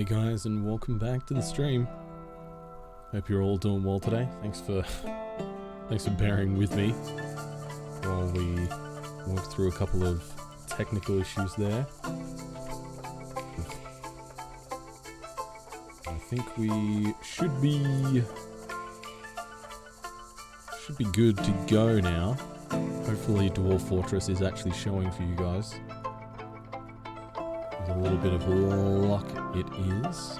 Hey guys, and welcome back to the stream. Hope you're all doing well today. Thanks for bearing with me while we work through a couple of technical issues there. I think we should be good to go now. Hopefully Dwarf Fortress is actually showing for you guys. With a little bit of luck, it is.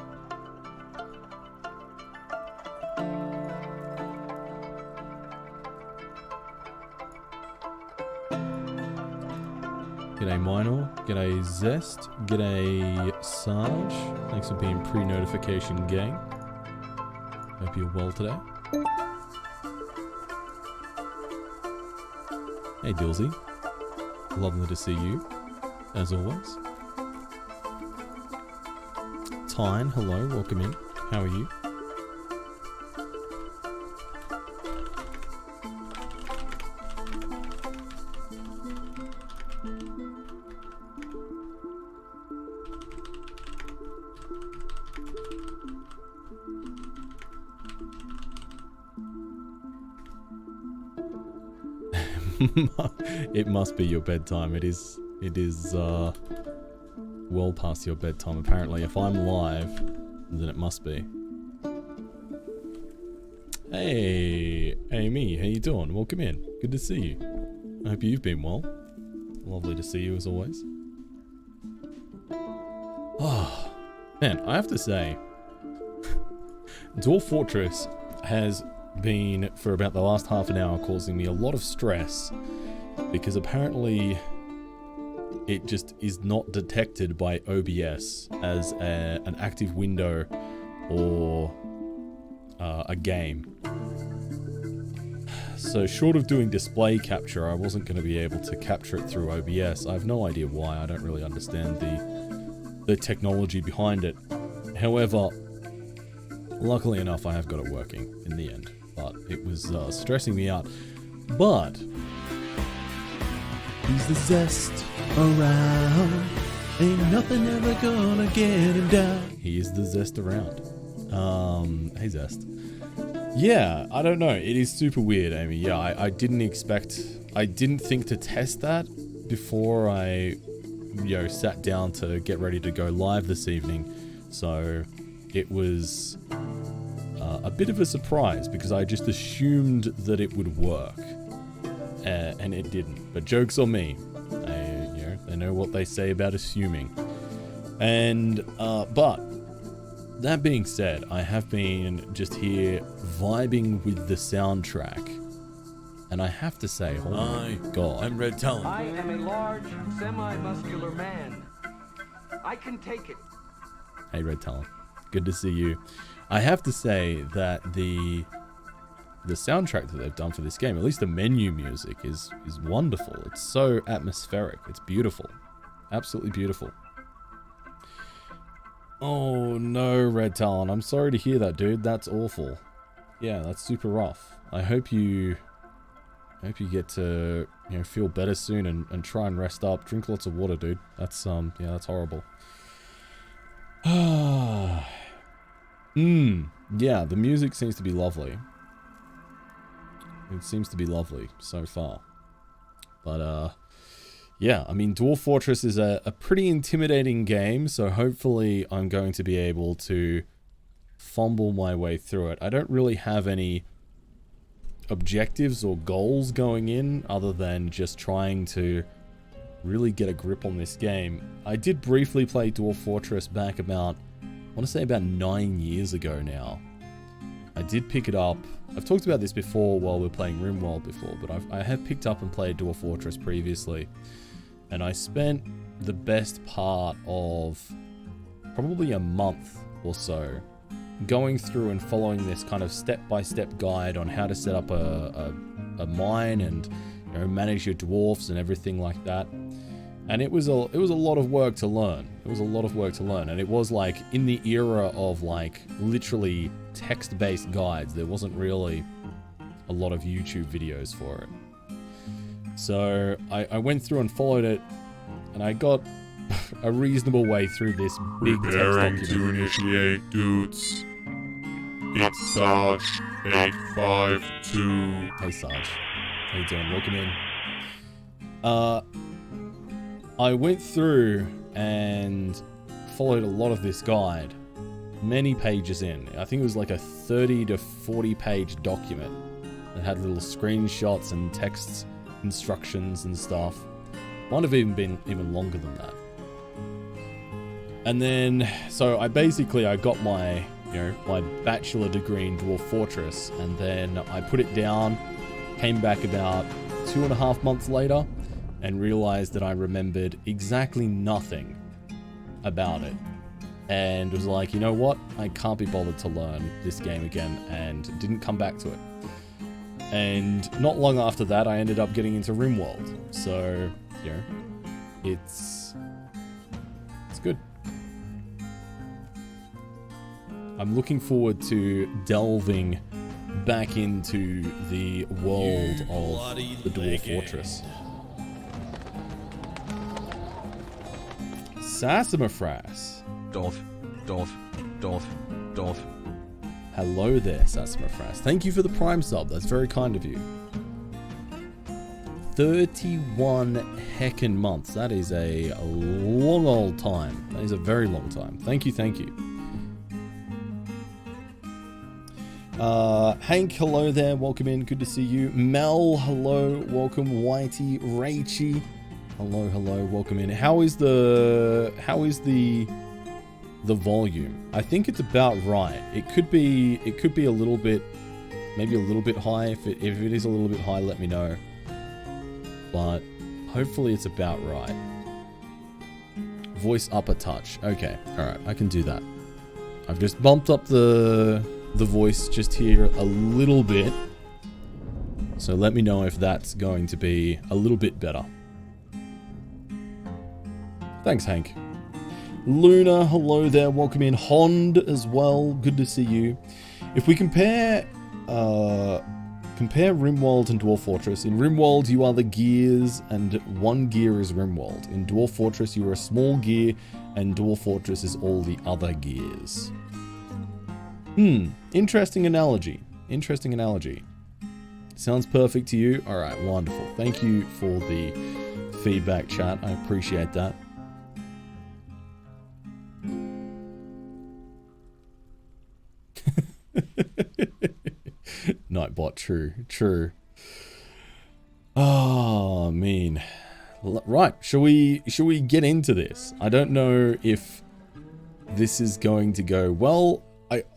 G'day Minor, g'day Zest, g'day Sarge. Thanks for being pre-notification gang. Hope you're well today. Hey Dilsey, lovely to see you, as always. Tyne, hello, welcome in. How are you? It must be your bedtime. It is well past your bedtime apparently. If I'm live, then it must be. Hey Amy, how you doing? Welcome in. Good to see you. I hope you've been well. Lovely to see you as always. Oh man, I have to say Dwarf Fortress has been, for about the last half an hour, causing me a lot of stress because apparently it just is not detected by OBS as an active window or a game. So short of doing display capture, I wasn't going to be able to capture it through OBS. I have no idea why. I don't really understand the technology behind it. However, luckily enough, I have got it working in the end. But it was stressing me out. But he's the zest around. Ain't nothing ever gonna get him down. He is the zest around. Hey Zest. Yeah, I don't know. It is super weird, Amy. Yeah, I didn't think to test that before I, sat down to get ready to go live this evening. So it was a bit of a surprise because I just assumed that it would work, and it didn't. But joke's on me. They know what they say about assuming. And but that being said, I have been just here vibing with the soundtrack, and I have to say, oh my god, I'm Red Talon. I am a large, semi-muscular man. I can take it. Hey Red Talon, good to see you. I have to say that the soundtrack that they've done for this game, at least the menu music, is wonderful. It's so atmospheric. It's beautiful. Absolutely beautiful. Oh no, Red Talon. I'm sorry to hear that, dude. That's awful. Yeah, that's super rough. I hope you get to feel better soon and try and rest up. Drink lots of water, dude. That's that's horrible. Yeah, the music seems to be lovely. It seems to be lovely so far. But, yeah, I mean, Dwarf Fortress is a pretty intimidating game, so hopefully I'm going to be able to fumble my way through it. I don't really have any objectives or goals going in other than just trying to really get a grip on this game. I did briefly play Dwarf Fortress back about, I want to say about 9 years ago now. I did pick it up. I've talked about this before while we were playing RimWorld before, but I have picked up and played Dwarf Fortress previously. And I spent the best part of probably a month or so going through and following this kind of step-by-step guide on how to set up a mine and manage your dwarfs and everything like that. And it was a lot of work to learn. It was a lot of work to learn. And it was like in the era of like literally text-based guides. There wasn't really a lot of YouTube videos for it. So I went through and followed it, and I got a reasonable way through this big text Preparing document. to initiate, dudes. It's Sarge 852. Hey Sarge, how you doing? Welcome in. I went through and followed a lot of this guide, many pages in. I think it was like a 30 to 40 page document that had little screenshots and text instructions and stuff. Might have even been even longer than that. And then, so I got my, my bachelor degree in Dwarf Fortress, and then I put it down, came back about 2.5 months later, and realized that I remembered exactly nothing about it. And was like, you know what? I can't be bothered to learn this game again, and didn't come back to it. And not long after that, I ended up getting into RimWorld. So, it's good. I'm looking forward to delving back into the world of the Dwarf Fortress. Sassamafras. Dolph. Hello there, Sassamafras. Thank you for the Prime sub. That's very kind of you. 31 heckin' months. That is a long old time. That is a very long time. Thank you. Hank, hello there. Welcome in. Good to see you. Mel, hello. Welcome. Whitey, Rachy. Hello. Welcome in. How is the volume? I think it's about right. It could be a little bit, maybe a little bit high. If it is a little bit high, let me know. But hopefully it's about right. Voice up a touch. Okay. All right. I can do that. I've just bumped up the voice just here a little bit. So let me know if that's going to be a little bit better. Thanks, Hank. Luna, hello there. Welcome in. Hond as well. Good to see you. If we compare RimWorld and Dwarf Fortress, in RimWorld you are the gears and one gear is RimWorld. In Dwarf Fortress you are a small gear and Dwarf Fortress is all the other gears. Interesting analogy. Sounds perfect to you? Alright, wonderful. Thank you for the feedback, chat. I appreciate that. Nightbot, true. Oh, mean. Right, shall we get into this? I don't know if this is going to go well.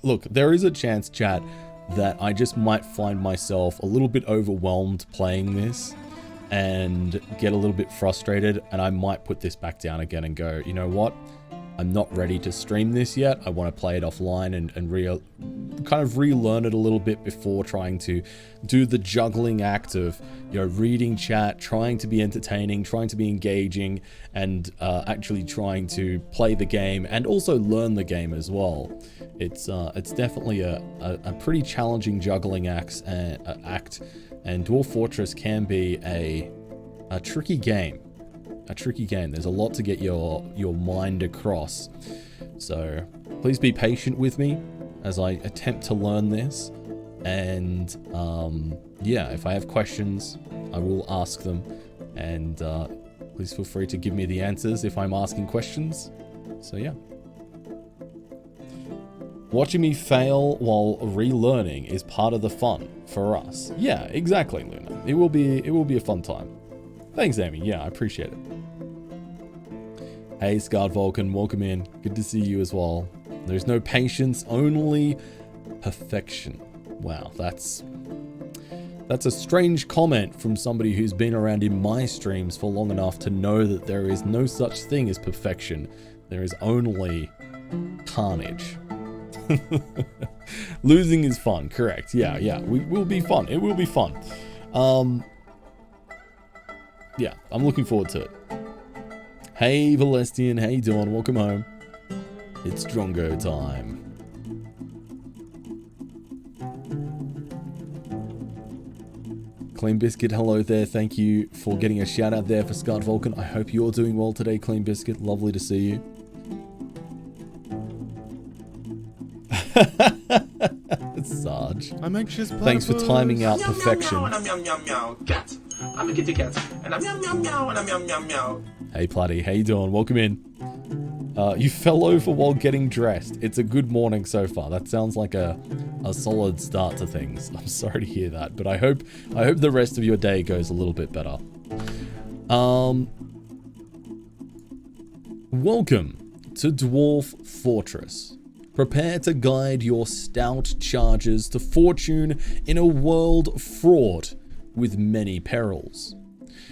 Look, there is a chance, chat, that I just might find myself a little bit overwhelmed playing this and get a little bit frustrated, and I might put this back down again and go, you know what? I'm not ready to stream this yet. I want to play it offline and kind of relearn it a little bit before trying to do the juggling act of, reading chat, trying to be entertaining, trying to be engaging, and actually trying to play the game and also learn the game as well. It's definitely a pretty challenging juggling act, and Dwarf Fortress can be a tricky game. There's a lot to get your mind across. So please be patient with me as I attempt to learn this. And if I have questions, I will ask them. And please feel free to give me the answers if I'm asking questions. So yeah. Watching me fail while relearning is part of the fun for us. Yeah, exactly, Luna. It will be a fun time. Thanks, Amy. Yeah, I appreciate it. Hey, Scarred Vulcan, welcome in. Good to see you as well. There's no patience, only perfection. Wow, that's a strange comment from somebody who's been around in my streams for long enough to know that there is no such thing as perfection. There is only carnage. Losing is fun, correct. Yeah, we will be fun. It will be fun. Yeah, I'm looking forward to it. Hey, Valestian, how you doing? Welcome home. It's Drongo time. Clean Biscuit, hello there. Thank you for getting a shout out there for Scarred Vulcan. I hope you're doing well today, Clean Biscuit. Lovely to see you. Sarge. I'm anxious. Thanks for timing out perfection. Cat. I'm a kitty cat. And I'm meow meow meow and I'm meow meow meow. Hey Platty, how you doing? Welcome in. You fell over while getting dressed. It's a good morning so far. That sounds like a solid start to things. I'm sorry to hear that, but I hope the rest of your day goes a little bit better. Welcome to Dwarf Fortress. Prepare to guide your stout chargers to fortune in a world fraught with many perils.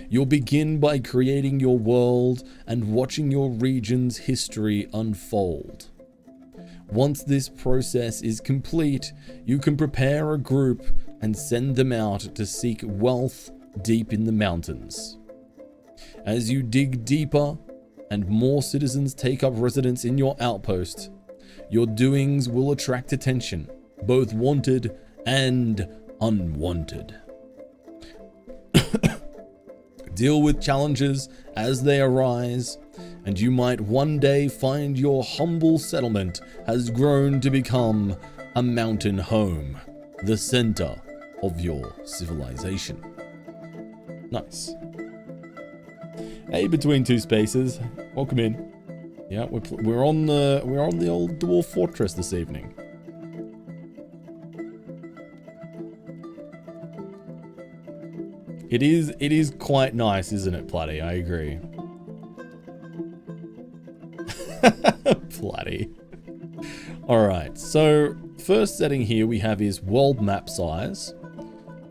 You'll begin by creating your world and watching your region's history unfold. Once this process is complete, you can prepare a group and send them out to seek wealth deep in the mountains. As you dig deeper and more citizens take up residence in your outpost, your doings will attract attention, both wanted and unwanted. Deal with challenges as they arise, and you might one day find your humble settlement has grown to become a mountain home, the center of your civilization. Nice. Hey, between two spaces, welcome in. Yeah, we're on the old Dwarf Fortress this evening. It is quite nice, isn't it, Platty? I agree. Platty. Alright, so first setting here we have is world map size.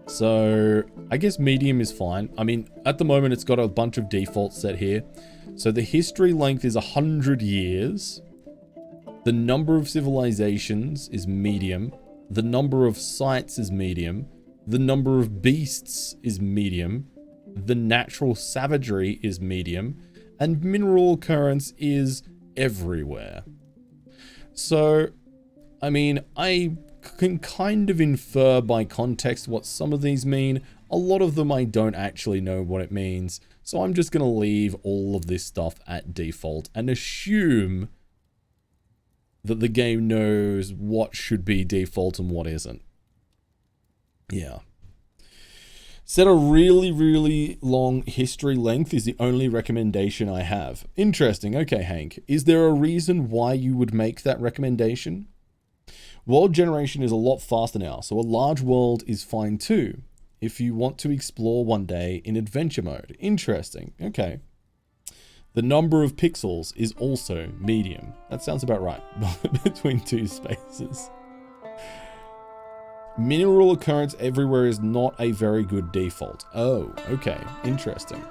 So I guess medium is fine. I mean, at the moment it's got a bunch of defaults set here. So the history length is 100 years. The number of civilizations is medium. The number of sites is medium. The number of beasts is medium. The natural savagery is medium. And mineral occurrence is everywhere. So, I mean, I can kind of infer by context what some of these mean. A lot of them I don't actually know what it means. So I'm just going to leave all of this stuff at default and assume that the game knows what should be default and what isn't. Yeah. Set a really, really long history length is the only recommendation I have. Interesting. Okay, Hank. Is there a reason why you would make that recommendation? World generation is a lot faster now, so a large world is fine too, if you want to explore one day in adventure mode. Interesting. Okay. The number of pixels is also medium. That sounds about right. Between two spaces. Mineral occurrence everywhere is not a very good default. Oh, okay. Interesting.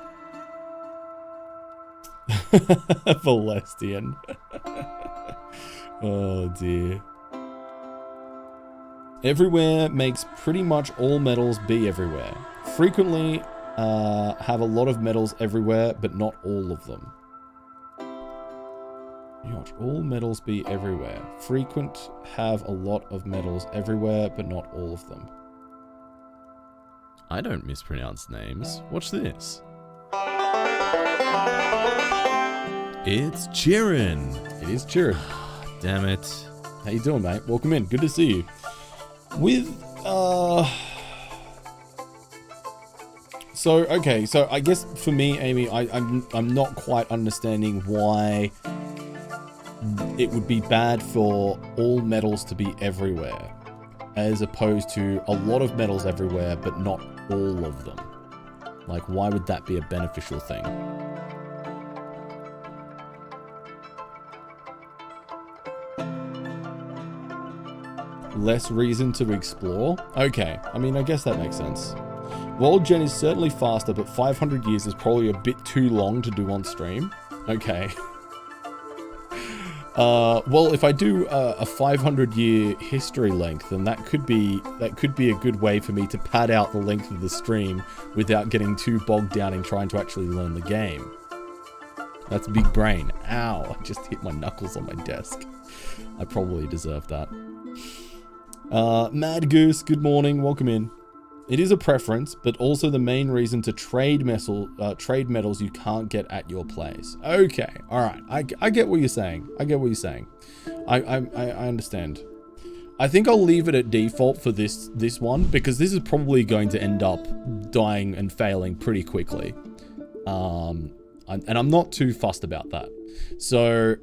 Valestian. Oh dear. Everywhere makes pretty much all metals be everywhere. Frequently have a lot of metals everywhere, but not all of them. Not all metals be everywhere. Frequent have a lot of metals everywhere, but not all of them. I don't mispronounce names. Watch this. It's Chirin. It is Chirin. Damn it. How you doing, mate? Welcome in. Good to see you. So I guess for me, Amy, I'm not quite understanding why it would be bad for all metals to be everywhere, as opposed to a lot of metals everywhere, but not all of them. Like, why would that be a beneficial thing? Less reason to explore? Okay, I mean, I guess that makes sense. World gen is certainly faster, but 500 years is probably a bit too long to do on stream. Okay. Well, if I do a 500-year history length, then that could be a good way for me to pad out the length of the stream without getting too bogged down in trying to actually learn the game. That's big brain. Ow, I just hit my knuckles on my desk. I probably deserve that. Mad Goose, good morning, welcome in. It is a preference, but also the main reason to trade metals you can't get at your place. Okay, all right. I get what you're saying. I get what you're saying. I understand. I think I'll leave it at default for this one, because this is probably going to end up dying and failing pretty quickly. And I'm not too fussed about that. So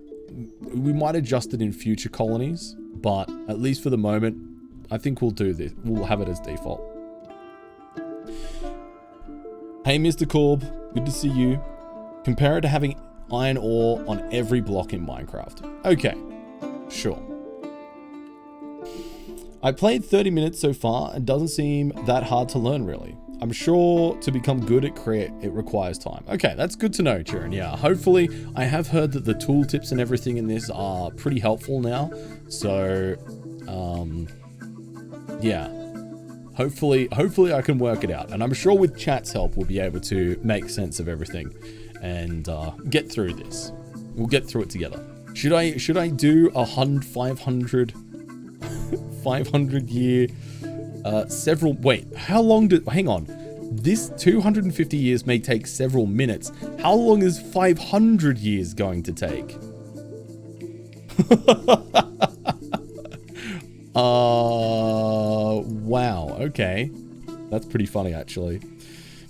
we might adjust it in future colonies, but at least for the moment, I think we'll do this. We'll have it as default. Hey, Mr. Corb, good to see you. Compare it to having iron ore on every block in Minecraft. Okay, sure. I played 30 minutes so far and doesn't seem that hard to learn, really. I'm sure to become good at Create, it requires time. Okay, that's good to know, Chirin. Yeah, hopefully, I have heard that the tooltips and everything in this are pretty helpful now. So, yeah. Hopefully I can work it out. And I'm sure with chat's help, we'll be able to make sense of everything and get through this. We'll get through it together. Should I do 500 year, how long hang on. This 250 years may take several minutes. How long is 500 years going to take? Wow, okay. That's pretty funny, actually.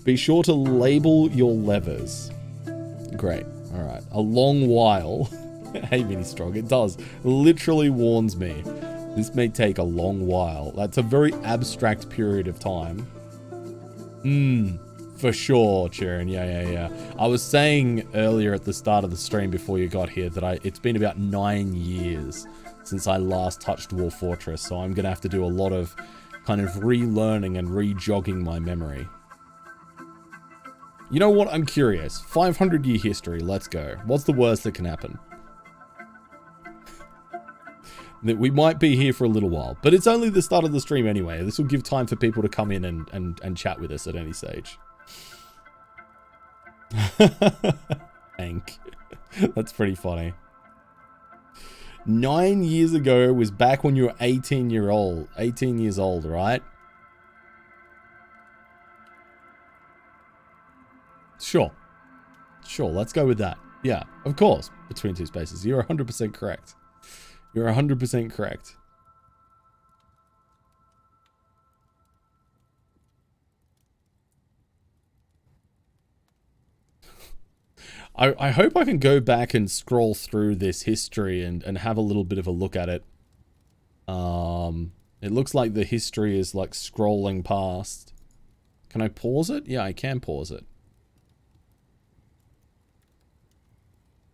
Be sure to label your levers. Great, alright. A long while. Hey, Mini Strong, it does. Literally warns me. This may take a long while. That's a very abstract period of time. For sure, Chirin. Yeah. I was saying earlier at the start of the stream before you got here that it's been about 9 years since I last touched Dwarf Fortress, so I'm gonna have to do a lot of kind of relearning and re-jogging my memory. You know what? I'm curious. 500-year history. Let's go. What's the worst that can happen? That we might be here for a little while, but it's only the start of the stream anyway. This will give time for people to come in and chat with us at any stage. Hank. That's pretty funny. 9 years ago was back when you were 18 years old, right? Sure, let's go with that. Yeah, of course, between two spaces. You're 100% correct. You're 100% correct. I hope I can go back and scroll through this history and have a little bit of a look at it. It looks like the history is like scrolling past. Can I pause it? Yeah, I can pause it.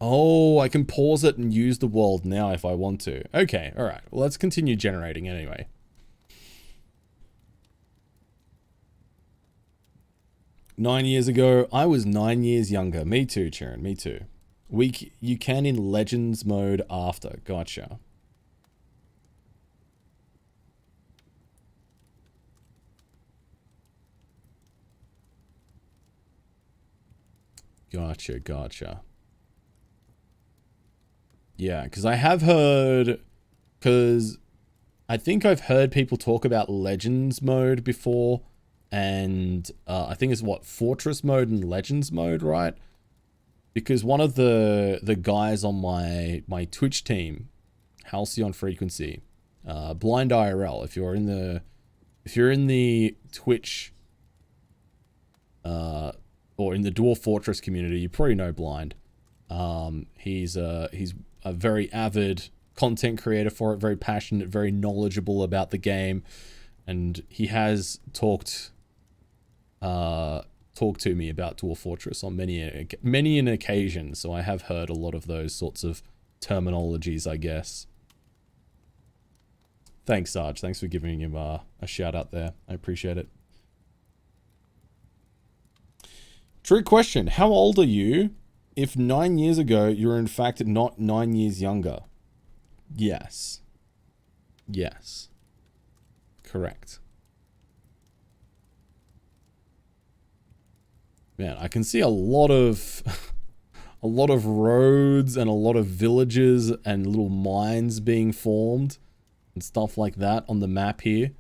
Oh, I can pause it and use the world now if I want to. Okay, alright. Well, let's continue generating anyway. 9 years ago, I was 9 years younger. Me too, Chirin, me too. You can in Legends mode after. Gotcha. Gotcha. Yeah, because I have heard... Because I think I've heard people talk about Legends mode before. And I think it's what? Fortress mode and Legends mode, right? Because one of the guys on my Twitch team, Halcyon Frequency, Blind IRL, if you're in the Twitch or in the Dwarf Fortress community, you probably know Blind. He's a very avid content creator for it, very passionate, very knowledgeable about the game, and he has talked to me about Dwarf Fortress on many an occasion, so I have heard a lot of those sorts of terminologies, I guess. Thanks, Sarge. Thanks for giving him a shout out there. I appreciate it. True question. How old are you if 9 years ago you're in fact not 9 years younger? Yes. Yes. Correct. Man, I can see a lot of roads and a lot of villages and little mines being formed and stuff like that on the map here.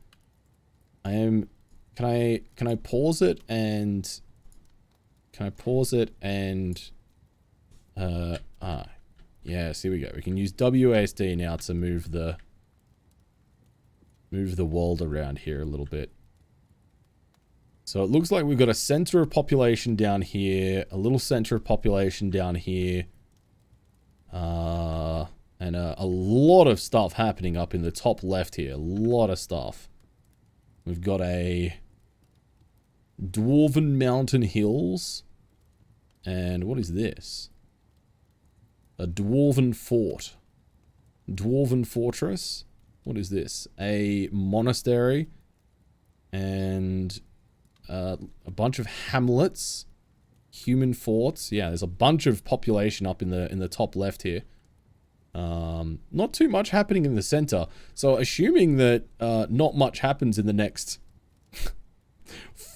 I am Can I pause it and... Can I pause it and... Yes, here we go. We can use WASD now to move the world around here a little bit. So it looks like we've got a center of population down here, a little center of population down here, and a lot of stuff happening up in the top left here. A lot of stuff. We've got a Dwarven Mountain Hills, and what is this? A Dwarven Fort. Dwarven Fortress. What is this? A monastery. And a bunch of hamlets. Human forts. Yeah, there's a bunch of population up in the top left here. Not too much happening in the center. So assuming that not much happens in the next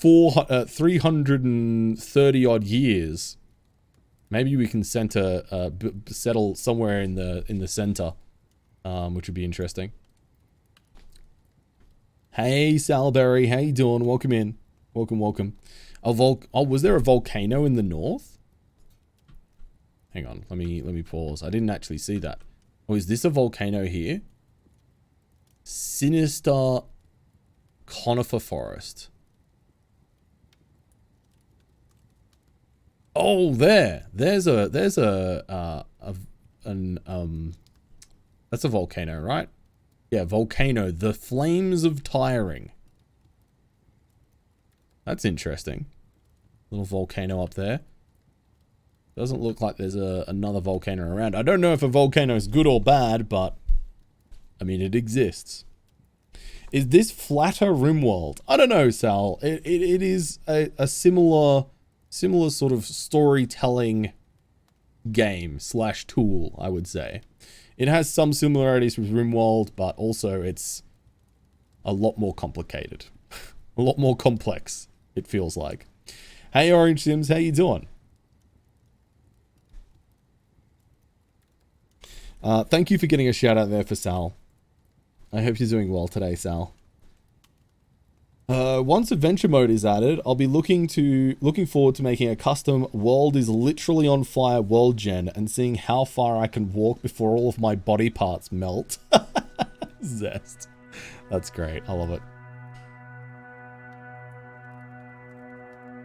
330 odd years, maybe we can settle somewhere in the center, which would be interesting. Hey, Salberry, how you doing? Welcome in. Welcome. Oh, was there a volcano in the north? Hang on, let me pause. I didn't actually see that. Oh, is this a volcano here? Sinister conifer forest. Oh, there's a that's a volcano, right? Yeah, volcano. The Flames of Tiring. That's interesting. Little volcano up there. Doesn't look like there's another volcano around. I don't know if a volcano is good or bad, but I mean, it exists. Is this flatter RimWorld? I don't know, Sal. It is a similar sort of storytelling game / tool, I would say. It has some similarities with RimWorld, but also it's a lot more complicated. A lot more complex, it feels like. Hey, Orange Sims, how you doing? Thank you for getting a shout out there for Sal. I hope you're doing well today, Sal. Once adventure mode is added, I'll be looking forward to making a custom world is literally on fire world gen and seeing how far I can walk before all of my body parts melt. Zest. That's great. I love it.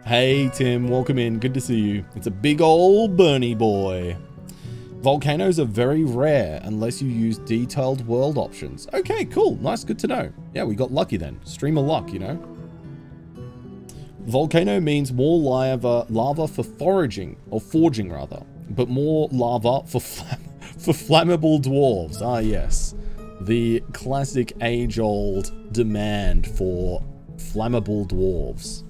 Hey, Tim. Welcome in. Good to see you. It's a big old Bernie boy. Volcanoes are very rare unless you use detailed world options. Okay, cool. Nice, good to know. Yeah, we got lucky then. Stream of luck, you know. Volcano means more lava for foraging, or forging rather, but more lava for flammable dwarves. Ah, yes. The classic age-old demand for flammable dwarves.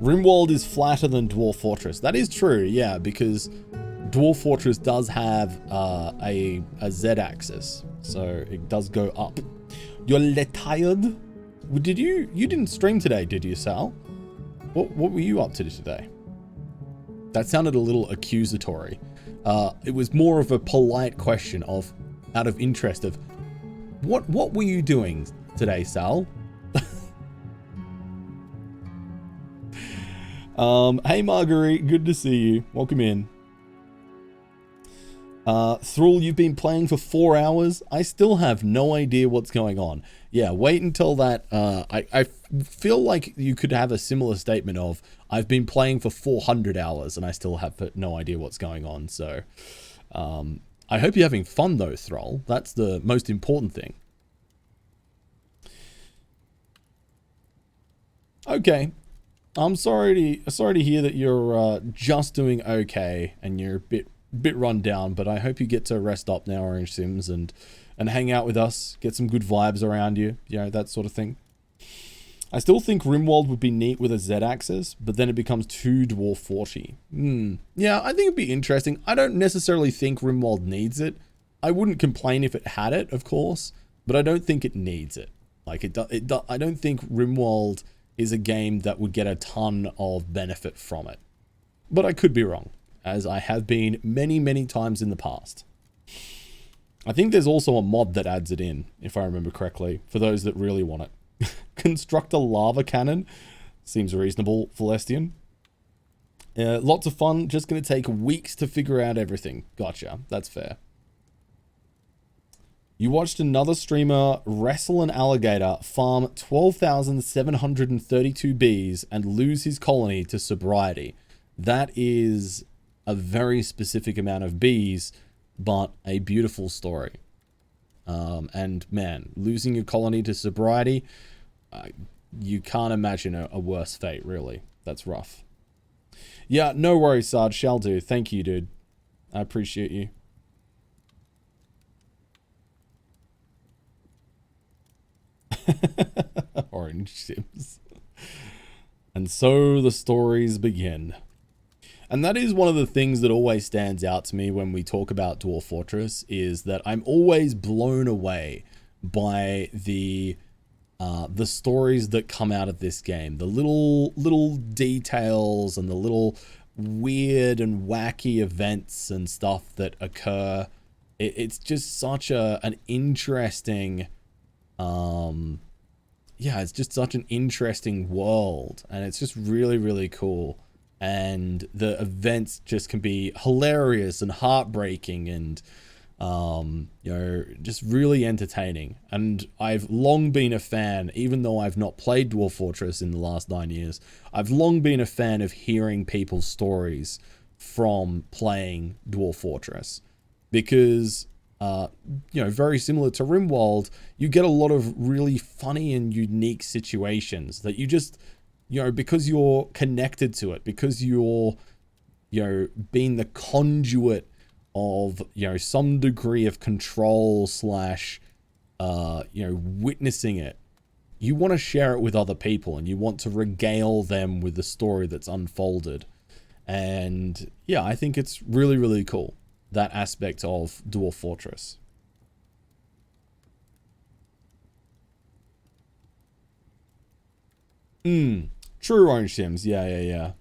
RimWorld is flatter than Dwarf Fortress. That is true, yeah, because Dwarf Fortress does have a Z-axis, so it does go up. You're tired? You didn't stream today, did you, Sal? What were you up to today? That sounded a little accusatory. It was more of a polite question out of interest of, what were you doing today, Sal? Hey Marguerite, good to see you. Welcome in. Thrall, you've been playing for 4 hours. I still have no idea what's going on. Yeah, wait until that. I feel like you could have a similar statement of, I've been playing for 400 hours and I still have no idea what's going on. So, I hope you're having fun though, Thrall. That's the most important thing. Okay. I'm sorry to hear that you're just doing okay and you're a bit run down, but I hope you get to rest up now, Orange Sims, and hang out with us, get some good vibes around you, you know, that sort of thing. I still think RimWorld would be neat with a Z-axis, but then it becomes too Dwarf Forty. Yeah, I think it'd be interesting. I don't necessarily think RimWorld needs it. I wouldn't complain if it had it, of course, but I don't think it needs it. Like I don't think RimWorld is a game that would get a ton of benefit from it. But I could be wrong, as I have been many, many times in the past. I think there's also a mod that adds it in, if I remember correctly, for those that really want it. Construct a lava cannon. Seems reasonable, Celestian. Lots of fun. Just going to take weeks to figure out everything. Gotcha. That's fair. You watched another streamer wrestle an alligator, farm 12,732 bees, and lose his colony to sobriety. That is a very specific amount of bees, but a beautiful story. And man, losing your colony to sobriety, you can't imagine a worse fate, really. That's rough. Yeah, no worries, Sarge. Shall do. Thank you, dude. I appreciate you. Orange Sims. And so the stories begin. And that is one of the things that always stands out to me when we talk about Dwarf Fortress, is that I'm always blown away by the stories that come out of this game. The little details and the little weird and wacky events and stuff that occur. It's just such an interesting... yeah, it's just such an interesting world, and it's just really, really cool. And the events just can be hilarious and heartbreaking and, you know, just really entertaining. And I've long been a fan, even though I've not played Dwarf Fortress in the last 9 years, I've long been a fan of hearing people's stories from playing Dwarf Fortress. Because, you know, very similar to RimWorld, you get a lot of really funny and unique situations that you just... you know, because you're connected to it, because you're, you know, being the conduit of, you know, some degree of control slash, you know, witnessing it, you want to share it with other people and you want to regale them with the story that's unfolded. And yeah, I think it's really, really cool, that aspect of Dwarf Fortress. True, Orange Sims. Yeah.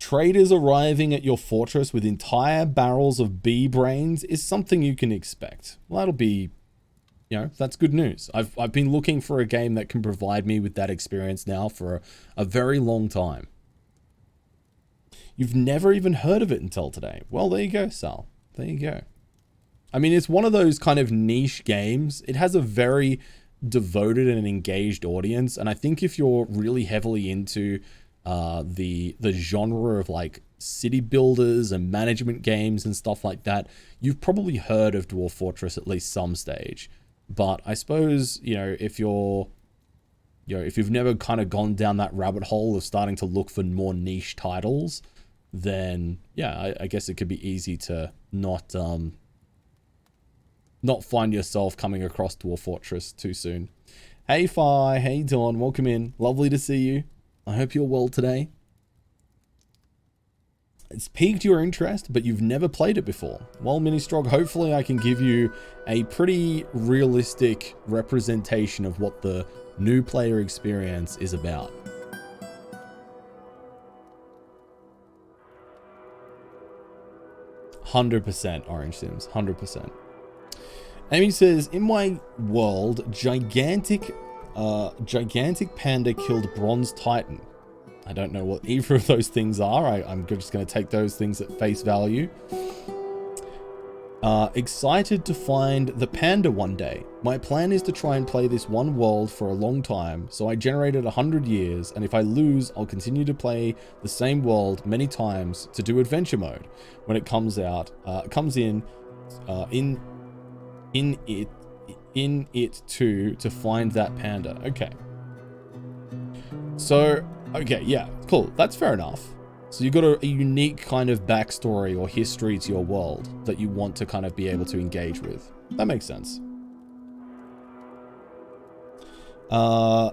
Traders arriving at your fortress with entire barrels of bee brains is something you can expect. Well, that'll be, you know, that's good news. I've been looking for a game that can provide me with that experience now for a very long time. You've never even heard of it until today. Well, there you go, Sal. There you go. I mean, it's one of those kind of niche games. It has a very devoted and engaged audience, and I think if you're really heavily into the genre of like city builders and management games and stuff like that, you've probably heard of Dwarf Fortress at least some stage. But I suppose, you know, if you're, you know, if you've never kind of gone down that rabbit hole of starting to look for more niche titles, then yeah, I guess it could be easy to not find yourself coming across Dwarf Fortress too soon. Hey Fi, hey Dawn, welcome in. Lovely to see you. I hope you're well today. It's piqued your interest, but you've never played it before. Well, Ministrog, hopefully I can give you a pretty realistic representation of what the new player experience is about. "100% Orange Sims, 100%. Amy says, in my world, gigantic panda killed bronze titan. I don't know what either of those things are. I'm just going to take those things at face value. Excited to find the panda one day. My plan is to try and play this one world for a long time, so I generated 100 years, and if I lose, I'll continue to play the same world many times to do adventure mode when it comes out. Comes in it too, to find that panda." Okay. So, okay, yeah, cool. That's fair enough. So you've got a unique kind of backstory or history to your world that you want to kind of be able to engage with. That makes sense.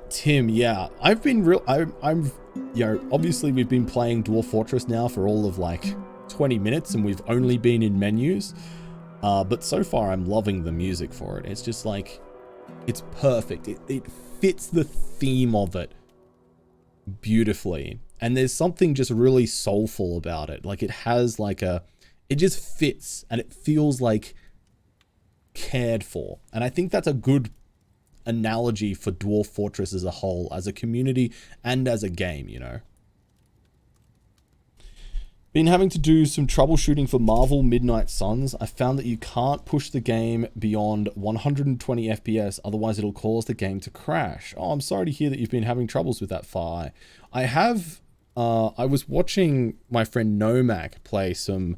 Tim, yeah, I've been I'm, you know, obviously we've been playing Dwarf Fortress now for all of like 20 minutes and we've only been in menus. But so far I'm loving the music for it. It's just like, it's perfect. It fits the theme of it beautifully. And there's something just really soulful about it. Like it has like it just fits and it feels like cared for. And I think that's a good analogy for Dwarf Fortress as a whole, as a community and as a game, you know. Been having to do some troubleshooting for Marvel Midnight Suns. I found that you can't push the game beyond 120 FPS, otherwise it'll cause the game to crash. Oh, I'm sorry to hear that you've been having troubles with that Far. I was watching my friend Nomac play some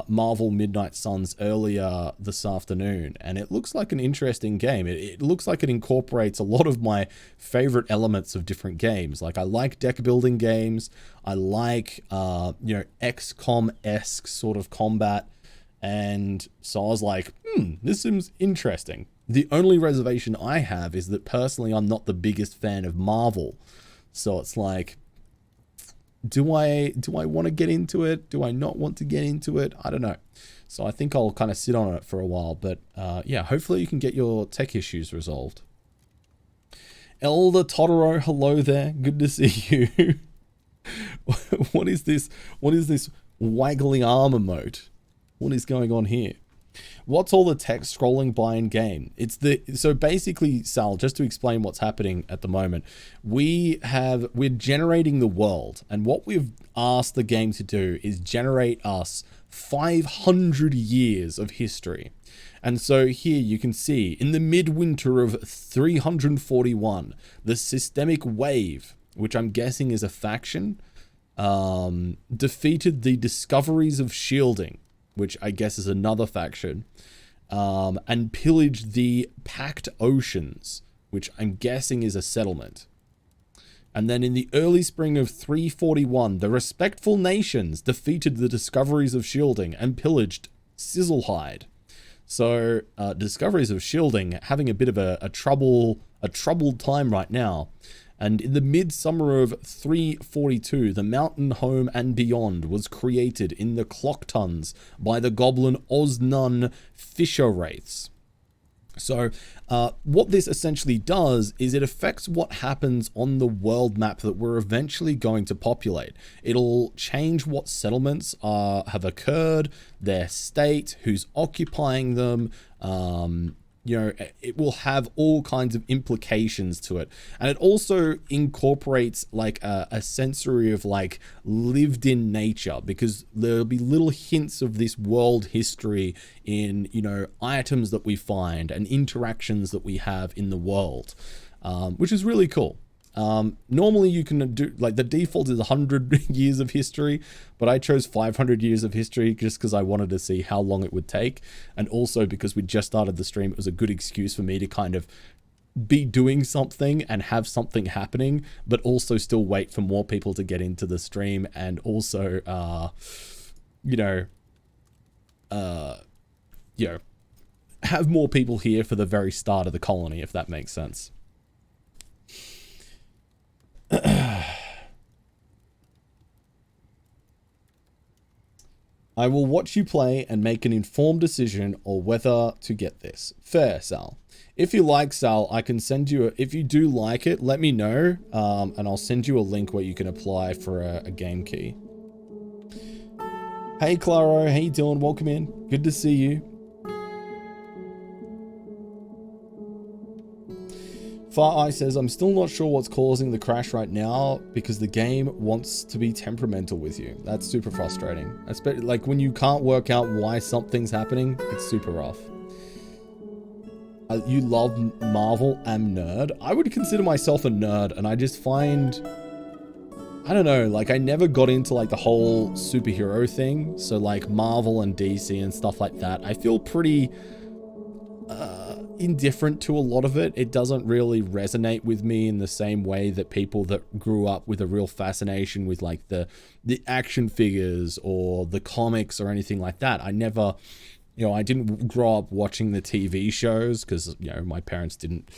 Marvel Midnight Suns earlier this afternoon, and it looks like an interesting game. It looks like it incorporates a lot of my favorite elements of different games. Like, I like deck building games. I like, you know, XCOM-esque sort of combat. And so I was like, this seems interesting. The only reservation I have is that personally, I'm not the biggest fan of Marvel. So it's like, do I want to get into it? Do I not want to get into it? I don't know. So I think I'll kind of sit on it for a while. But yeah, hopefully you can get your tech issues resolved. Elder Totoro, hello there. Good to see you. What is this? What is this waggly arm emote? What is going on here? What's all the text scrolling by in game? So basically, Sal, just to explain what's happening at the moment, we're generating the world, and what we've asked the game to do is generate us 500 years of history. And so here you can see, in the midwinter of 341, the Systemic Wave, which I'm guessing is a faction, defeated the Discoveries of Shielding, which I guess is another faction, and pillaged the Packed Oceans, which I'm guessing is a settlement. And then in the early spring of 341, the Respectful Nations defeated the Discoveries of Shielding and pillaged Sizzlehide. So, Discoveries of Shielding having a bit of a troubled time right now. And in the midsummer of 342, the Mountain Home and Beyond was created in the Clocktons by the goblin Osnun Fisher Wraiths. So what this essentially does is it affects what happens on the world map that we're eventually going to populate. It'll change what settlements have occurred, their state, who's occupying them, you know, it will have all kinds of implications to it. And it also incorporates like a sensory of like lived in nature, because there'll be little hints of this world history in, you know, items that we find and interactions that we have in the world, which is really cool. Normally you can do, like, the default is 100 years of history, but I chose 500 years of history just because I wanted to see how long it would take. And also because we just started the stream, it was a good excuse for me to kind of be doing something and have something happening, but also still wait for more people to get into the stream. And also, you know, have more people here for the very start of the colony, if that makes sense. I will watch you play and make an informed decision on whether to get this. Fair, Sal. If you like, Sal, I can send you if you do like it, let me know, and I'll send you a link where you can apply for a game key. Hey, Claro, how you doing? Welcome in. Good to see you. Far Eye says, I'm still not sure what's causing the crash right now because the game wants to be temperamental with you. That's super frustrating. Especially like when you can't work out why something's happening, it's super rough. You love Marvel? I'm nerd. I would consider myself a nerd, and I just find, I don't know, like I never got into like the whole superhero thing. So like Marvel and DC and stuff like that, I feel pretty indifferent to a lot of it. It doesn't really resonate with me in the same way that people that grew up with a real fascination with like the action figures or the comics or anything like that. I never, you know, I didn't grow up watching the TV shows because, you know, my parents didn't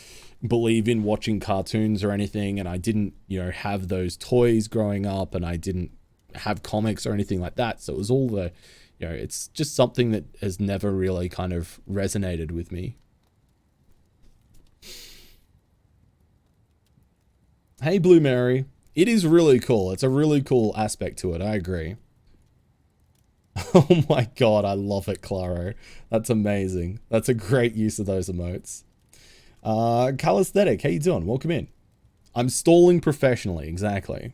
believe in watching cartoons or anything, and I didn't, you know, have those toys growing up, and I didn't have comics or anything like that. So it was all the, you know, it's just something that has never really kind of resonated with me. Hey, Blue Mary. It is really cool. It's a really cool aspect to it. I agree. Oh my god, I love it, Claro. That's amazing. That's a great use of those emotes. Calisthenic, how you doing? Welcome in. I'm stalling professionally, exactly.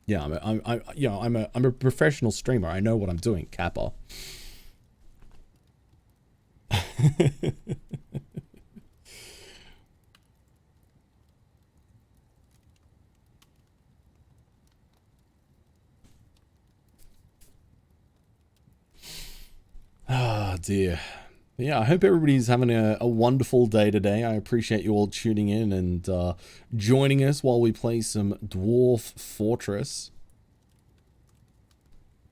Yeah, I'm a professional streamer. I know what I'm doing, Kappa. Ah, dear. Yeah, I hope everybody's having a wonderful day today. I appreciate you all tuning in and joining us while we play some Dwarf Fortress.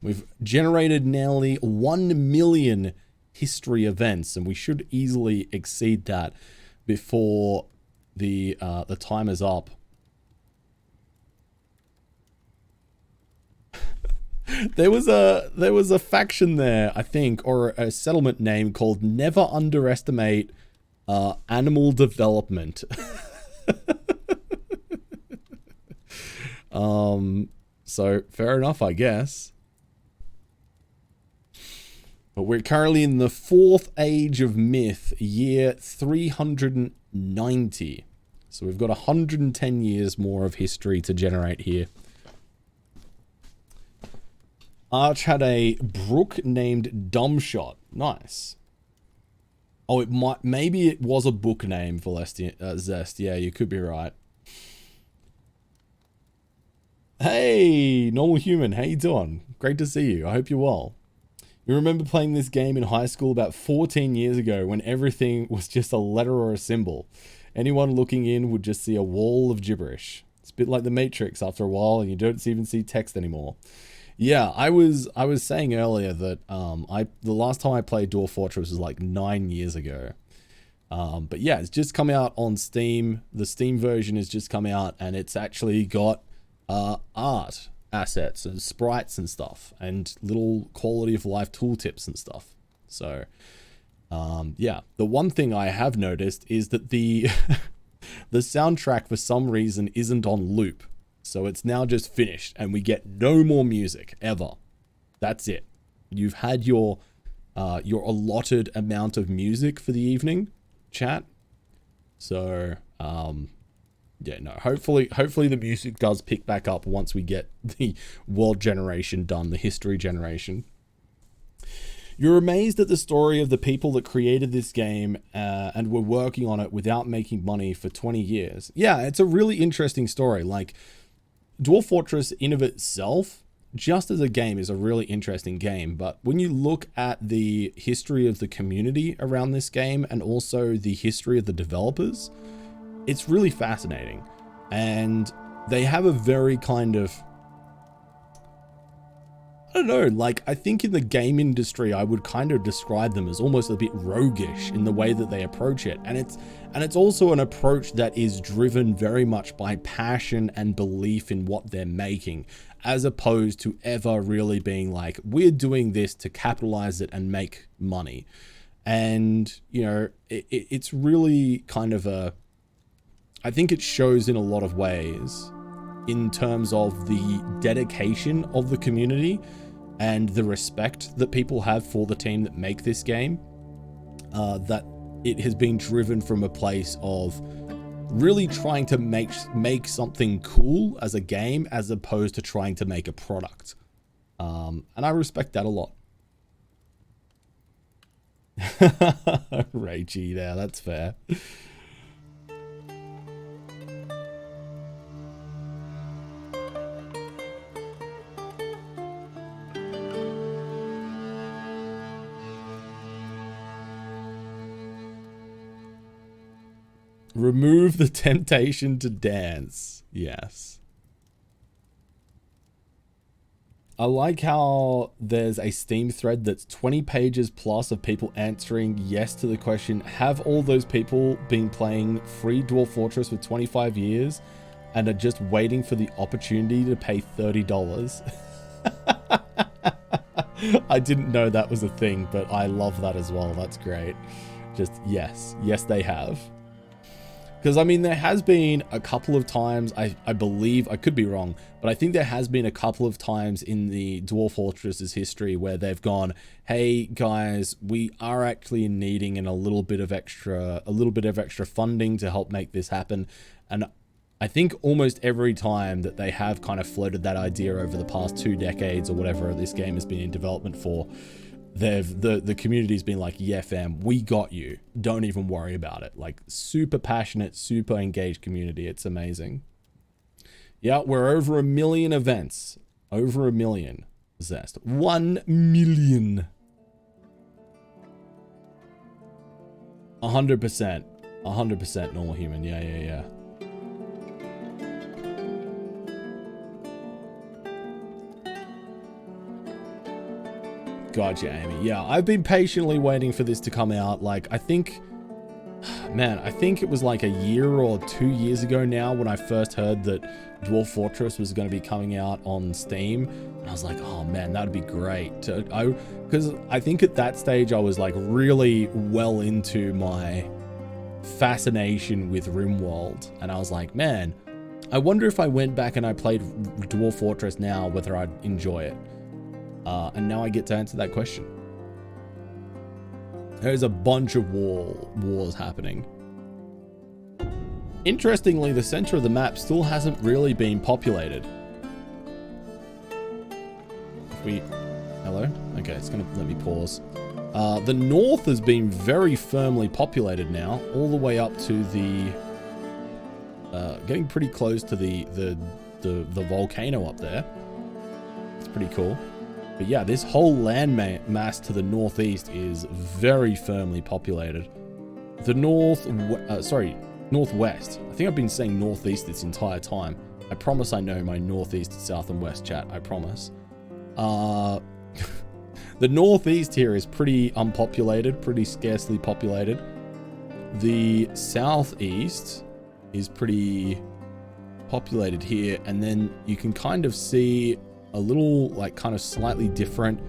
We've generated nearly 1 million history events, and we should easily exceed that before the time is up. There was a faction there, I think, or a settlement name called Never Underestimate Animal Development. So fair enough, I guess. But we're currently in the 4th Age of Myth, year 390. So we've got 110 years more of history to generate here. Arch had a brook named Dumbshot. Nice. Oh, maybe it was a book name for Zest. Yeah, you could be right. Hey, normal human, how you doing? Great to see you. I hope you're well. You remember playing this game in high school about 14 years ago when everything was just a letter or a symbol. Anyone looking in would just see a wall of gibberish. It's a bit like the Matrix after a while and you don't even see text anymore. Yeah, I was saying earlier that the last time I played Dwarf Fortress was like 9 years ago. But yeah, it's just come out on Steam. The Steam version has just come out and it's actually got art assets and sprites and stuff and little quality of life tooltips and stuff. So yeah, the one thing I have noticed is that the the soundtrack for some reason isn't on loop. So it's now just finished and we get no more music ever. That's it. You've had your allotted amount of music for the evening, chat. So yeah, no, hopefully the music does pick back up once we get the world generation done, the history generation. You're amazed at the story of the people that created this game and were working on it without making money for 20 years. Yeah, it's a really interesting story. Like, Dwarf Fortress in of itself, just as a game, is a really interesting game. But when you look at the history of the community around this game and also the history of the developers, it's really fascinating. And they have a very kind of, I don't know, like, I think in the game industry, I would kind of describe them as almost a bit roguish in the way that they approach it. And it's also an approach that is driven very much by passion and belief in what they're making, as opposed to ever really being like, we're doing this to capitalize it and make money. And, you know, it's really kind of I think it shows in a lot of ways in terms of the dedication of the community and the respect that people have for the team that make this game, that it has been driven from a place of really trying to make something cool as a game as opposed to trying to make a product. And I respect that a lot. Ragey there, that's fair. Remove the temptation to dance. Yes. I like how there's a Steam thread that's 20 pages plus of people answering yes to the question, have all those people been playing free Dwarf Fortress for 25 years and are just waiting for the opportunity to pay $30? I didn't know that was a thing, but I love that as well. That's great. Just yes. Yes, they have. Because, I mean, there has been a couple of times, I believe, I could be wrong, but I think there has been a couple of times in the Dwarf Fortress's history where they've gone, hey, guys, we are actually needing a little bit of extra funding to help make this happen. And I think almost every time that they have kind of floated that idea over the past 2 decades or whatever this game has been in development for, the community's been like, yeah, fam, we got you. Don't even worry about it. Like, super passionate, super engaged community. It's amazing. Yeah, we're over 1 million events. Over 1 million. Zest. 1 million. 100%. 100% normal human. Yeah. Gotcha, Amy. Yeah, I've been patiently waiting for this to come out. Like, I think it was like a year or 2 years ago now when I first heard that Dwarf Fortress was going to be coming out on Steam. And I was like, oh man, that'd be great. Because I think at that stage I was like really well into my fascination with RimWorld. And I was like, man, I wonder if I went back and I played Dwarf Fortress now, whether I'd enjoy it. And now I get to answer that question. There's a bunch of wars happening. Interestingly, the center of the map still hasn't really been populated. Hello? Okay, it's gonna let me pause. The north has been very firmly populated now, all the way up to the getting pretty close to the volcano up there. It's pretty cool. But yeah, this whole land mass to the northeast is very firmly populated. The northwest. I think I've been saying northeast this entire time. I promise I know my northeast, south, and west, chat. I promise. The northeast here is pretty unpopulated, pretty scarcely populated. The southeast is pretty populated here, and then you can kind of see a little, like, kind of slightly different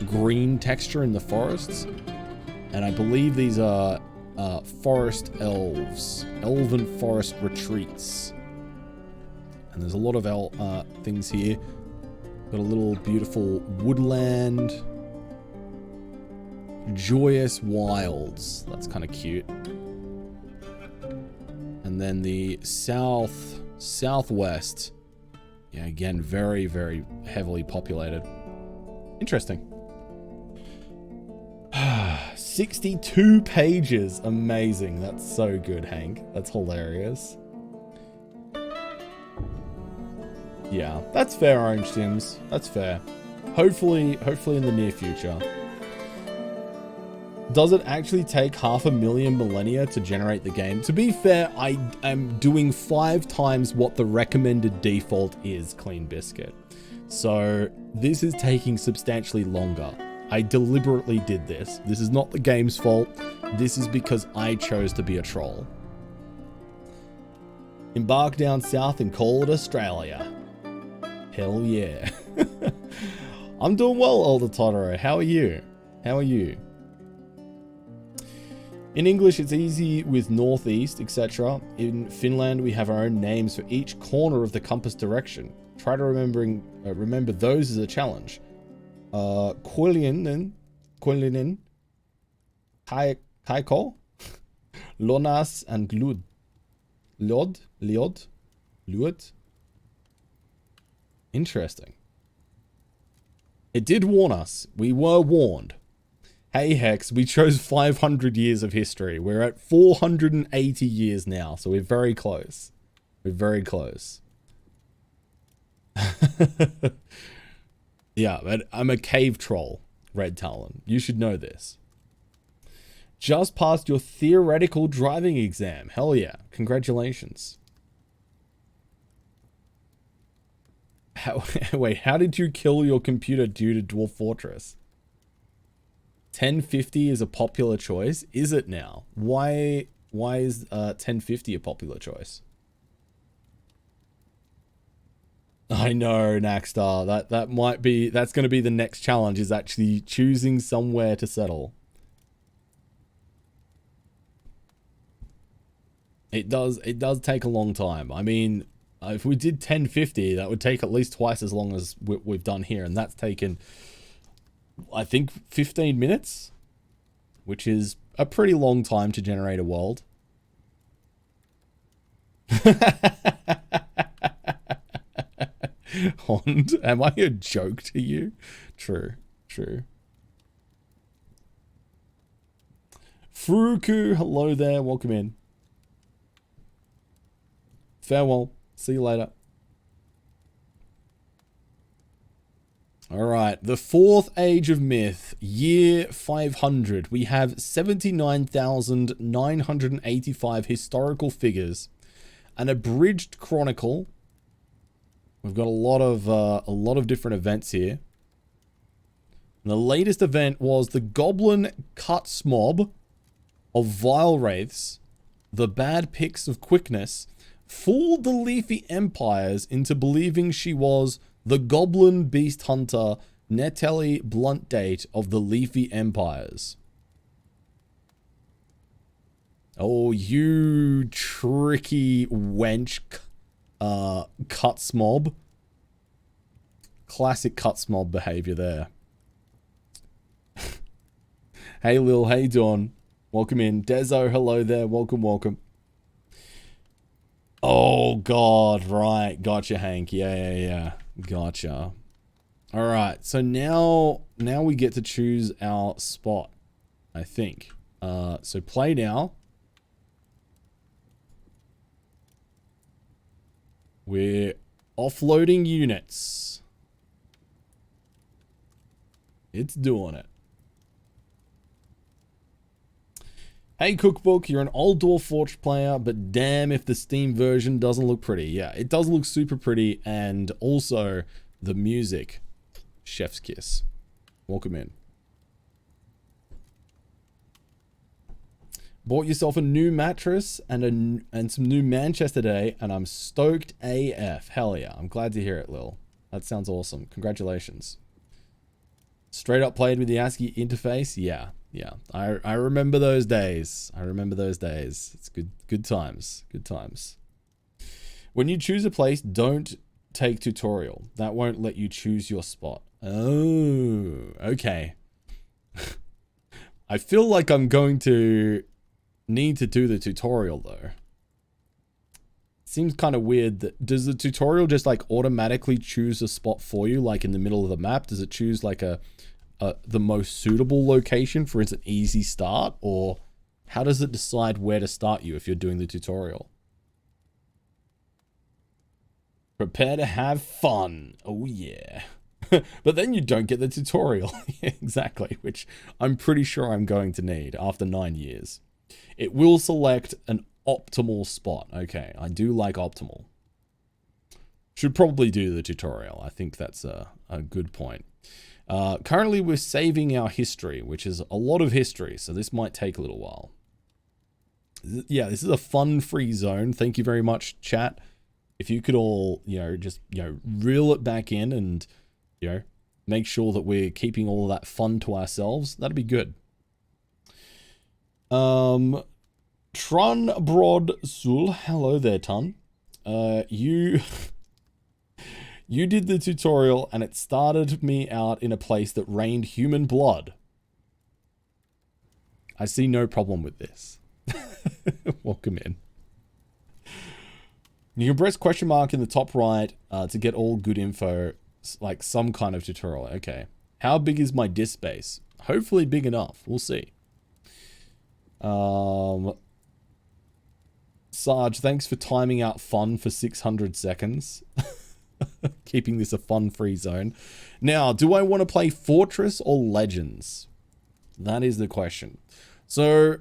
green texture in the forests. And I believe these are forest elves, elven forest retreats. And there's a lot of things here. Got a little beautiful woodland. Joyous wilds. That's kind of cute. And then the southwest. Yeah, again, very, very heavily populated. Interesting. 62 pages. Amazing. That's so good, Hank. That's hilarious. Yeah, that's fair, Orange Sims. That's fair. Hopefully in the near future. Does it actually take 500,000 millennia to generate the game? To be fair, I am doing 5 times what the recommended default is, Clean Biscuit. So this is taking substantially longer. I deliberately did this. This is not the game's fault. This is because I chose to be a troll. Embark down south and call it Australia. Hell yeah. I'm doing well, Older Totoro. How are you? How are you? In English, it's easy with northeast, etc. In Finland, we have our own names for each corner of the compass direction. Try to remember those as a challenge. Quillinen, Kaiko, Lonas, and Liod. Interesting. It did warn us. We were warned. Hey Hex, we chose 500 years of history. We're at 480 years now, so we're very close. We're very close. Yeah, but I'm a cave troll, Red Talon. You should know this. Just passed your theoretical driving exam. Hell yeah. Congratulations. Wait, how did you kill your computer due to Dwarf Fortress? 1050 is a popular choice. Is it now? Why is 1050 a popular choice? I know, Nackstar. That might be, that's going to be the next challenge, is actually choosing somewhere to settle. It does take a long time. I mean, if we did 1050, that would take at least twice as long as we've done here, and that's taken, I think, 15 minutes, which is a pretty long time to generate a world. Hond, am I a joke to you? True, true. Furuku, hello there, welcome in. Farewell, see you later. Alright, the fourth age of myth, year 500. We have 79,985 historical figures, an abridged chronicle. We've got a lot of different events here. And the latest event was the Goblin Cuts Mob of Vile Wraiths, the Bad Picks of Quickness, fooled the Leafy Empires into believing she was the Goblin Beast Hunter Netelli Blunt Date of the Leafy Empires. Oh, you tricky wench, Cuts Mob. Classic Cuts Mob behavior there. Hey Lil, hey Dawn. Welcome in. Dezo, hello there. Welcome, welcome. Oh god, right. Gotcha, Hank. Yeah. Gotcha. Alright, so now we get to choose our spot, I think. So play now. We're offloading units. It's doing it. Hey Cookbook, you're an old Dwarf Fortress player, but damn if the Steam version doesn't look pretty. Yeah, it does look super pretty, and also the music. Chef's kiss. Welcome in. Bought yourself a new mattress and some new Manchester today, and I'm stoked AF. Hell yeah, I'm glad to hear it, Lil. That sounds awesome. Congratulations. Straight up played with the ASCII interface? Yeah. I remember those days. It's good times. Good times. When you choose a place, don't take tutorial. That won't let you choose your spot. Oh, okay. I feel like I'm going to need to do the tutorial though. Seems kind of weird. Does the tutorial just like automatically choose a spot for you, like in the middle of the map? Does it choose like the most suitable location for an easy start, or how does it decide where to start you if you're doing the tutorial? Prepare to have fun. Oh yeah. But then you don't get the tutorial. Exactly, which I'm pretty sure I'm going to need after 9 years. It will select an optimal spot. Okay, I do like optimal. Should probably do the tutorial. I think that's a good point. Currently we're saving our history, which is a lot of history, so this might take a little while. Yeah, this is a fun-free zone. Thank you very much, chat. If you could all, just, reel it back in and, make sure that we're keeping all of that fun to ourselves, that'd be good. Tron Broad Sul, hello there, Tun. You did the tutorial and it started me out in a place that rained human blood. I see no problem with this. Welcome in. You can press question mark in the top right to get all good info, like some kind of tutorial. Okay. How big is my disk space? Hopefully big enough. We'll see. Sarge, thanks for timing out fun for 600 seconds. Keeping this a fun-free zone. Now, do I want to play Fortress or Legends? That is the question. So,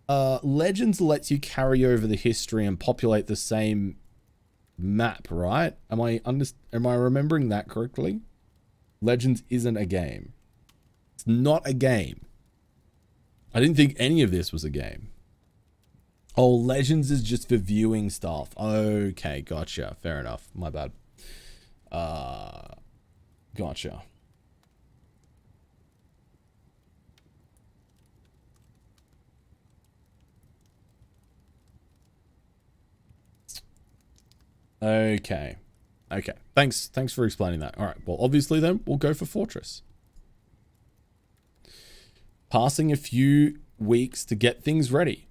Legends lets you carry over the history and populate the same map, right? Am I remembering that correctly? Legends isn't a game. It's not a game. I didn't think any of this was a game. Oh, Legends is just for viewing stuff. Okay, gotcha. Fair enough. My bad. Gotcha. Okay. Okay. Thanks for explaining that. All right. Well, obviously then we'll go for Fortress. Passing a few weeks to get things ready.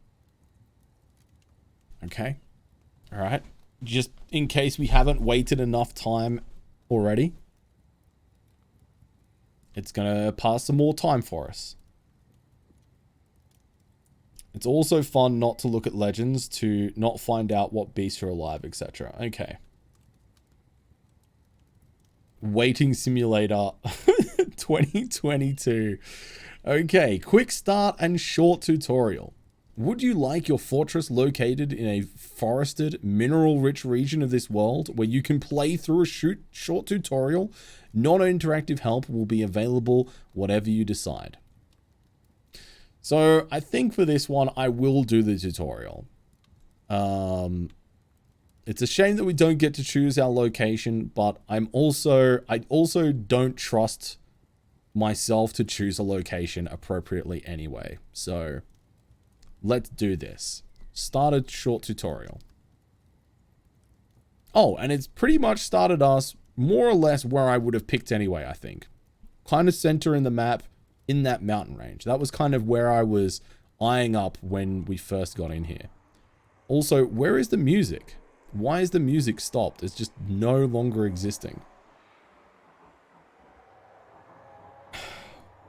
Okay. All right. Just in case we haven't waited enough time already, it's going to pass some more time for us. It's also fun not to look at legends to not find out what beasts are alive, etc. Okay. Waiting Simulator 2022. Okay, quick start and short tutorial. Would you like your fortress located in a forested, mineral-rich region of this world where you can play through a short tutorial? Non-interactive help will be available, whatever you decide. So, I think for this one, I will do the tutorial. It's a shame that we don't get to choose our location, but I also don't trust myself to choose a location appropriately anyway. So, let's do this. Start a short tutorial. Oh, and it's pretty much started us more or less where I would have picked anyway, I think. Kind of center in the map in that mountain range. That was kind of where I was eyeing up when we first got in here. Also, where is the music? Why is the music stopped? It's just no longer existing.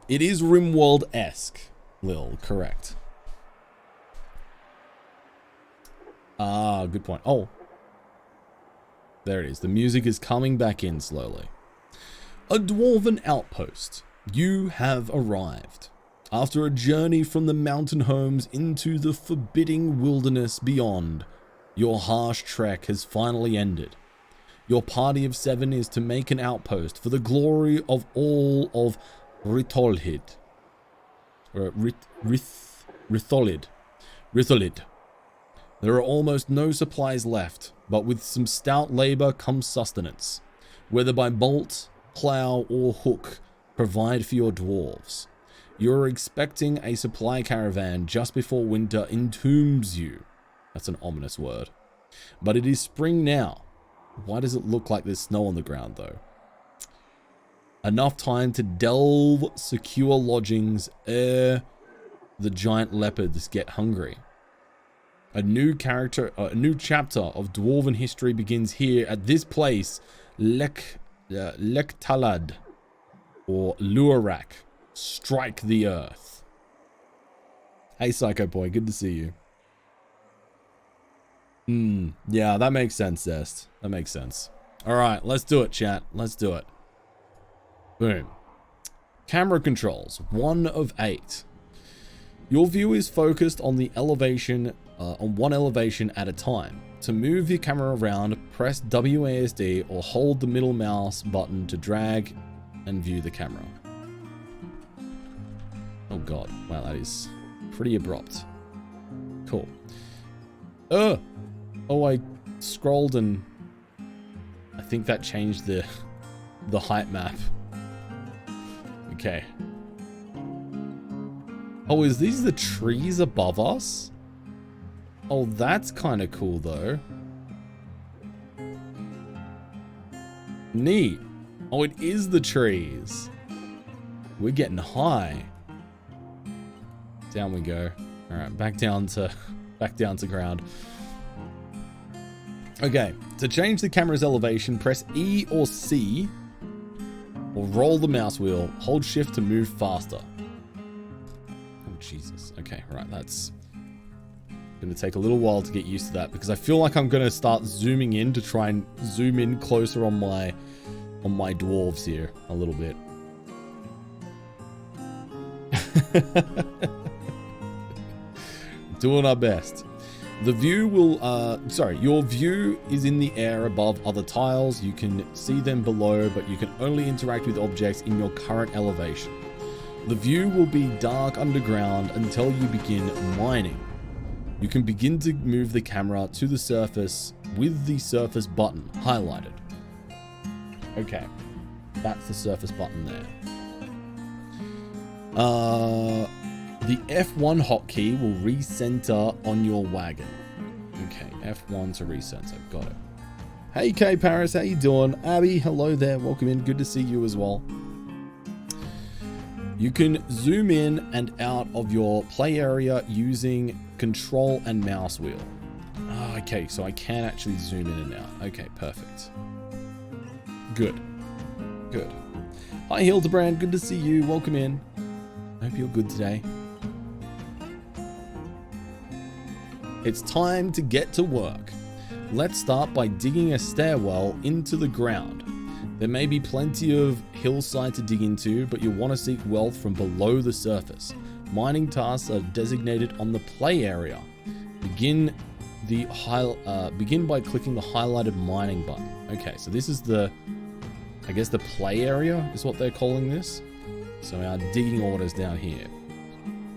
It is RimWorld-esque, Lil, correct. Ah, good point. Oh. There it is. The music is coming back in slowly. A dwarven outpost. You have arrived. After a journey from the mountain homes into the forbidding wilderness beyond, your harsh trek has finally ended. Your party of 7 is to make an outpost for the glory of all of Ritholid. Ritholid. There are almost no supplies left, but with some stout labor comes sustenance. Whether by bolt, plow, or hook, provide for your dwarves. You're expecting a supply caravan just before winter entombs you. That's an ominous word. But it is spring now. Why does it look like there's snow on the ground, though? Enough time to delve, secure lodgings, ere the giant leopards get hungry. A new chapter of dwarven history begins here at this place, Lektalad, or Luarak. Strike the earth. Hey, Psycho Boy, good to see you. Yeah, that makes sense, Zest. That makes sense. Alright, let's do it, chat. Let's do it. Boom. Camera controls, 1 of 8. Your view is focused on the elevation, on one elevation at a time. To move your camera around, press WASD or hold the middle mouse button to drag and view the camera. Oh god, wow, that is pretty abrupt. Cool. Oh, I scrolled and I think that changed the height map. Okay. Oh, is these the trees above us? Oh, that's kind of cool though. Neat. Oh, it is the trees. We're getting high. Down we go. All right, back down to ground. Okay, to change the camera's elevation, press E or C, or roll the mouse wheel. Hold shift to move faster. Oh, Jesus. Okay, right, that's going to take a little while to get used to that because I feel like I'm going to start zooming in to try and zoom in closer on my dwarves here a little bit. Doing our best. The view will, your view is in the air above other tiles. You can see them below, but you can only interact with objects in your current elevation. The view will be dark underground until you begin mining. You can begin to move the camera to the surface with the surface button highlighted. Okay, that's the surface button there. The F1 hotkey will recenter on your wagon. Okay, F1 to recenter. Got it. Hey K Paris, how you doing? Abby, hello there, welcome in, good to see you as well. You can zoom in and out of your play area using control and mouse wheel. Okay, so I can actually zoom in and out. Okay, perfect. Good. Good. Hi Hildebrand, good to see you, welcome in. Hope you're good today. It's time to get to work. Let's start by digging a stairwell into the ground. There may be plenty of hillside to dig into, but you'll want to seek wealth from below the surface. Mining tasks are designated on the play area. Begin by clicking the highlighted mining button. Okay, so this is I guess the play area is what they're calling this. So our digging orders down here.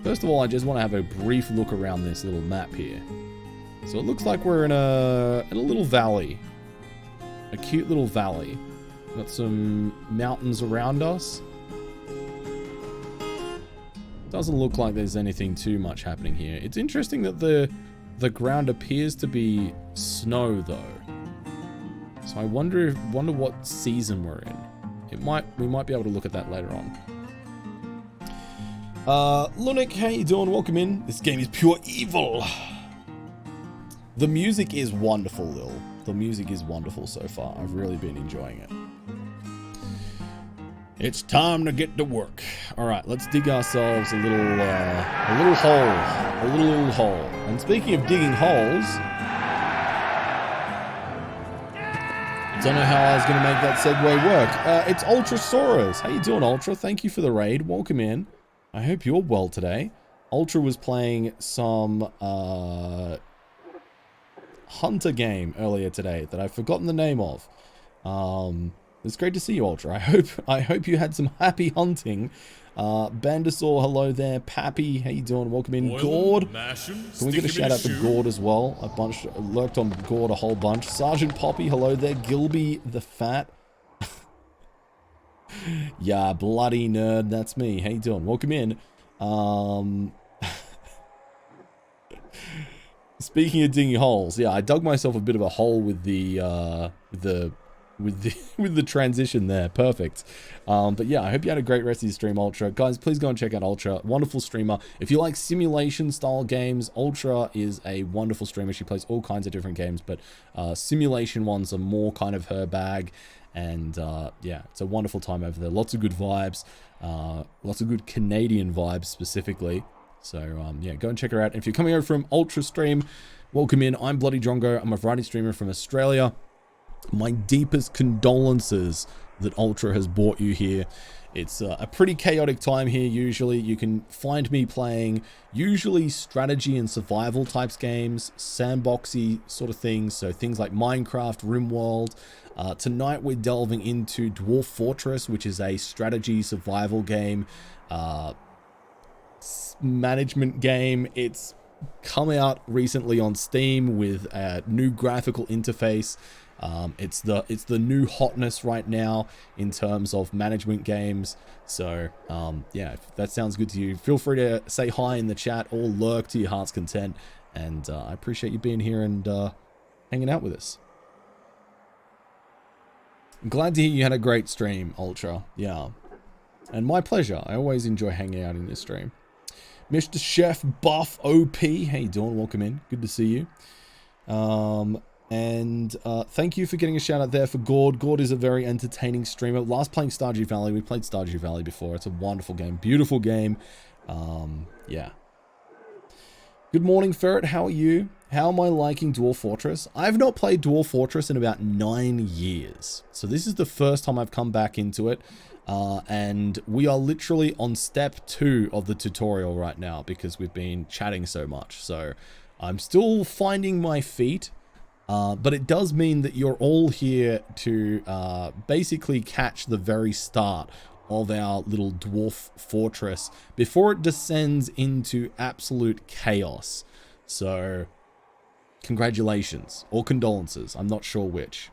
First of all, I just want to have a brief look around this little map here. So it looks like we're in a little valley. A cute little valley. Got some mountains around us. Doesn't look like there's anything too much happening here. It's interesting that the ground appears to be snow though. So I wonder what season we're in. We might be able to look at that later on. Lunik, how you doing? Welcome in. This game is pure evil. The music is wonderful, Lil. The music is wonderful so far. I've really been enjoying it. It's time to get to work. All right, let's dig ourselves a little hole. And speaking of digging holes, don't know how I was going to make that segue work. It's Ultrasaurus. How you doing, Ultra? Thank you for the raid. Welcome in. I hope you're well today. Ultra was playing some hunter game earlier today that I've forgotten the name of. It's great to see you, Ultra. I hope you had some happy hunting. Bandasaur, hello there. Pappy, how you doing? Welcome in. Gord. Can we get a shout out to Gord as well? A bunch lurked on Gord a whole bunch. Sergeant Poppy, hello there. Gilby the Fat. Yeah, bloody nerd, that's me. How you doing? Welcome in. Speaking of digging holes, yeah, I dug myself a bit of a hole with the transition there. Perfect. But yeah, I hope you had a great rest of your stream, Ultra. Guys, please go and check out Ultra. Wonderful streamer. If you like simulation style games, Ultra is a wonderful streamer. She plays all kinds of different games, but simulation ones are more kind of her bag. And yeah, it's a wonderful time over there. Lots of good vibes. Lots of good Canadian vibes specifically. So yeah, go and check her out. And if you're coming over from Ultra Stream, welcome in. I'm Bloody Drongo. I'm a variety streamer from Australia. My deepest condolences that Ultra has brought you here. It's a pretty chaotic time here usually. You can find me playing usually strategy and survival types games, sandboxy sort of things, so things like Minecraft, RimWorld. Tonight we're delving into Dwarf Fortress, which is a strategy survival game, management game. It's come out recently on Steam with a new graphical interface. It's the new hotness right now in terms of management games. So yeah, if that sounds good to you, feel free to say hi in the chat or lurk to your heart's content. And I appreciate you being here and hanging out with us. I'm glad to hear you had a great stream, Ultra. Yeah, and my pleasure. I always enjoy hanging out in this stream. Mr. Chef Buff OP, how you doing? Welcome in. Good to see you. And thank you for getting a shout out there for Gord. Gord is a very entertaining streamer. Last playing Stardew Valley. We played Stardew Valley before. It's a wonderful game. Beautiful game. Yeah. Good morning, Ferret. How are you? How am I liking Dwarf Fortress? I've not played Dwarf Fortress in about 9 years. So this is the first time I've come back into it. And we are literally on step 2 of the tutorial right now because we've been chatting so much. So I'm still finding my feet. But it does mean that you're all here to basically catch the very start of our little dwarf fortress before it descends into absolute chaos. So, congratulations or condolences. I'm not sure which.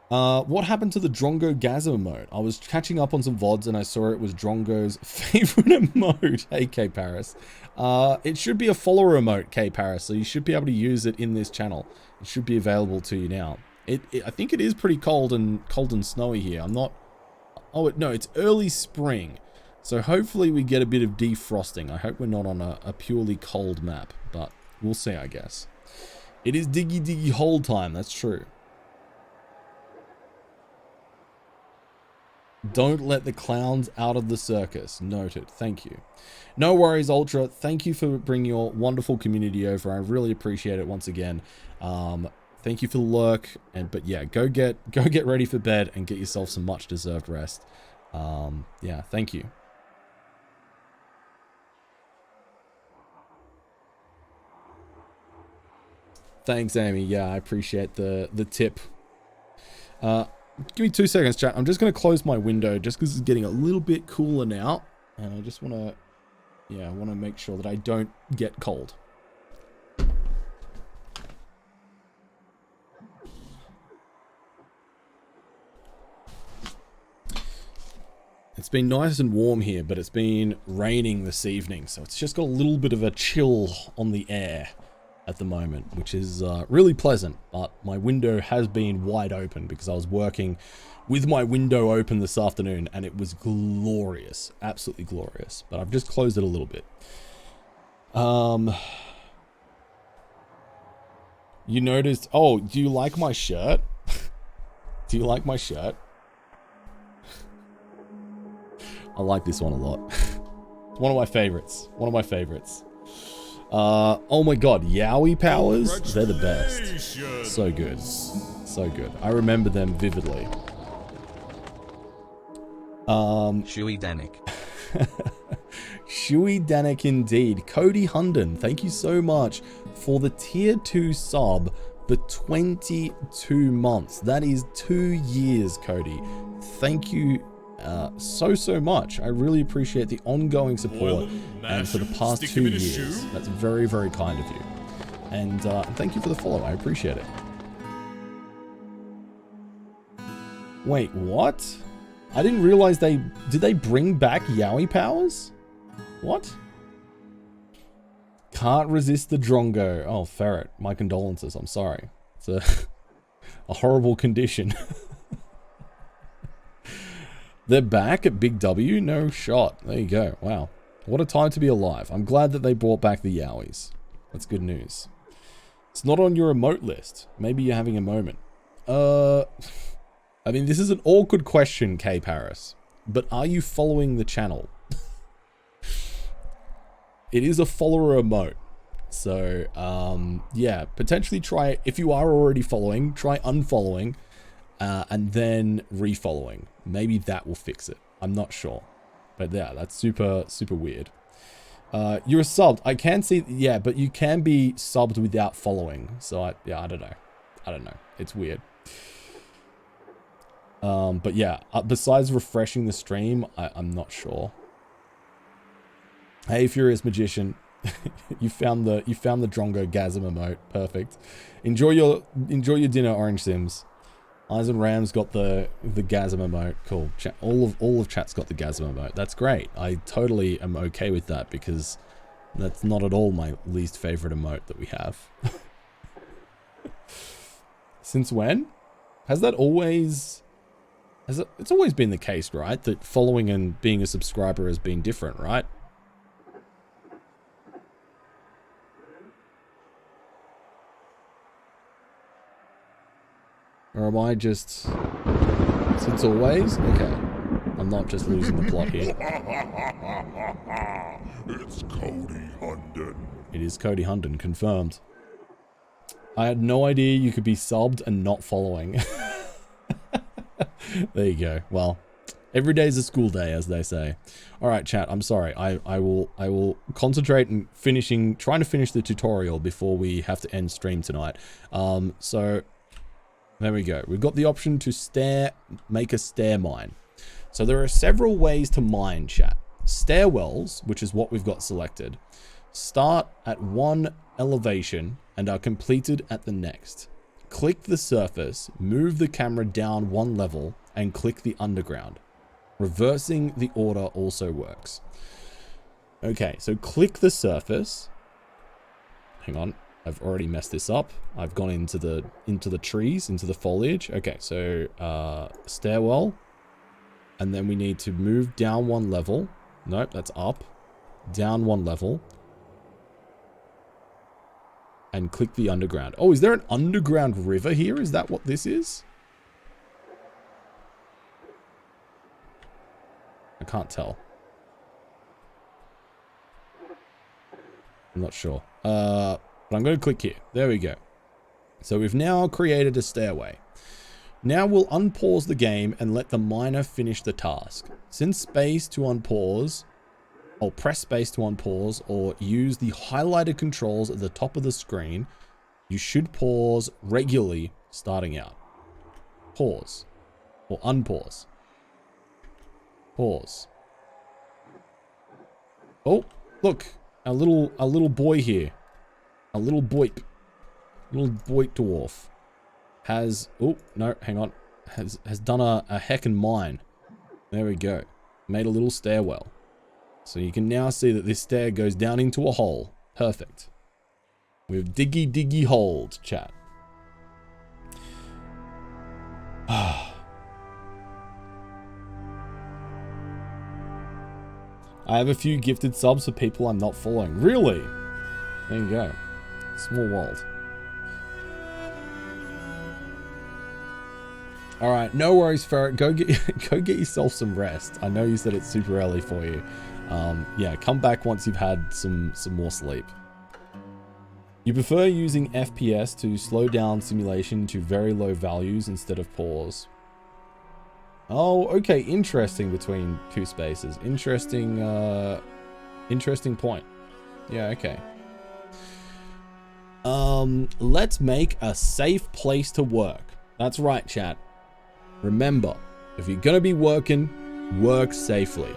What happened to the Drongo Gasm emote? I was catching up on some VODs and I saw it was Drongo's favorite emote. Hey, K Paris. It should be a follower emote, K Paris, so you should be able to use it in this channel. It should be available to you now. I think it is pretty cold and snowy here. I'm not... Oh, no, it's early spring. So hopefully we get a bit of defrosting. I hope we're not on a purely cold map, but we'll see, I guess. It is diggy hole time, that's true. Don't let the clowns out of the circus. Noted. Thank you. No worries, Ultra. Thank you for bringing your wonderful community over. I really appreciate it once again. Thank you for the lurk. But yeah, go get ready for bed and get yourself some much deserved rest. Yeah, thank you. Thanks, Amy. Yeah, I appreciate the tip. Give me 2 seconds, chat. I'm just going to close my window just because it's getting a little bit cooler now. And I just want to, yeah, I want to make sure that I don't get cold. It's been nice and warm here, but it's been raining this evening. So it's just got a little bit of a chill on the air at the moment, which is really pleasant, but my window has been wide open because I was working with my window open this afternoon and it was glorious, absolutely glorious, but I've just closed it a little bit. You noticed, oh, do you like my shirt? Do you like my shirt? I like this one a lot. It's one of my favorites, oh my god, Yowie powers, they're the best. So good. So good. I remember them vividly. Shuey Danik. Shuey Danik indeed. Cody Hunden, thank you so much for the tier 2 sub for 22 months. That is 2 years, Cody. Thank you so much. I really appreciate the ongoing support and for the past 2 years. That's very, very kind of you. And thank you for the follow. I appreciate it. Wait, what? I didn't realize did they bring back Yowie powers? What? Can't resist the Drongo. Oh, ferret. My condolences. I'm sorry. It's a horrible condition. They're back at Big W? No shot. There you go. Wow. What a time to be alive. I'm glad that they brought back the Yowies. That's good news. It's not on your emote list. Maybe you're having a moment. I mean, this is an awkward question, K Paris. But are you following the channel? It is a follower emote. So, yeah, potentially try, if you are already following, try unfollowing. And then refollowing. Maybe that will fix it. I'm not sure. But yeah, that's super, super weird. You're subbed. I can see, yeah, but you can be subbed without following. So yeah, I don't know. I don't know. It's weird. But yeah, besides refreshing the stream, I'm not sure. Hey, Furious Magician. you found the Drongo Gasm emote. Perfect. Enjoy your dinner, Orange Sims. Eyes and Rams got the Gasm emote. Cool. All of chat's got the Gasm emote. That's great. I totally am okay with that because that's not at all my least favorite emote that we have. Since when? Has that always... It's always been the case, right? That following and being a subscriber has been different, right? Or am I just... Since always? Okay. I'm not just losing the plot here. It's Cody Hunden. It is Cody Hunden, confirmed. I had no idea you could be subbed and not following. There you go. Well, every day is a school day, as they say. All right, chat. I'm sorry. I will concentrate and trying to finish the tutorial before we have to end stream tonight. So there we go. We've got the option to make a stair mine. So there are several ways to mine, chat. Stairwells, which is what we've got selected, start at one elevation and are completed at the next. click the surface, move the camera down one level, and click the underground. Reversing the order also works. Okay, so click the surface. Hang on, I've already messed this up. I've gone into the trees, into the foliage. Okay, so stairwell. And then we need to move down one level. Nope, that's up. Down one level. And click the underground. Oh, is there an underground river here? Is that what this is? I can't tell. I'm not sure. But I'm going to click here. There we go. So we've now created a stairway. Now we'll unpause the game and let the miner finish the task. Since space to unpause, or press space to unpause, or use the highlighted controls at the top of the screen, you should pause regularly starting out. Pause. Or unpause. Pause. Oh, look, a little boy here. A little boip. Little boip dwarf. Has, oh, no, hang on. Has done a heckin' mine. There we go. Made a little stairwell. So you can now see that this stair goes down into a hole. Perfect. We've diggy holed, chat. I have a few gifted subs for people I'm not following. Really? There you go. Small world. All right, no worries, Ferret. Go get yourself some rest. I know you said it's super early for you. Yeah, come back once you've had some more sleep. You prefer using FPS to slow down simulation to very low values instead of pause. Oh, okay. Interesting between two spaces. Interesting, interesting point. Yeah, okay. Let's make a safe place to work. That's right, chat. Remember, if you're gonna be working, work safely.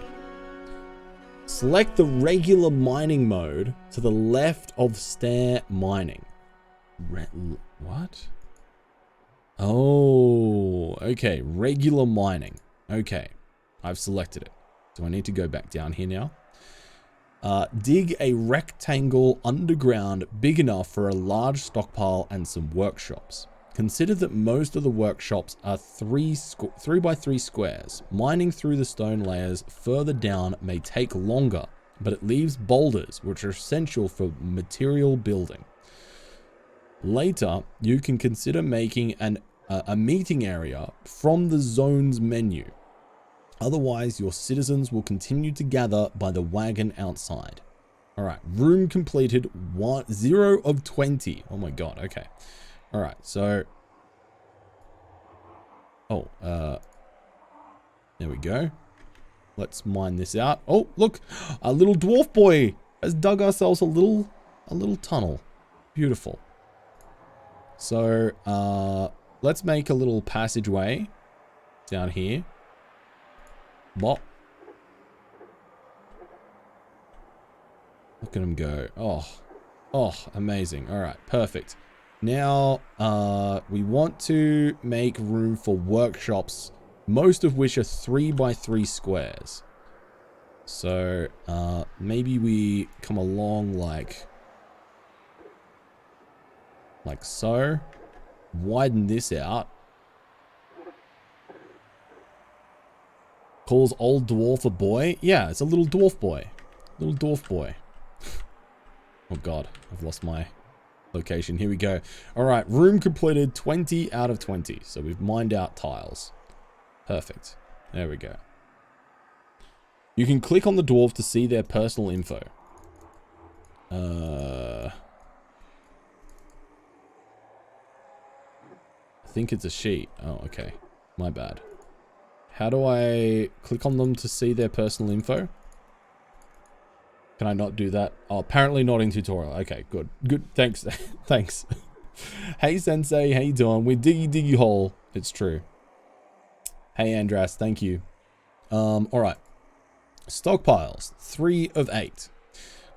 Select the regular mining mode to the left of stair mining. What? Oh, okay. Regular mining. Okay. I've selected it. Do I need to go back down here now? Dig a rectangle underground big enough for a large stockpile and some workshops. Consider that most of the workshops are 3 by 3 squares. Mining through the stone layers further down may take longer, but it leaves boulders, which are essential for material building. Later, you can consider making a meeting area from the zone's menu. Otherwise, your citizens will continue to gather by the wagon outside. All right, room completed. 0 of 20. Oh my god, okay. All right, so, there we go. Let's mine this out. Oh, look, a little dwarf boy has dug ourselves a little tunnel. Beautiful. So, let's make a little passageway down here. Bop. Look at him go. Oh, amazing. All right, perfect. Now, we want to make room for workshops, most of which are 3 by 3 squares. So, maybe we come along like so. Widen this out. Calls old dwarf a boy? Yeah, it's a little dwarf boy. Little dwarf boy. Oh god, I've lost my location. Here we go. All right, room completed 20 out of 20. So we've mined out tiles. Perfect. There we go. You can click on the dwarf to see their personal info. I think it's a sheet. Oh, okay. My bad. How do I click on them to see their personal info? Can I not do that? Oh, apparently not in tutorial. Okay, good. Good. Thanks. Thanks. Hey, Sensei. How you doing? We're diggy hole. It's true. Hey, Andras. Thank you. All right. Stockpiles. 3 of 8.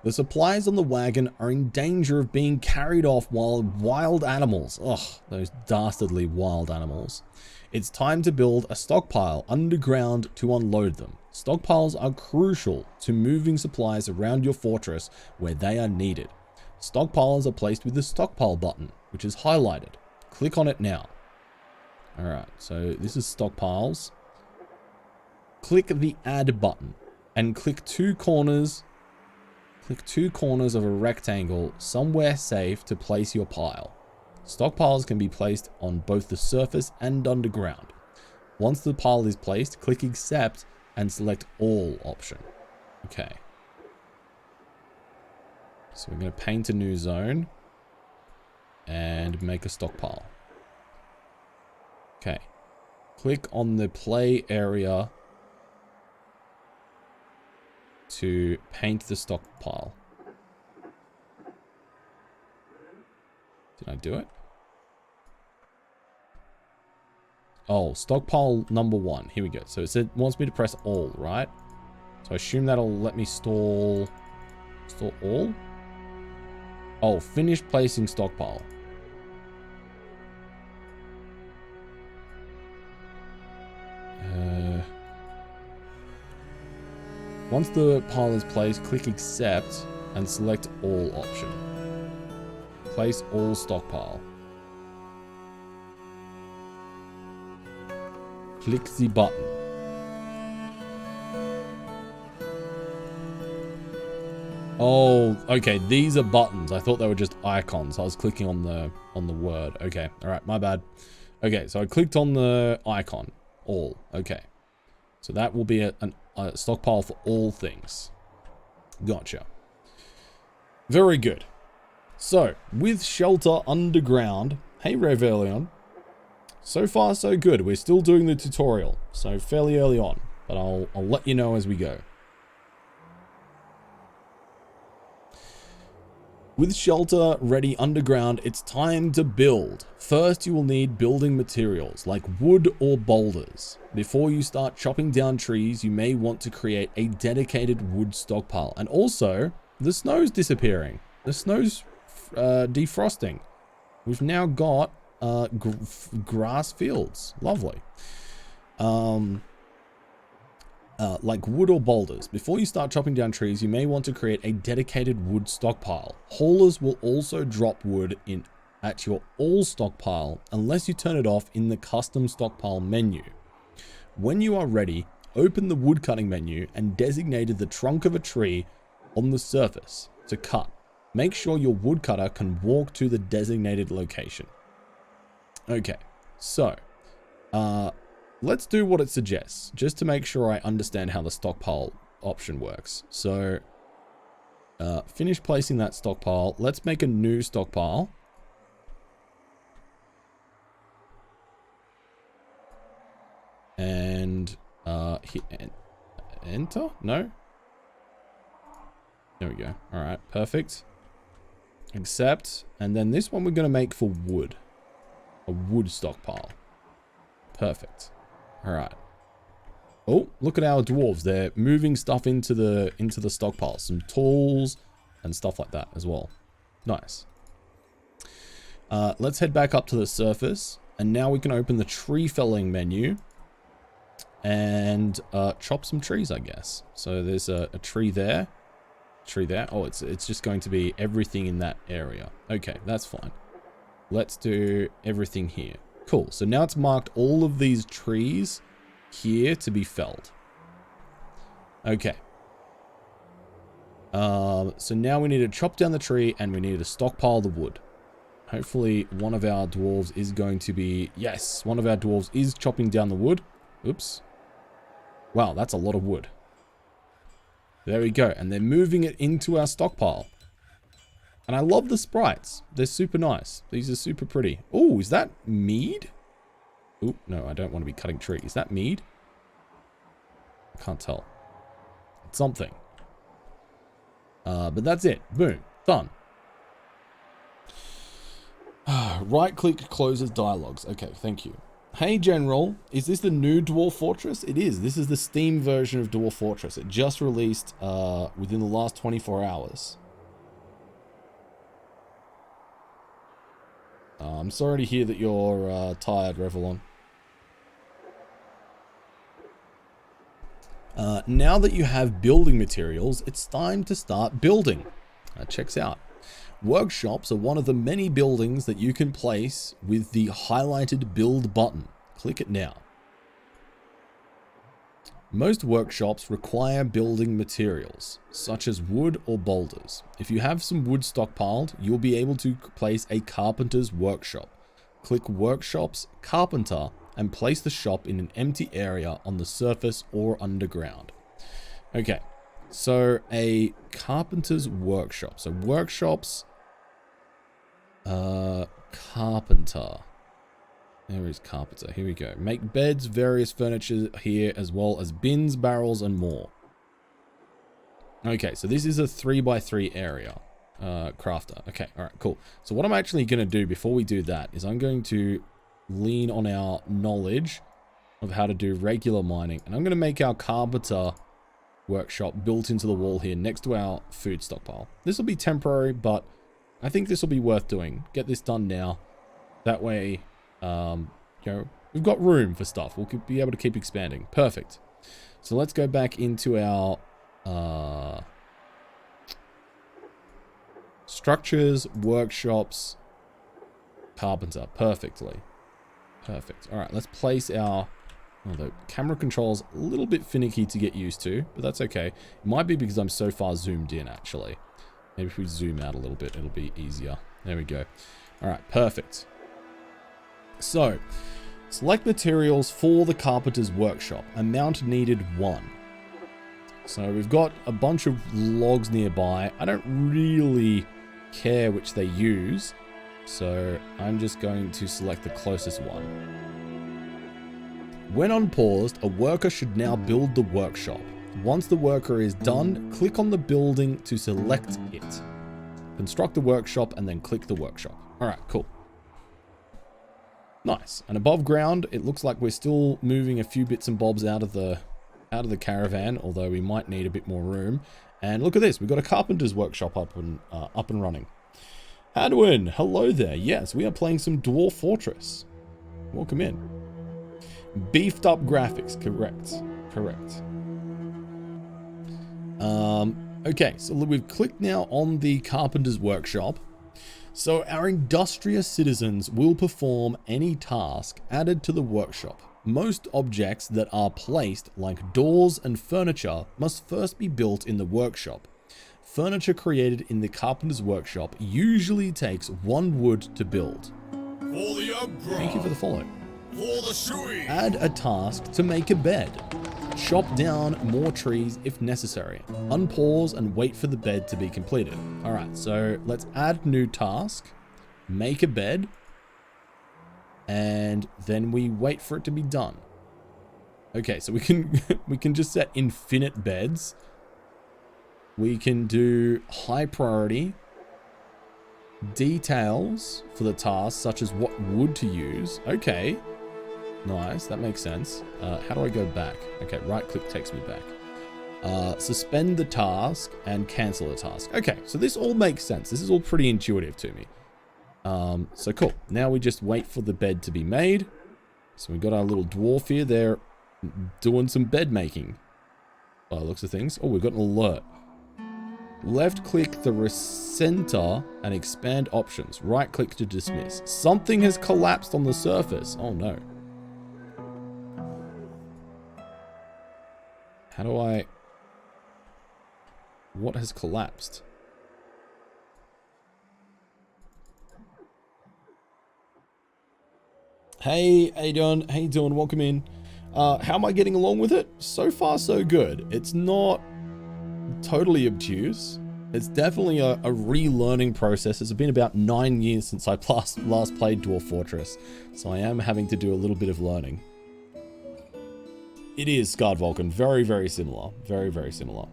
The supplies on the wagon are in danger of being carried off while wild animals, ugh, those dastardly wild animals. It's time to build a stockpile underground to unload them. Stockpiles are crucial to moving supplies around your fortress where they are needed. Stockpiles are placed with the stockpile button, which is highlighted. Click on it now. Alright, so this is stockpiles. Click the add button and click two corners of a rectangle somewhere safe to place your pile. Stockpiles can be placed on both the surface and underground. Once the pile is placed, click accept and select all option. Okay. So we're going to paint a new zone and make a stockpile. Okay. Click on the play area to paint the stockpile. Did I do it? Oh, stockpile number 1. Here we go. So it wants me to press all, right? So I assume that'll let me store all. Oh, finish placing stockpile. Once the pile is placed, click accept and select all option. Place all stockpile. Click the button. Oh, okay. These are buttons. I thought they were just icons. I was clicking on the word. Okay. All right. My bad. Okay. So I clicked on the icon. All. Okay. So that will be a stockpile for all things. Gotcha. Very good. So with shelter underground. Hey, Revelion. So far, so good. We're still doing the tutorial. So fairly early on. But I'll let you know as we go. With shelter ready underground, it's time to build. First, you will need building materials like wood or boulders. Before you start chopping down trees, you may want to create a dedicated wood stockpile. And also, the snow's disappearing. The snow's defrosting. We've now got grass fields. Lovely. Like wood or boulders. Before you start chopping down trees, you may want to create a dedicated wood stockpile. Haulers will also drop wood at your all stockpile unless you turn it off in the custom stockpile menu. When you are ready, open the wood cutting menu and designate the trunk of a tree on the surface to cut. Make sure your woodcutter can walk to the designated location. Okay, so let's do what it suggests, just to make sure I understand how the stockpile option works. So, finish placing that stockpile. Let's make a new stockpile. And, enter? No? There we go. All right, perfect. Accept. And then this one we're going to make for wood. A wood stockpile. Perfect. All right. Oh, look at our dwarves. They're moving stuff into the stockpile. Some tools and stuff like that as well. Nice. Let's head back up to the surface. And now we can open the tree felling menu. And chop some trees, I guess. So there's a tree there. Tree there. Oh, it's just going to be everything in that area. Okay, that's fine. Let's do everything here. Cool. So now it's marked all of these trees here to be felled. Okay. So now we need to chop down the tree and we need to stockpile the wood. Hopefully one of our dwarves is going to be... Yes, one of our dwarves is chopping down the wood. Oops. Wow, that's a lot of wood. There we go. And they're moving it into our stockpile. And I love the sprites. They're super nice. These are super pretty. Oh, is that mead? Oh, no, I don't want to be cutting trees. Is that mead? I can't tell. It's something. But that's it. Boom. Done. Right-click closes dialogues. Okay, thank you. Hey General, is this the new Dwarf Fortress? It is. This is the Steam version of Dwarf Fortress. It just released within the last 24 hours. I'm sorry to hear that you're tired, Revelon. Now that you have building materials, it's time to start building. Checks out. Workshops are one of the many buildings that you can place with the highlighted build button. Click it now. Most workshops require building materials, such as wood or boulders. If you have some wood stockpiled, you'll be able to place a carpenter's workshop. Click Workshops, Carpenter, and place the shop in an empty area on the surface or underground. Okay, so a carpenter's workshop. So workshops, carpenter. There is carpenter. Here we go. Make beds, various furniture here, as well as bins, barrels, and more. Okay, so this is a 3x3 area. Crafter. Okay, all right, cool. So what I'm actually going to do before we do that is I'm going to lean on our knowledge of how to do regular mining, and I'm going to make our carpenter workshop built into the wall here next to our food stockpile. This will be temporary, but I think this will be worth doing. Get this done now. That way, you know, we've got room for stuff. We'll be able to keep expanding. Perfect. So let's go back into our structures, workshops, carpenter. Perfectly. Perfect. All right, let's place our... Oh, the camera control's a little bit finicky to get used to, but that's okay. It might be because I'm so far zoomed in, actually. Maybe if we zoom out a little bit, it'll be easier. There we go. All right, perfect. So, select materials for the carpenter's workshop. Amount needed 1. So we've got a bunch of logs nearby. I don't really care which they use, so I'm just going to select the closest one. When unpaused, a worker should now build the workshop. Once the worker is done, click on the building to select it. Construct the workshop and then click the workshop. All right, cool. Nice. And above ground, it looks like we're still moving a few bits and bobs out of the caravan, although we might need a bit more room. And look at this, we've got a carpenter's workshop up and running. Hadwin, hello there. Yes, we are playing some Dwarf Fortress. Welcome in. Beefed up graphics, correct. Okay, so we've clicked now on the carpenter's workshop. So our industrious citizens will perform any task added to the workshop. Most objects that are placed, like doors and furniture, must first be built in the workshop. Furniture created in the carpenter's workshop usually takes 1 wood to build. Thank you for the follow. Add a task to make a bed. Chop down more trees if necessary. Unpause and wait for the bed to be completed. All right, so let's add new task. Make a bed. And then we wait for it to be done. Okay, so we can just set infinite beds. We can do high priority. Details for the task, such as what wood to use. Okay. Nice, that makes sense. How do I go back? Okay, right click takes me back. Suspend the task and cancel the task. Okay, so this all makes sense. This is all pretty intuitive to me. So cool. Now we just wait for the bed to be made. So we've got our little dwarf here. They're doing some bed making. By the looks of things. Oh, we've got an alert. Left click the recenter and expand options. Right click to dismiss. Something has collapsed on the surface. Oh no. How do I... What has collapsed? Hey, how you doing? How you doing? Welcome in. How am I getting along with it? So far, so good. It's not totally obtuse. It's definitely a relearning process. It's been about 9 years since I last played Dwarf Fortress, so I am having to do a little bit of learning. It is Scarred Vulcan. Very, very similar. Very, very similar.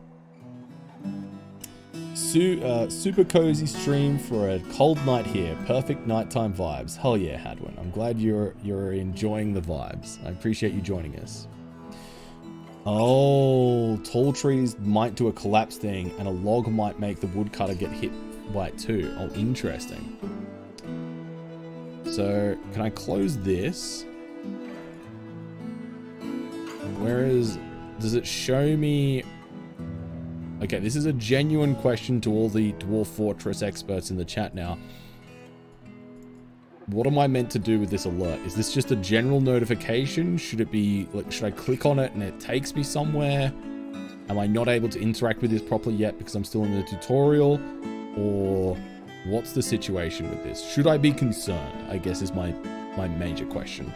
Super cozy stream for a cold night here. Perfect nighttime vibes. Hell yeah, Hadwin. I'm glad you're enjoying the vibes. I appreciate you joining us. Oh, tall trees might do a collapse thing, and a log might make the woodcutter get hit by it too. Oh, interesting. So, can I close this? Does it show me... Okay, this is a genuine question to all the Dwarf Fortress experts in the chat now. What am I meant to do with this alert? Is this just a general notification? Should it be, like, should I click on it and it takes me somewhere? Am I not able to interact with this properly yet because I'm still in the tutorial? Or what's the situation with this? Should I be concerned? I guess is my major question.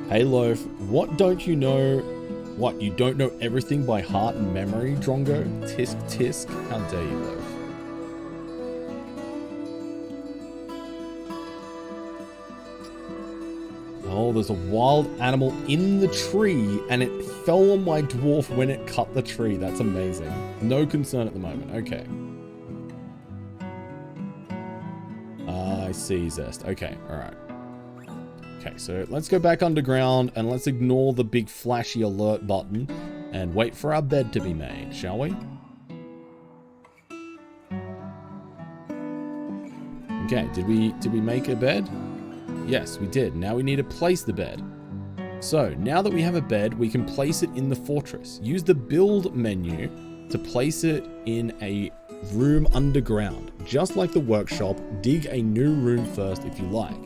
Hey Loaf, what don't you know? What, you don't know everything by heart and memory, Drongo? Tisk tisk, how dare you, Loaf? Oh, there's a wild animal in the tree and it fell on my dwarf when it cut the tree. That's amazing. No concern at the moment. Okay. I see, Zest. Okay, alright. Okay, so let's go back underground and let's ignore the big flashy alert button and wait for our bed to be made, shall we? Okay, did we make a bed? Yes, we did. Now we need to place the bed. So now that we have a bed, we can place it in the fortress. Use the build menu to place it in a room underground. Just like the workshop, dig a new room first if you like.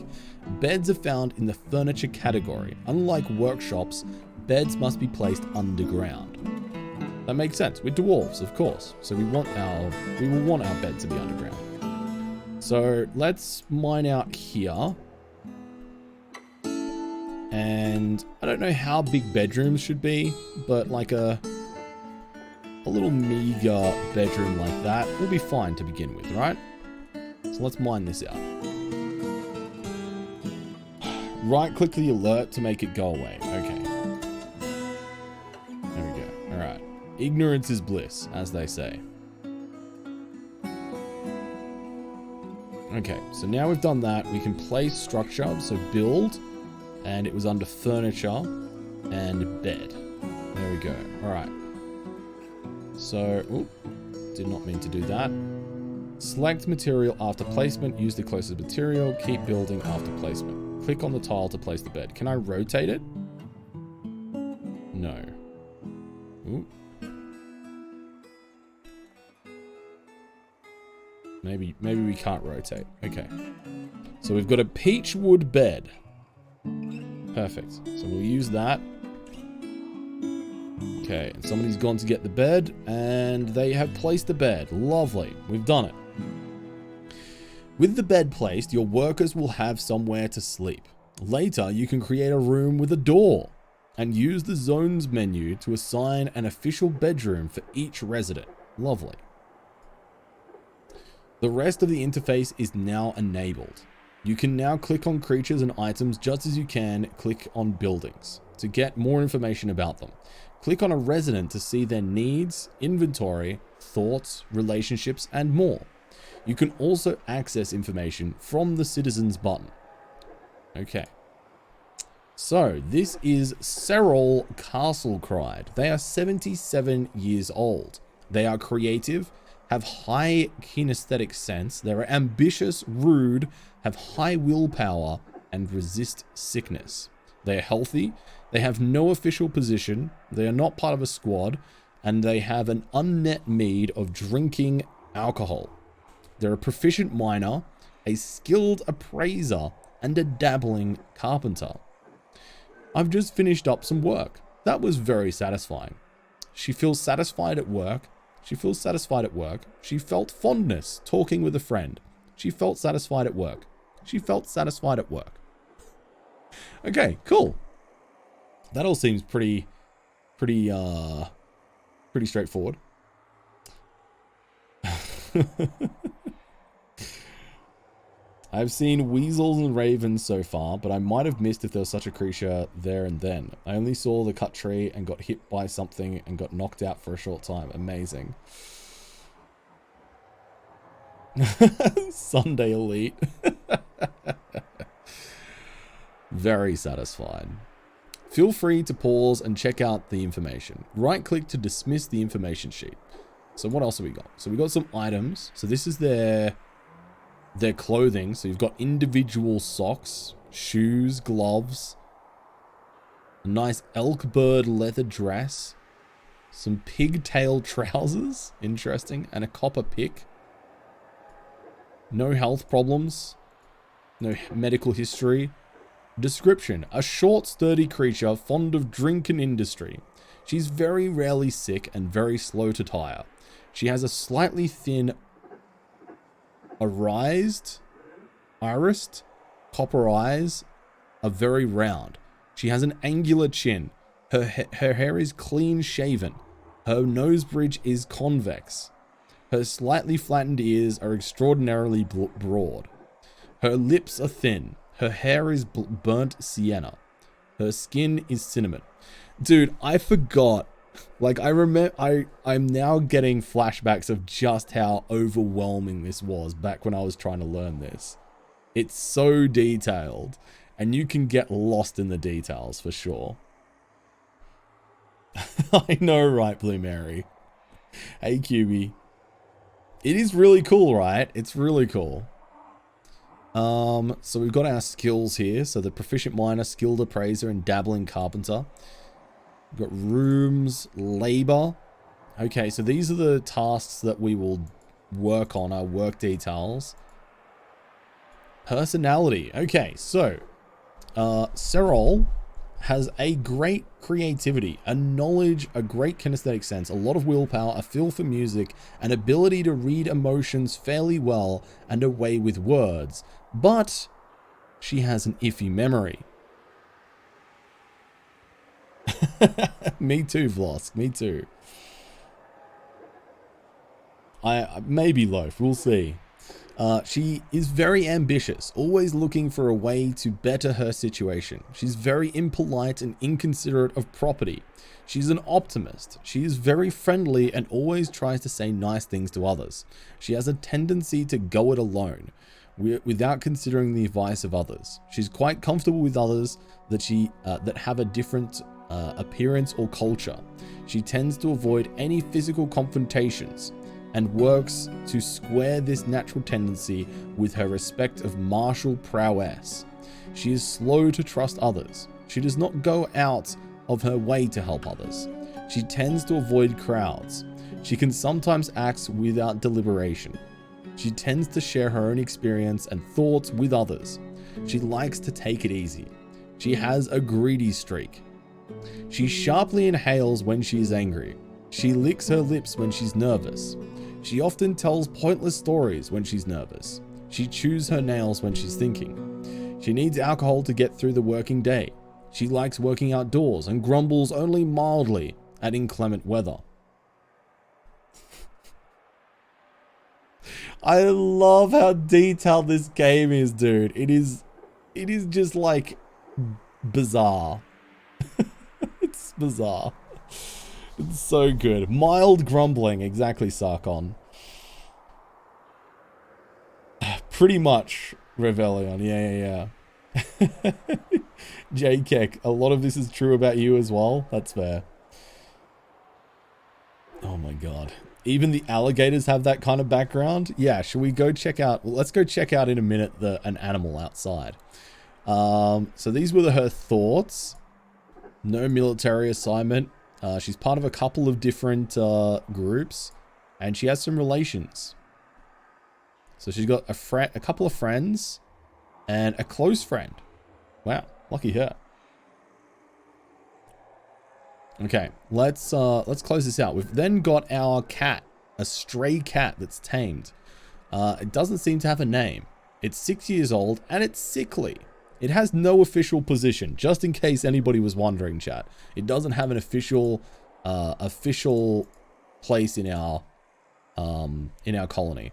Beds are found in the furniture category. Unlike workshops, beds must be placed underground. That makes sense. We're dwarves, of course. So we will want our bed to be underground. So let's mine out here. And I don't know how big bedrooms should be, but like a little meager bedroom like that will be fine to begin with, right? So let's mine this out. Right-click the alert to make it go away. Okay. There we go. Alright. Ignorance is bliss, as they say. Okay, so now we've done that, we can place structure, so build, and it was under furniture and bed. There we go. Alright. So, did not mean to do that. Select material after placement, use the closest material, keep building after placement. Click on the tile to place the bed. Can I rotate it? No. Ooh. Maybe we can't rotate. Okay. So we've got a peach wood bed. Perfect. So we'll use that. Okay, and somebody's gone to get the bed, and they have placed the bed. Lovely. We've done it. With the bed placed, your workers will have somewhere to sleep. Later, you can create a room with a door and use the zones menu to assign an official bedroom for each resident. Lovely. The rest of the interface is now enabled. You can now click on creatures and items just as you can click on buildings to get more information about them. Click on a resident to see their needs, inventory, thoughts, relationships, and more. You can also access information from the citizens button. Okay. So, this is Serral Castlecride. They are 77 years old. They are creative, have high kinesthetic sense, they are ambitious, rude, have high willpower, and resist sickness. They are healthy, they have no official position, they are not part of a squad, and they have an unmet need of drinking alcohol. They're a proficient miner, a skilled appraiser, and a dabbling carpenter. I've just finished up some work. That was very satisfying. She feels satisfied at work. She feels satisfied at work. She felt fondness talking with a friend. She felt satisfied at work. She felt satisfied at work. Okay, cool. That all seems pretty straightforward. I've seen weasels and ravens so far, but I might have missed if there was such a creature there and then. I only saw the cut tree and got hit by something and got knocked out for a short time. Amazing. Sunday Elite. Very satisfied. Feel free to pause and check out the information. Right click to dismiss the information sheet. So what else have we got? So we got some items. So this is their clothing. So you've got individual socks, shoes, gloves, a nice elk bird leather dress, some pigtail trousers, interesting, and a copper pick. No health problems, no medical history. Description: a short, sturdy creature fond of drink and industry. She's very rarely sick and very slow to tire. She has a slightly thin irised, copper eyes are very round. She has an angular chin. Her hair is clean shaven. Her nose bridge is convex. Her slightly flattened ears are extraordinarily broad. Her lips are thin. Her hair is burnt sienna. Her skin is cinnamon. Dude, I forgot. Like, I remember, I'm now getting flashbacks of just how overwhelming this was back when I was trying to learn this. It's so detailed, and you can get lost in the details for sure. I know, right, Blue Mary? Hey, QB. It is really cool, right? It's really cool. So we've got our skills here. So the proficient miner, skilled appraiser, and dabbling carpenter. We've got rooms, labor. Okay, so these are the tasks that we will work on, our work details. Personality. Okay, so Serol has a great creativity, a knowledge, a great kinesthetic sense, a lot of willpower, a feel for music, an ability to read emotions fairly well, and a way with words. But she has an iffy memory. Me too, Vlosk. Me too. I maybe Loaf. We'll see. She is very ambitious, always looking for a way to better her situation. She's very impolite and inconsiderate of property. She's an optimist. She is very friendly and always tries to say nice things to others. She has a tendency to go it alone, without considering the advice of others. She's quite comfortable with others that have a different appearance or culture. She tends to avoid any physical confrontations and works to square this natural tendency with her respect of martial prowess. She is slow to trust others. She does not go out of her way to help others. She tends to avoid crowds. She can sometimes act without deliberation. She tends to share her own experience and thoughts with others. She likes to take it easy. She has a greedy streak. She sharply inhales when she is angry. She licks her lips when she's nervous. She often tells pointless stories when she's nervous. She chews her nails when she's thinking. She needs alcohol to get through the working day. She likes working outdoors and grumbles only mildly at inclement weather. I love how detailed this game is, dude. It is just like bizarre. It's bizarre. It's so good. Mild grumbling, exactly, Sarkon. Pretty much Revelion, yeah. JKek, a lot of this is true about you as well. That's fair. Oh my god. Even the alligators have that kind of background? Yeah, should we go check out... Well, let's go check out in a minute an animal outside. So these were her thoughts. No military assignment. She's part of a couple of different groups, and she has some relations. So she's got a couple of friends, and a close friend. Wow, lucky her. Okay, let's close this out. We've then got our cat, a stray cat that's tamed. It doesn't seem to have a name. It's 6 years old, and it's sickly. It has no official position, just in case anybody was wondering, chat. It doesn't have an official place in our colony.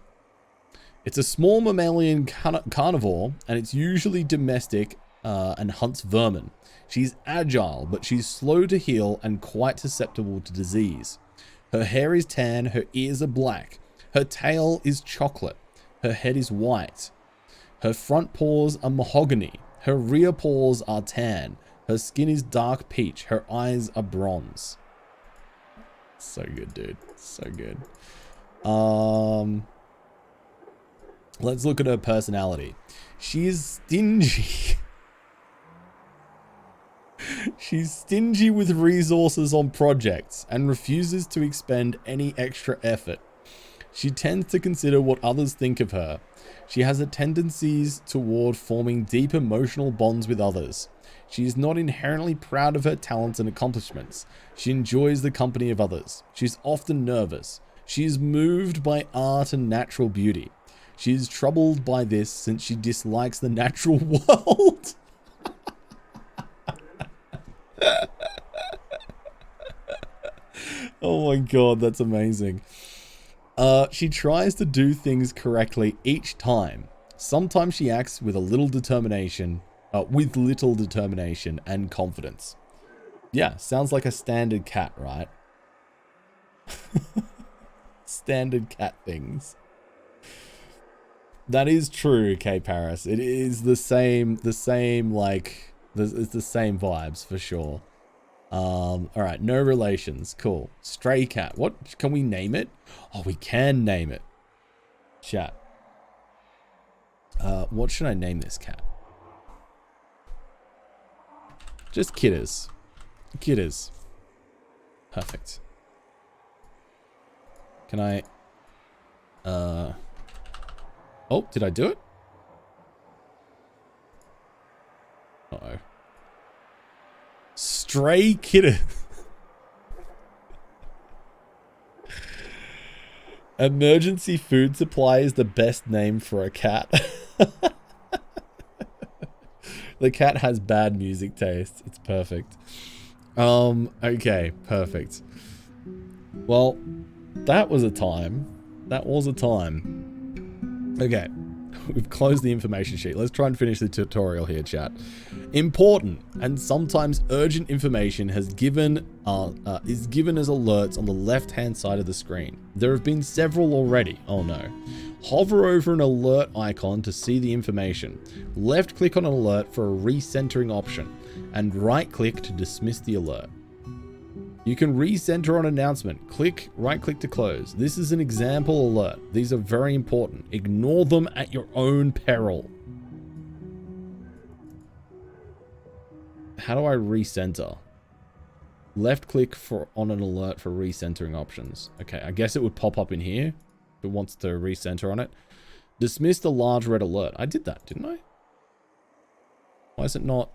It's a small mammalian carnivore, and it's usually domestic and hunts vermin. She's agile, but she's slow to heal and quite susceptible to disease. Her hair is tan, her ears are black, her tail is chocolate, her head is white. Her front paws are mahogany, her rear paws are tan, her skin is dark peach, her eyes are bronze. So good, dude. So good. Let's look at her personality. She is stingy. She's stingy with resources on projects and refuses to expend any extra effort. She tends to consider what others think of her. She has a tendencies toward forming deep emotional bonds with others. She is not inherently proud of her talents and accomplishments. She enjoys the company of others. She's often nervous. She is moved by art and natural beauty. She is troubled by this since she dislikes the natural world. Oh my god, that's amazing. She tries to do things correctly each time. Sometimes she acts with little determination and confidence. Yeah, sounds like a standard cat, right? Standard cat things. That is true, K Paris. It is the same like, it's the same vibes for sure. All right, no relations. Cool. Stray cat. What can we name it? Oh, we can name it. Chat. What should I name this cat? Just Kidders. Kidders. Perfect. Can I? Oh, did I do it? Uh-oh. Stray kitten. Emergency food supply is the best name for a cat. The cat has bad music taste. It's perfect. Okay, perfect. Well, that was a time. That was a time. Okay. We've closed the information sheet. Let's try and finish the tutorial here, chat. Important and sometimes urgent information is given as alerts on the left-hand side of the screen. There have been several already. Oh no. Hover over an alert icon to see the information. Left-click on an alert for a recentering option, and right-click to dismiss the alert. You can recenter on announcement. Right-click to close. This is an example alert. These are very important. Ignore them at your own peril. How do I recenter? Left-click on an alert for recentering options. Okay, I guess it would pop up in here if it wants to recenter on it. Dismiss the large red alert. I did that, didn't I? Why is it not?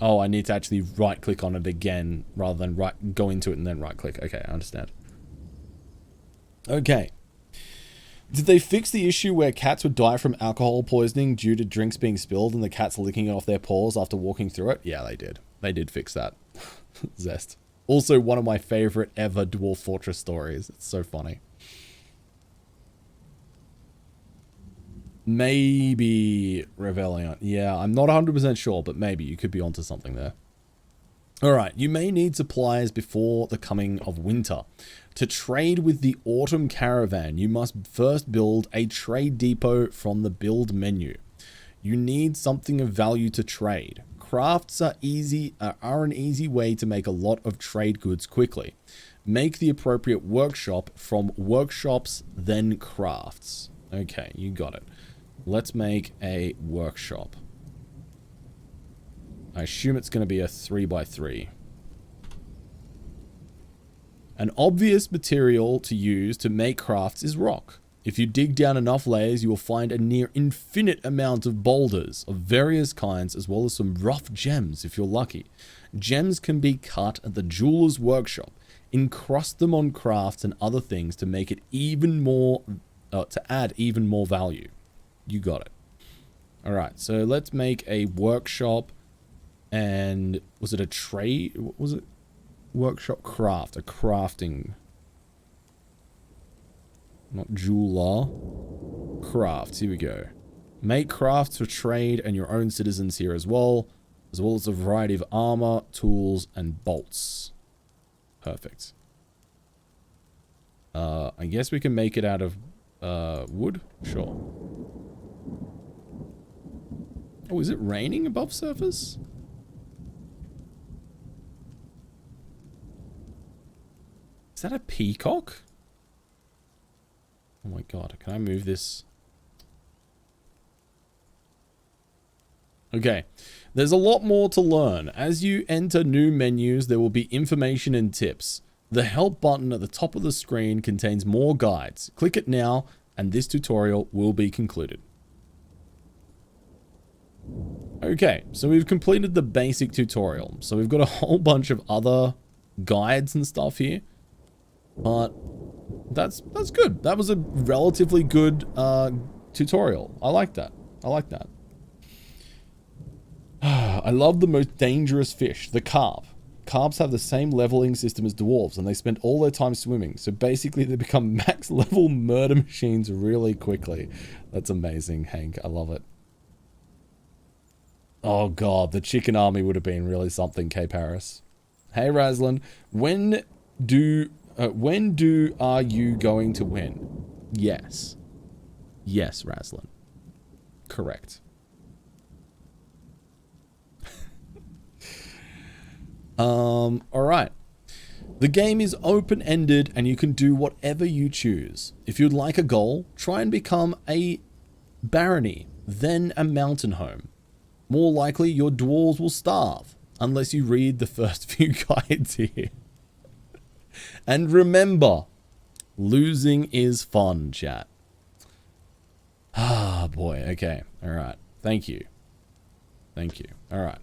Oh, I need to actually right-click on it again rather than go into it and then right-click. Okay, I understand. Okay. Did they fix the issue where cats would die from alcohol poisoning due to drinks being spilled and the cats licking it off their paws after walking through it? Yeah, they did. They did fix that. Zest. Also, one of my favorite ever Dwarf Fortress stories. It's so funny. Maybe Revelion. Yeah, I'm not 100% sure, but maybe you could be onto something there. All right, you may need supplies before the coming of winter. To trade with the autumn caravan, you must first build a trade depot from the build menu. You need something of value to trade. Crafts are an easy way to make a lot of trade goods quickly. Make the appropriate workshop from workshops, then crafts. Okay, you got it. Let's make a workshop. I assume it's going to be a 3x3. An obvious material to use to make crafts is rock. If you dig down enough layers, you will find a near infinite amount of boulders of various kinds, as well as some rough gems if you're lucky. Gems can be cut at the jeweler's workshop. Encrust them on crafts and other things to make it even more, to add even more value. You got it. All right, so let's make a workshop. And was it a trade? What workshop craft? A crafting. Not jeweler. Crafts. Here we go. Make crafts for trade and your own citizens here as well as a variety of armor, tools, and bolts. Perfect. I guess we can make it out of wood? Sure. Oh, is it raining above surface? Is that a peacock? Oh my god, can I move this? Okay, there's a lot more to learn. As you enter new menus, there will be information and tips. The help button at the top of the screen contains more guides. Click it now, and this tutorial will be concluded. Okay, so we've completed the basic tutorial. So we've got a whole bunch of other guides and stuff here. But that's good. That was a relatively good tutorial. I like that. I like that. I love the most dangerous fish, the carp. Carps have the same leveling system as dwarves, and they spend all their time swimming. So basically, they become max level murder machines really quickly. That's amazing, Hank. I love it. Oh god, the chicken army would have been really something, K Paris. Hey Razlan, when are you going to win? Yes. Yes, Razlan. Correct. Alright. The game is open-ended and you can do whatever you choose. If you'd like a goal, try and become a barony, then a mountain home. More likely, your dwarves will starve, unless you read the first few guides here. And remember, losing is fun, chat. Ah, boy. Okay. Alright. Thank you. Thank you. Alright.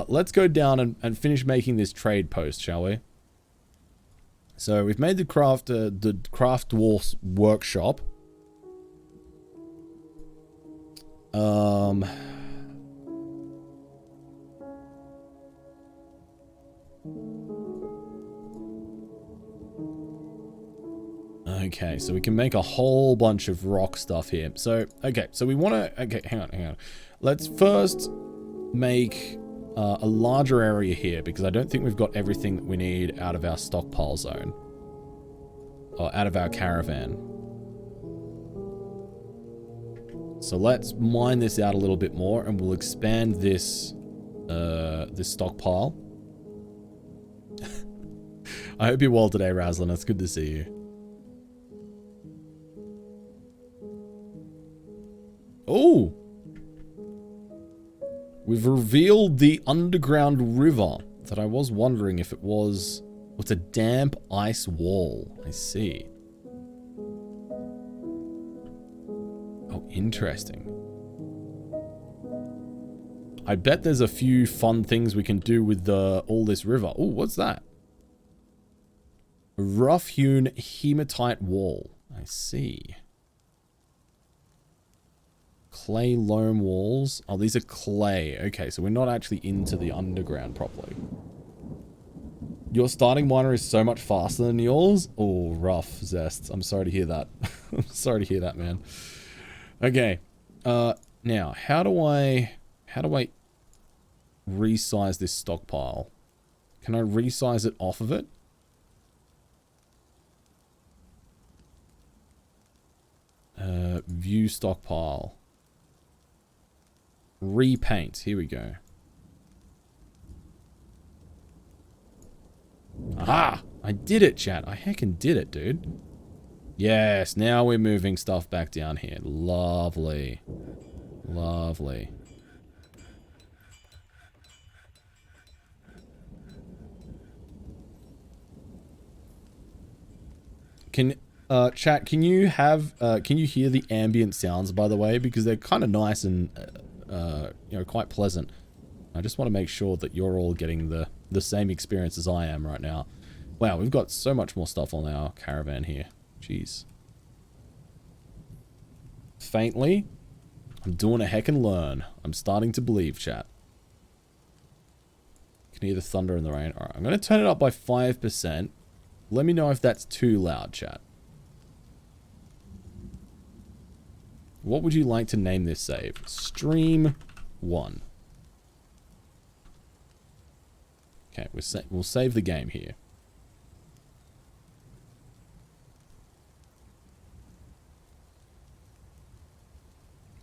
Let's go down and finish making this trade post, shall we? So, we've made the craft dwarf's workshop. Okay, so we can make a whole bunch of rock stuff here. So, okay, so we want to... Okay, hang on. Let's first make a larger area here, because I don't think we've got everything that we need out of our stockpile zone. Or out of our caravan. So let's mine this out a little bit more, and we'll expand this, this stockpile. I hope you're well today, Razlan. It's good to see you. Oh! We've revealed the underground river that I was wondering if it was... What's a damp ice wall? I see. Oh, interesting. I bet there's a few fun things we can do with all this river. Oh, what's that? A rough-hewn hematite wall. I see. Clay loam walls. Oh, these are clay. Okay, so we're not actually into the underground properly. Your starting miner is so much faster than yours? Oh, rough, Zest. I'm sorry to hear that. I'm sorry to hear that, man. Okay. Now, how do I resize this stockpile? Can I resize it off of it? View stockpile. Repaint. Here we go. Aha! I did it, chat. I heckin' did it, dude. Yes, now we're moving stuff back down here. Lovely. Lovely. Chat, can you hear the ambient sounds, by the way? Because they're kind of nice and, you know, quite pleasant. I just want to make sure that you're all getting the same experience as I am right now. Wow, we've got so much more stuff on our caravan here. Jeez. Faintly, I'm doing a heck and learn. I'm starting to believe, chat. Can can hear the thunder and the rain. Alright, I'm going to turn it up by 5%. Let me know if that's too loud, chat. What would you like to name this save? Stream 1. Okay, we'll save the game here.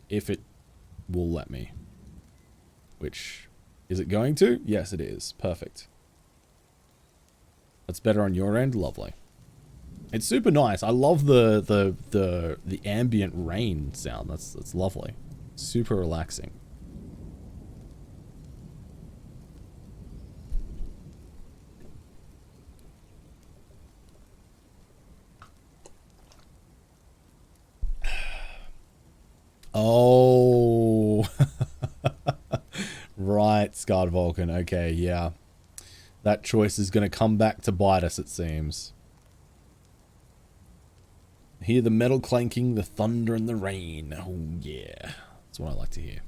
If it will let me. Which, is it going to? Yes, it is. Perfect. That's better on your end? Lovely. It's super nice. I love the ambient rain sound. That's lovely. Super relaxing. Oh. Right, Scarred Vulcan. Okay, yeah. That choice is going to come back to bite us, it seems. Hear the metal clanking, the thunder and the rain. Oh, yeah. That's what I like to hear.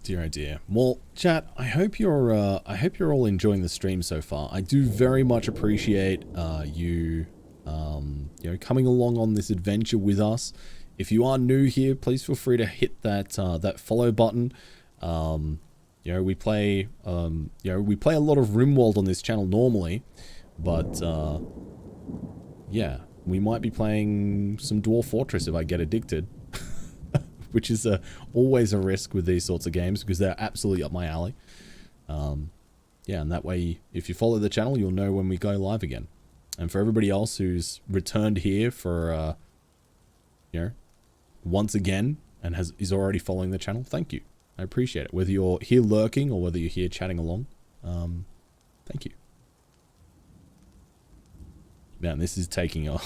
Dear oh dear. Well, chat, I hope you're all enjoying the stream so far. I do very much appreciate you know, coming along on this adventure with us. If you are new here, please feel free to hit that that follow button. You know, we play a lot of RimWorld on this channel normally, but yeah, we might be playing some Dwarf Fortress if I get addicted, which is always a risk with these sorts of games because they're absolutely up my alley. Yeah, and that way, if you follow the channel, you'll know when we go live again. And for everybody else who's returned here for, you know, once again and is already following the channel, thank you. I appreciate it. Whether you're here lurking or whether you're here chatting along, thank you. Man, this is taking a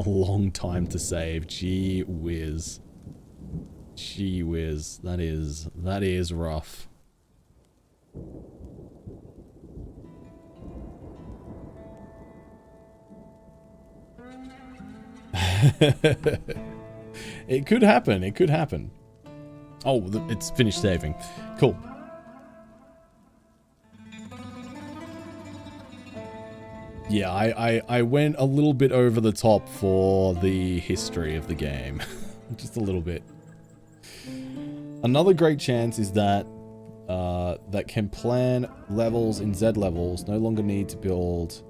long time to save. Gee whiz. Gee whiz. That is rough. It could happen. It could happen. Oh, it's finished saving. Cool. Yeah, I went a little bit over the top for the history of the game. Just a little bit. Another great chance is that that can plan levels in Z levels no longer need to build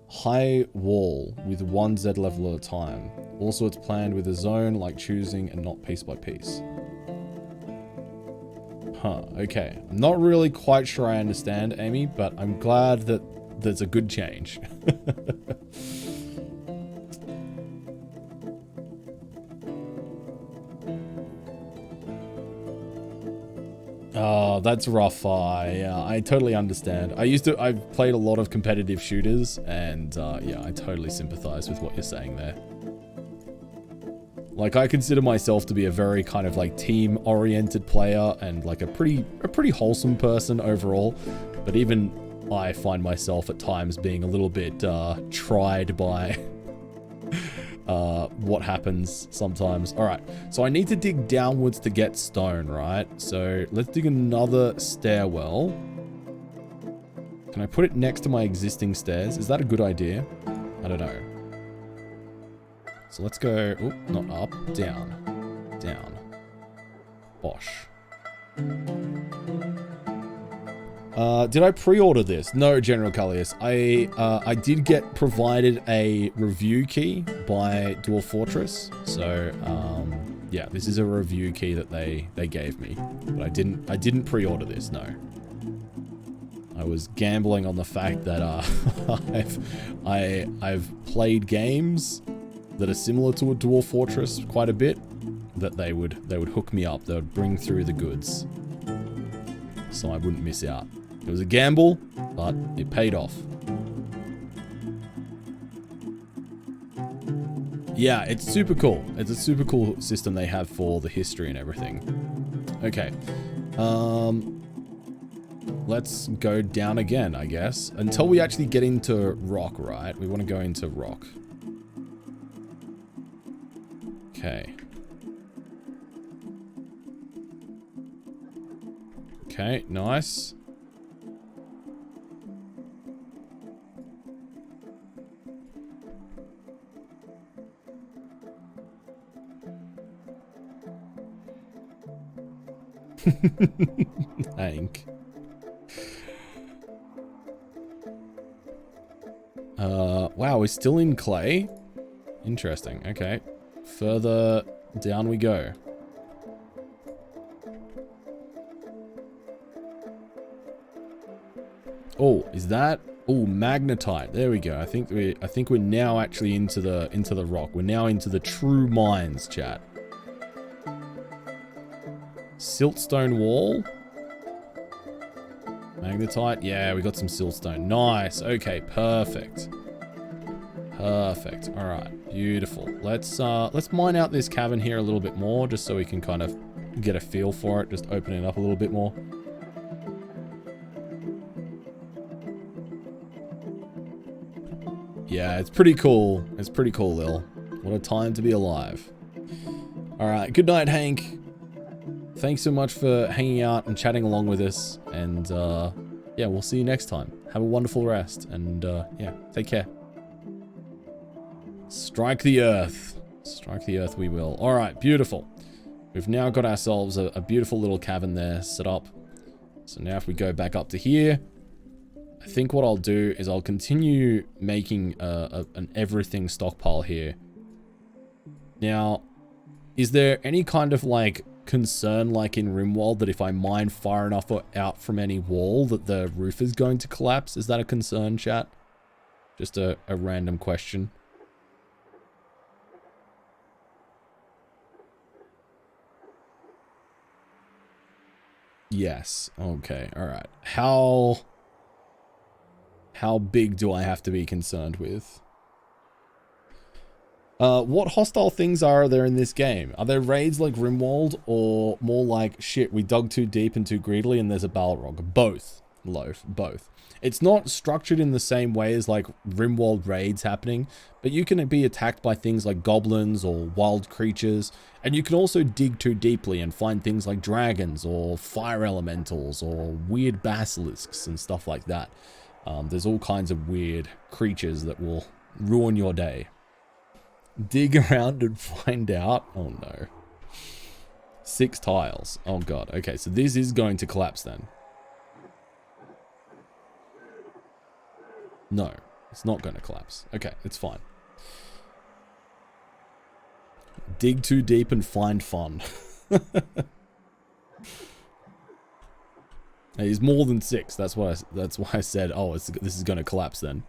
high wall with one Z level at a time. Also, it's planned with a zone, like choosing and not piece by piece. Huh, okay. I'm not really quite sure I understand, Amy, but I'm glad that there's a good change. Oh, that's rough. Yeah, I totally understand. I've played a lot of competitive shooters, and yeah, I totally sympathize with what you're saying there. Like, I consider myself to be a very kind of like team-oriented player and like a pretty wholesome person overall, but even I find myself at times being a little bit tried by what happens sometimes. Alright, so I need to dig downwards to get stone, right? So let's dig another stairwell. Can I put it next to my existing stairs? Is that a good idea? I don't know. So let's go, oop, not up, down, down. Bosh. Did I pre-order this? No, General Cullius. I did get provided a review key by Dwarf Fortress. So, yeah, this is a review key that they gave me. But I didn't pre-order this, no. I was gambling on the fact that I've played games that are similar to a Dwarf Fortress quite a bit, that they would hook me up. They would bring through the goods, so I wouldn't miss out. It was a gamble, but it paid off. Yeah, it's super cool. It's a super cool system they have for the history and everything. Okay. Let's go down again, I guess. Until we actually get into rock, right? We want to go into rock. Okay. Okay, nice. Hank. Wow, we're still in clay? Interesting, okay. Further down we go. Oh, is that? Oh, magnetite. There we go. I think we're now actually into the rock. We're now into the true mines, chat. Siltstone wall. Magnetite. Yeah, we got some siltstone. Nice. Okay, perfect. Perfect. All right. Beautiful. Let's mine out this cavern here a little bit more just so we can kind of get a feel for it. Just open it up a little bit more. Yeah, it's pretty cool. It's pretty cool, Lil. What a time to be alive. All right. Good night, Hank. Thanks so much for hanging out and chatting along with us. And yeah, we'll see you next time. Have a wonderful rest. And yeah, take care. Strike the earth. Strike the earth we will. All right, beautiful. We've now got ourselves a beautiful little cavern there set up. So now if we go back up to here, I think what I'll do is I'll continue making an everything stockpile here. Now, is there any kind of like concern like in Rimworld that if I mine far enough out from any wall that the roof is going to collapse? Is that a concern, chat? Just a random question. Yes. Okay. All right. How big do I have to be concerned with? What hostile things are there in this game? Are there raids like Rimworld or more like, shit, we dug too deep and too greedily and there's a Balrog? Both, Loaf, both. It's not structured in the same way as like Rimworld raids happening, but you can be attacked by things like goblins or wild creatures, and you can also dig too deeply and find things like dragons or fire elementals or weird basilisks and stuff like that. There's all kinds of weird creatures that will ruin your day. Dig around and find out. Oh no. 6 tiles. Oh god. Okay, so this is going to collapse then. No, it's not going to collapse. Okay, it's fine. Dig too deep and find fun. It is more than 6. That's why I said, oh, this is going to collapse then.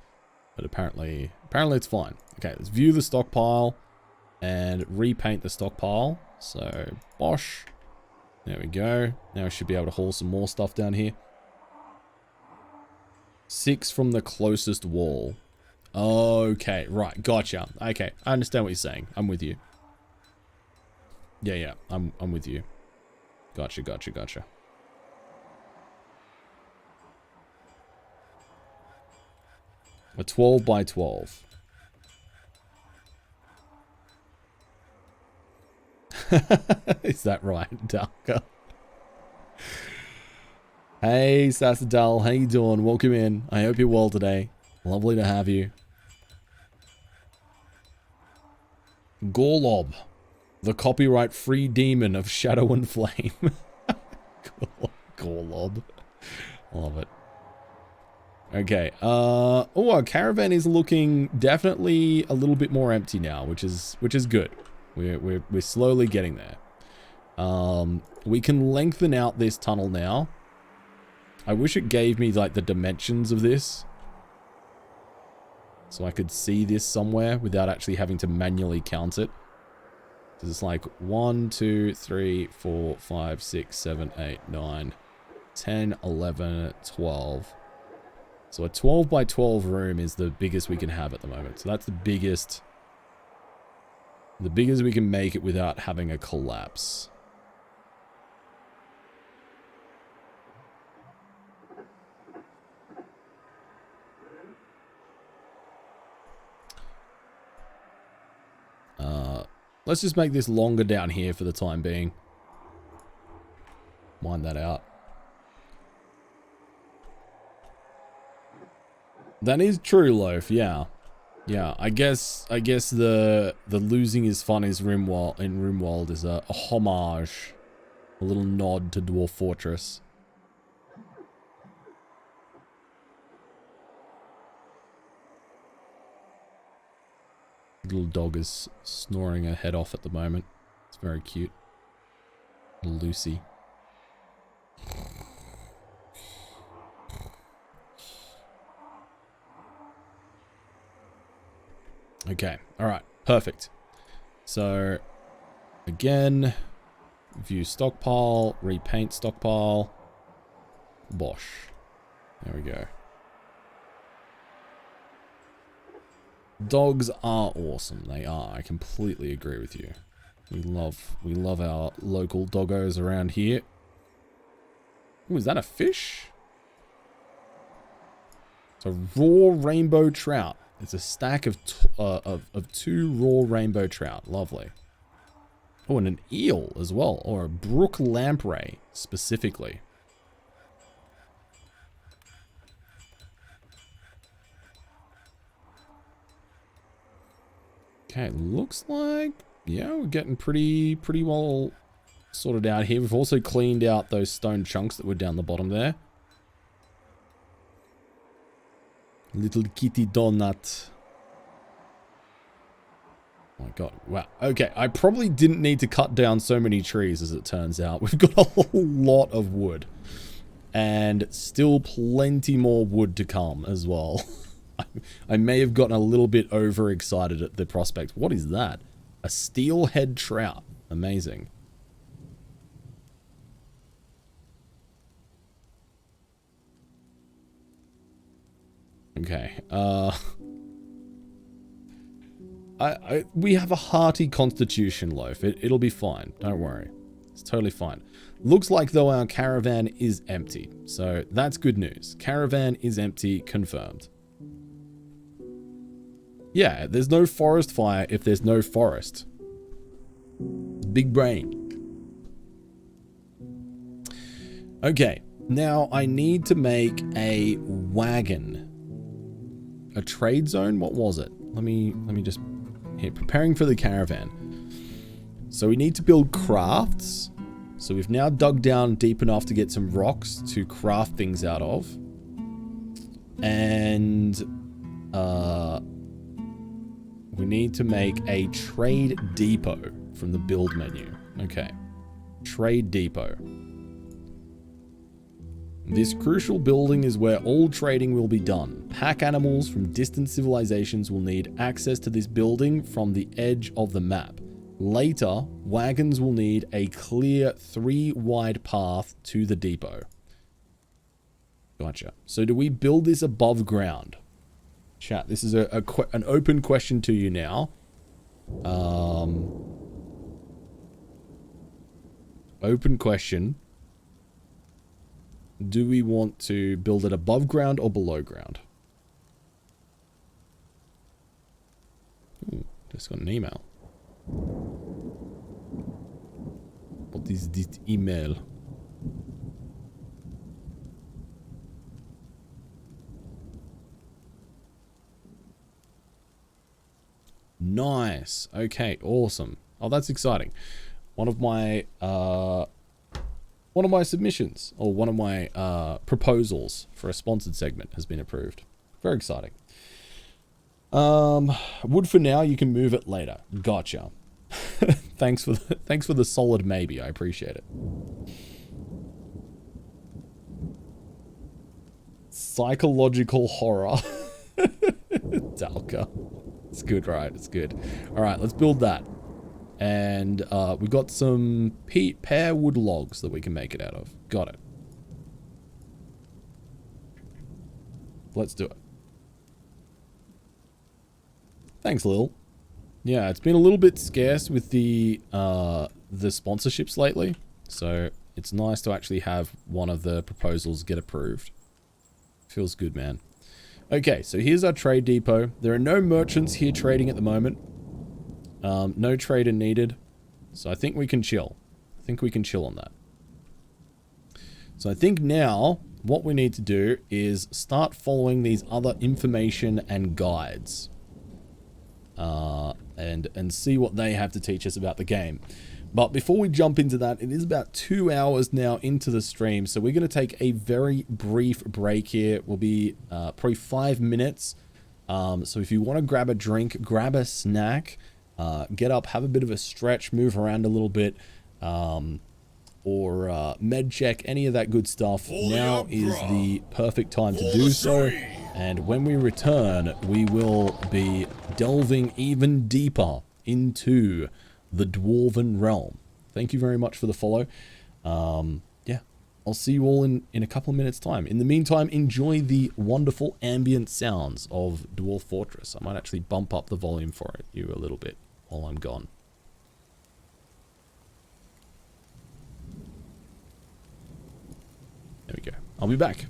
But apparently it's fine. Okay, let's view the stockpile and repaint the stockpile. So, bosh. There we go. Now we should be able to haul some more stuff down here. 6 from the closest wall. Okay, right, gotcha. Okay, I understand what you're saying. I'm with you. Yeah, I'm with you. Gotcha. A 12 by 12. Is that right, Darker? Hey, Sassadal, how you doing? Welcome in. I hope you're well today. Lovely to have you. Gorlob, the copyright-free demon of Shadow and Flame. Gorlob. Love it. Okay, oh, our caravan is looking definitely a little bit more empty now, which is good. We're slowly getting there. We can lengthen out this tunnel now. I wish it gave me like the dimensions of this, so I could see this somewhere without actually having to manually count it. Because it's like 1, 2, 3, 4, 5, 6, 7, 8, 9, 10, 11, 12. So a 12 by 12 room is the biggest we can have at the moment. So that's the biggest we can make it without having a collapse. Let's just make this longer down here for the time being. Mine that out. That is true, Loaf. Yeah. Yeah, I guess the losing is fun is Rimworld is a homage. A little nod to Dwarf Fortress. Little dog is snoring her head off at the moment. It's very cute. Little Lucy. Okay, alright, perfect. So, again, view stockpile, repaint stockpile, bosh. There we go. Dogs are awesome, they are, I completely agree with you. We love our local doggos around here. Ooh, is that a fish? It's a raw rainbow trout. It's a stack of 2 raw rainbow trout. Lovely. Oh, and an eel as well. Or a brook lamprey, specifically. Okay, looks like... yeah, we're getting pretty well sorted out here. We've also cleaned out those stone chunks that were down the bottom there. Little kitty donut. Oh my god. Wow. Okay, I probably didn't need to cut down so many trees as it turns out. We've got a whole lot of wood. And still plenty more wood to come as well. I may have gotten a little bit overexcited at the prospect. What is that? A steelhead trout. Amazing. Okay, we have a hearty constitution, Loaf. It'll be fine. Don't worry. It's totally fine. Looks like, though, our caravan is empty. So, that's good news. Caravan is empty, confirmed. Yeah, there's no forest fire if there's no forest. Big brain. Okay, now I need to make a wagon. A trade zone? What was it? Let me just... here, preparing for the caravan. So we need to build crafts. So we've now dug down deep enough to get some rocks to craft things out of. And... we need to make a trade depot from the build menu. Okay. Trade depot. This crucial building is where all trading will be done. Pack animals from distant civilizations will need access to this building from the edge of the map. Later, wagons will need a clear 3-wide path to the depot. Gotcha. So do we build this above ground? Chat, this is an open question to you now. Open question. Do we want to build it above ground or below ground? Ooh, just got an email. What is this email? Nice. Okay, awesome. Oh, that's exciting. One of my submissions, or one of my proposals for a sponsored segment has been approved. Very exciting. Wood for now, you can move it later. Gotcha. Thanks for the solid maybe. I appreciate it. Psychological horror. Dalka. It's good, right? It's good. All right, let's build that. And we've got some pear wood logs that we can make it out of. Got it. Let's do it. Thanks, Lil. Yeah, it's been a little bit scarce with the sponsorships lately. So it's nice to actually have one of the proposals get approved. Feels good, man. Okay, so here's our trade depot. There are no merchants here trading at the moment. No trader needed. So I think we can chill. I think we can chill on that. So I think now what we need to do is start following these other information and guides. And see what they have to teach us about the game. But before we jump into that, it is about 2 hours now into the stream, so we're going to take a very brief break here. We'll be probably 5 minutes. So if you want to grab a drink, grab a snack, get up, have a bit of a stretch, move around a little bit, or med check, any of that good stuff, now is the perfect time to do so. And when we return, we will be delving even deeper into the Dwarven realm. Thank you very much for the follow. Yeah, I'll see you all in a couple of minutes' time. In the meantime, enjoy the wonderful ambient sounds of Dwarf Fortress. I might actually bump up the volume for you a little bit while I'm gone. There we go. I'll be back.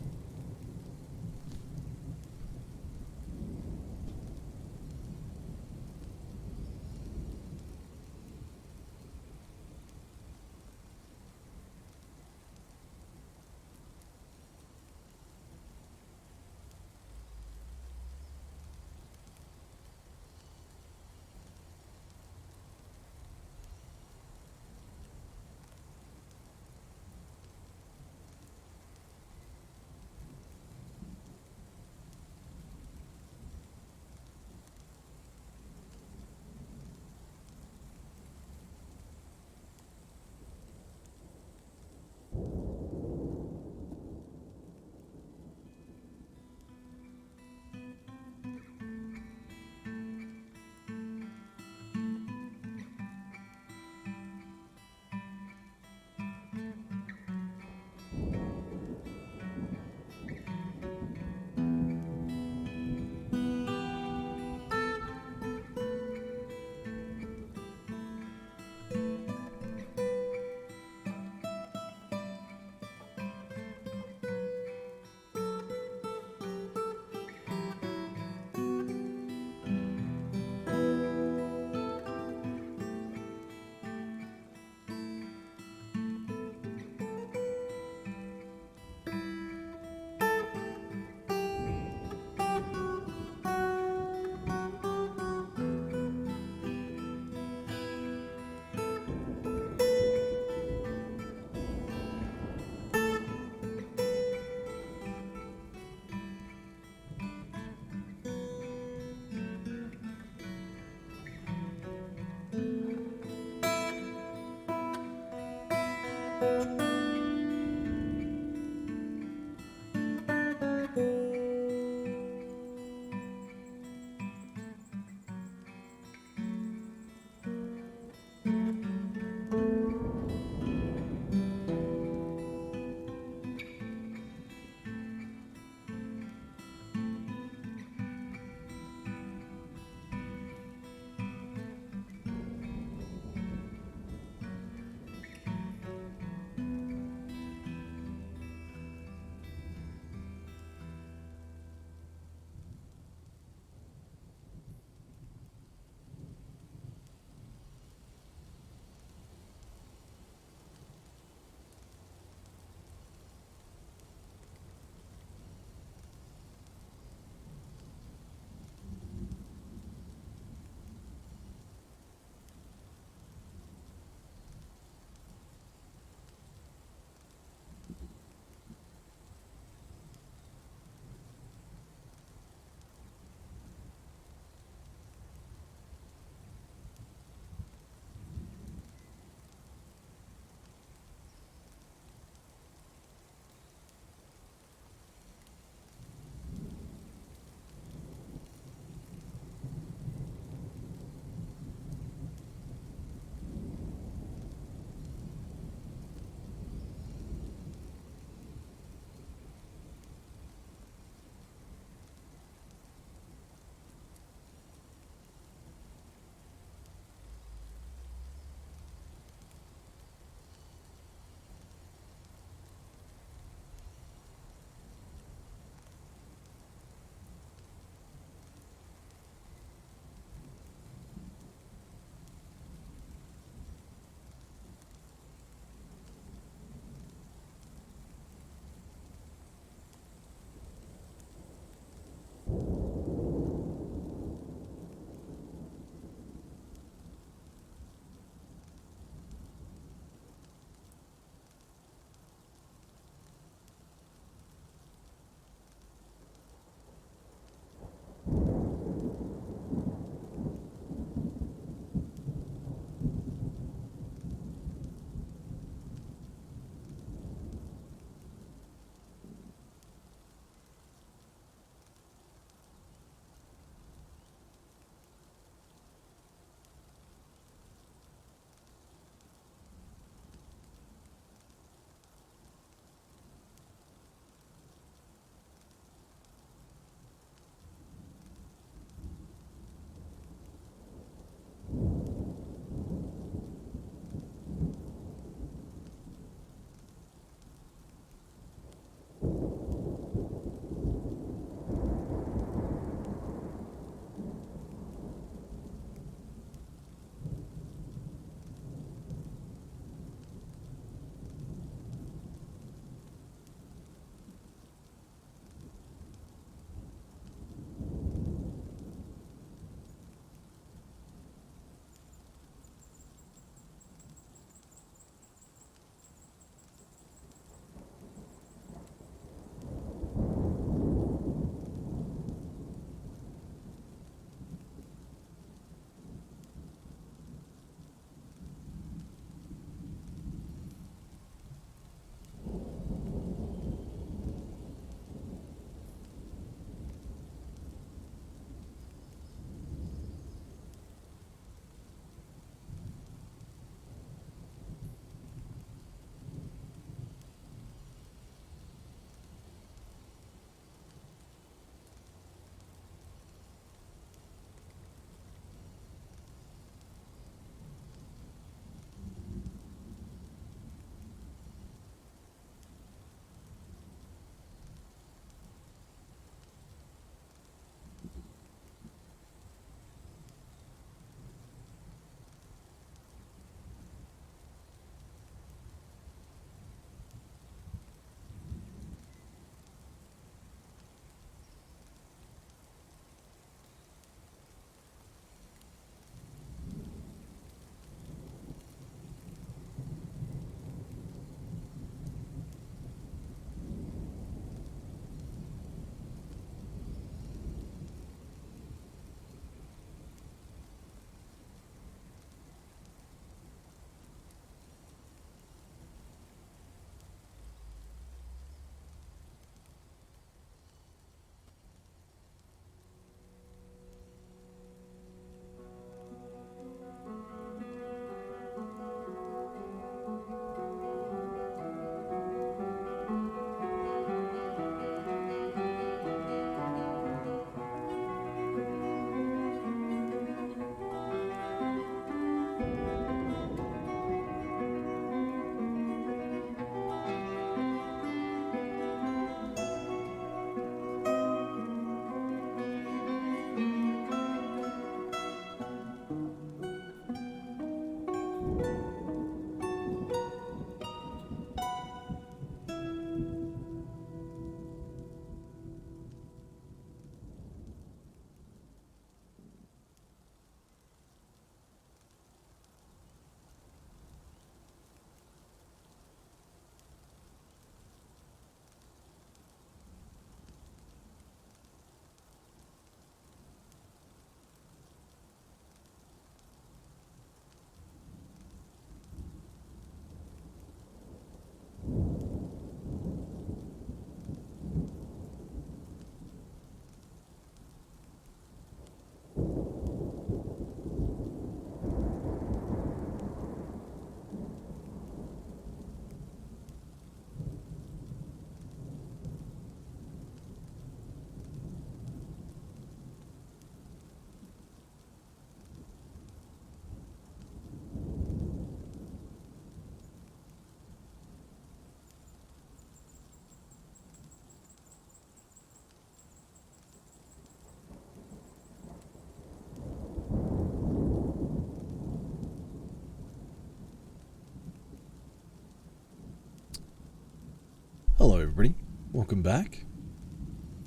everybody. Welcome back.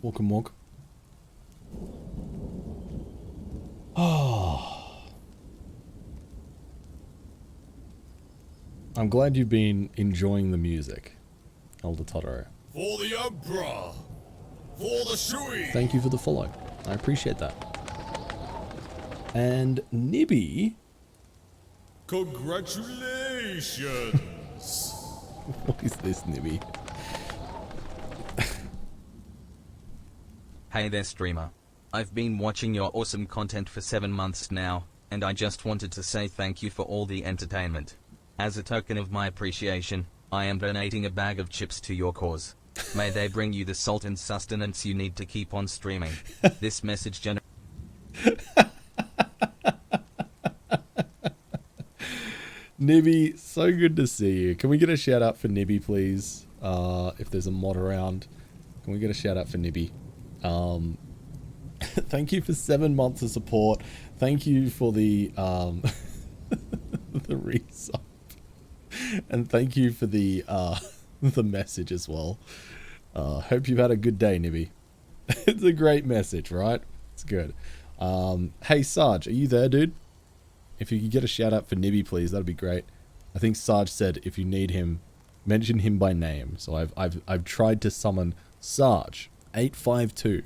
Welcome. Oh. I'm glad you've been enjoying the music, Elder Totoro. For the Emperor! For the Shui! Thank you for the follow. I appreciate that. And Nibby. Congratulations! What is this, Nibby? Hey there, streamer. I've been watching your awesome content for 7 months now, and I just wanted to say thank you for all the entertainment. As a token of my appreciation, I am donating a bag of chips to your cause. May they bring you the salt and sustenance you need to keep on streaming. This message Nibby, so good to see you. Can we get a shout out for Nibby, please? If there's a mod around, can we get a shout out for Nibby? Thank you for 7 months of support. Thank you for the the resub, and thank you for the the message as well. Hope you've had a good day, Nibby. It's a great message, right? It's good. Hey Sarge, are you there, dude? If you could get a shout out for Nibby, please, that'd be great. I think Sarge said if you need him, mention him by name. So I've tried to summon Sarge 852.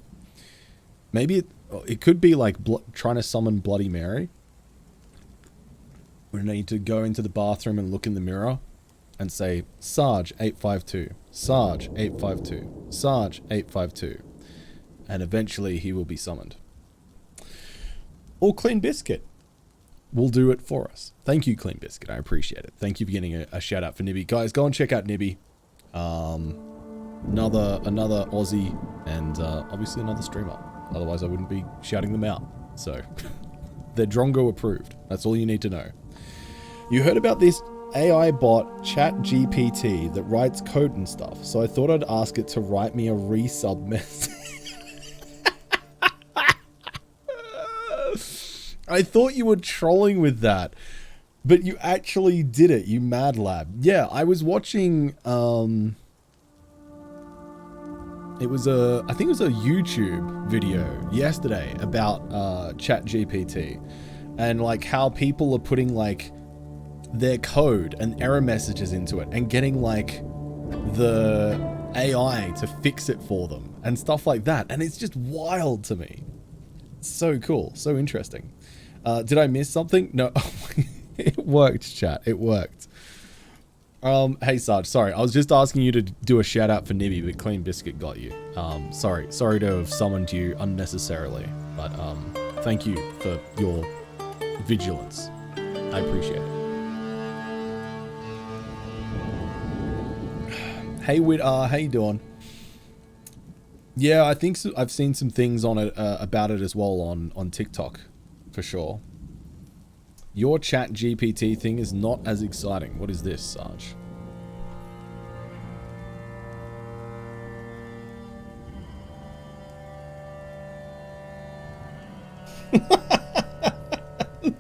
Maybe it could be like trying to summon Bloody Mary. We need to go into the bathroom and look in the mirror and say Sarge 852, Sarge 852, Sarge 852, and eventually he will be summoned. Or Clean Biscuit will do it for us. Thank you, Clean Biscuit. I appreciate it. Thank you for getting a shout out for Nibby. Guys, go and check out Nibby. Another Aussie and obviously another streamer. Otherwise I wouldn't be shouting them out. So they're Drongo approved. That's all you need to know. You heard about this AI bot ChatGPT that writes code and stuff. So I thought I'd ask it to write me a resub message. I thought you were trolling with that, but you actually did it, you mad lab. Yeah, I was watching, I think it was a YouTube video yesterday about ChatGPT and like how people are putting like their code and error messages into it and getting like the AI to fix it for them and stuff like that. And it's just wild to me. So cool. So interesting. Did I miss something? No. It worked, chat. It worked. Hey Sarge, sorry. I was just asking you to do a shout out for Nibby, but Clean Biscuit got you. Sorry to have summoned you unnecessarily, but thank you for your vigilance. I appreciate it. Hey Whit, how you doing? Yeah, I think so. I've seen some things on it about it as well on TikTok, for sure. Your chat GPT thing is not as exciting. What is this, Sarge?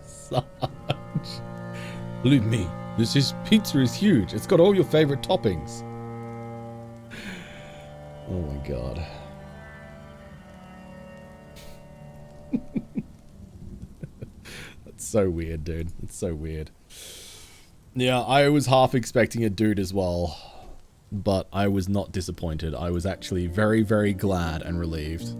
Sarge. Believe me, this pizza is huge. It's got all your favorite toppings. Oh my god. That's so weird, dude. It's so weird. Yeah, I was half expecting a dude as well, but I was not disappointed. I was actually very, very glad and relieved.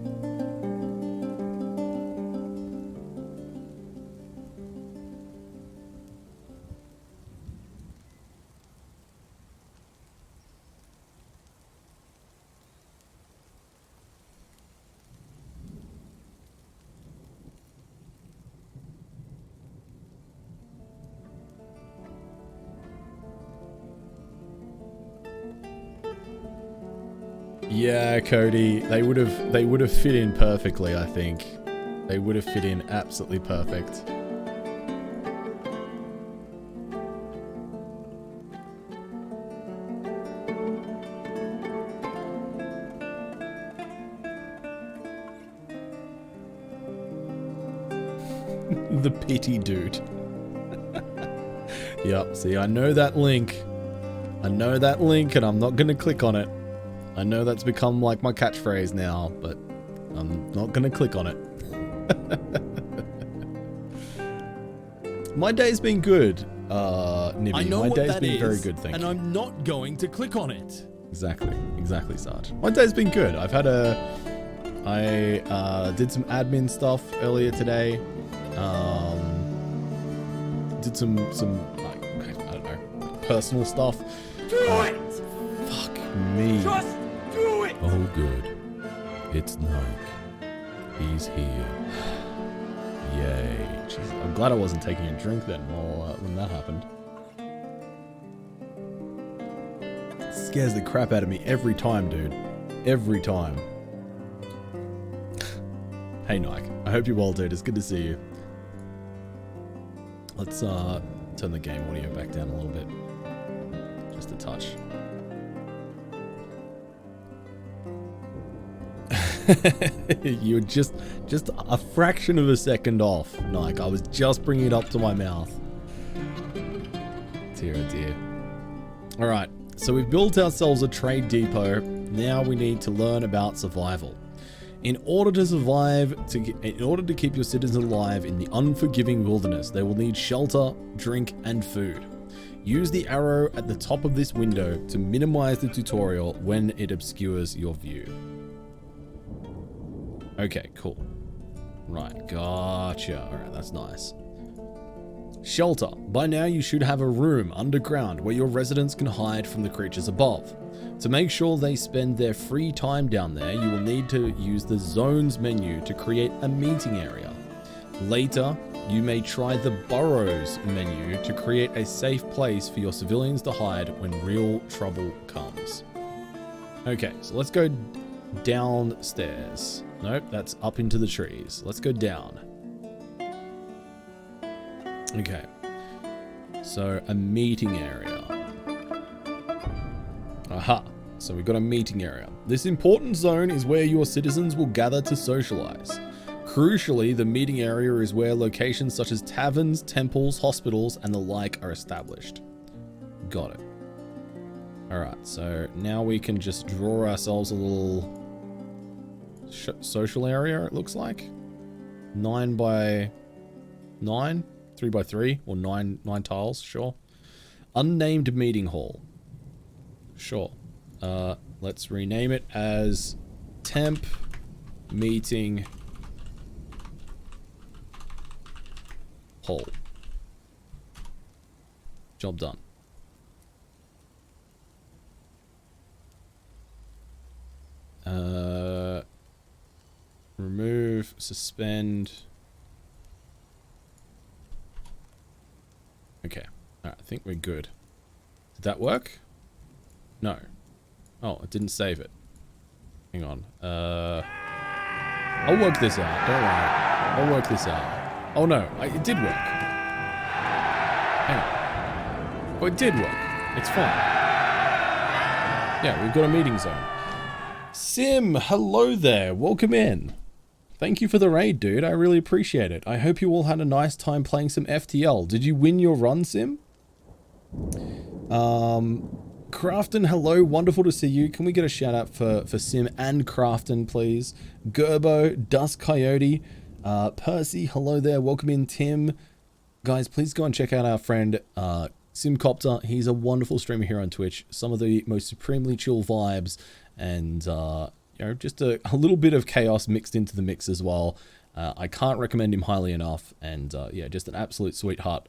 Yeah, Cody, they would have fit in perfectly, I think. They would have fit in absolutely perfect. The pity dude. Yep, see, I know that link. I know that link and I'm not going to click on it. I know that's become like my catchphrase now, but I'm not gonna click on it. My day's been good, Nibby. I know My what day's that been very is, good, thank and you. I'm not going to click on it. Exactly, Sarge. My day's been good. I did some admin stuff earlier today. Did some like, I don't know, personal stuff. Do it! Fuck me. Just do it! Oh, good. It's Nike. He's here. Yay. Jeez, I'm glad I wasn't taking a drink then when that happened. It scares the crap out of me every time, dude. Every time. Hey, Nike. I hope you're well, dude. It's good to see you. Let's turn the game audio back down a little bit. Just a touch. You're just a fraction of a second off, Nike. I was just bringing it up to my mouth. Dear, oh dear. All right, so we've built ourselves a trade depot. Now we need to learn about survival. In order to survive, in order to keep your citizens alive in the unforgiving wilderness, they will need shelter, drink, and food. Use the arrow at the top of this window to minimize the tutorial when it obscures your view. Okay, cool. Right, gotcha. Alright, that's nice. Shelter. By now you should have a room underground where your residents can hide from the creatures above. To make sure they spend their free time down there, you will need to use the zones menu to create a meeting area. Later, you may try the burrows menu to create a safe place for your civilians to hide when real trouble comes. Okay, so let's go downstairs. Nope, that's up into the trees. Let's go down. Okay. So, a meeting area. Aha. So we've got a meeting area. This important zone is where your citizens will gather to socialize. Crucially, the meeting area is where locations such as taverns, temples, hospitals, and the like are established. Got it. Alright, so now we can just draw ourselves a little social area, it looks like. 9 by 9? 3 by 3? Or 9 tiles, sure. Unnamed meeting hall. Sure. Let's rename it as temp meeting hall. Job done. Remove, suspend. Okay. Alright, I think we're good. Did that work? No. Oh, it didn't save it. Hang on. I'll work this out. Don't worry. I'll work this out. Oh no, it did work. Hang on. Oh, it did work. It's fine. Yeah, we've got a meeting zone. Sim, hello there. Welcome in. Thank you for the raid, dude. I really appreciate it. I hope you all had a nice time playing some FTL. Did you win your run, Sim? Crafton, hello. Wonderful to see you. Can we get a shout out for Sim and Crafton, please? Gerbo, Dusk Coyote, Percy, hello there. Welcome in, Tim. Guys, please go and check out our friend Simcopter. He's a wonderful streamer here on Twitch. Some of the most supremely chill vibes and you know, just a little bit of chaos mixed into the mix as well. I can't recommend him highly enough, and yeah, just an absolute sweetheart.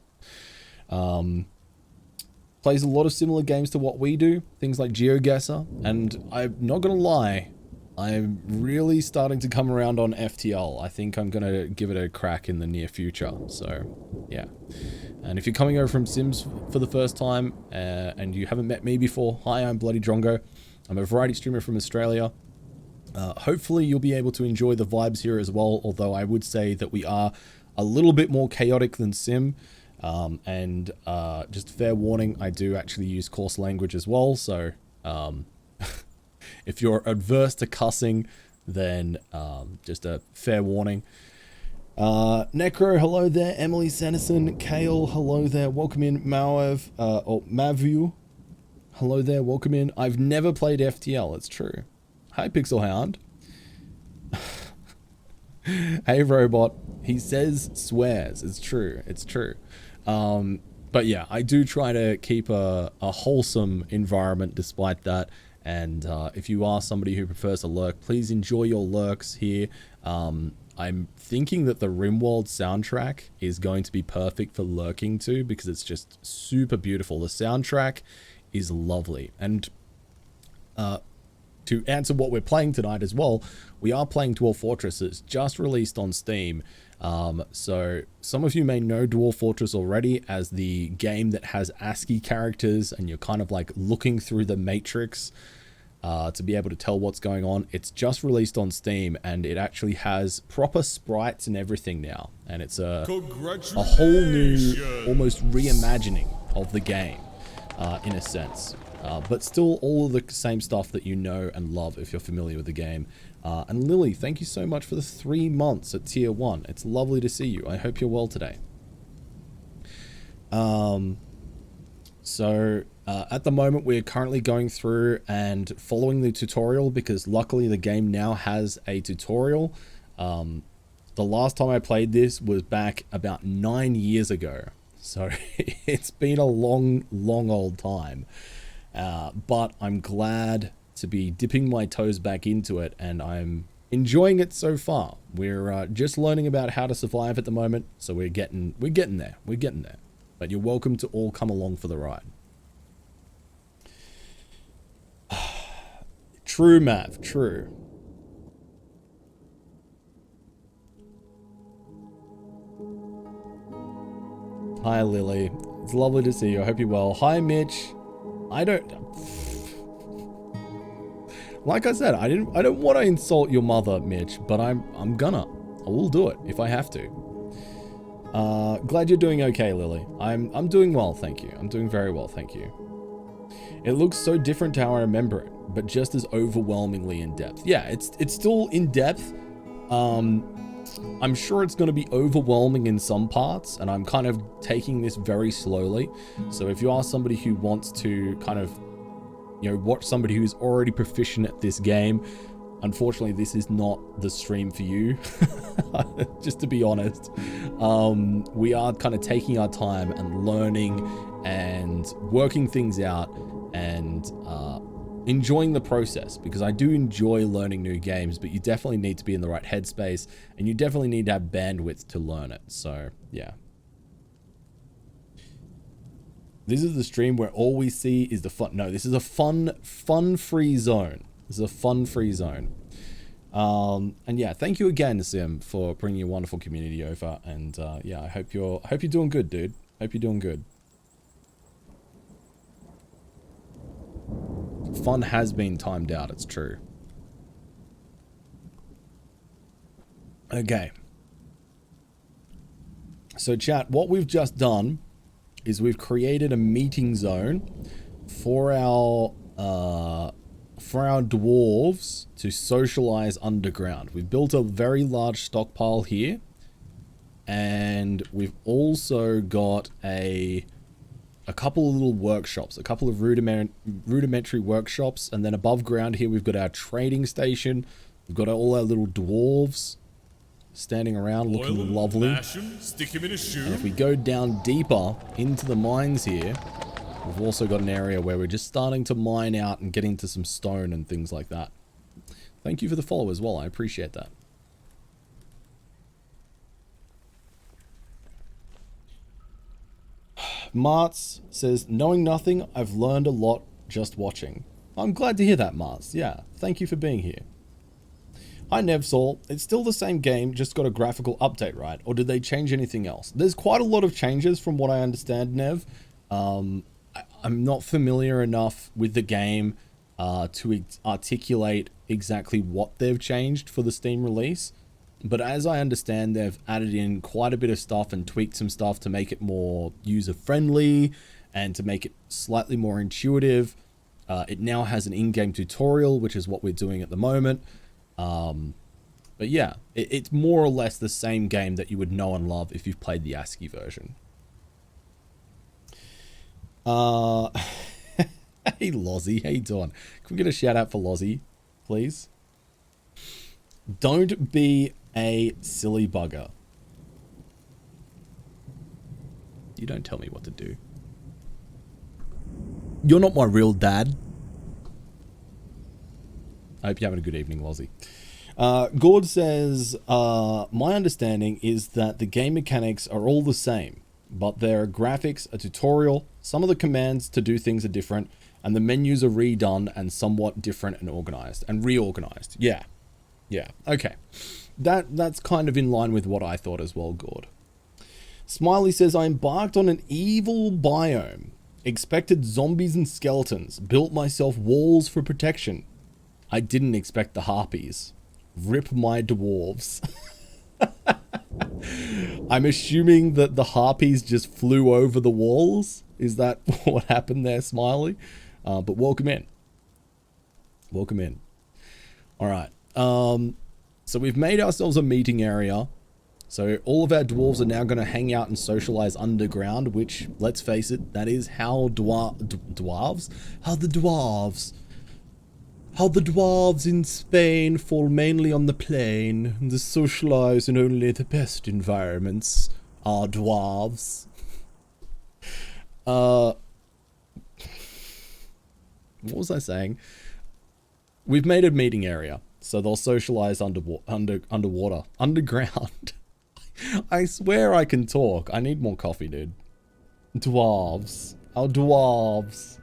Plays a lot of similar games to what we do, things like GeoGuessr, and I'm not gonna lie, I'm really starting to come around on FTL. I think I'm gonna give it a crack in the near future, so yeah. And if you're coming over from Sims for the first time, and you haven't met me before, hi, I'm Bloody Drongo. I'm a variety streamer from Australia. Hopefully you'll be able to enjoy the vibes here as well, although I would say that we are a little bit more chaotic than Sim. And just fair warning, I do actually use coarse language as well, so if you're adverse to cussing, then just a fair warning. Necro, hello there. Emily Sanderson, Kale, hello there. Welcome in. Mav, or Mavu, Hello there, welcome in. I've never played FTL, it's true. Hi, Pixel Hound. Hey, Robot. He says swears. It's true. It's true. But yeah, I do try to keep a wholesome environment despite that. And if you are somebody who prefers to lurk, please enjoy your lurks here. I'm thinking that the Rimworld soundtrack is going to be perfect for lurking to, because it's just super beautiful. The soundtrack is lovely. And to answer what we're playing tonight as well, we are playing Dwarf Fortress. It's just released on Steam. So some of you may know Dwarf Fortress already as the game that has ASCII characters, and you're kind of like looking through the matrix to be able to tell what's going on. It's just released on Steam, and it actually has proper sprites and everything now. And it's a whole new, almost reimagining of the game, in a sense. But still all of the same stuff that you know and love if you're familiar with the game. And Lily, thank you so much for the 3 months at tier 1. It's lovely to see you. I hope you're well today. At the moment, we're currently going through and following the tutorial, because luckily the game now has a tutorial. The last time I played this was back about 9 years ago. So it's been a long, long old time. But I'm glad to be dipping my toes back into it, and I'm enjoying it so far. We're just learning about how to survive at the moment, so we're getting there. We're getting there. But you're welcome to all come along for the ride. True, Mav, true. Hi, Lily. It's lovely to see you. I hope you're well. Hi, Mitch. Like I said, I don't want to insult your mother, Mitch, but I'm gonna. I will do it if I have to. Glad you're doing okay, Lily. I'm doing well, thank you. I'm doing very well, thank you. It looks so different to how I remember it, but just as overwhelmingly in depth. Yeah, it's still in depth. I'm sure it's going to be overwhelming in some parts, and I'm kind of taking this very slowly. So if you are somebody who wants to kind of, you know, watch somebody who's already proficient at this game, unfortunately, this is not the stream for you. Just to be honest, we are kind of taking our time and learning and working things out and enjoying the process, because I do enjoy learning new games, but you definitely need to be in the right headspace, and you definitely need to have bandwidth to learn it. So yeah, this is the stream where all we see is the fun. No, this is a fun-free zone. This is a fun-free zone. And yeah, thank you again, Sim, for bringing your wonderful community over. And yeah, I hope you're doing good, dude. Hope you're doing good. Fun has been timed out, it's true. Okay. So chat, what we've just done is we've created a meeting zone for our dwarves to socialize underground. We've built a very large stockpile here, and we've also got a couple of little workshops, a couple of rudimentary workshops, and then above ground here we've got our trading station. We've got all our little dwarves standing around looking lovely. Stick him in a shoe. And if we go down deeper into the mines here, we've also got an area where we're just starting to mine out and getting to some stone and things like that. Thank you for the follow as well, I appreciate that. Martz says, knowing nothing, I've learned a lot just watching. I'm glad to hear that, Martz. Yeah, thank you for being here. Hi, Nevsol. It's still the same game, just got a graphical update, right? Or did they change anything else? There's quite a lot of changes from what I understand, Nev. I'm not familiar enough with the game to articulate exactly what they've changed for the Steam release. But as I understand, they've added in quite a bit of stuff and tweaked some stuff to make it more user-friendly and to make it slightly more intuitive. It now has an in-game tutorial, which is what we're doing at the moment. But yeah, it's more or less the same game that you would know and love if you've played the ASCII version. Hey, Lozzie. How you doing? Can we get a shout out for Lozzie, please? Don't be a silly bugger. You don't tell me what to do. You're not my real dad. I hope you're having a good evening, Lozzie. Gord says, my understanding is that the game mechanics are all the same, but there are graphics, a tutorial, some of the commands to do things are different, and the menus are redone and somewhat different and organized and reorganized. Yeah. Yeah. Okay. That's kind of in line with what I thought as well, Gord. Smiley says, I embarked on an evil biome. Expected zombies and skeletons. Built myself walls for protection. I didn't expect the harpies. Rip my dwarves. I'm assuming that the harpies just flew over the walls. Is that what happened there, Smiley? But welcome in. Welcome in. All right. So we've made ourselves a meeting area. So all of our dwarves are now going to hang out and socialize underground, which, let's face it, that is how dwarves? How the dwarves in Spain fall mainly on the plain. They socialize in only the best environments are dwarves. What was I saying? We've made a meeting area, so they'll socialize underwater, underground. I swear I can talk. I need more coffee, dude. Dwarves. Our dwarves.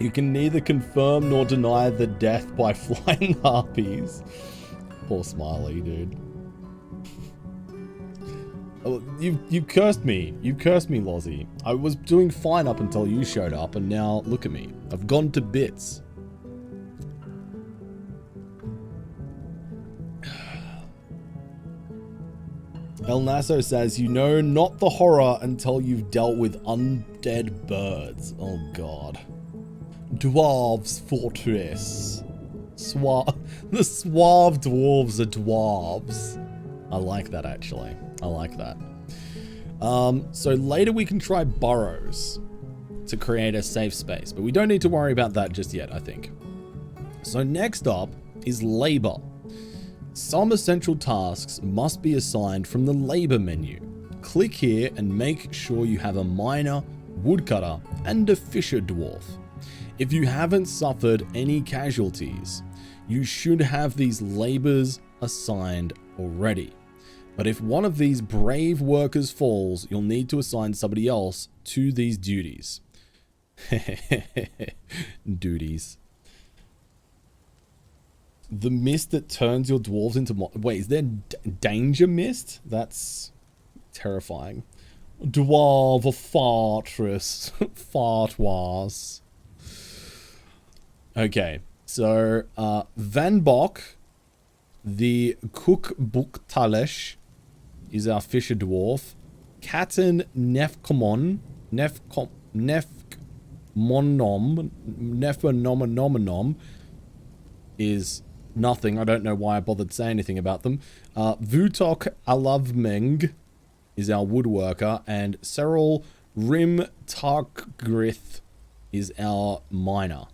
You can neither confirm nor deny the death by flying harpies. Poor Smiley, dude. Oh, you cursed me. You cursed me, Lozzie. I was doing fine up until you showed up, and now look at me. I've gone to bits. El Nasso says, you know not the horror until you've dealt with undead birds. Oh, God. Dwarf Fortress. The suave dwarves are dwarves. I like that, actually. I like that. So later we can try burrows to create a safe space, but we don't need to worry about that just yet, I think. So next up is labor. Some essential tasks must be assigned from the labor menu. Click here and make sure you have a miner, woodcutter, and a fisher dwarf. If you haven't suffered any casualties, you should have these labors assigned already. But if one of these brave workers falls, you'll need to assign somebody else to these duties. Duties. The mist that turns your dwarves into... Wait, is there danger mist? That's terrifying. Dwarf Fortress. Fartwas. Okay, so Van Bok, the Cookbook-Talesh, is our fisher dwarf. Katten Nefmonom is nothing. I don't know why I bothered saying anything about them. Vutok Alavmeng is our woodworker, and Cyril Rim Targrith is our miner.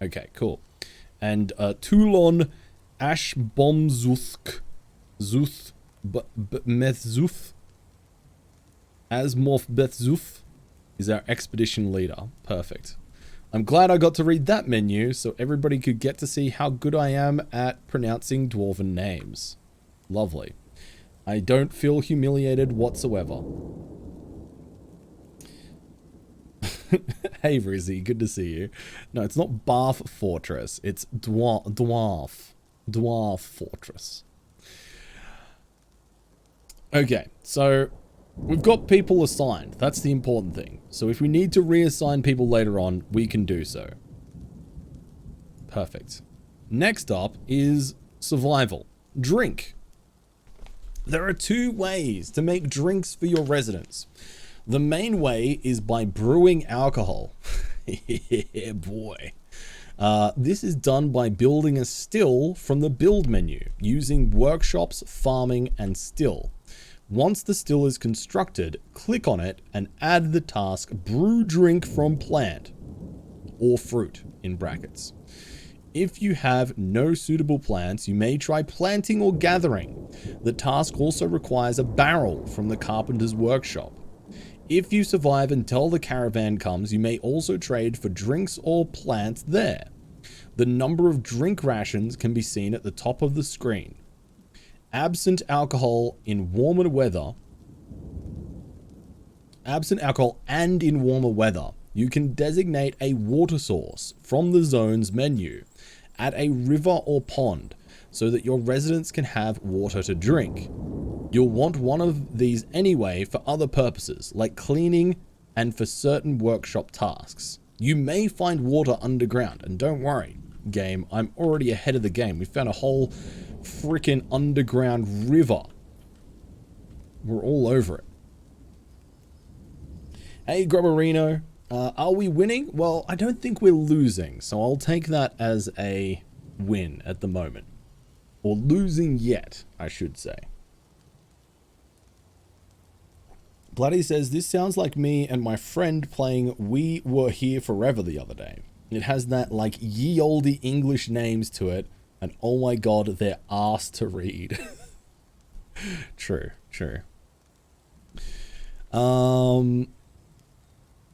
Okay, cool. And Toulon Ashbomzuth Methzuf Asmorph Bethzuf is our expedition leader. Perfect. I'm glad I got to read that menu so everybody could get to see how good I am at pronouncing dwarven names. Lovely. I don't feel humiliated whatsoever. Hey Rizzy, good to see you. No, it's not Dwarf Fortress. It's Dwarf Fortress. Okay, so we've got people assigned. That's the important thing. So if we need to reassign people later on, we can do so. Perfect. Next up is survival. Drink. There are two ways to make drinks for your residents. The main way is by brewing alcohol. Yeah, boy. This is done by building a still from the build menu, using workshops, farming, and still. Once the still is constructed, click on it and add the task brew drink from plant or fruit in brackets. If you have no suitable plants, you may try planting or gathering. The task also requires a barrel from the carpenter's workshop. If you survive until the caravan comes, you may also trade for drinks or plants there. The number of drink rations can be seen at the top of the screen. Absent alcohol and in warmer weather, you can designate a water source from the zone's menu at a river or pond so that your residents can have water to drink. You'll want one of these anyway for other purposes, like cleaning and for certain workshop tasks. You may find water underground, and don't worry, game, I'm already ahead of the game. We found a whole freaking underground river. We're all over it. Hey, Grubberino. Are we winning? Well, I don't think we're losing, so I'll take that as a win at the moment. Or losing yet, I should say. Bloody says, this sounds like me and my friend playing We Were Here Forever the other day. It has that, like, ye olde English names to it, and oh my god, they're arse to read. True.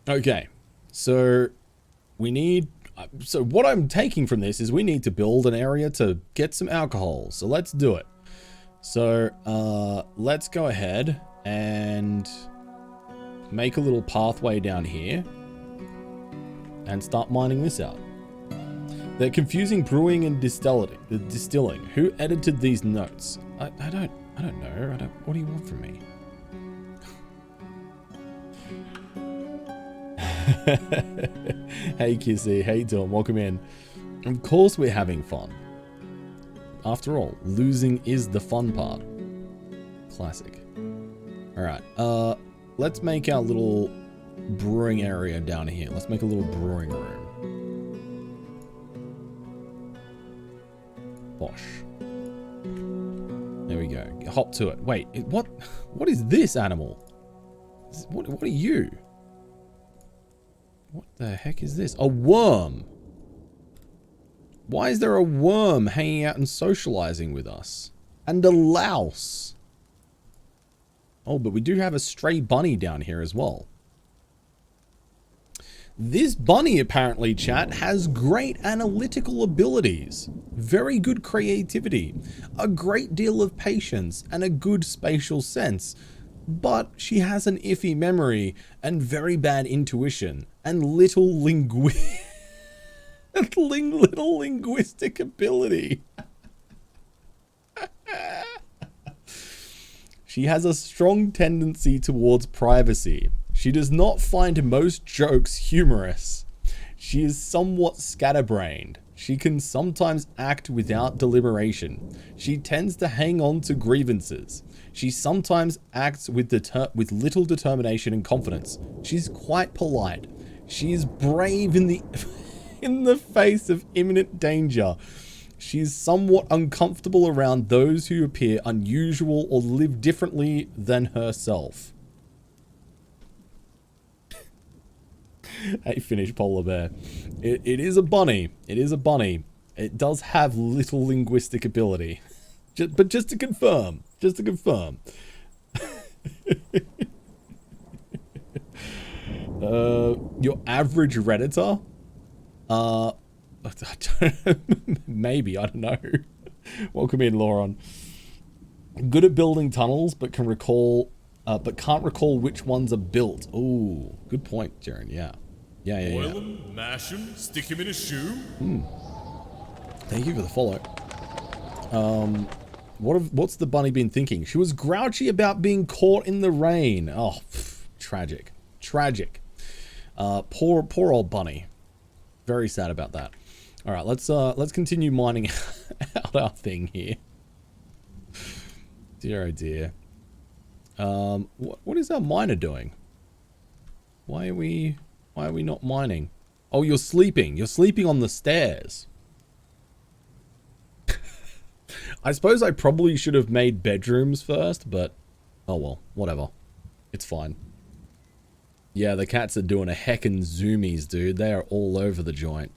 Okay, so we need... So what I'm taking from this is we need to build an area to get some alcohol. So let's do it. So let's go ahead and make a little pathway down here and start mining this out. They're confusing brewing and distilling. Who edited these notes? I don't know. What do you want from me? Hey Kissy, how you doing? Welcome in. Of course we're having fun. After all, losing is the fun part. Classic. Alright, let's make our little brewing area down here. Let's make a little brewing room. Bosh. There we go. Hop to it. Wait, what is this animal? What are you? What the heck is this? A worm! Why is there a worm hanging out and socializing with us? And a louse! Oh, but we do have a stray bunny down here as well. This bunny, apparently, chat, has great analytical abilities, very good creativity, a great deal of patience, and a good spatial sense. But she has an iffy memory and very bad intuition and little linguistic ability. She has a strong tendency towards privacy. She does not find most jokes humorous. She is somewhat scatterbrained. She can sometimes act without deliberation. She tends to hang on to grievances. She sometimes acts with little determination and confidence. She's quite polite. She is brave in the in the face of imminent danger. She is somewhat uncomfortable around those who appear unusual or live differently than herself. Hey, Finnish polar bear. It is a bunny. It is a bunny. It does have little linguistic ability. But just to confirm. Just to confirm. Your average Redditor? Maybe, I don't know. Welcome in, Lauren. Good at building tunnels, but can't recall which ones are built. Ooh, good point, Jaren. Yeah. Boil him, mash him, stick him in a shoe. Thank you for the follow. What's the bunny been thinking? She was grouchy about being caught in the rain. Oh, tragic. Poor old bunny. Very sad about that. All right, let's continue mining out our thing here. Dear oh dear. What is our miner doing? Why are we not mining? Oh, you're sleeping. You're sleeping on the stairs. I suppose I probably should have made bedrooms first, but Oh well, whatever. It's fine. Yeah, the cats are doing a heckin' zoomies, dude. They are all over the joint.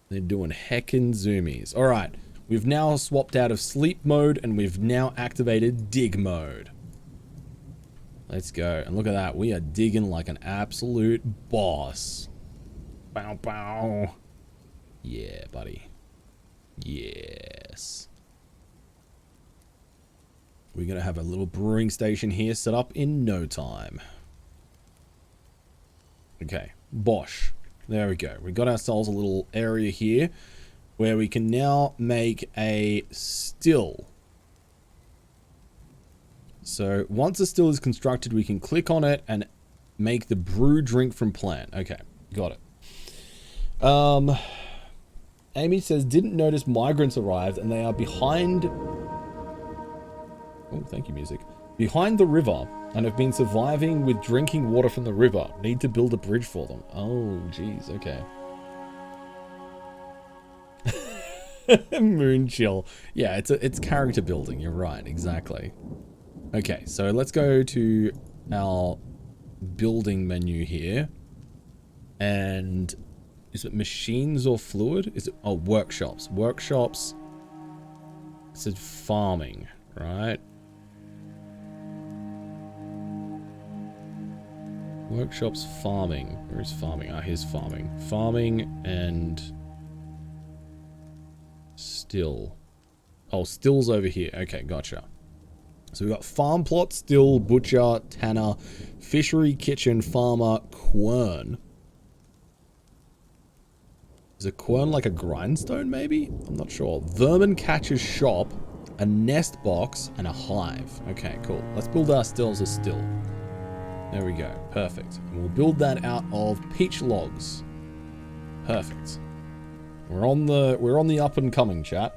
They're doing heckin' zoomies. Alright, we've now swapped out of sleep mode, and we've now activated dig mode. Let's go. And look at that. We are digging like an absolute boss. Bow, bow. Yeah, buddy. Yes. We're going to have a little brewing station here set up in no time. Okay. Bosh. There we go. We got ourselves a little area here where we can now make a still. So once a still is constructed, we can click on it and make the brew drink from plant. Okay, got it. Amy says, didn't notice migrants arrived and they are behind... Oh, thank you, music. Behind the river and have been surviving with drinking water from the river. Need to build a bridge for them. Oh, jeez, okay. Moon chill. Yeah, it's character building. You're right, exactly. Okay, so let's go to our building menu here. And is it machines or fluid? Is it, oh, workshops. Workshops. It says farming, right? Workshops farming. Where is farming? Ah, here's farming. Farming and still. Oh, still's over here. Okay, gotcha. So we've got farm plot, still, butcher, tanner, fishery, kitchen, farmer, quern. Is a quern like a grindstone, maybe? I'm not sure. Vermin catcher's shop, a nest box, and a hive. Okay, cool. Let's build our stills as still. There we go. Perfect. And we'll build that out of peach logs. Perfect. We're on the up and coming, chat.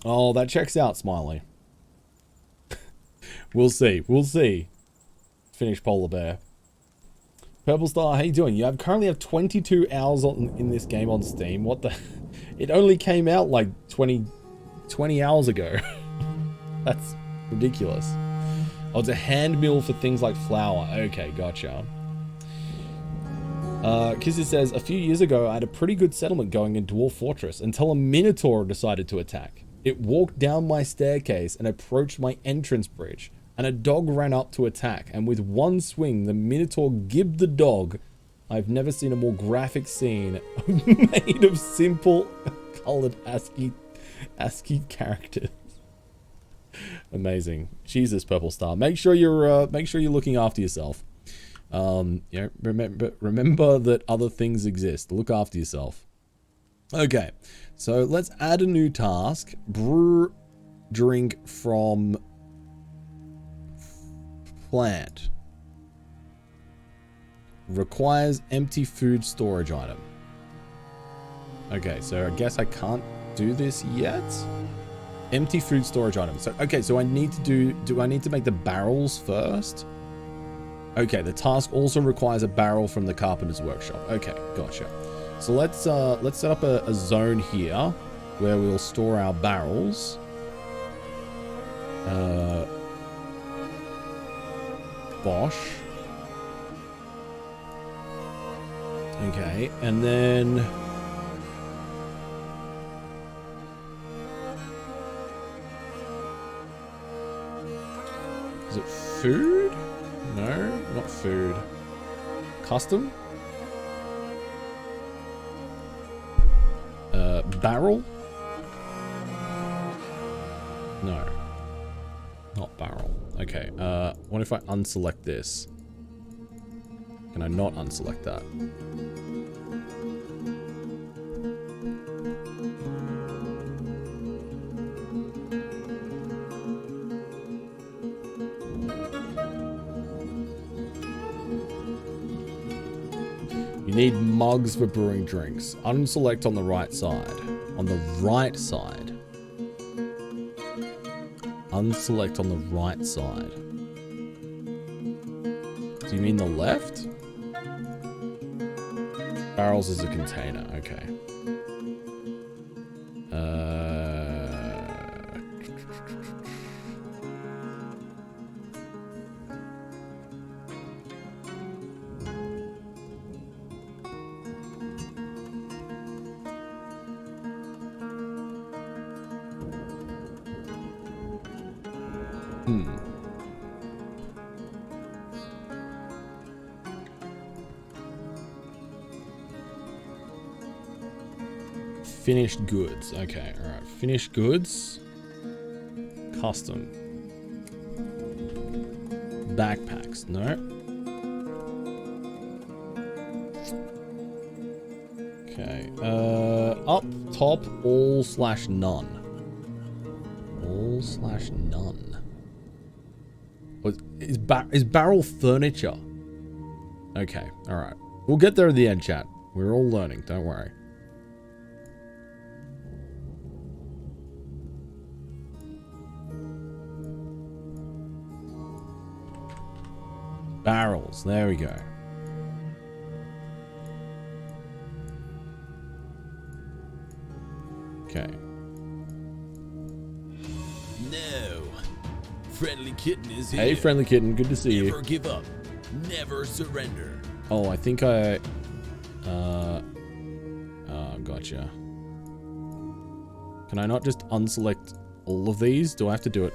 Oh, that checks out, Smiley. We'll see. We'll see. Finish Polar Bear. Purple Star, how you doing? You currently have 22 hours in this game on Steam. What the... It only came out like 20 hours ago. That's ridiculous. Oh, it's a hand mill for things like flour. Okay, gotcha. Kizzy says, a few years ago, I had a pretty good settlement going in Dwarf Fortress until a Minotaur decided to attack. It walked down my staircase and approached my entrance bridge, and a dog ran up to attack, and with one swing, the Minotaur gibbed the dog. I've never seen a more graphic scene made of simple colored ASCII characters. Amazing. Jesus, Purple Star. Make sure you're looking after yourself. Yeah, remember that other things exist. Look after yourself. Okay, so let's add a new task. Brew drink from plant. Requires empty food storage item. Okay, so I guess I can't do this yet. Empty food storage item. So, okay, so I need to do I need to make the barrels first? Okay, the task also requires a barrel from the carpenter's workshop. Okay, gotcha. So let's set up a zone here where we'll store our barrels. Bosh. Okay, and then is it food? No, not food. Custom? Barrel? No. Not barrel. Okay, what if I unselect this? Can I not unselect that? You need mugs for brewing drinks. Unselect on the right side. On the right side. Unselect on the right side. Do you mean the left? Barrels is a container. Okay. Hmm. Finished goods. Okay, alright. Finished goods. Custom. Backpacks. No. Okay. Up top, all/none. All/none. What is barrel furniture? Okay, alright. We'll get there at the end, chat. We're all learning, don't worry. Barrels, there we go. Okay. No. Friendly Kitten is here. Hey, Friendly Kitten, good to see you. Never give up. Never surrender. Oh, I think I... gotcha. Can I not just unselect all of these? Do I have to do it?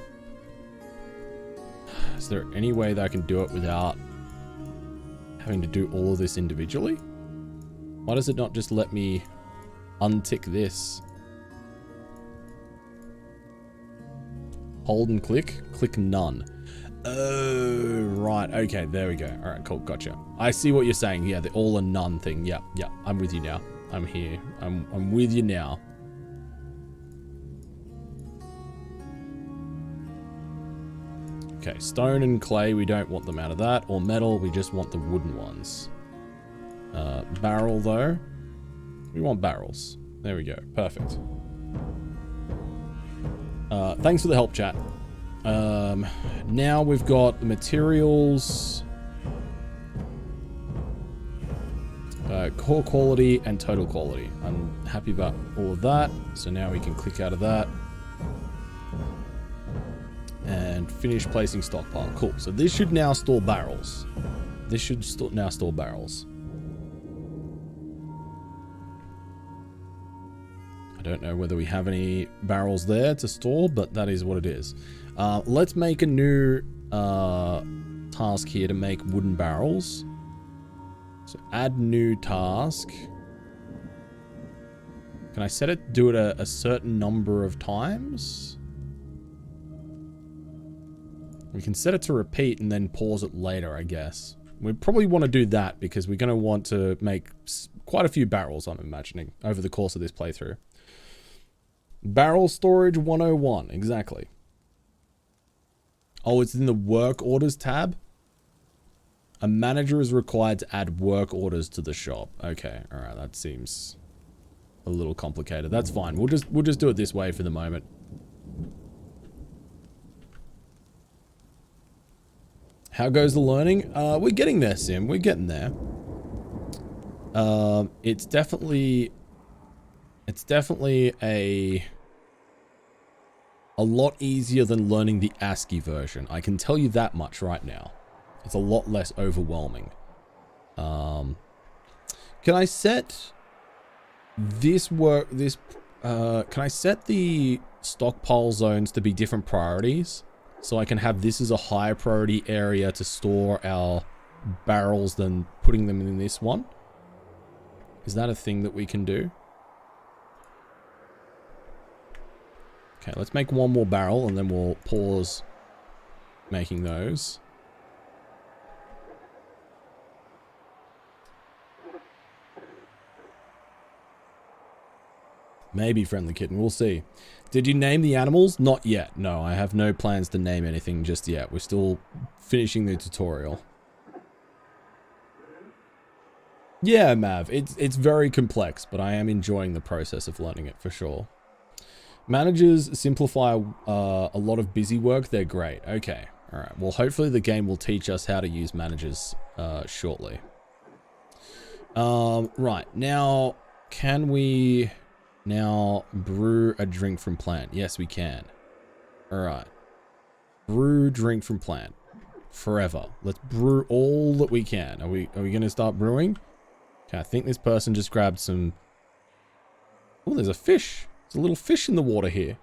Is there any way that I can do it without having to do all of this individually? Why does it not just let me untick this? Hold and click. Click none. Oh, right. Okay, there we go. All right, cool. Gotcha. I see what you're saying. Yeah, the all and none thing. Yep, yep. I'm with you now. I'm here. I'm with you now. Okay, stone and clay, we don't want them out of that. Or metal, we just want the wooden ones. Barrel, though. We want barrels. There we go. Perfect. Thanks for the help, chat. Now we've got the materials. Core quality and total quality. I'm happy about all of that. So now we can click out of that. And finish placing stockpile. Cool. So this should now store barrels. This should now store barrels. I don't know whether we have any barrels there to store, but that is what it is. Let's make a new task here to make wooden barrels. So add new task. Can I set it, do it a certain number of times? We can set it to repeat and then pause it later, I guess. We probably want to do that because we're going to want to make quite a few barrels, I'm imagining, over the course of this playthrough. Barrel storage 101, exactly. Oh, it's in the work orders tab? A manager is required to add work orders to the shop. Okay, alright, that seems a little complicated. That's fine. We'll just do it this way for the moment. How goes the learning? We're getting there, Sim. We're getting there. It's definitely a lot easier than learning the ASCII version. I can tell you that much right now. It's a lot less overwhelming. Can I set this can I set the stockpile zones to be different priorities? So I can have this as a higher priority area to store our barrels than putting them in this one? Is that a thing that we can do? Okay, let's make one more barrel and then we'll pause making those. Maybe, Friendly Kitten. We'll see. Did you name the animals? Not yet. No, I have no plans to name anything just yet. We're still finishing the tutorial. Yeah, Mav. It's very complex, but I am enjoying the process of learning it for sure. Managers simplify a lot of busy work. They're great. Okay. All right. Well, hopefully the game will teach us how to use managers shortly. Right. Now, can we now brew a drink from plant? Yes, we can. All right. Brew drink from plant. Forever. Let's brew all that we can. Are we going to start brewing? Okay, I think this person just grabbed some... Oh, there's a fish. There's a little fish in the water here.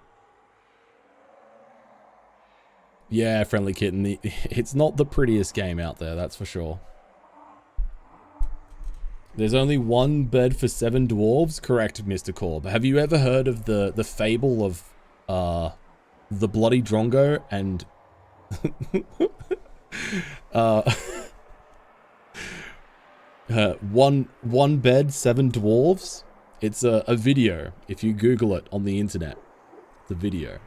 Yeah, Friendly Kitten. It's not the prettiest game out there, that's for sure. There's only one bed for 7 dwarves? Correct, Mr. Corb. Have you ever heard of the fable of the bloody Drongo and one bed, 7 dwarves? It's a video. If you Google it on the internet, the video.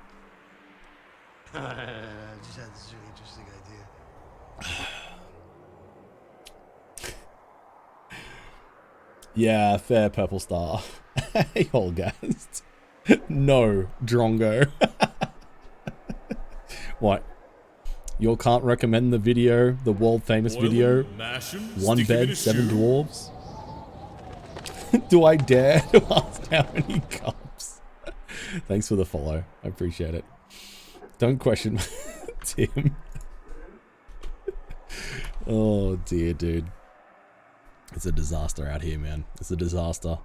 I just had this really interesting idea. Yeah, fair, Purple Star. Hey, Holgast. No, Drongo. What? You can't recommend the video, the world famous video? One bed, 7 dwarves? Do I dare to ask how many cups? Thanks for the follow. I appreciate it. Don't question Tim. Oh dear, dude. It's a disaster out here, man. It's a disaster.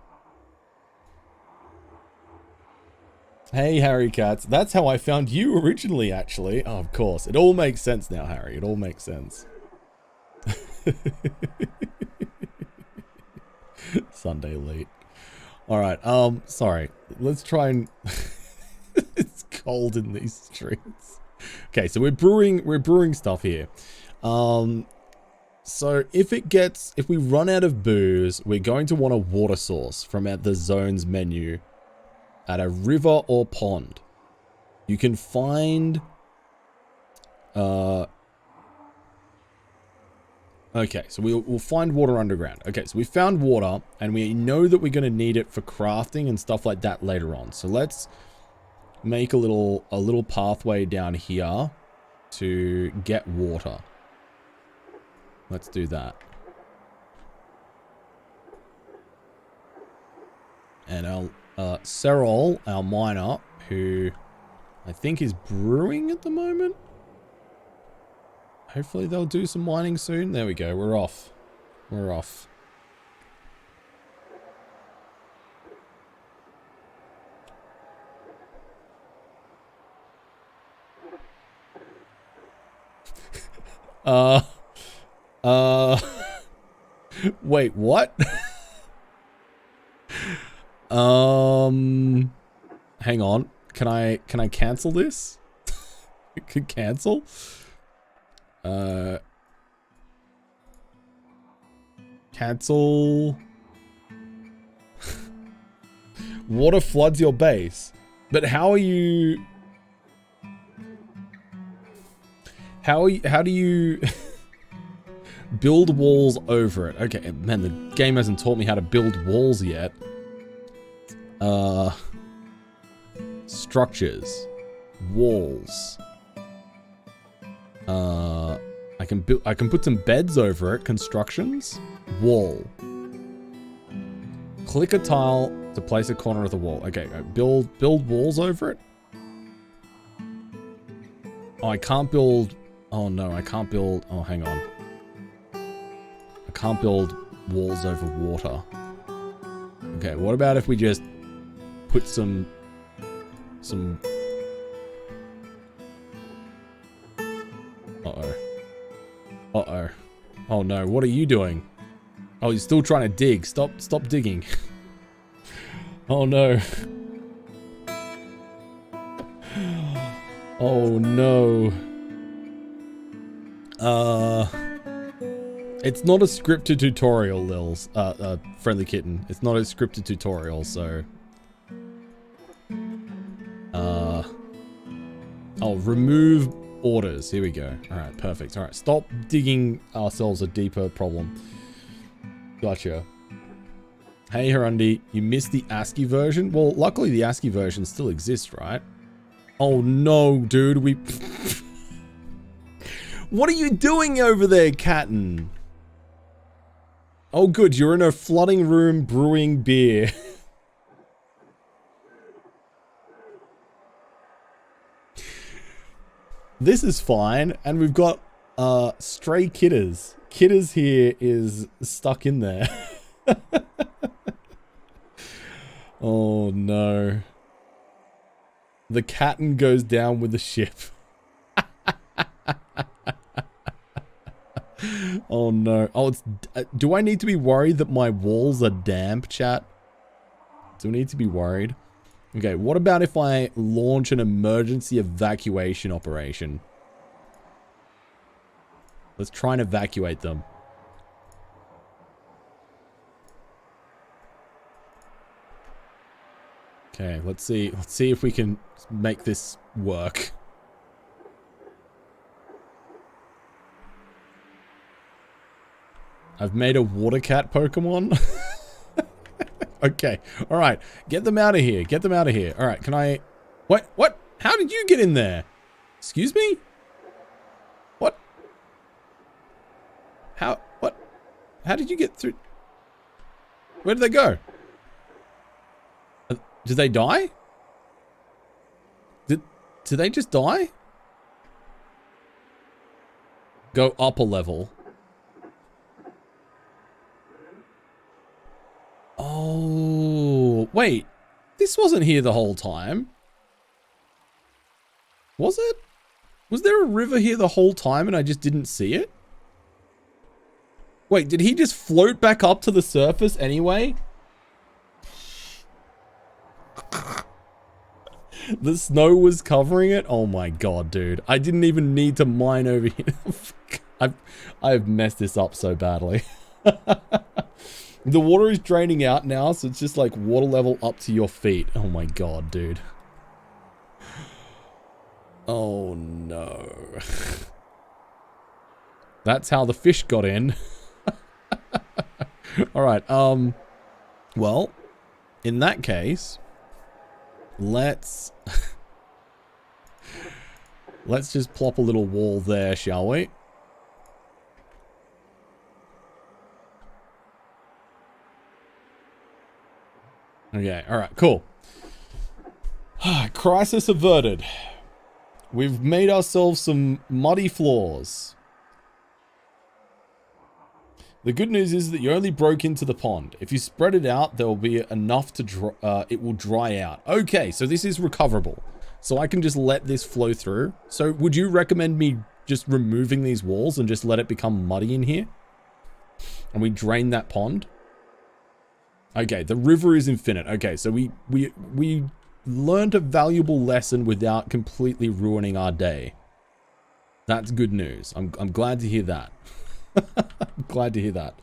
Hey, Harry Katz. That's how I found you originally, actually. Oh, of course. It all makes sense now, Harry. It all makes sense. Sunday late. Alright, sorry. Let's try and... It's cold in these streets. Okay, so we're brewing stuff here. So if we run out of booze, we're going to want a water source from at the zones menu at a river or pond. You can find okay, so we'll find water underground. Okay, so we found water and we know that we're going to need it for crafting and stuff like that later on. So let's make a little pathway down here to get water. Let's do that. And our Serol, our miner, who I think is brewing at the moment. Hopefully they'll do some mining soon. There we go. We're off. We're off. Wait, what? Hang on. Can I cancel this? Could cancel? Cancel. Water floods your base. But how are you... How do you build walls over it? Okay, man, the game hasn't taught me how to build walls yet. Structures. Walls. I can put some beds over it. Constructions. Wall. Click a tile to place a corner of the wall. Okay, build walls over it. Oh, I can't build... Oh no, I can't build... Oh, hang on. I can't build walls over water. Okay, what about if we just put some... Uh-oh. Uh-oh. Oh no, what are you doing? Oh, you're still trying to dig. Stop digging. Oh no. Oh no. It's not a scripted tutorial, Lils. Friendly Kitten. It's not a scripted tutorial, so... Oh, remove orders. Here we go. Alright, perfect. Alright, stop digging ourselves a deeper problem. Gotcha. Hey, Harundi, you missed the ASCII version? Well, luckily the ASCII version still exists, right? Oh no, dude, we... What are you doing over there, Catton? Oh good, you're in a flooding room brewing beer. This is fine, and we've got stray Kitters. Kitters here is stuck in there. Oh no. The Catton goes down with the ship. Oh no. Oh, it's... do I need to be worried that my walls are damp, chat? Do I need to be worried? Okay, what about if I launch an emergency evacuation operation? Let's try and evacuate them. Okay, let's see if we can make this work. I've made a water cat Pokemon. Okay, all right, get them out of here. Get them out of here. All right, can I? What? How did you get in there? Excuse me? What? How? What? How did you get through? Where did they go? Did they die? Did they just die? Go up a level. Oh, wait. This wasn't here the whole time. Was it? Was there a river here the whole time and I just didn't see it? Wait, did he just float back up to the surface anyway? The snow was covering it? Oh my god, dude. I didn't even need to mine over here. I've messed this up so badly. The water is draining out now, so it's just like water level up to your feet. Oh my god, dude. Oh no. That's how the fish got in. Alright, well, in that case, let's just plop a little wall there, shall we? Okay, alright, cool. Crisis averted. We've made ourselves some muddy floors. The good news is that you only broke into the pond. If you spread it out, there will be enough to it will dry out. Okay, so this is recoverable. So I can just let this flow through. So would you recommend me just removing these walls and just let it become muddy in here? And we drain that pond? Okay, the river is infinite. Okay, so we learned a valuable lesson without completely ruining our day. That's good news. I'm glad to hear that. I'm glad to hear that.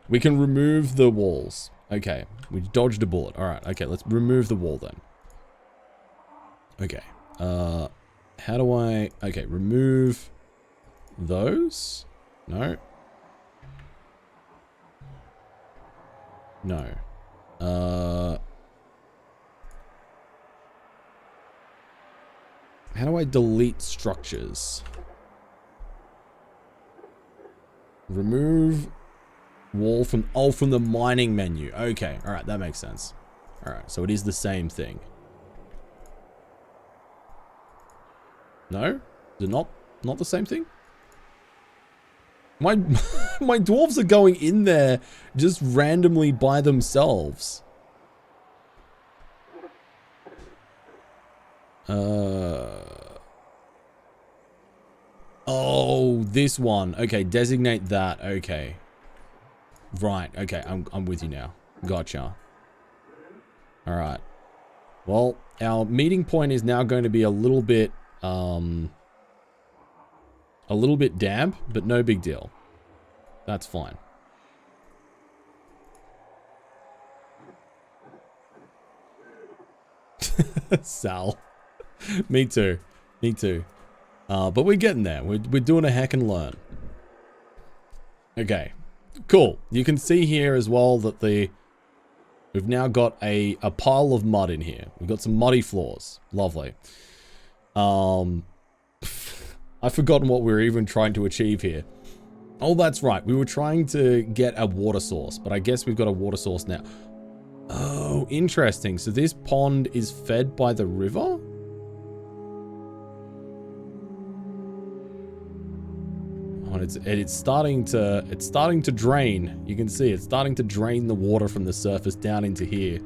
We can remove the walls. Okay, we dodged a bullet. All right, okay, let's remove the wall then. Okay, how do I... Okay, remove those? No. No. How do I delete structures? Remove wall from... Oh, from the mining menu. Okay, alright, that makes sense. Alright, so it is the same thing. No? Is it not the same thing? My my dwarves are going in there just randomly by themselves. Oh, this one. Okay, designate that. Okay. Right. Okay, I'm with you now. Gotcha. All right. Well, our meeting point is now going to be a little bit damp, but no big deal. That's fine. Sal. Me too. Me too. But we're getting there. We're doing a hack and learn. Okay. Cool. You can see here as well that we've now got a pile of mud in here. We've got some muddy floors. Lovely. I've forgotten what we were even trying to achieve here. Oh, that's right. We were trying to get a water source, but I guess we've got a water source now. Oh, interesting. So this pond is fed by the river? Oh, it's starting to drain. You can see it's starting to drain the water from the surface down into here.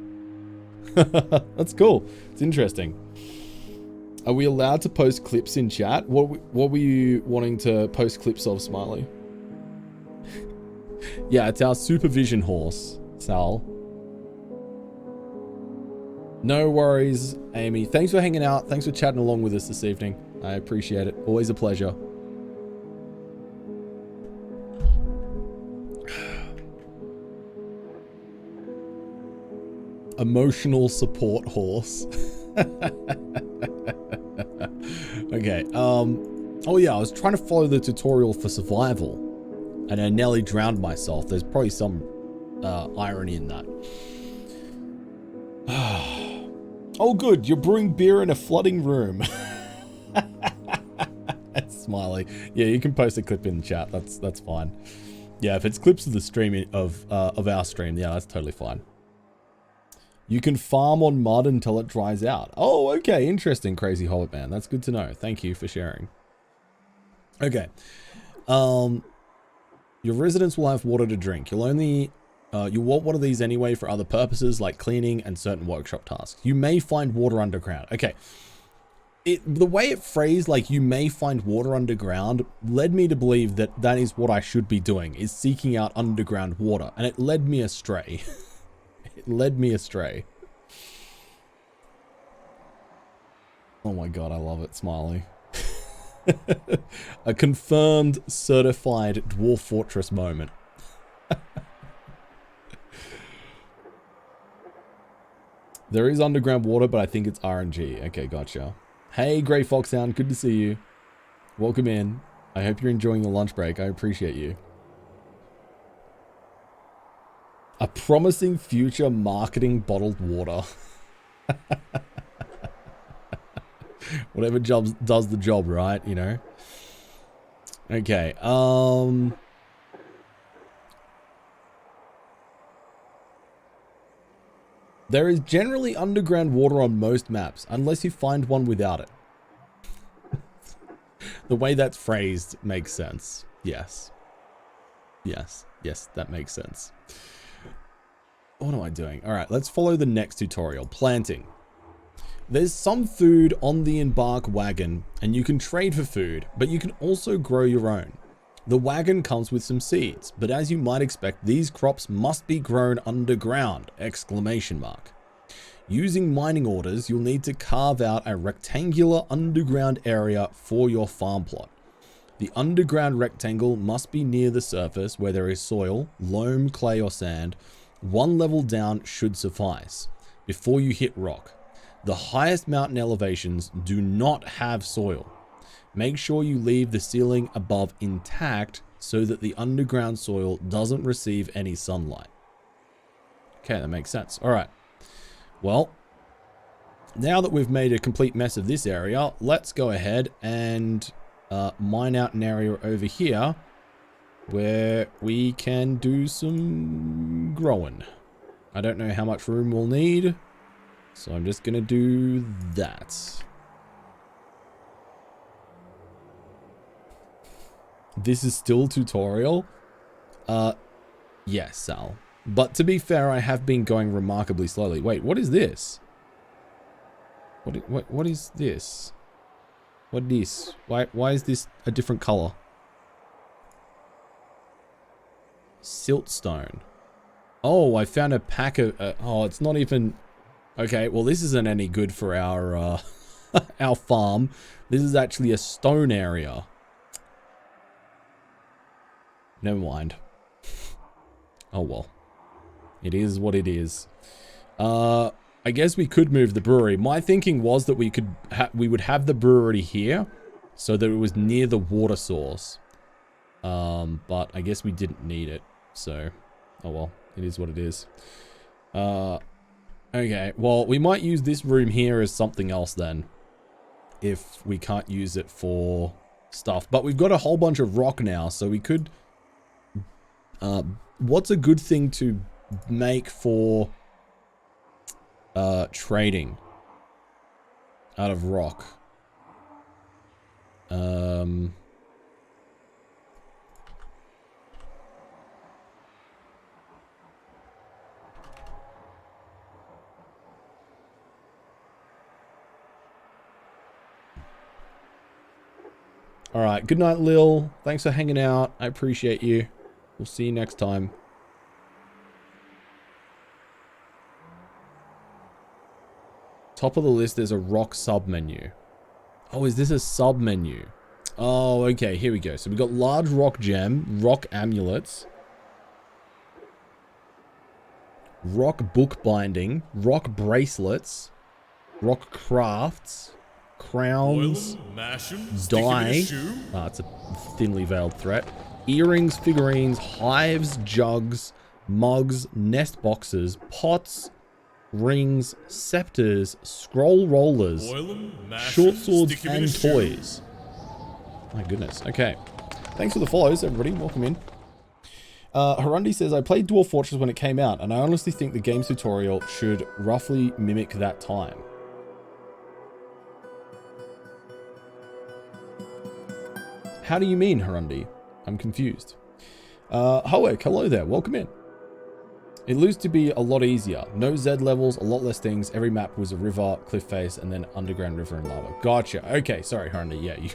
That's cool. It's interesting. Are we allowed to post clips in chat? What were you wanting to post clips of, Smiley? Yeah, it's our supervision horse, Sal. No worries, Amy. Thanks for hanging out. Thanks for chatting along with us this evening. I appreciate it. Always a pleasure. Emotional support horse. Okay, oh yeah, I was trying to follow the tutorial for survival, and I nearly drowned myself. There's probably some irony in that. Oh good, you're brewing beer in a flooding room. That's Smiley. Yeah, you can post a clip in the chat. That's fine. Yeah, if it's clips of the stream of our stream, yeah, that's totally fine. You can farm on mud until it dries out. Oh, okay, interesting, Crazy Hobbit Man. That's good to know. Thank you for sharing. Okay. Your residents will have water to drink. You'll only you want one of these anyway for other purposes like cleaning and certain workshop tasks. You may find water underground. Okay. The way it phrased, like you may find water underground, led me to believe that that is what I should be doing, is seeking out underground water. And it led me astray. It led me astray. Oh my god, I love it, Smiley. A confirmed, certified Dwarf Fortress moment. There is underground water, but I think it's RNG. Okay, gotcha. Hey, Grey Foxhound, good to see you. Welcome in. I hope you're enjoying the lunch break. I appreciate you. A promising future marketing bottled water. Whatever does the job, right? You know? Okay, there is generally underground water on most maps, unless you find one without it. The way that's phrased makes sense. Yes. Yes. Yes, that makes sense. What am I doing? All right, let's follow the next tutorial. Planting. There's some food on the embark wagon, and you can trade for food, but you can also grow your own. The wagon comes with some seeds, but as you might expect, these crops must be grown underground! Exclamation mark. Using mining orders, you'll need to carve out a rectangular underground area for your farm plot. The underground rectangle must be near the surface where there is soil, loam, clay, or sand. One level down should suffice before you hit rock. The highest mountain elevations do not have soil. Make sure you leave the ceiling above intact so that the underground soil doesn't receive any sunlight. Okay, that makes sense. All right. Well, now that we've made a complete mess of this area, let's go ahead and mine out an area over here where we can do some growing. I don't know how much room we'll need, so I'm just going to do that. This is still tutorial? Yes, Sal. But to be fair, I have been going remarkably slowly. Wait, what is this? What is this? What is? Why is this a different color? Siltstone. Oh, I found a pack of... oh, it's not even... Okay, well, this isn't any good for our our farm. This is actually a stone area. Never mind. Oh, well. It is what it is. I guess we could move the brewery. My thinking was that we would have the brewery here so that it was near the water source. But I guess we didn't need it. So, oh well, it is what it is. Okay, well, we might use this room here as something else then, if we can't use it for stuff. But we've got a whole bunch of rock now, so we could... what's a good thing to make for trading out of rock? All right, good night, Lil. Thanks for hanging out. I appreciate you. We'll see you next time. Top of the list, there's a rock sub-menu. Oh, is this a sub-menu? Oh, okay, here we go. So we've got large rock gem, rock amulets, rock bookbinding, rock bracelets, rock crafts, crowns, dye. Ah, it's a thinly veiled threat. Earrings, figurines, hives, jugs, mugs, nest boxes, pots, rings, scepters, scroll rollers, short swords, and toys. My goodness. Okay. Thanks for the follows, everybody. Welcome in. Harundi says, I played Dwarf Fortress when it came out, and I honestly think the game's tutorial should roughly mimic that time. How do you mean, Harundi? I'm confused. Hoek, hello there. Welcome in. It used to be a lot easier. No Z levels, a lot less things. Every map was a river, cliff face, and then underground river and lava. Gotcha. Okay, sorry, Harundi. Yeah, you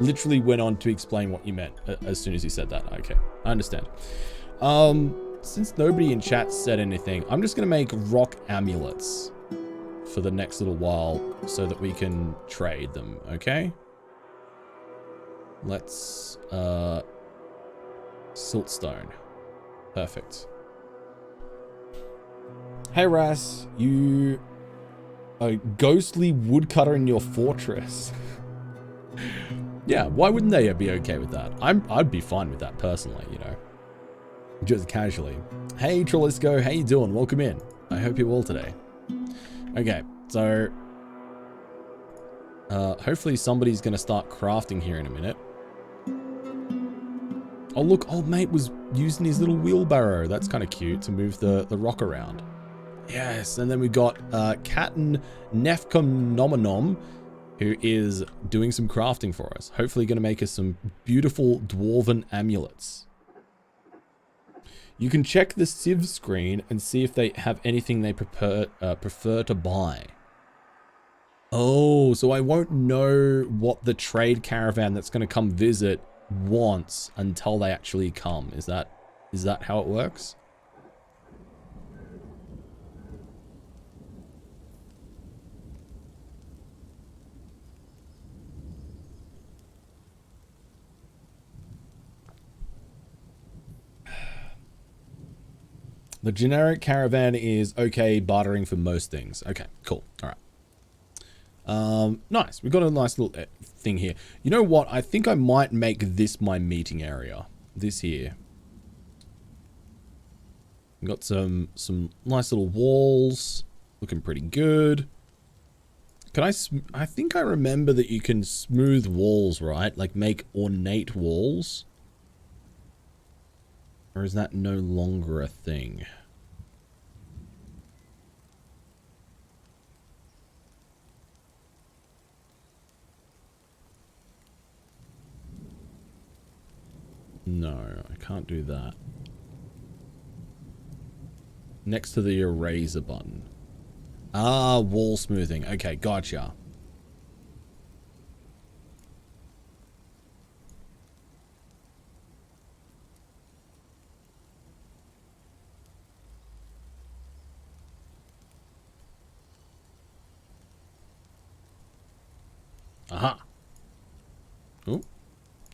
literally went on to explain what you meant as soon as you said that. Okay, I understand. Since nobody in chat said anything, I'm just going to make rock amulets for the next little while so that we can trade them, okay? Let's, siltstone. Perfect. Hey Ras, you a ghostly woodcutter in your fortress. Yeah, why wouldn't they be okay with that? I'd be fine with that personally, you know. Just casually. Hey Trollisco, how you doing? Welcome in. I hope you're well today. Okay, so hopefully somebody's gonna start crafting here in a minute. Oh look, old mate was using his little wheelbarrow. That's kind of cute to move the rock around. Yes, and then we got Katten Nefkonomonom, who is doing some crafting for us. Hopefully going to make us some beautiful dwarven amulets. You can check the Civ screen and see if they have anything they prefer to buy. Oh, so I won't know what the trade caravan that's going to come visit wants until they actually come. Is that how it works? The generic caravan is okay bartering for most things. Okay, cool. All right. Nice. We've got a nice little thing here. You know what? I think I might make this my meeting area. This here. We've got some nice little walls. Looking pretty good. Can I think I remember that you can smooth walls, right? Like make ornate walls. Or is that no longer a thing? No, I can't do that. Next to the eraser button. Ah, wall smoothing. Okay, gotcha. Aha. Ooh.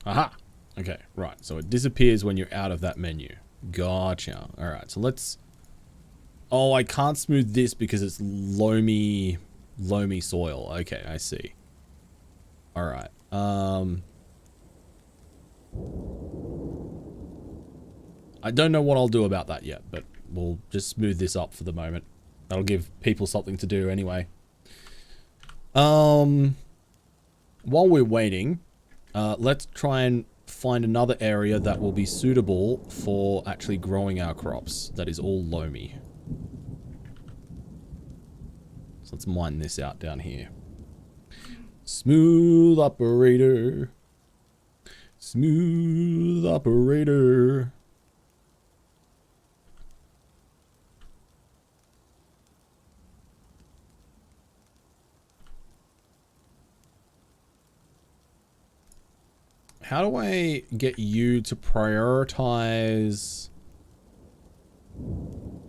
Aha. Okay, right. So it disappears when you're out of that menu. Gotcha. All right. So let's... Oh, I can't smooth this because it's loamy soil. Okay, I see. All right. I don't know what I'll do about that yet, but we'll just smooth this up for the moment. That'll give people something to do anyway. While we're waiting, let's try and find another area that will be suitable for actually growing our crops. That is all loamy. So let's mine this out down here. Smooth operator. Smooth operator. how do I get you to prioritize...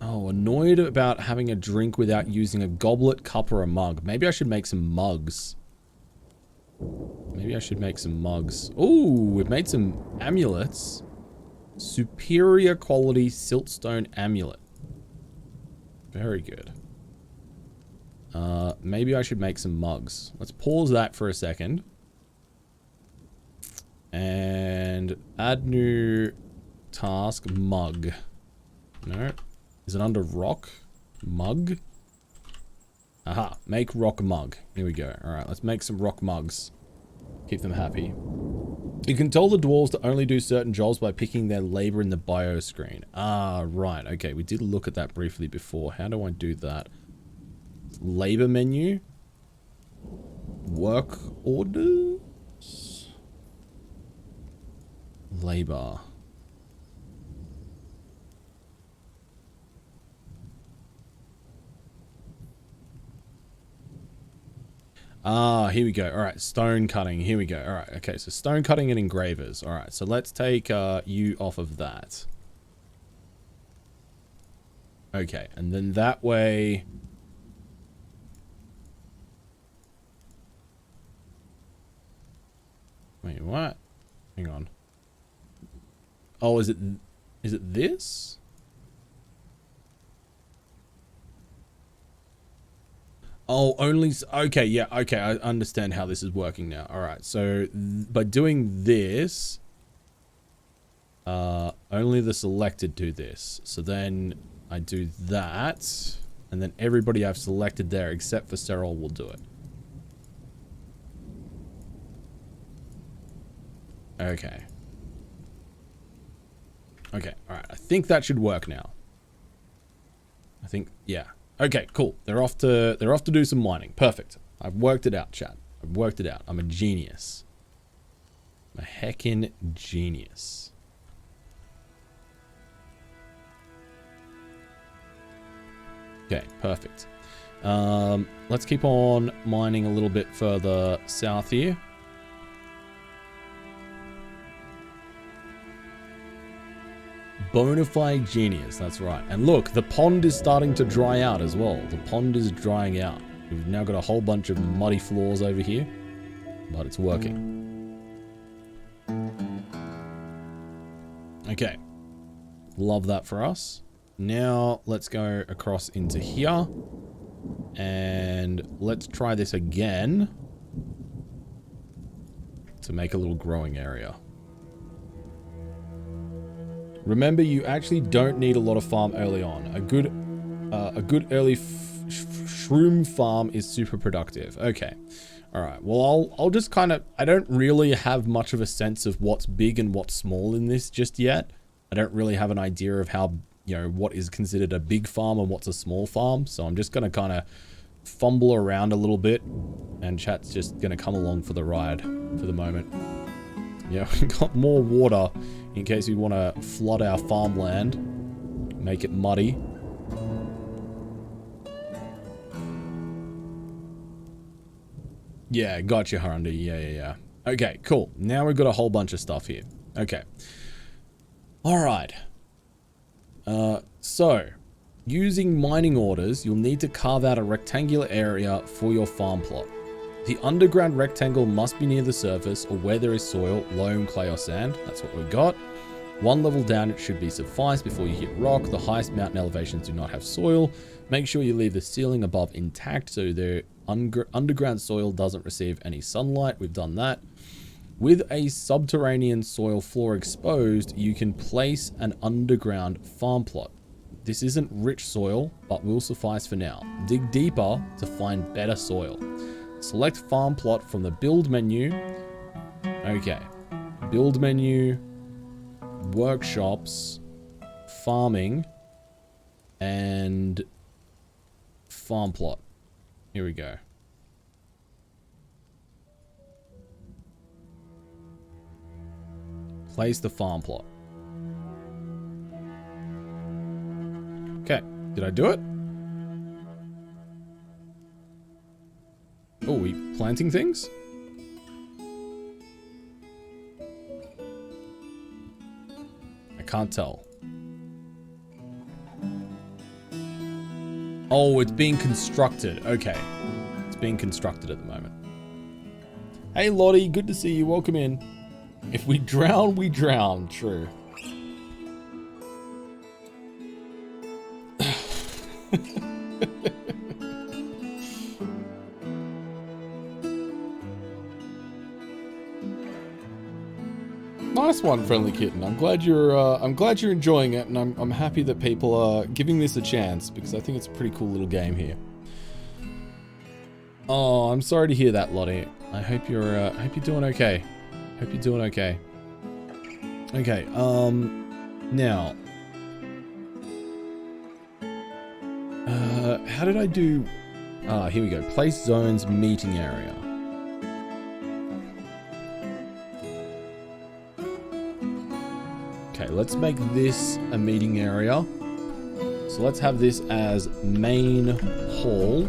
Oh, annoyed about having a drink without using a goblet, cup, or a mug. Maybe I should make some mugs. Maybe I should make some mugs. Ooh, we've made some amulets. Superior quality siltstone amulet. Very good. Maybe I should make some mugs. Let's pause that for a second. And add new task, mug. No. Is it under rock? Mug? Aha, make rock mug. Here we go. Alright, let's make some rock mugs. Keep them happy. You can tell the dwarves to only do certain jobs by picking their labor in the bio screen. Ah, right. Okay, we did look at that briefly before. How do I do that? Labor menu. Work orders. Labor. Ah, here we go. All right, stone cutting. Here we go. All right, okay, so stone cutting and engravers. All right, so let's take you off of that. Okay, and then that way... Wait, what? Hang on. Oh, is it this? Oh, only... Okay, yeah, okay, I understand how this is working now. Alright, so by doing this, only the selected do this. So then I do that, and then everybody I've selected there except for Cyril will do it. Okay. Okay, alright, I think that should work now. I think, yeah. Okay, cool. They're off to do some mining. Perfect. I've worked it out, chat. I've worked it out. I'm a genius. I'm a heckin' genius. Okay, perfect. Let's keep on mining a little bit further south here. Bonafide genius, that's right. And look, the pond is starting to dry out as well. The pond is drying out. We've now got a whole bunch of muddy floors over here, but it's working. Okay. Love that for us. Now let's go across into here and let's try this again to make a little growing area. Remember, you actually don't need a lot of farm early on. A good early shroom farm is super productive. Okay. All right. Well, I'll just kind of... I don't really have much of a sense of what's big and what's small in this just yet. I don't really have an idea of how, you know, what is considered a big farm and what's a small farm. So I'm just going to kind of fumble around a little bit. And chat's just going to come along for the ride for the moment. Yeah, we've got more water in case we want to flood our farmland, make it muddy. Yeah, gotcha, Harundi. Yeah. Okay, cool. Now we've got a whole bunch of stuff here. Okay. Alright. So, using mining orders, you'll need to carve out a rectangular area for your farm plot. The underground rectangle must be near the surface or where there is soil, loam, clay, or sand. That's what we've got. One level down it should be suffice before you hit rock. The highest mountain elevations do not have soil. Make sure you leave the ceiling above intact so the underground soil doesn't receive any sunlight. We've done that. With a subterranean soil floor exposed, you can place an underground farm plot. This isn't rich soil, but will suffice for now. Dig deeper to find better soil. Select farm plot from the build menu. Okay. Build menu, workshops, farming, and farm plot. Here we go. Place the farm plot. Okay. Did I do it? Oh, we planting things? Can't tell. Oh, it's being constructed. Okay. It's being constructed at the moment. Hey, Lottie. Good to see you. Welcome in. If we drown, we drown. True. Nice one, Friendly Kitten. I'm glad you're enjoying it, and I'm happy that people are giving this a chance because I think it's a pretty cool little game here. Oh, I'm sorry to hear that, Lottie. I hope you're doing okay. Hope you're doing okay. Okay, now, how did I do? Here we go. Place zones meeting area. Okay, let's make this a meeting area. So let's have this as main hall.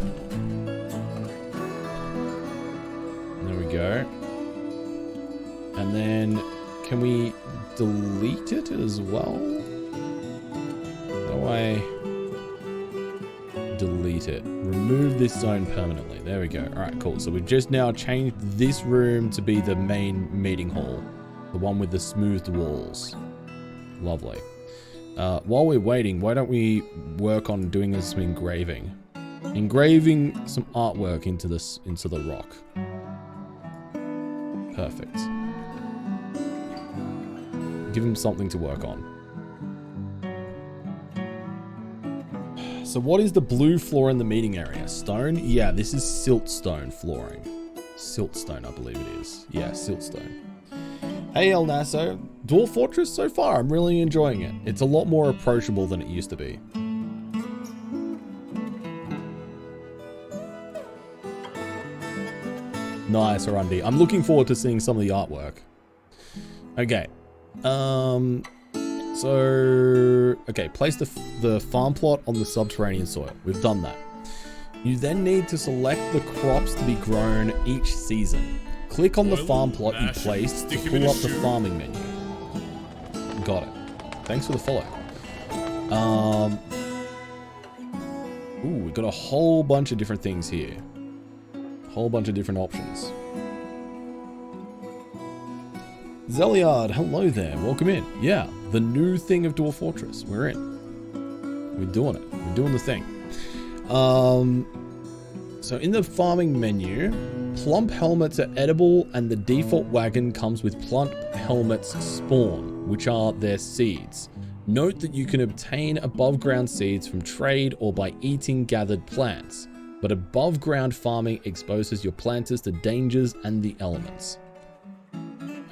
There we go. And then can we delete it as well? How do I delete it? Remove this zone permanently. There we go. All right, cool. So we've just now changed this room to be the main meeting hall. The one with the smoothed walls. Lovely. While we're waiting, why don't we work on doing some engraving? Engraving some artwork into the rock. Perfect. Give him something to work on. So what is the blue floor in the meeting area? Stone? Yeah, this is siltstone flooring. Siltstone, I believe it is. Yeah, siltstone. Hey El Nasso, Dwarf Fortress so far, I'm really enjoying it. It's a lot more approachable than it used to be. Nice, Arundi. I'm looking forward to seeing some of the artwork. Okay. Okay, place the farm plot on the subterranean soil. We've done that. You then need to select the crops to be grown each season. Click on the farm plot you placed to pull up the farming menu. Got it. Thanks for the follow. Ooh, we've got a whole bunch of different things here. Whole bunch of different options. Zeliard, hello there. Welcome in. Yeah, the new thing of Dwarf Fortress. We're in. We're doing it. We're doing the thing. So in the farming menu, plump helmets are edible and the default wagon comes with plump helmets spawn, which are their seeds. Note that you can obtain above ground seeds from trade or by eating gathered plants, but above ground farming exposes your planters to dangers and the elements.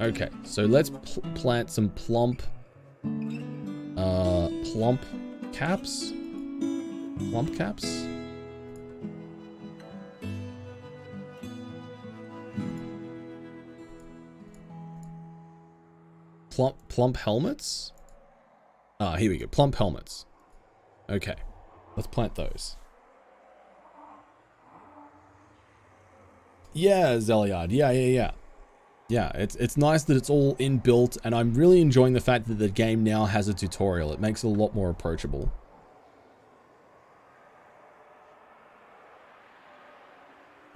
Okay, so let's plant some plump caps. Plump caps? Plump helmets? Ah, here we go. Plump helmets. Okay. Let's plant those. Yeah, Zeliard. Yeah. Yeah, it's nice that it's all inbuilt, and I'm really enjoying the fact that the game now has a tutorial. It makes it a lot more approachable.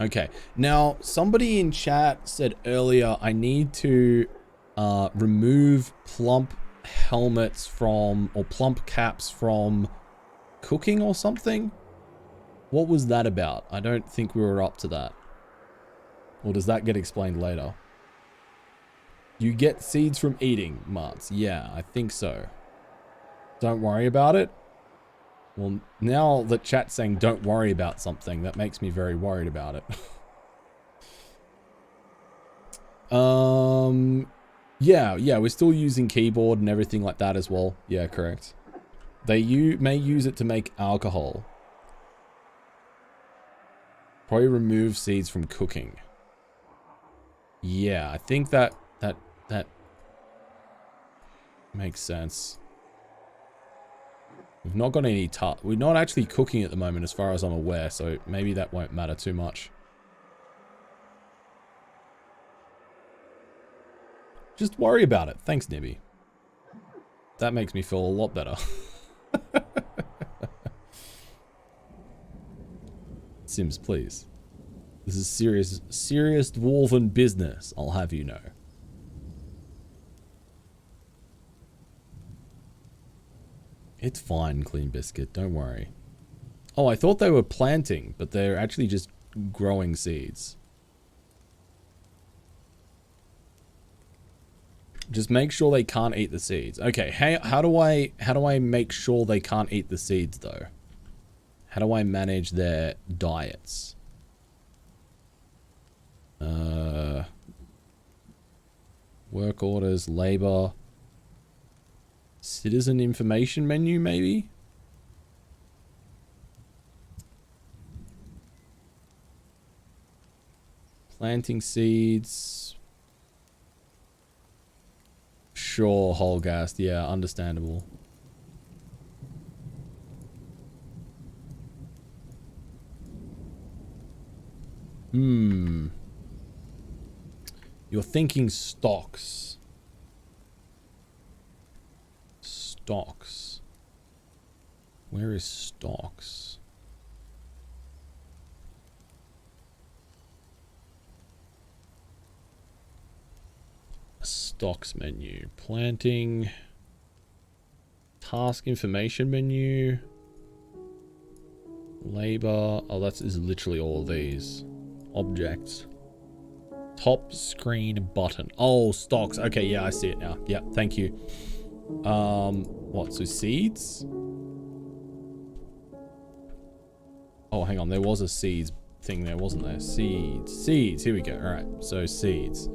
Okay. Now, somebody in chat said earlier I need to remove plump helmets from, or plump caps from cooking or something. What was that about? I don't think we were up to that. Or does that get explained later? You get seeds from eating, Marts. Yeah, I think so. Don't worry about it. Well, now that chat's saying don't worry about something, that makes me very worried about it. Yeah, we're still using keyboard and everything like that as well. Yeah, correct. They may use it to make alcohol. Probably remove seeds from cooking. Yeah, I think that makes sense. We've not got any we're not actually cooking at the moment as far as I'm aware, so maybe that won't matter too much. Just worry about it. Thanks, Nibby. That makes me feel a lot better. Sims, please. This is serious dwarven business, I'll have you know. It's fine, Clean Biscuit, don't worry. Oh, I thought they were planting, but they're actually just growing seeds. Just make sure they can't eat the seeds. Okay, hey, how do I make sure they can't eat the seeds though? How do I manage their diets? Work orders, labor, citizen information menu maybe? Planting seeds. Sure, Holgast. Yeah, understandable. You're thinking stocks. Stocks. Where is stocks? Stocks menu. Planting. Task information menu. Labor. Oh, that is literally all of these. Objects. Top screen button. Oh, stocks. Okay, yeah, I see it now. Yeah, thank you. What? So seeds? Oh, hang on. There was a seeds thing there, wasn't there? Seeds. Seeds. Here we go. All right. So seeds.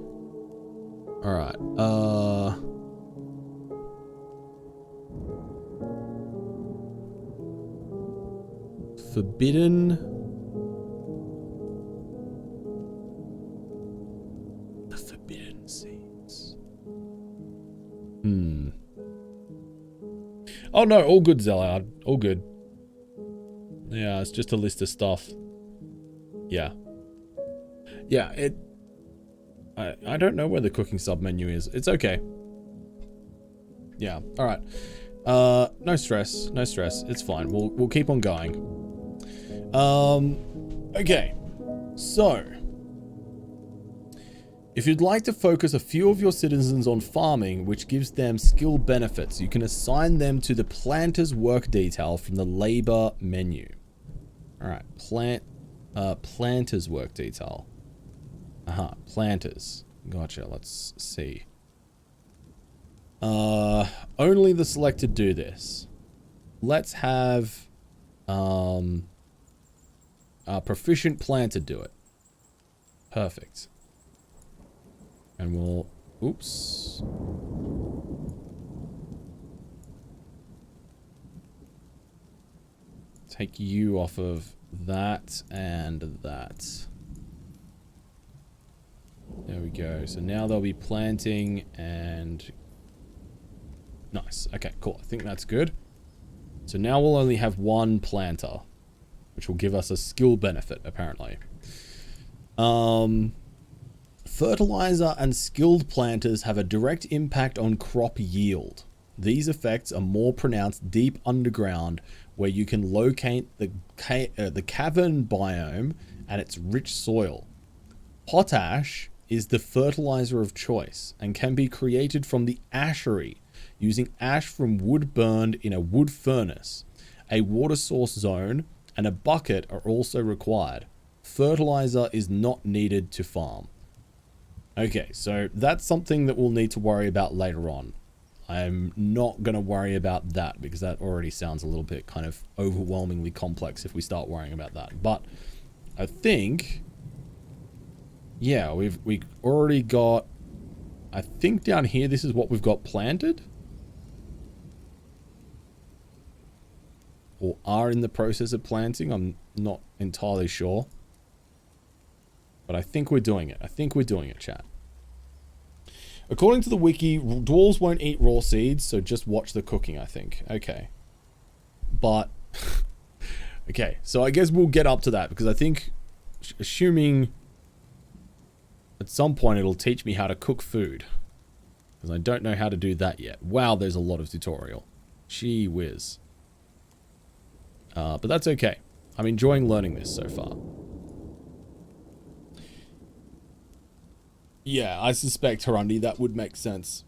All right. Forbidden. The forbidden seeds. Oh no, all good, Zellard. All good. Yeah, it's just a list of stuff. Yeah. Yeah, I don't know where the cooking sub menu is. It's okay. Yeah, alright. No stress. No stress. It's fine. We'll keep on going. Okay. So, if you'd like to focus a few of your citizens on farming, which gives them skill benefits, you can assign them to the planter's work detail from the labor menu. Alright, planter's work detail. Planters. Gotcha, let's see. Only the selected do this. Let's have a proficient planter do it. Perfect. And we'll, oops. Take you off of that and that. There we go. So now they'll be planting and... Nice. Okay, cool. I think that's good. So now we'll only have one planter, which will give us a skill benefit, apparently. Fertilizer and skilled planters have a direct impact on crop yield. These effects are more pronounced deep underground, where you can locate the cavern biome and its rich soil. Potash is the fertilizer of choice and can be created from the ashery, using ash from wood burned in a wood furnace. A water source zone and a bucket are also required. Fertilizer is not needed to farm. Okay, so that's something that we'll need to worry about later on. I'm not going to worry about that because that already sounds a little bit kind of overwhelmingly complex if we start worrying about that. But I think, yeah, we already got, I think down here, this is what we've got planted. Or are in the process of planting. I'm not entirely sure. But I think we're doing it. I think we're doing it, chat. According to the wiki, dwarves won't eat raw seeds, so just watch the cooking, I think. Okay. But, okay, so I guess we'll get up to that, because I think, assuming at some point it'll teach me how to cook food. because I don't know how to do that yet. Wow, there's a lot of tutorial. Gee whiz. But that's okay. I'm enjoying learning this so far. Yeah, I suspect, Harundi, that would make sense.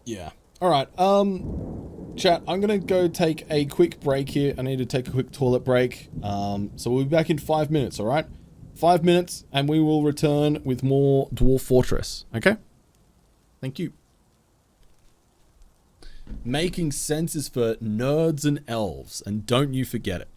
Yeah. Alright, chat, I'm gonna go take a quick break here. I need to take a quick toilet break. So we'll be back in 5 minutes, alright? 5 minutes, and we will return with more Dwarf Fortress, okay? Thank you. Making sense is for nerds and elves, and don't you forget it.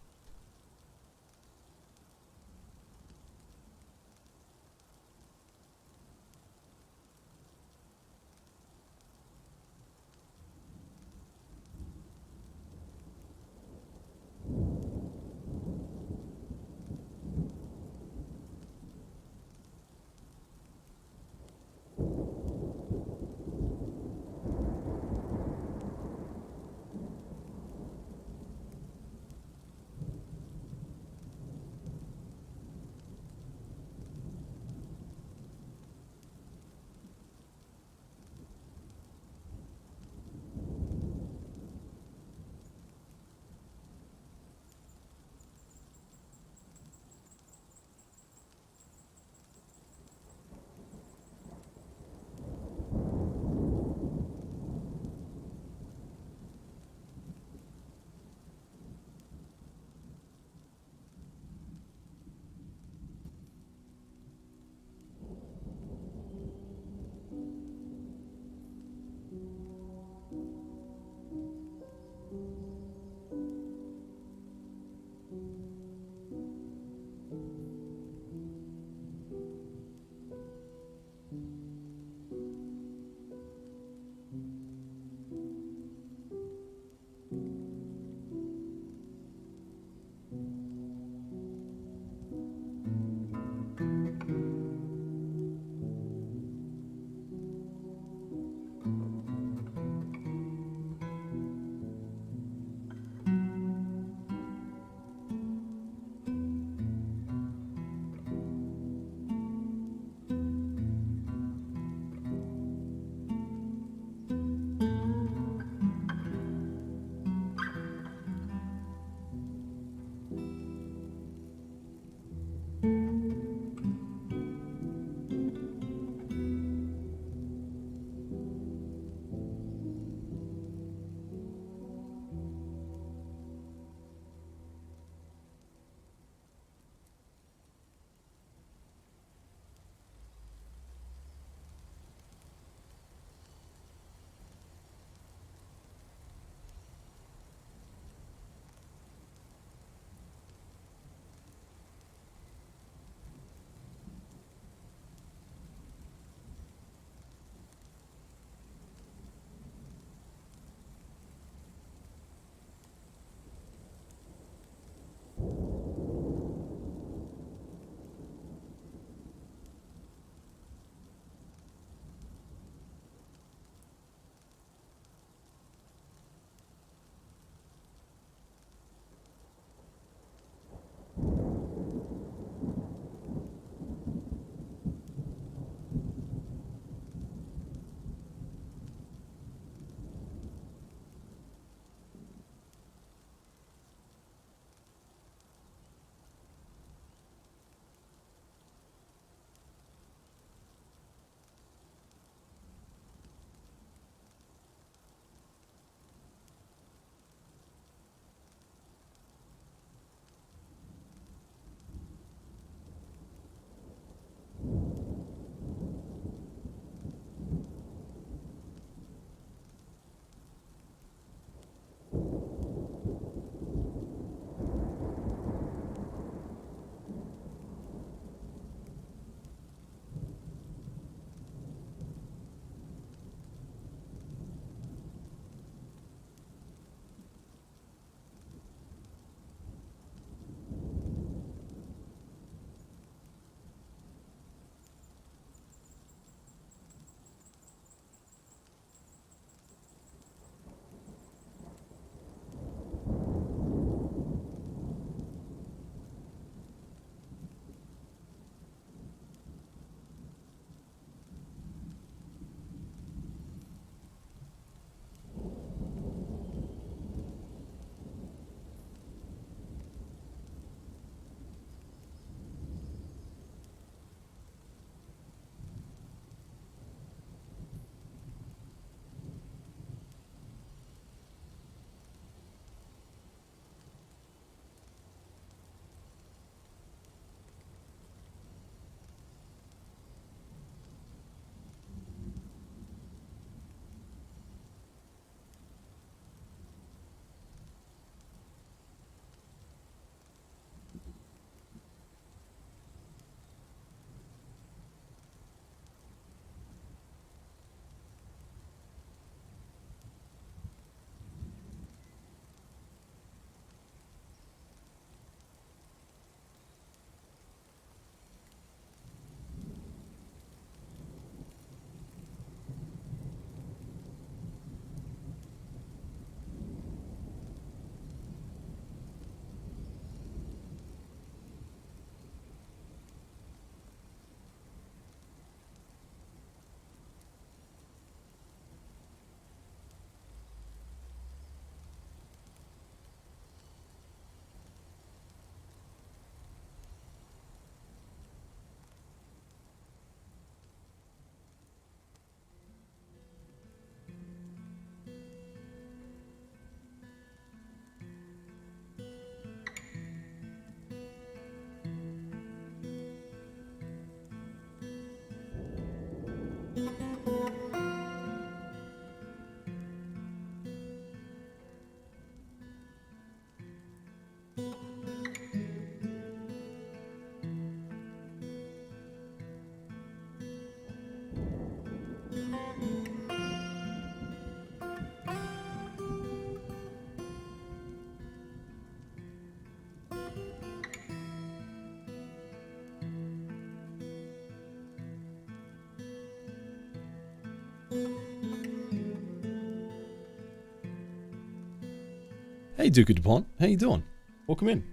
Hey, Duke of DuPont. How you doing? Welcome in.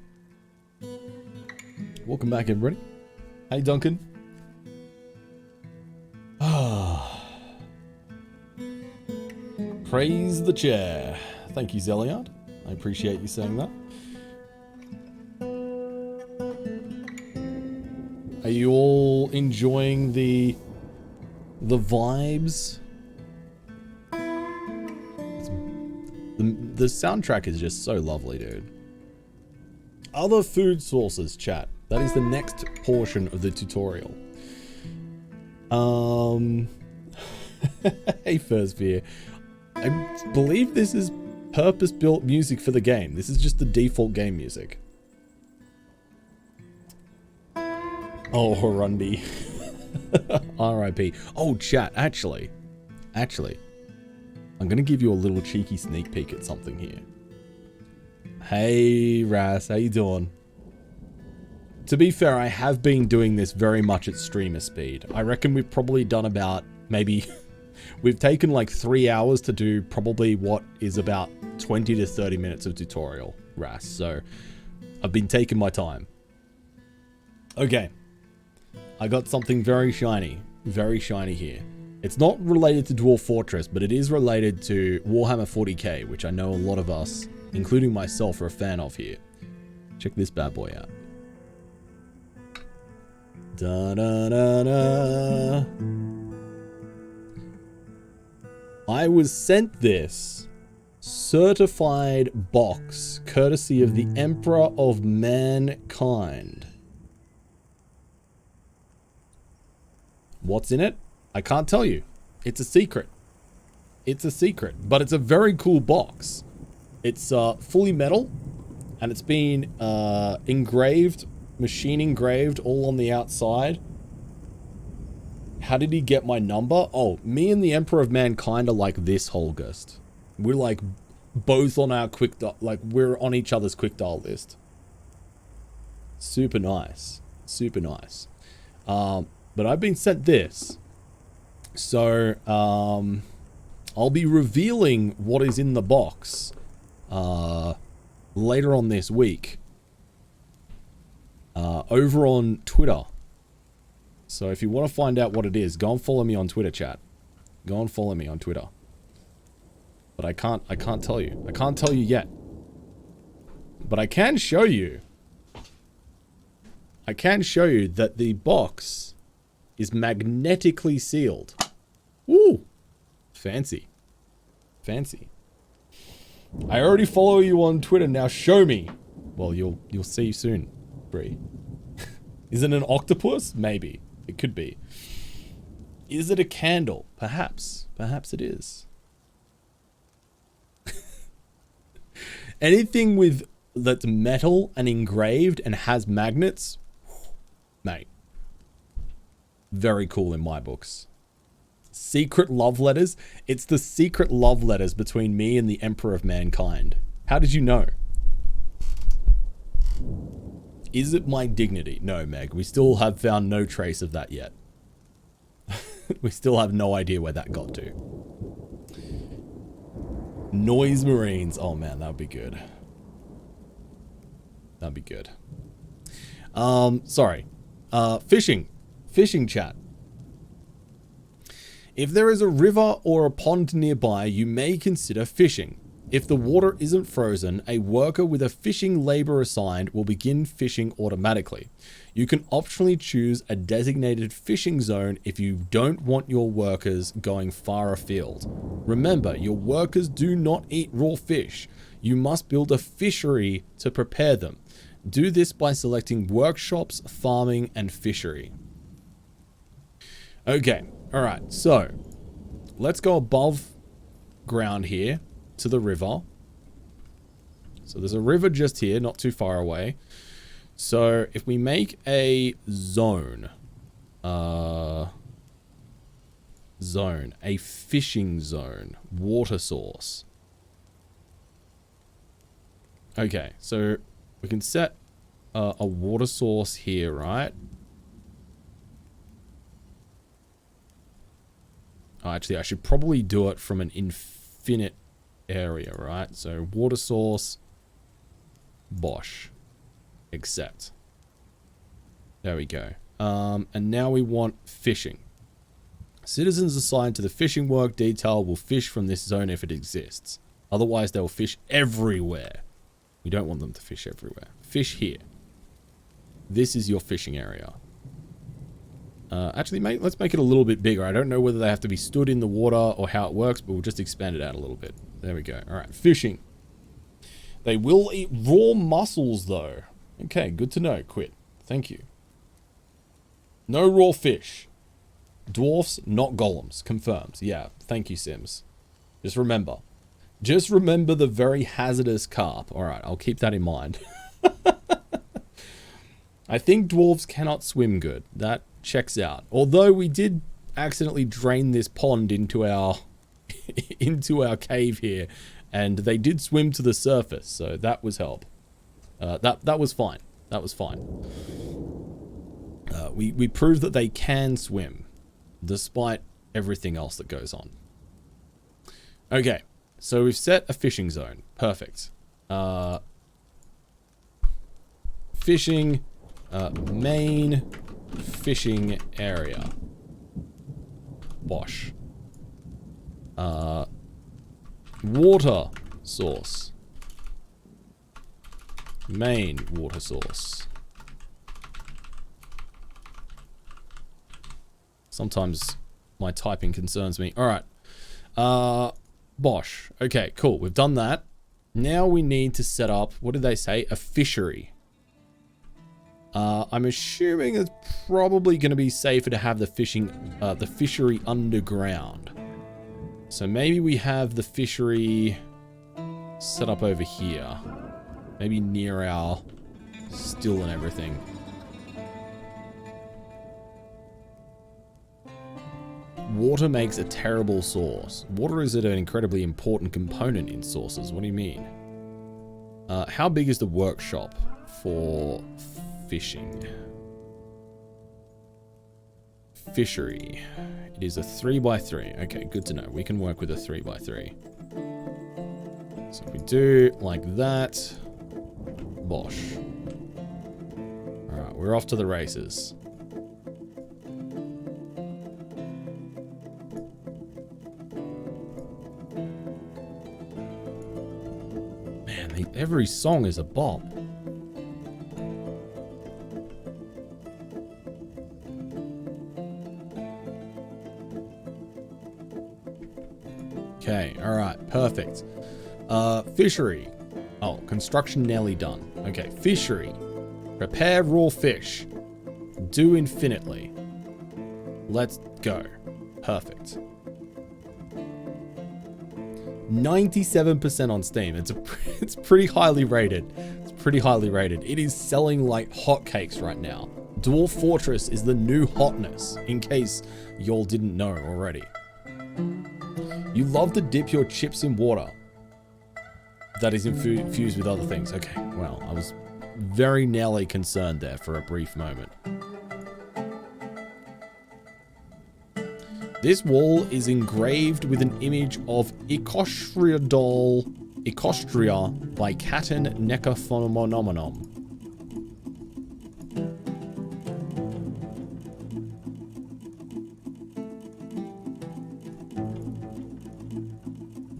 Welcome back, everybody. Hey, Duncan. Praise the chair. Thank you, Zeliard. I appreciate you saying that. Are you all enjoying the vibes? The soundtrack is just so lovely, dude. Other food sources, chat. That is the next portion of the tutorial. Hey, First Beer. I believe this is purpose-built music for the game. This is just the default game music. Oh, Horundi. R.I.P. Oh, chat, actually, I'm gonna give you a little cheeky sneak peek at something here. Hey, Ras, how you doing? To be fair, I have been doing this very much at streamer speed. I reckon we've probably done about, maybe, we've taken like 3 hours to do probably what is about 20 to 30 minutes of tutorial, Ras. So, I've been taking my time. Okay. I got something very shiny here. It's not related to Dwarf Fortress, but it is related to Warhammer 40k, which I know a lot of us, including myself, are a fan of here. Check this bad boy out. Da-da-da-da. I was sent this certified box, courtesy of the Emperor of Mankind. What's in it? I can't tell you. It's a secret. It's a secret, but it's a very cool box. It's fully metal, and it's been engraved, machine engraved, all on the outside. How did he get my number? Oh, me and the Emperor of Mankind are like this, Holgust. We're like both on our quick dial, like we're on each other's quick dial list. Super nice. Super nice. But I've been sent this. So, I'll be revealing what is in the box later on this week over on Twitter. So if you want to find out what it is, go and follow me on Twitter, chat. Go and follow me on Twitter. But I can't tell you. I can't tell you yet. But I can show you. I can show you that the box is magnetically sealed. Ooh, fancy. Fancy. I already follow you on Twitter, now show me. Well, you'll see soon, Bree. Is it an octopus? Maybe. It could be. Is it a candle? Perhaps. Perhaps it is. Anything with that's metal and engraved and has magnets, mate. Very cool in my books. Secret love letters. It's the secret love letters between me and the Emperor of Mankind. How did you know? Is it my dignity? No, Meg. We still have found no trace of that yet. We still have no idea where that got to. Noise Marines. Oh man, that would be good. That'd be good. Sorry. Fishing. Fishing chat. If there is a river or a pond nearby, you may consider fishing. If the water isn't frozen, a worker with a fishing labor assigned will begin fishing automatically. You can optionally choose a designated fishing zone if you don't want your workers going far afield. Remember, your workers do not eat raw fish. You must build a fishery to prepare them. Do this by selecting workshops, farming, and fishery. Okay, alright, so let's go above ground here to the river. So there's a river just here, not too far away. So if we make a zone, a fishing zone, water source. Okay, so we can set a water source here, right? Oh, actually, I should probably do it from an infinite area, right? So water source, Bosch, accept. There we go. And now we want fishing. Citizens assigned to the fishing work detail will fish from this zone if it exists. Otherwise, they'll fish everywhere. We don't want them to fish everywhere. Fish here. This is your fishing area. Actually, let's make it a little bit bigger. I don't know whether they have to be stood in the water or how it works, but we'll just expand it out a little bit. There we go. All right, fishing. They will eat raw mussels, though. Okay, good to know. Quit. Thank you. No raw fish. Dwarfs, not golems. Confirmed. Yeah, thank you, Sims. Just remember. Just remember the very hazardous carp. All right, I'll keep that in mind. I think dwarves cannot swim good. That checks out. Although we did accidentally drain this pond into our into our cave here, and they did swim to the surface, so that was help. That was fine. That was fine. We proved that they can swim, despite everything else that goes on. Okay, so we've set a fishing zone. Perfect. Fishing, main fishing area. Bosch. Water source. Main water source. Sometimes my typing concerns me. All right. Bosch. Okay, cool. We've done that. Now we need to set up, what did they say? A fishery. I'm assuming it's probably going to be safer to have the fishery underground. So maybe we have the fishery set up over here. Maybe near our still and everything. Water makes a terrible source. Water is an incredibly important component in sources. What do you mean? How big is the workshop for fishing? Fishery. It is a 3x3. Okay, good to know. We can work with a 3x3. So if we do like that. Bosch. Alright, we're off to the races. Man, every song is a bop. Okay, alright, perfect. Fishery. Oh, construction nearly done. Okay, fishery. Prepare raw fish. Do infinitely. Let's go. Perfect. 97% on Steam. It's pretty highly rated. It's pretty highly rated. It is selling like hotcakes right now. Dwarf Fortress is the new hotness, in case y'all didn't know already. You love to dip your chips in water that is infused with other things. Okay, well, I was very nearly concerned there for a brief moment. This wall is engraved with an image of Icostria by Caton Necophonomonom.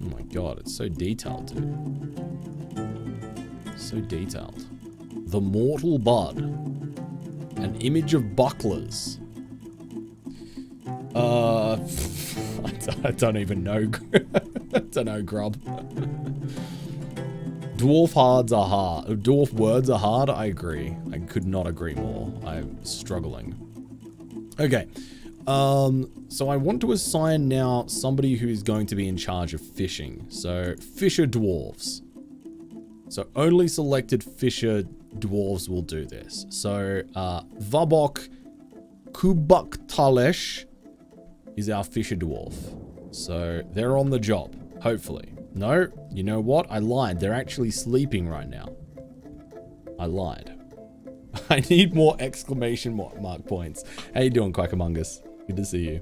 Oh my god, it's so detailed, dude. So detailed. The Mortal Bud. An image of bucklers. I don't even know. I don't know, Grub. Dwarf words are hard. I agree. I could not agree more. I'm struggling. Okay. So I want to assign now somebody who is going to be in charge of fishing. So fisher dwarves. So only selected fisher dwarves will do this. So Vabok Kubaktalesh is our fisher dwarf. So they're on the job, hopefully. No, you know what? I lied. They're actually sleeping right now. I lied. I need more exclamation mark points. How you doing, Quackamungus? Good to see you.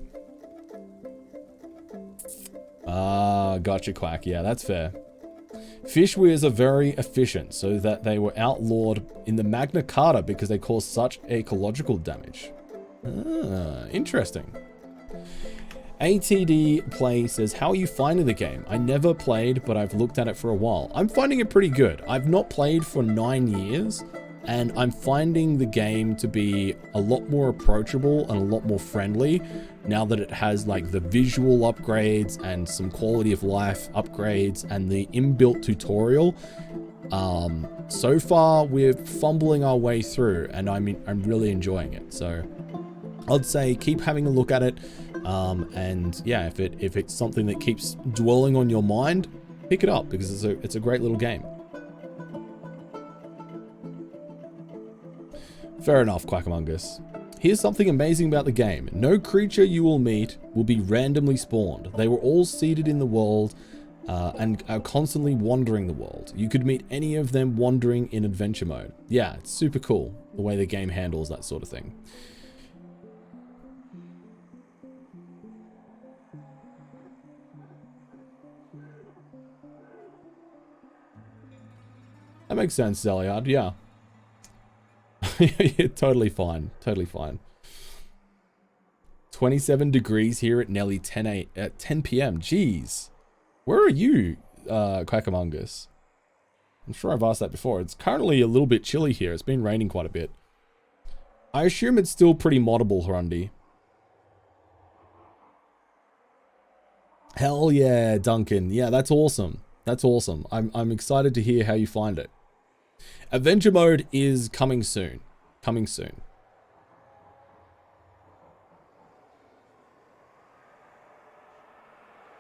Ah, gotcha, Quack. Yeah, that's fair. Fish weirs are very efficient, so that they were outlawed in the Magna Carta because they cause such ecological damage. Ah, interesting. ATD Play says, how are you finding the game? I never played, but I've looked at it for a while. I'm finding it pretty good. I've not played for 9 years, and I'm finding the game to be a lot more approachable and a lot more friendly now that it has like the visual upgrades and some quality of life upgrades and the inbuilt tutorial. So far we're fumbling our way through, and I'm really enjoying it. So I'd say keep having a look at it. And yeah, if it's something that keeps dwelling on your mind, pick it up because it's a great little game. Fair enough, Quackamungus. Here's something amazing about the game. No creature you will meet will be randomly spawned. They were all seeded in the world and are constantly wandering the world. You could meet any of them wandering in adventure mode. Yeah, it's super cool the way the game handles that sort of thing. That makes sense, Zeliard, yeah. You're totally fine. Totally fine. 27 degrees here at nearly 10 p.m. Jeez. Where are you, Quackamungus? I'm sure I've asked that before. It's currently a little bit chilly here. It's been raining quite a bit. I assume it's still pretty moddable, Harundi. Hell yeah, Duncan. Yeah, that's awesome. That's awesome. I'm excited to hear how you find it. Adventure mode is coming soon. Coming soon.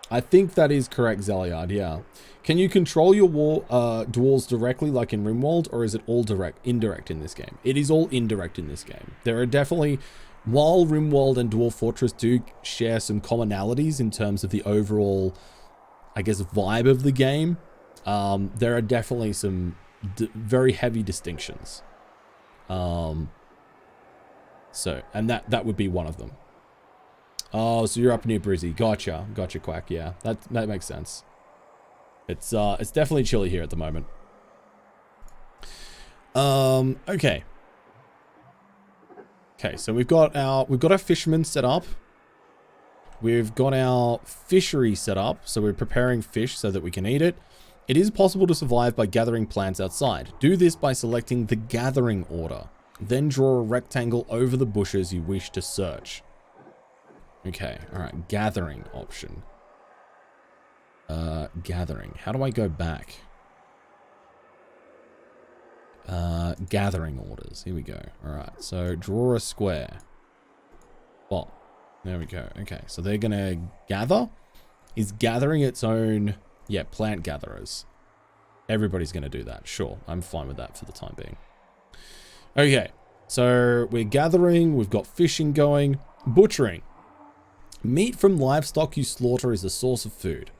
I think that is correct, Zeliard, yeah. Can you control your dwarves directly like in RimWorld, or is it all indirect in this game? It is all indirect in this game. There are definitely, while RimWorld and Dwarf Fortress do share some commonalities in terms of the overall, I guess, vibe of the game, there are definitely some very heavy distinctions. And that would be one of them. Oh, so you're up near Brizzy. Gotcha, Quack. Yeah, that makes sense. It's definitely chilly here at the moment. Okay. Okay, so we've got our fishermen set up. We've got our fishery set up, so we're preparing fish so that we can eat it. It is possible to survive by gathering plants outside. Do this by selecting the gathering order. Then draw a rectangle over the bushes you wish to search. Okay, alright, gathering option. Gathering. How do I go back? Gathering orders. Here we go. Alright, so draw a square. Well, there we go. Okay, so they're gonna gather. Is gathering its own... Yeah, plant gatherers. Everybody's going to do that. Sure, I'm fine with that for the time being. Okay, so we're gathering. We've got fishing going. Butchering. Meat from livestock you slaughter is a source of food.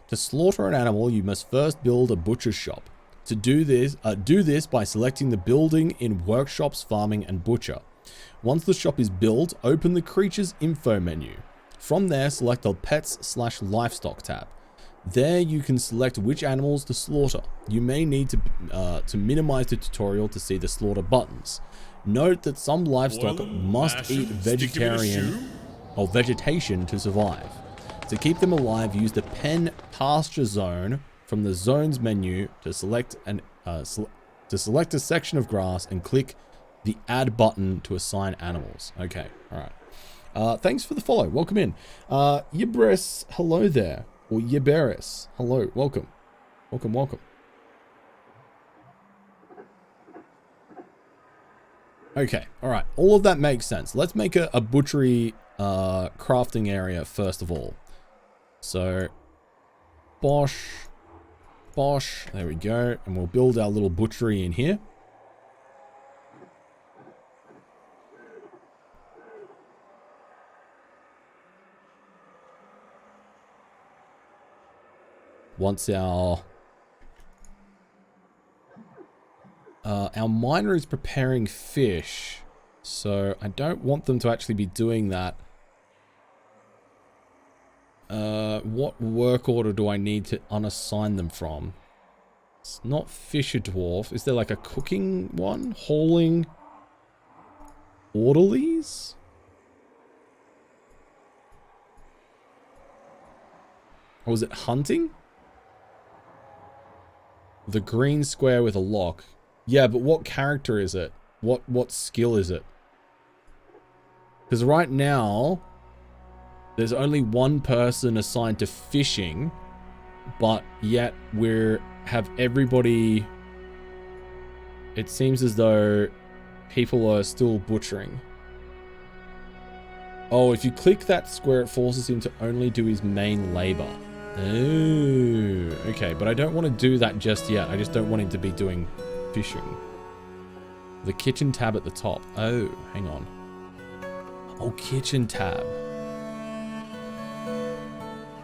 To slaughter an animal, you must first build a butcher's shop. To do this by selecting the building in Workshops, Farming, and Butcher. Once the shop is built, open the Creatures Info menu. From there, select the Pets/Livestock tab. There you can select which animals to slaughter. You may need to minimize the tutorial to see the slaughter buttons. Note that some livestock must eat vegetarian or vegetation to survive. To keep them alive, use the pen pasture zone from the zones menu to select a section of grass and click the add button to assign animals. Okay, all right. Thanks for the follow. Welcome in. Yibris, hello there. Or Yiberis. Hello, welcome. Welcome. Okay, alright. All of that makes sense. Let's make a butchery crafting area first of all. So, bosh. There we go. And we'll build our little butchery in here. Once our miner is preparing fish, so I don't want them to actually be doing that What work order do I need to unassign them from? It's not Fisher Dwarf. Is there like a cooking one? Hauling? Orderlies? Or was it hunting? The green square with a lock. Yeah, but what character is it? What skill is it? Because right now, there's only one person assigned to fishing, but yet have everybody... It seems as though people are still butchering. Oh, if you click that square, it forces him to only do his main labor. Oh, okay, but I don't want to do that just yet. I just don't want him to be doing fishing. The kitchen tab at the top. Oh, hang on. Oh, kitchen tab.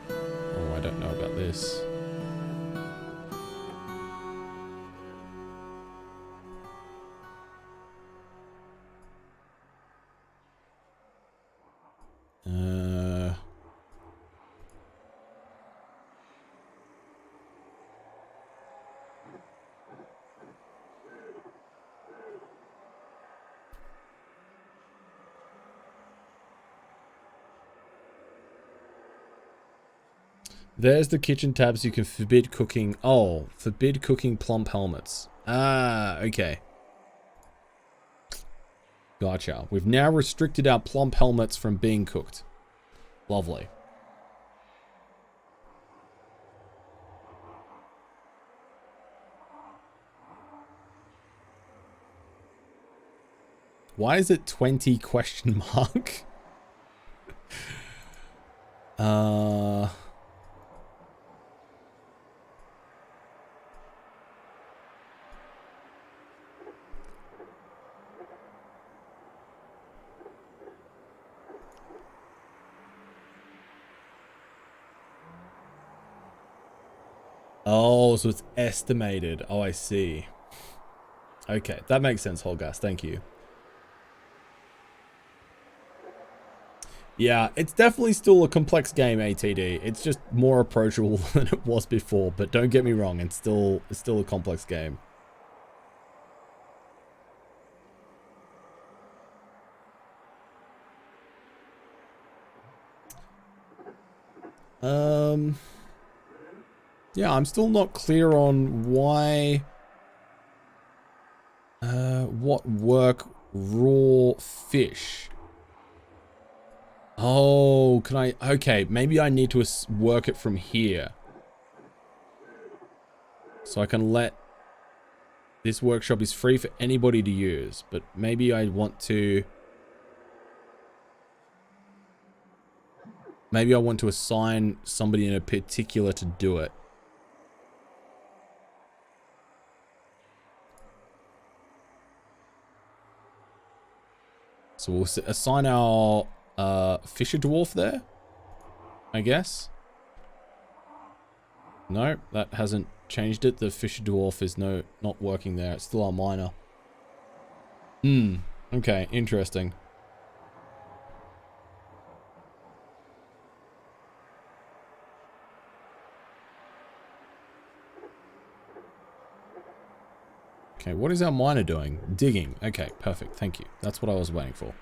Oh, I don't know about this. There's the kitchen tabs. You can forbid cooking. Oh, forbid cooking plump helmets. Ah, okay. Gotcha. We've now restricted our plump helmets from being cooked. Lovely. Why is it 20 question mark? Oh, so it's estimated. Oh, I see. Okay, that makes sense, Holgas. Thank you. Yeah, it's definitely still a complex game, ATD. It's just more approachable than it was before, but don't get me wrong, it's still a complex game. Yeah, I'm still not clear on why what work raw fish. Oh, can I? Okay, maybe I need to work it from here. So I can let... This workshop is free for anybody to use, but maybe I want to... Maybe I want to assign somebody in a particular to do it. So we'll assign our Fisher Dwarf there, I guess. No, that hasn't changed it. The Fisher Dwarf is not working there. It's still our miner. Okay, interesting. Okay, what is our miner doing? Digging. Okay, perfect. Thank you. That's what I was waiting for.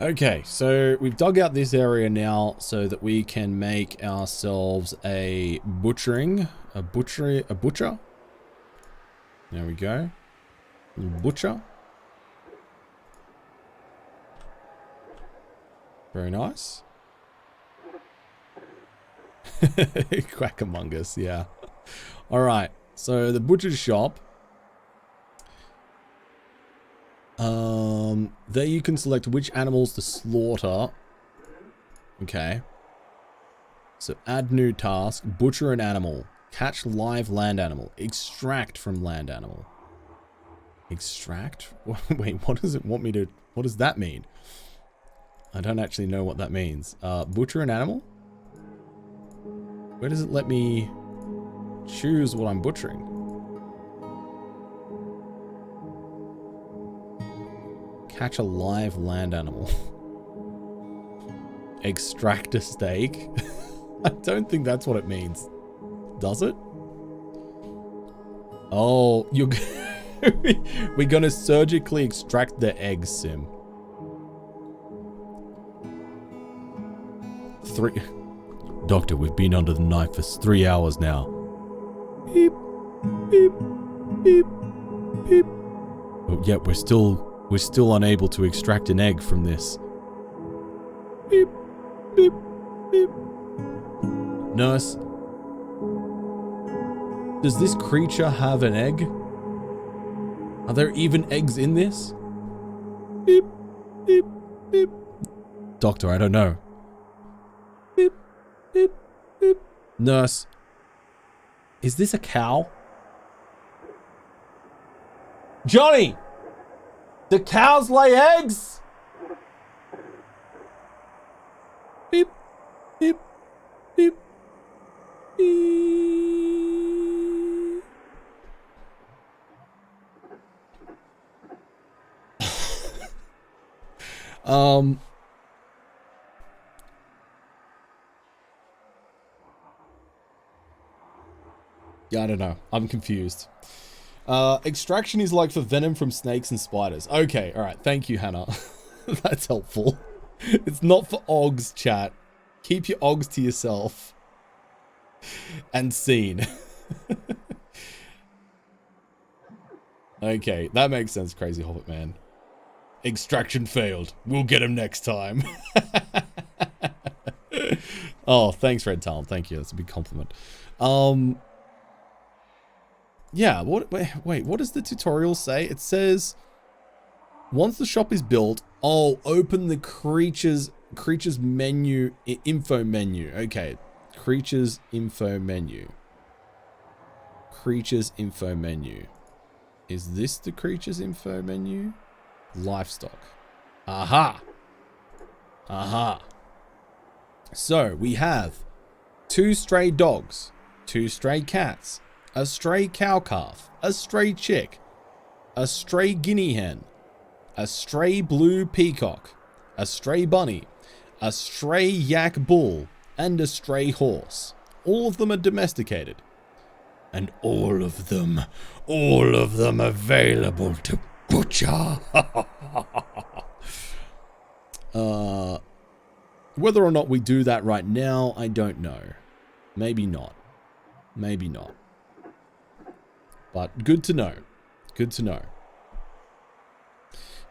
Okay, so we've dug out this area now so that we can make ourselves a butcher. There we go. Butcher. Very nice. Quackamungus, yeah. All right, so the butcher's shop. There you can select which animals to slaughter. Okay. So add new task. Butcher an animal. Catch live land animal. Extract from land animal. Extract? Wait, what does it want me to... What does that mean? I don't actually know what that means. Butcher an animal? Where does it let me choose what I'm butchering? Catch a live land animal. Extract a steak? I don't think that's what it means. Does it? Oh, you're... We're gonna surgically extract the eggs, Sim. 3... Doctor, we've been under the knife for 3 hours now. Beep, beep, beep, beep. But yet we're still unable to extract an egg from this. Beep, beep, beep. Nurse, does this creature have an egg? Are there even eggs in this? Beep, beep, beep. Doctor, I don't know. Beep, beep, beep. Nurse, is this a cow? Johnny! Do cows lay eggs? Beep, beep, beep, beep. Yeah, I don't know. I'm confused. Extraction is like for venom from snakes and spiders. Okay, alright. Thank you, Hannah. That's helpful. It's not for Ogs, chat. Keep your Ogs to yourself. And scene. Okay, that makes sense, Crazy Hobbit Man. Extraction failed. We'll get him next time. Oh, thanks, Red Talon. Thank you. That's a big compliment. Yeah, wait, what does the tutorial say? It says, once the shop is built, open the creatures menu, info menu. Okay, creatures info menu. Creatures info menu. Is this the creatures info menu? Livestock. Aha! Aha! So, we have 2 stray dogs, 2 stray cats, a stray cow calf, a stray chick, a stray guinea hen, a stray blue peacock, a stray bunny, a stray yak bull, and a stray horse. All of them are domesticated. And all of them available to butcher. Whether or not we do that right now, I don't know. Maybe not. Maybe not. But good to know. Good to know.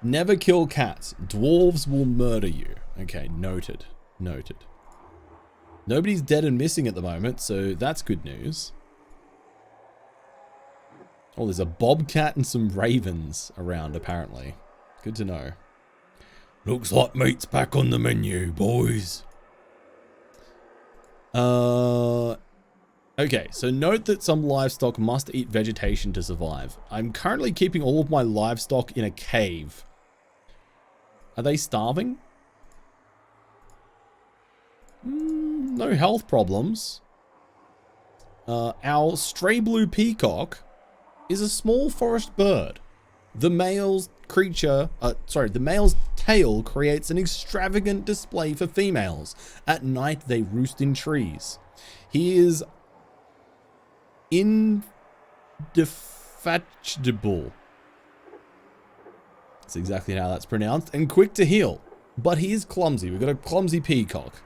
Never kill cats. Dwarves will murder you. Okay, noted. Noted. Nobody's dead and missing at the moment, so that's good news. Oh, there's a bobcat and some ravens around, apparently. Good to know. Looks like meat's back on the menu, boys. Okay, so note that some livestock must eat vegetation to survive. I'm currently keeping all of my livestock in a cave. Are they starving? No health problems. Our stray blue peacock is a small forest bird. The male's the male's tail creates an extravagant display for females. At night, they roost in trees. He is indefatigable. That's exactly how that's pronounced. And quick to heal. But he is clumsy. We've got a clumsy peacock.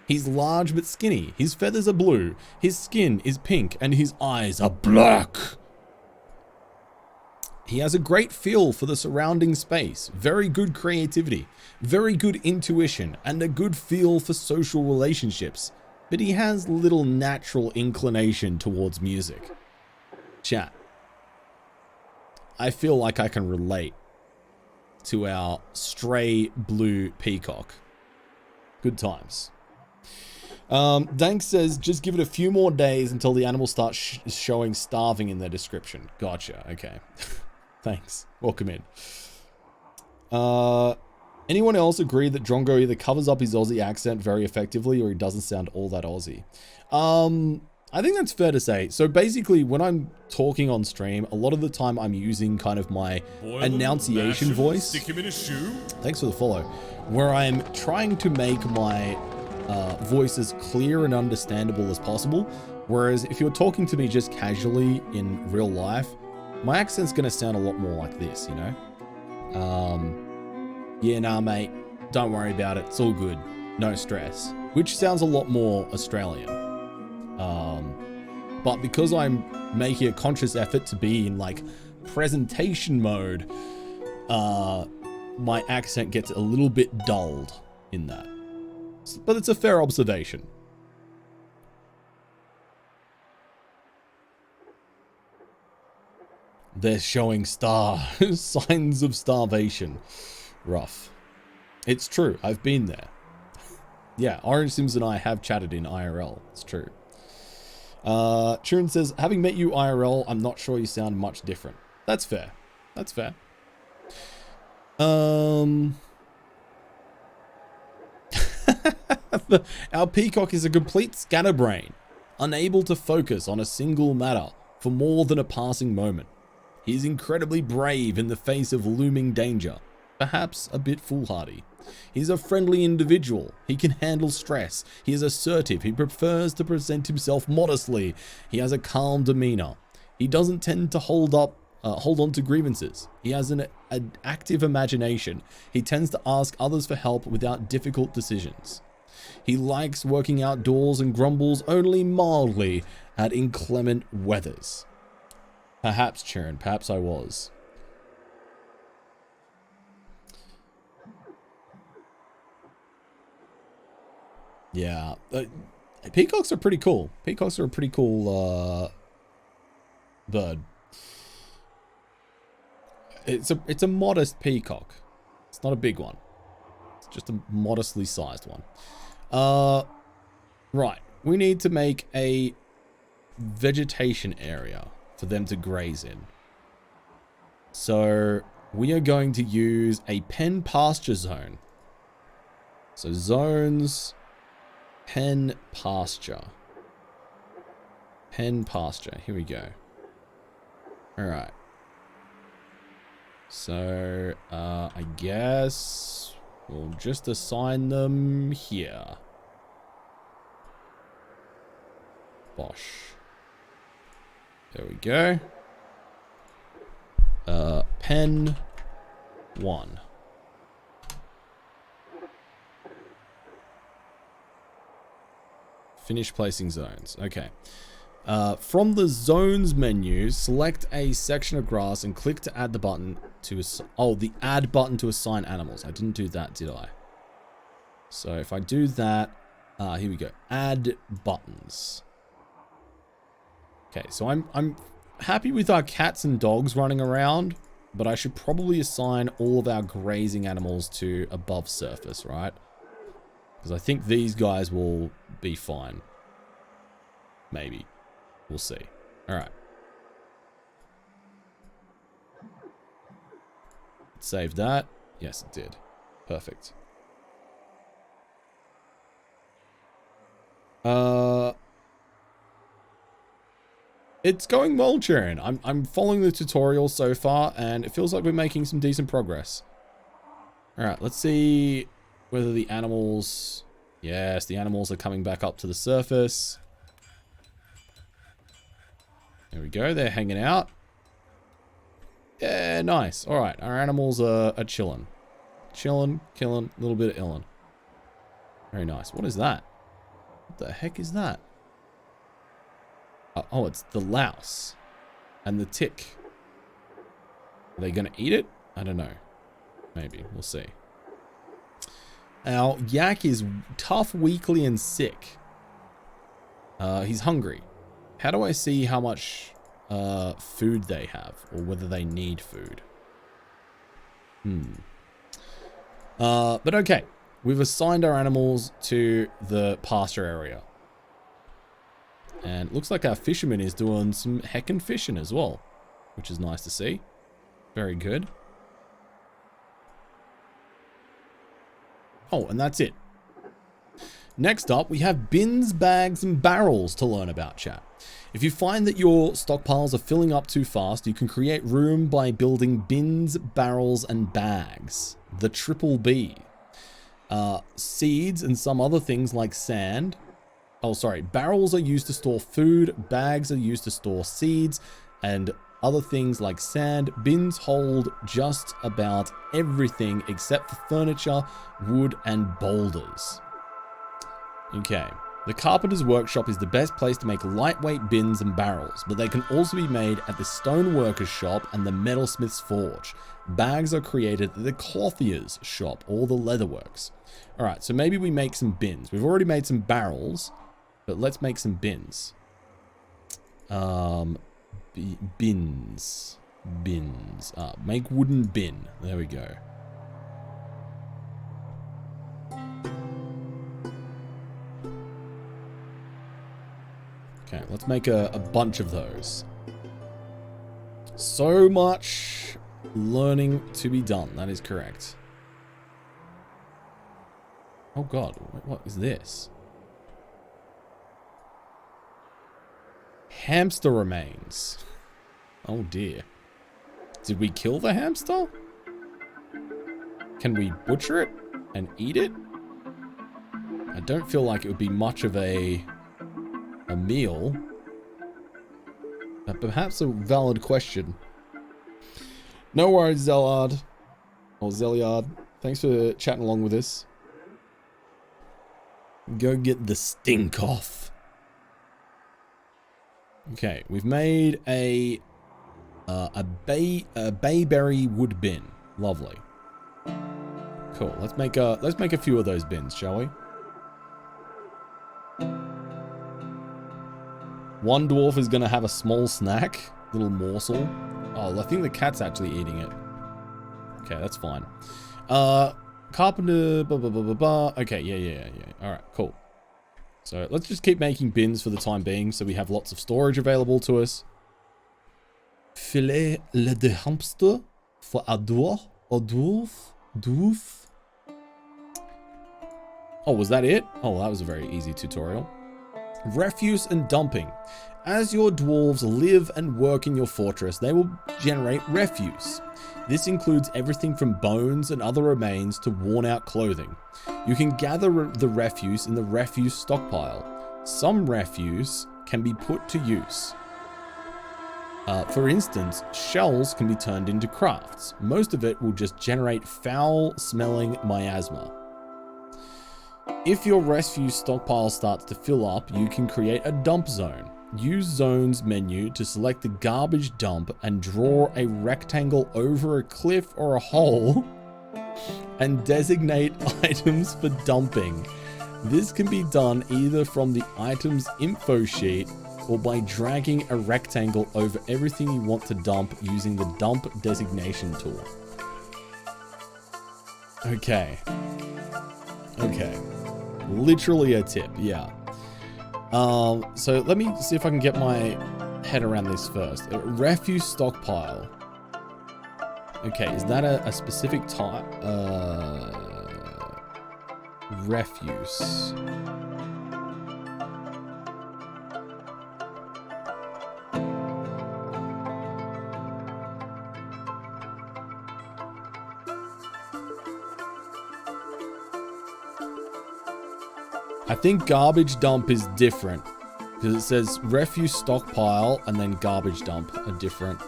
He's large but skinny. His feathers are blue. His skin is pink. And his eyes are black. He has a great feel for the surrounding space, very good creativity, very good intuition, and a good feel for social relationships, but he has little natural inclination towards music. Chat. I feel like I can relate to our stray blue peacock. Good times. Dank says, just give it a few more days until the animals start showing starving in their description. Gotcha, okay. Thanks. Welcome in. Anyone else agree that Drongo either covers up his Aussie accent very effectively or he doesn't sound all that Aussie? I think that's fair to say. So basically, when I'm talking on stream, a lot of the time I'm using kind of my Boil 'em, enunciation mash 'em, voice. Stick him in a shoe. Thanks for the follow. Where I'm trying to make my voice as clear and understandable as possible. Whereas if you're talking to me just casually in real life, my accent's going to sound a lot more like this, you know? Yeah, nah, mate. Don't worry about it. It's all good. No stress. Which sounds a lot more Australian. But because I'm making a conscious effort to be in like presentation mode, my accent gets a little bit dulled in that. But it's a fair observation. They're showing signs of starvation. Rough. It's true. I've been there. Yeah, Orange Sims and I have chatted in IRL. It's true. Churin says, having met you IRL, I'm not sure you sound much different. That's fair. That's fair. Our peacock is a complete scatterbrain, unable to focus on a single matter for more than a passing moment. He is incredibly brave in the face of looming danger, perhaps a bit foolhardy. He's a friendly individual. He can handle stress. He is assertive. He prefers to present himself modestly. He has a calm demeanor. He doesn't tend to hold on to grievances. He has an active imagination. He tends to ask others for help without difficult decisions. He likes working outdoors and grumbles only mildly at inclement weathers. Perhaps, Churn. Perhaps I was. Yeah. Peacocks are pretty cool. Peacocks are a pretty cool bird. It's a modest peacock. It's not a big one. It's just a modestly sized one. Right. We need to make a vegetation area for them to graze in. So we are going to use a pen pasture zone. So zones, pen pasture. Pen pasture. Here we go. All right. So, I guess we'll just assign them here. Bosh. There we go. Pen 1. Finish placing zones. Okay. From the zones menu, select a section of grass and click to add the button to the add button to assign animals. I didn't do that, did I? So if I do that, here we go. Add buttons. Okay, so I'm happy with our cats and dogs running around, but I should probably assign all of our grazing animals to above surface, right? Because I think these guys will be fine. Maybe. We'll see. All right. Save that. Yes, it did. Perfect. It's going well, Jaren. I'm following the tutorial so far, and it feels like we're making some decent progress. All right, let's see whether the animals... Yes, the animals are coming back up to the surface. There we go. They're hanging out. Yeah, nice. All right, our animals are chilling. Chilling, killing, a little bit of illin'. Very nice. What is that? What the heck is that? Oh, it's the louse and the tick. Are they going to eat it? I don't know. Maybe. We'll see. Our yak is tough, weakly, and sick. He's hungry. How do I see how much food they have, or whether they need food? But okay. We've assigned our animals to the pasture area. And it looks like our fisherman is doing some heckin' fishing as well, which is nice to see. Very good. Oh, and that's it. Next up, we have bins, bags, and barrels to learn about, chat. If you find that your stockpiles are filling up too fast, you can create room by building bins, barrels, and bags. The triple B. Seeds and some other things like sand. Oh, sorry. Barrels are used to store food, bags are used to store seeds, and other things like sand. Bins hold just about everything except for furniture, wood, and boulders. Okay. The carpenter's workshop is the best place to make lightweight bins and barrels, but they can also be made at the stoneworker's shop and the metalsmith's forge. Bags are created at the clothier's shop or the leatherworks. Alright, so maybe we make some bins. We've already made some barrels, but let's make some bins. Bins. Make wooden bin. There we go. Okay, let's make a bunch of those. So much learning to be done. That is correct. Oh god, what is this? Hamster remains. Oh dear. Did we kill the hamster? Can we butcher it and eat it? I don't feel like it would be much of a meal. But perhaps a valid question. No worries, Zellard. Or Zeliard. Thanks for chatting along with us. Go get the stink off. Okay, we've made a bayberry wood bin. Lovely. Cool. Let's make a few of those bins, shall we? One dwarf is gonna have a small snack, little morsel. Oh, I think the cat's actually eating it. Okay, that's fine. Carpenter, blah, blah, blah, blah, blah. Okay, yeah. All right, cool. So let's just keep making bins for the time being, so we have lots of storage available to us. Filet le de hamster for a dwarf. Dwarf. Oh, was that it? Oh, that was a very easy tutorial. Refuse and dumping. As your dwarves live and work in your fortress, they will generate refuse. This includes everything from bones and other remains to worn out clothing. You can gather the refuse in the refuse stockpile. Some refuse can be put to use. For instance, shells can be turned into crafts. Most of it will just generate foul-smelling miasma. If your refuse stockpile starts to fill up, you can create a dump zone. Use Zones menu to select the garbage dump and draw a rectangle over a cliff or a hole and designate items for dumping. This can be done either from the items info sheet or by dragging a rectangle over everything you want to dump using the dump designation tool. Okay. Literally a tip, yeah. So let me see if I can get my head around this first. A refuse stockpile. Okay, is that a specific type? Refuse. I think garbage dump is different because it says refuse stockpile and then garbage dump are different.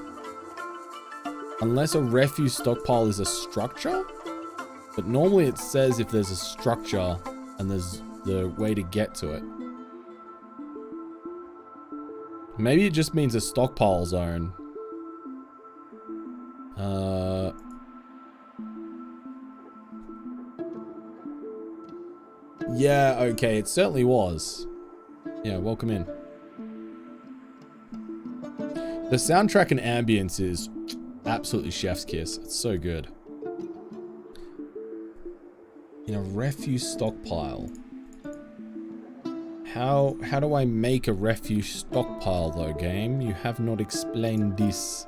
Unless a refuse stockpile is a structure, but normally it says if there's a structure and there's the way to get to it. Maybe it just means a stockpile zone. Yeah, okay, it certainly was. Yeah, welcome in. The soundtrack and ambience is absolutely chef's kiss. It's so good. In a refuse stockpile. How do I make a refuse stockpile though, game? You have not explained this.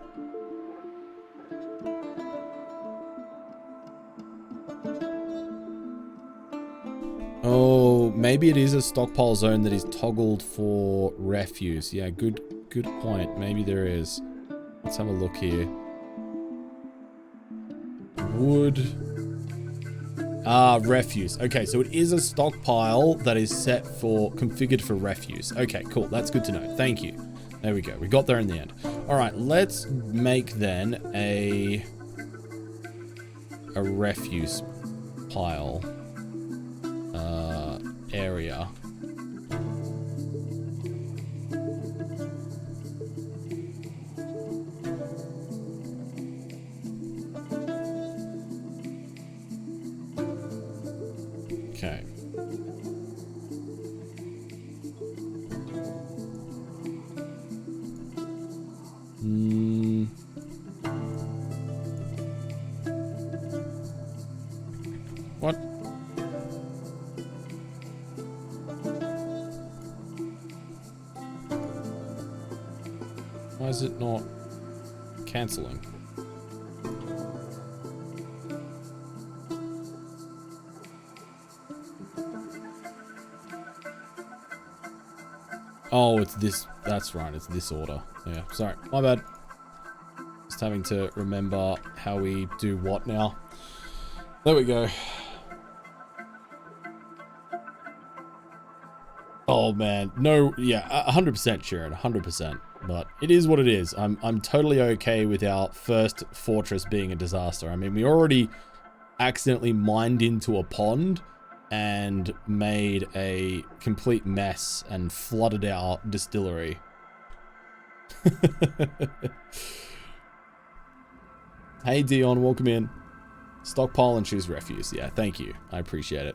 Oh, maybe it is a stockpile zone that is toggled for refuse. Yeah, good point. Maybe there is. Let's have a look here. Wood. Refuse. Okay, so it is a stockpile that is configured for refuse. Okay, cool. That's good to know. Thank you. There we go. We got there in the end. All right, let's make then a refuse pile area. Okay. What? Why is it not cancelling? Oh, it's this. That's right. It's this order. Yeah. Sorry. My bad. Just having to remember how we do what now. There we go. Oh man. No. Yeah. 100% Sharon. 100%. But it is what it is. I'm totally okay with our first fortress being a disaster. I mean, we already accidentally mined into a pond and made a complete mess and flooded our distillery. Hey Dion, welcome in. Stockpile and choose refuse. Yeah, thank you. I appreciate it.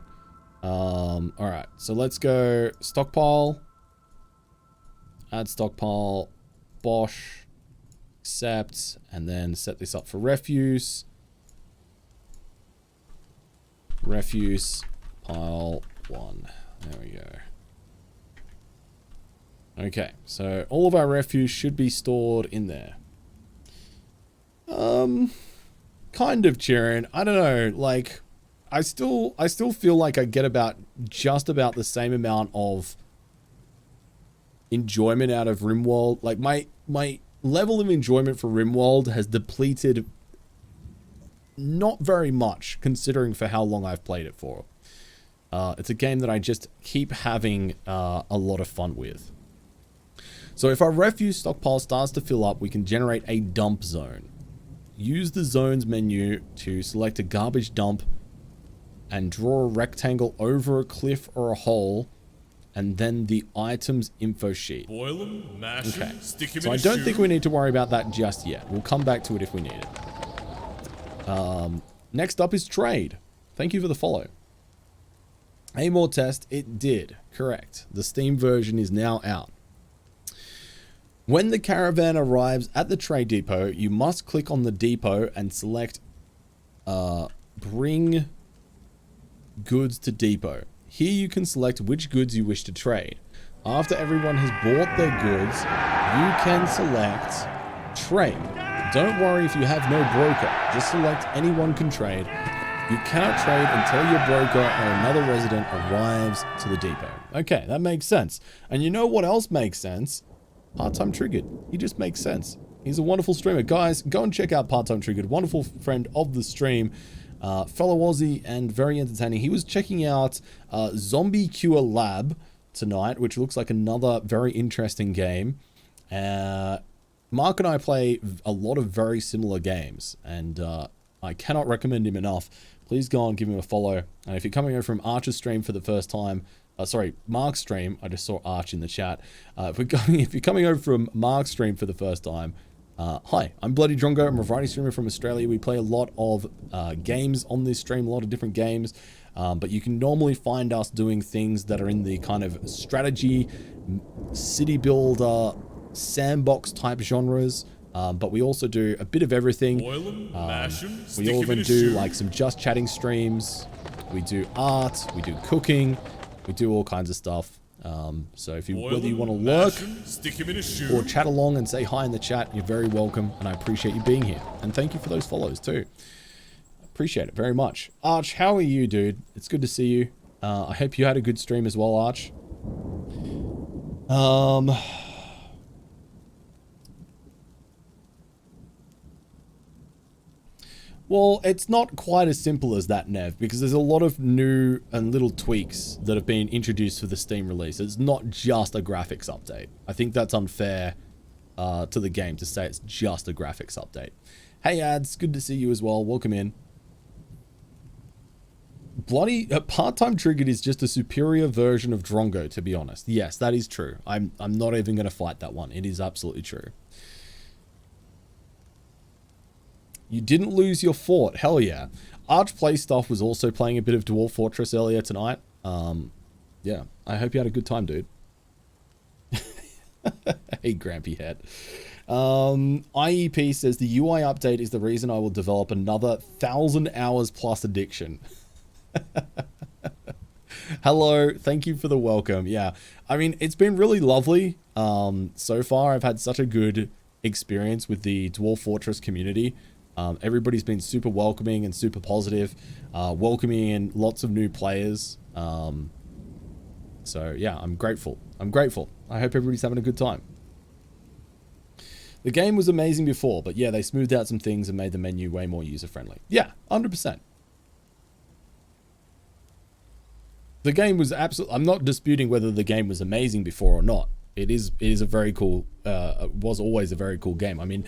Alright, so let's go stockpile. Add stockpile. Bosh. Accept. And then set this up for refuse. Refuse. Pile 1. There we go. Okay, so all of our refuse should be stored in there. Kind of, Chirin. I don't know, like, I still feel like I get just about the same amount of enjoyment out of RimWorld. Like, my level of enjoyment for RimWorld has depleted not very much, considering for how long I've played it for. It's a game that I just keep having a lot of fun with. So if our refuse stockpile starts to fill up, we can generate a dump zone. Use the zones menu to select a garbage dump and draw a rectangle over a cliff or a hole, and then the items info sheet. Boil 'em, mash 'em, Okay, stick 'em so in I a don't shoe. think we need to worry about that just yet. We'll come back to it if we need it. Next up is trade. Thank you for the follow. Amor test, it did. Correct. The Steam version is now out. When the caravan arrives at the trade depot, you must click on the depot and select bring goods to depot. Here you can select which goods you wish to trade. After everyone has bought their goods, you can select trade. Don't worry if you have no broker, just select anyone can trade. You cannot trade until your broker or another resident arrives to the depot. Okay, that makes sense. And you know what else makes sense? Part-Time Triggered. He just makes sense. He's a wonderful streamer. Guys, go and check out Part-Time Triggered. Wonderful friend of the stream. Fellow Aussie and very entertaining. He was checking out Zombie Cure Lab tonight, which looks like another very interesting game. Mark and I play a lot of very similar games, and I cannot recommend him enough. Please go and give him a follow. And if you're coming over from Archer's stream for the first time, sorry, Mark's stream, I just saw Arch in the chat. If you're coming over from Mark's stream for the first time, hi, I'm Bloody Drongo. I'm a variety streamer from Australia. We play a lot of games on this stream, a lot of different games. But you can normally find us doing things that are in the kind of strategy, city builder, sandbox type genres. But we also do a bit of everything. Boil 'em, mash 'em, stick We 'em in even a do shoe. like some just chatting streams. We do art. We do cooking. We do all kinds of stuff. So if you Boil whether you 'em, want to mash lurk 'em, stick 'em in a shoe. or chat along and say hi in the chat, you're very welcome, and I appreciate you being here. And thank you for those follows too. Appreciate it very much. Arch, how are you, dude? It's good to see you. I hope you had a good stream as well, Arch. Um... Well, it's not quite as simple as that, Nev, because there's a lot of new and little tweaks that have been introduced for the Steam release. It's not just a graphics update. I think that's unfair to the game to say it's just a graphics update. Hey, Ads, good to see you as well. Welcome in. Bloody Part-Time Triggered is just a superior version of Drongo, to be honest. Yes, that is true. I'm not even going to fight that one. It is absolutely true. You didn't lose your fort. Hell yeah. Arch Play Stuff was also playing a bit of Dwarf Fortress earlier tonight. Yeah, I hope you had a good time, dude. Hey, Grampy Head. IEP says the UI update is the reason I will develop another 1,000 hours plus addiction. Hello, thank you for the welcome. Yeah, I mean, it's been really lovely. So far, I've had such a good experience with the Dwarf Fortress community. Everybody's been super welcoming and super positive, welcoming in lots of new players. So yeah, I'm grateful. I'm grateful. I hope everybody's having a good time. The game was amazing before, but yeah, they smoothed out some things and made the menu way more user-friendly. Yeah, 100%. The game was absolutely... I'm not disputing whether the game was amazing before or not. It is a very cool... was always a very cool game. I mean...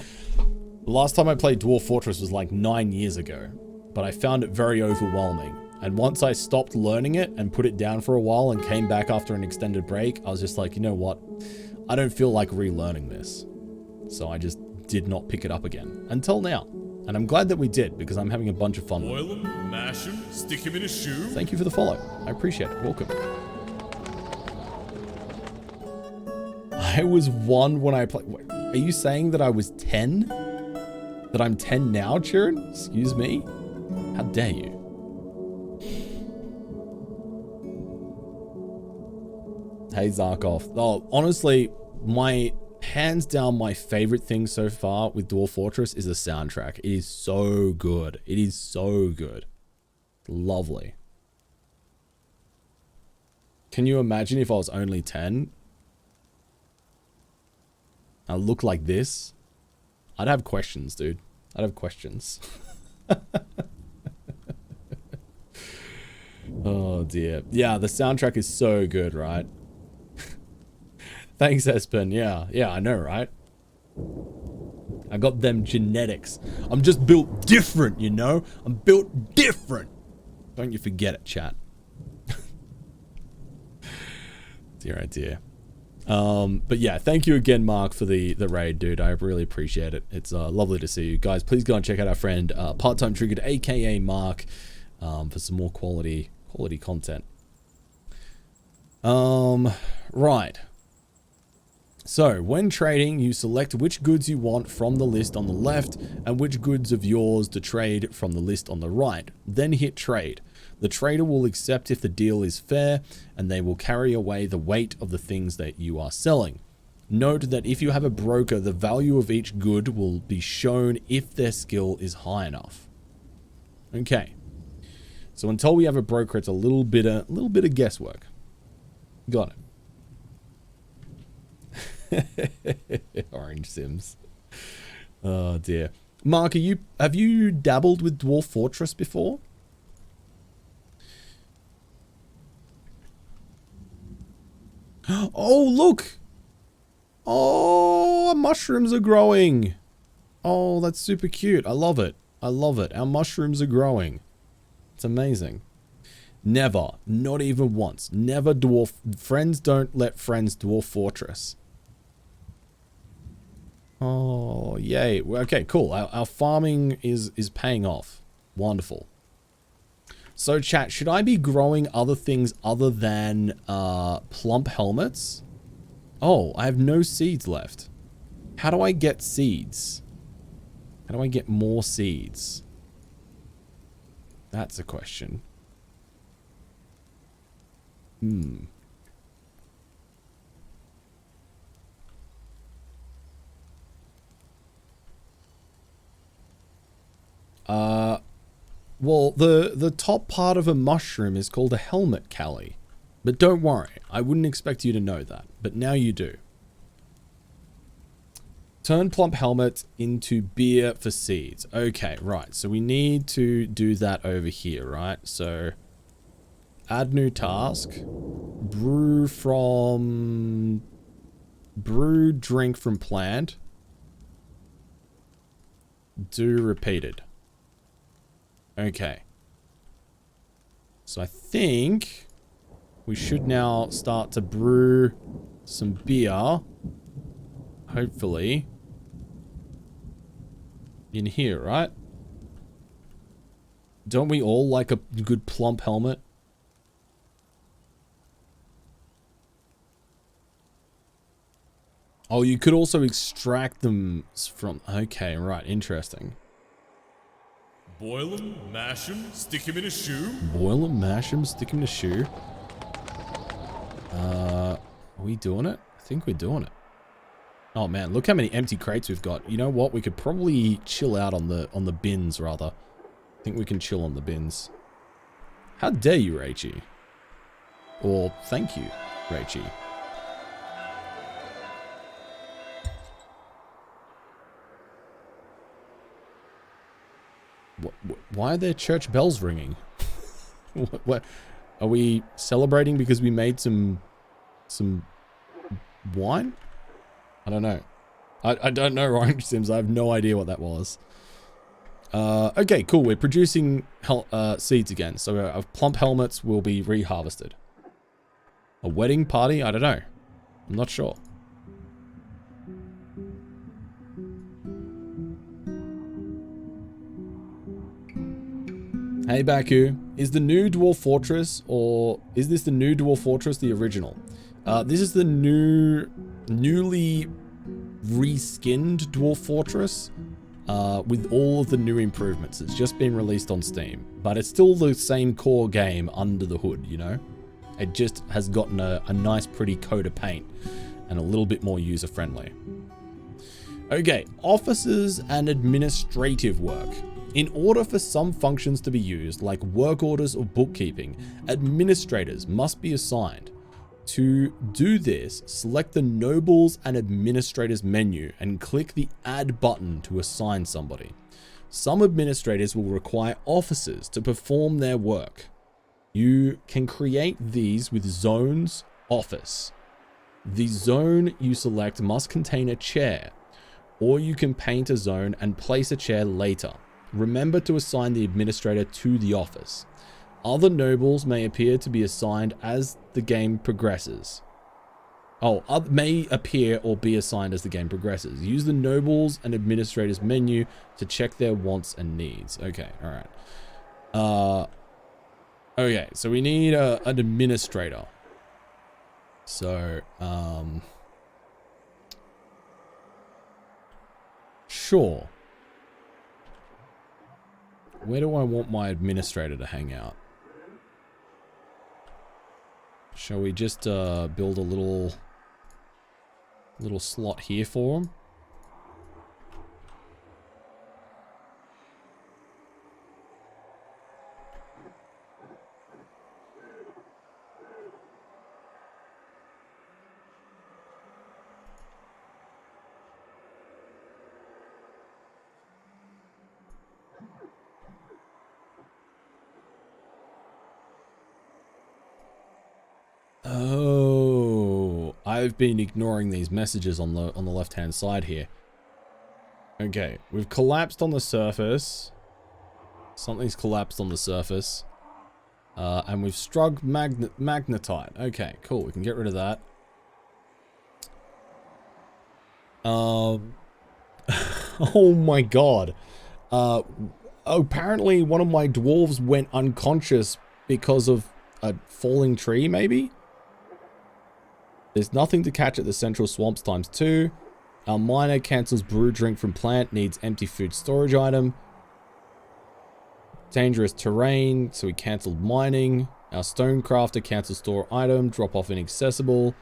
The last time I played Dwarf Fortress was like 9 years ago, but I found it very overwhelming. And once I stopped learning it and put it down for a while and came back after an extended break, I was just like, you know what? I don't feel like relearning this. So I just did not pick it up again until now. And I'm glad that we did because I'm having a bunch of fun with it. Boil him, mash him, stick him in a shoe. Thank you for the follow. I appreciate it. Welcome. I was 1 when I played. Are you saying that I was 10? That I'm 10 now, Chirin? Excuse me? How dare you? Hey, Zarkov. Oh, honestly, hands down, my favorite thing so far with Dwarf Fortress is the soundtrack. It is so good. It is so good. Lovely. Can you imagine if I was only 10? I look like this. I'd have questions, dude. I'd have questions. Oh, dear. Yeah, the soundtrack is so good, right? Thanks, Espen. Yeah, I know, right? I got them genetics. I'm just built different, you know? I'm built different. Don't you forget it, chat. Dear, oh dear. But yeah, thank you again, Mark, for the raid, dude. I really appreciate it. It's lovely to see you guys. Please go and check out our friend Part-Time Triggered, aka Mark, for some more quality content. Right. So when trading, you select which goods you want from the list on the left and which goods of yours to trade from the list on the right. Then hit trade. The trader will accept if the deal is fair, and they will carry away the weight of the things that you are selling. Note that if you have a broker, the value of each good will be shown if their skill is high enough. Okay. So until we have a broker, it's a little bit of guesswork. Got it. Orange Sims. Oh dear. Mark, have you dabbled with Dwarf Fortress before? Oh, look! Oh, mushrooms are growing. Oh, that's super cute. I love it. I love it. Our mushrooms are growing. It's amazing. Never, not even once, never friends don't let friends Dwarf Fortress. Oh, yay. Okay, cool. Our farming is paying off. Wonderful. So chat, should I be growing other things other than plump helmets? Oh, I have no seeds left. How do I get seeds? How do I get more seeds? That's a question. Well, the top part of a mushroom is called a helmet, Callie. But don't worry, I wouldn't expect you to know that. But now you do. Turn plump helmet into beer for seeds. Okay, right. So we need to do that over here, right? So add new task. Brew drink from plant. Do repeated. Okay. So I think we should now start to brew some beer. Hopefully. In here, right? Don't we all like a good plump helmet? Oh, you could also extract them from... Okay, right. Interesting. Boil 'em, mash 'em, stick 'em in a shoe. Boil them, mash them, stick them in a shoe. Are we doing it? I think we're doing it. Oh man, look how many empty crates we've got. You know what? We could probably chill out on the bins rather. I think we can chill on the bins. How dare you, Rachie? Or thank you, Rachie. Why are there church bells ringing? What? Are we celebrating because we made some wine? I don't know. I don't know, Orange Sims. I have no idea what that was. Okay, cool. We're producing seeds again. So our plump helmets will be reharvested. A wedding party? I don't know. I'm not sure. Hey Baku, is the new Dwarf Fortress, or is this the new Dwarf Fortress, the original? This is the newly reskinned Dwarf Fortress with all of the new improvements. It's just been released on Steam, but it's still the same core game under the hood, you know? It just has gotten a nice pretty coat of paint and a little bit more user-friendly. Okay, offices and administrative work. In order for some functions to be used, like work orders or bookkeeping, administrators must be assigned. To do this, select the Nobles and Administrators menu and click the Add button to assign somebody. Some administrators will require officers to perform their work. You can create these with Zone's Office. The zone you select must contain a chair, or you can paint a zone and place a chair later. Remember to assign the administrator to the office. Other nobles may appear to be assigned as the game progresses. May appear or be assigned as the game progresses. Use the Nobles and Administrators menu to check their wants and needs. Okay, alright. Okay, so we need an administrator. So, sure. Where do I want my administrator to hang out? Shall we just build a little slot here for him? Oh, I've been ignoring these messages on the left-hand side here. Okay, we've collapsed on the surface. Something's collapsed on the surface. And we've struck magnetite. Okay, cool. We can get rid of that. Oh my god. Apparently one of my dwarves went unconscious because of a falling tree, maybe? There's nothing to catch at the central swamps ×2. Our miner cancels brew drink from plant, needs empty food storage item. Dangerous terrain, so we cancelled mining. Our stone crafter cancels store item, drop off inaccessible.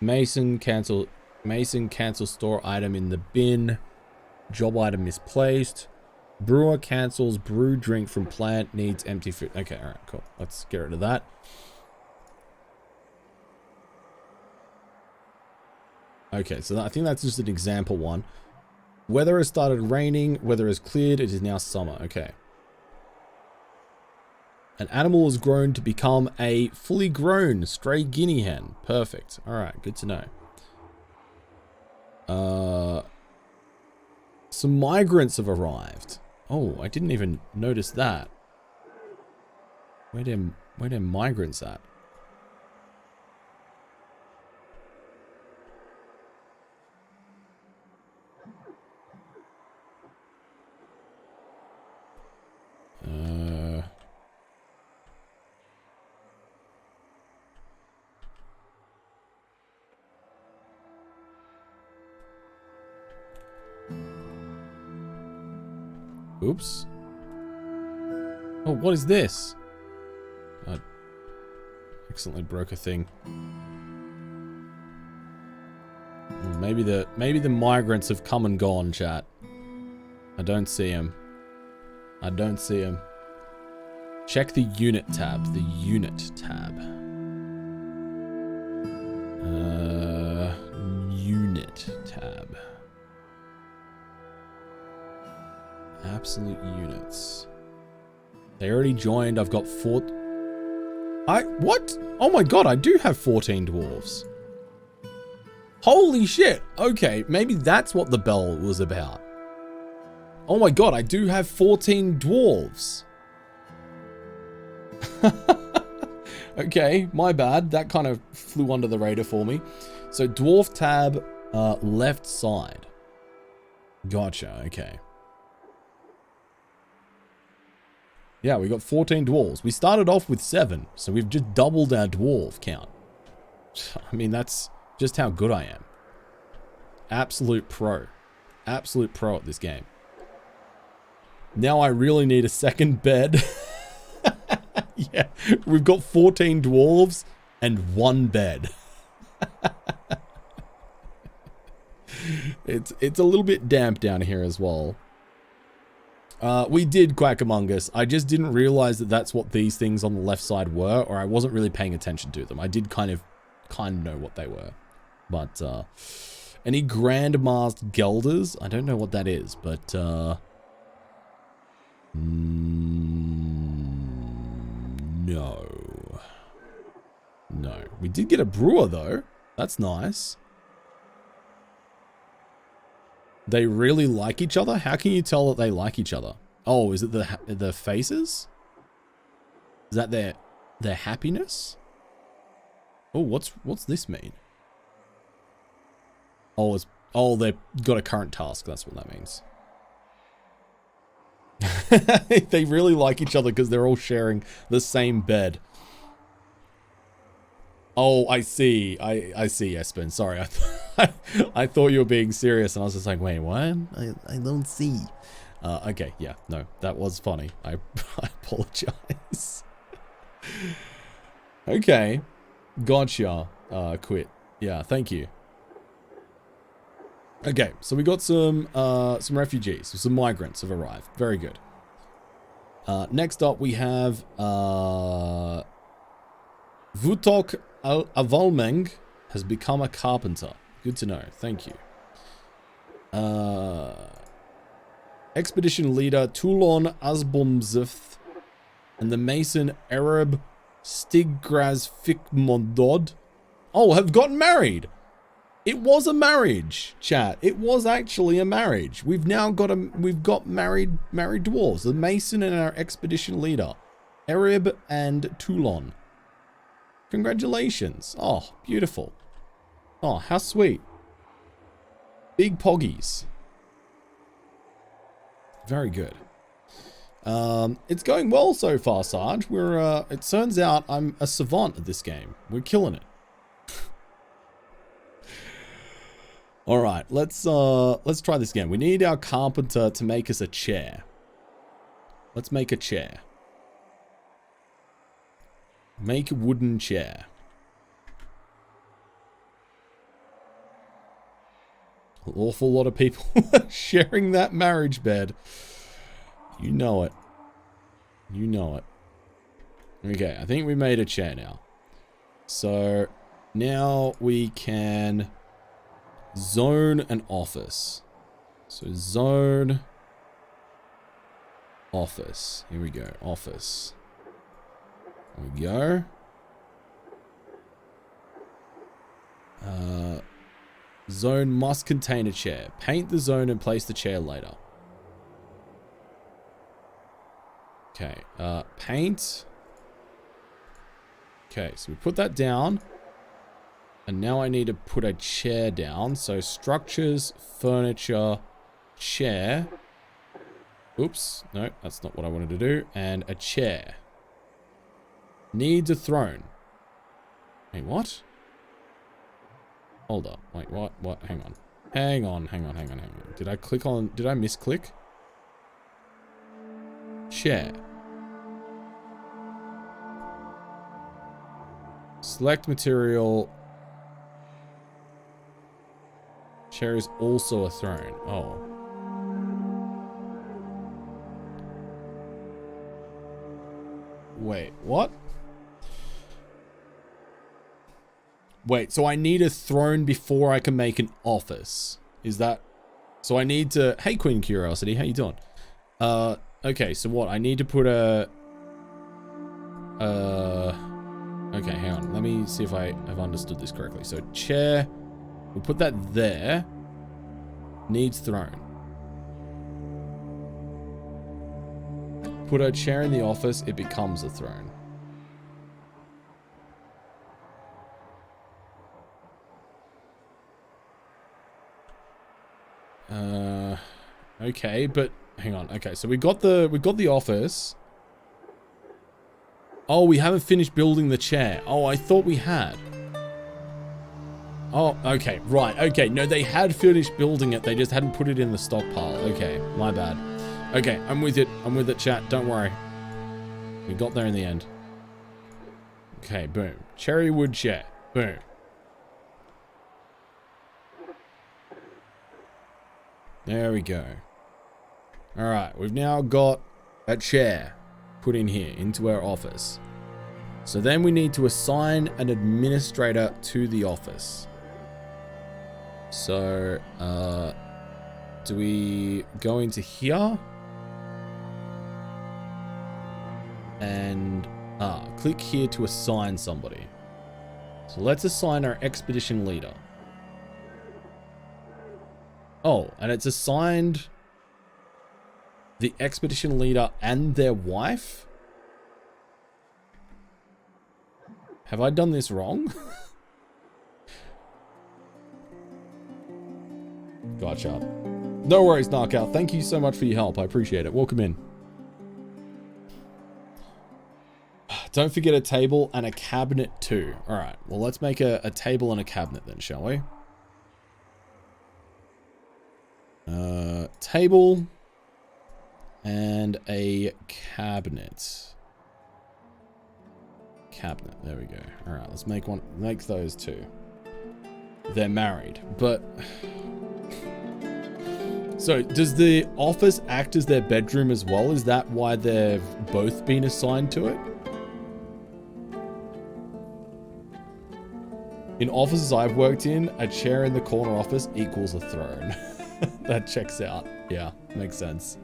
Mason cancel store item in the bin. Job item misplaced. Brewer cancels brew drink from plant, needs empty food. Okay, alright, cool. Let's get rid of that. Okay, so I think that's just an example one. Weather has started raining. Weather has cleared. It is now summer. Okay. An animal is grown to become a fully grown stray guinea hen. Perfect. Alright, good to know. Some migrants have arrived. Oh, I didn't even notice that. Where them migrants at? Oops. Oh, what is this? I accidentally broke a thing. Maybe the migrants have come and gone, chat. I don't see them. I don't see them. Check the unit tab. The unit tab. Unit tab. Absolute units. They already joined. I've got what? Oh my god, I do have 14 dwarves. Holy shit. Okay, maybe that's what the bell was about. Oh my god, I do have 14 dwarves. Okay, my bad. That kind of flew under the radar for me. So dwarf tab, left side. Gotcha, okay. Yeah, we got 14 dwarves. We started off with 7, so we've just doubled our dwarf count. I mean, that's just how good I am. Absolute pro. Absolute pro at this game. Now I really need a second bed. Yeah, we've got 14 dwarves and 1 bed. It's a little bit damp down here as well. We did Quack Among Us. I just didn't realize that that's what these things on the left side were, or I wasn't really paying attention to them. I did kind of know what they were. But, any Grandmasked Gelders? I don't know what that is, but, no. No. We did get a brewer, though. That's nice. They really like each other? How can you tell that they like each other? Oh, is it the faces? Is that their happiness? Oh, what's this mean? Oh, they've got a current task. That's what that means. They really like each other because they're all sharing the same bed. Oh, I see. I see, Espen. Sorry. I thought you were being serious and I was just like, wait, what? I don't see. Okay, yeah. No, that was funny. I apologize. Okay. Gotcha. Quit. Yeah, thank you. Okay, so we got some refugees, some migrants have arrived. Very good. Next up we have Vutok Avalmeng has become a carpenter. Good to know. Thank you. Expedition leader Toulon Asbomzith and the mason Arab Stigraz Fikmondod have gotten married. It was a marriage, chat. It was actually a marriage. We've got married dwarves. The mason and our expedition leader, Arab and Toulon. Congratulations. Oh, beautiful. Oh, how sweet. Big poggies. Very good. It's going well so far, Sarge. It turns out I'm a savant at this game. We're killing it. All right, let's try this again. We need our carpenter to make us a chair. Let's make a chair. Make a wooden chair. An awful lot of people sharing that marriage bed. You know it. You know it. Okay, I think we made a chair now. So now we can zone an office. So zone office. Here we go. Office. There we go. Zone must contain a chair. Paint the zone and place the chair later. Okay, paint. Okay, so we put that down. And now I need to put a chair down. So structures, furniture, chair. Oops, no, that's not what I wanted to do. And a chair. Needs a throne. Wait, what? Hold up. Wait, what? What? Hang on. Hang on. Did I click on... Did I misclick? Chair. Select material. Chair is also a throne. Oh. Wait, what? Wait, so I need a throne before I can make an office. Is that... So I need to... Hey, Queen Curiosity, how you doing? Okay, so what? I need to put a... Okay, hang on. Let me see if I have understood this correctly. So chair... We'll put that there. Needs throne. Put a chair in the office, it becomes a throne. Okay, but hang on. Okay, so we got the office. Oh, we haven't finished building the chair. Oh, I thought we had. Oh, okay, right. Okay, no, they had finished building it. They just hadn't put it in the stockpile. Okay, my bad. Okay, I'm with it. I'm with it, chat. Don't worry. We got there in the end. Okay, boom. Cherry wood chair. Boom. There we go. Alright, we've now got a chair put in here into our office. So then we need to assign an administrator to the office. So, do we go into here? And, click here to assign somebody. So let's assign our expedition leader. Oh, and it's assigned the expedition leader and their wife? Have I done this wrong? Gotcha. No worries, Knockout. Thank you so much for your help. I appreciate it. Welcome in. Don't forget a table and a cabinet too. Alright, well let's make a table and a cabinet then, shall we? Table and a cabinet. Cabinet, there we go. Alright, let's make those two. They're married, but... So, does the office act as their bedroom as well? Is that why they've both been assigned to it? In offices I've worked in, a chair in the corner office equals a throne. That checks out. Yeah, makes sense.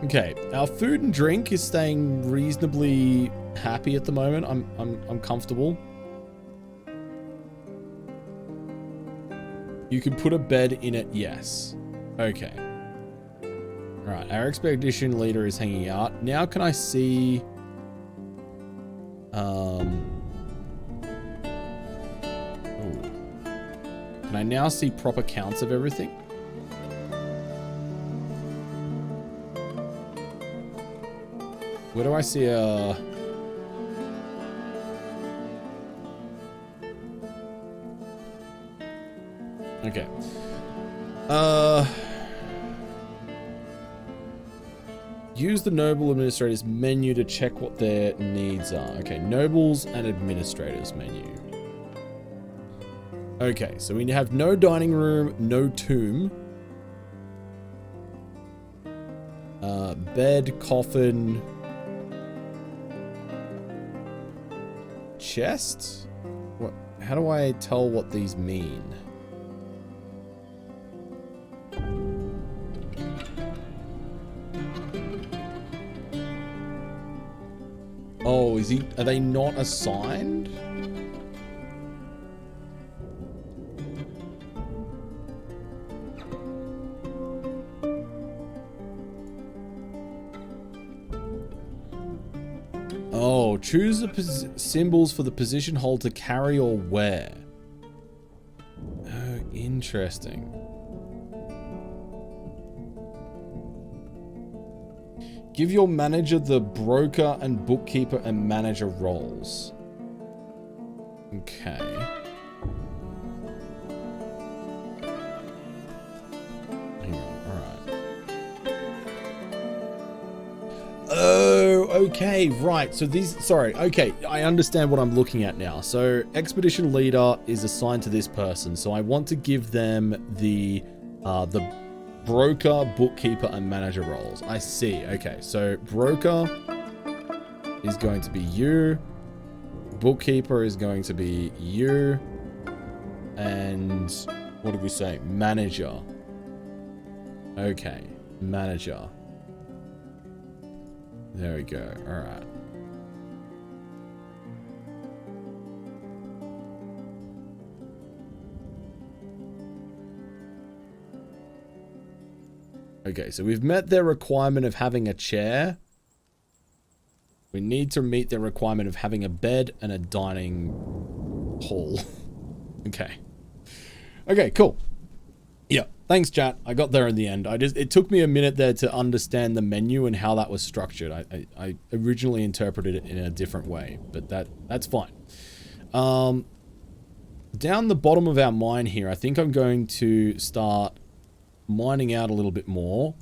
Okay, our food and drink is staying reasonably happy at the moment. I'm comfortable. You can put a bed in it, yes. Okay. Alright, our expedition leader is hanging out. Now can I see... Can I now see proper counts of everything? Where do I see a... Okay. Use the noble administrators menu to check what their needs are. Okay, nobles and administrators menu. Okay, so we have no dining room, no tomb. Bed, coffin, chest? What? How do I tell what these mean? Oh, are they not assigned? Oh, choose the symbols for the position hold to carry or wear. Oh, interesting. Give your manager the broker and bookkeeper and manager roles. Okay. Hang on, alright. Oh, okay, right. So these, sorry, okay, I understand what I'm looking at now. So expedition leader is assigned to this person. So I want to give them the broker, bookkeeper, and manager roles. I see. Okay, so broker is going to be you. Bookkeeper is going to be you. And what did we say? Manager. Okay, manager. There we go. All right. Okay, so we've met their requirement of having a chair. We need to meet their requirement of having a bed and a dining hall. Okay. Okay, cool. Yeah, thanks, chat. I got there in the end. It took me a minute there to understand the menu and how that was structured. I originally interpreted it in a different way, but that's fine. Down the bottom of our mine here, I think I'm going to start mining out a little bit more,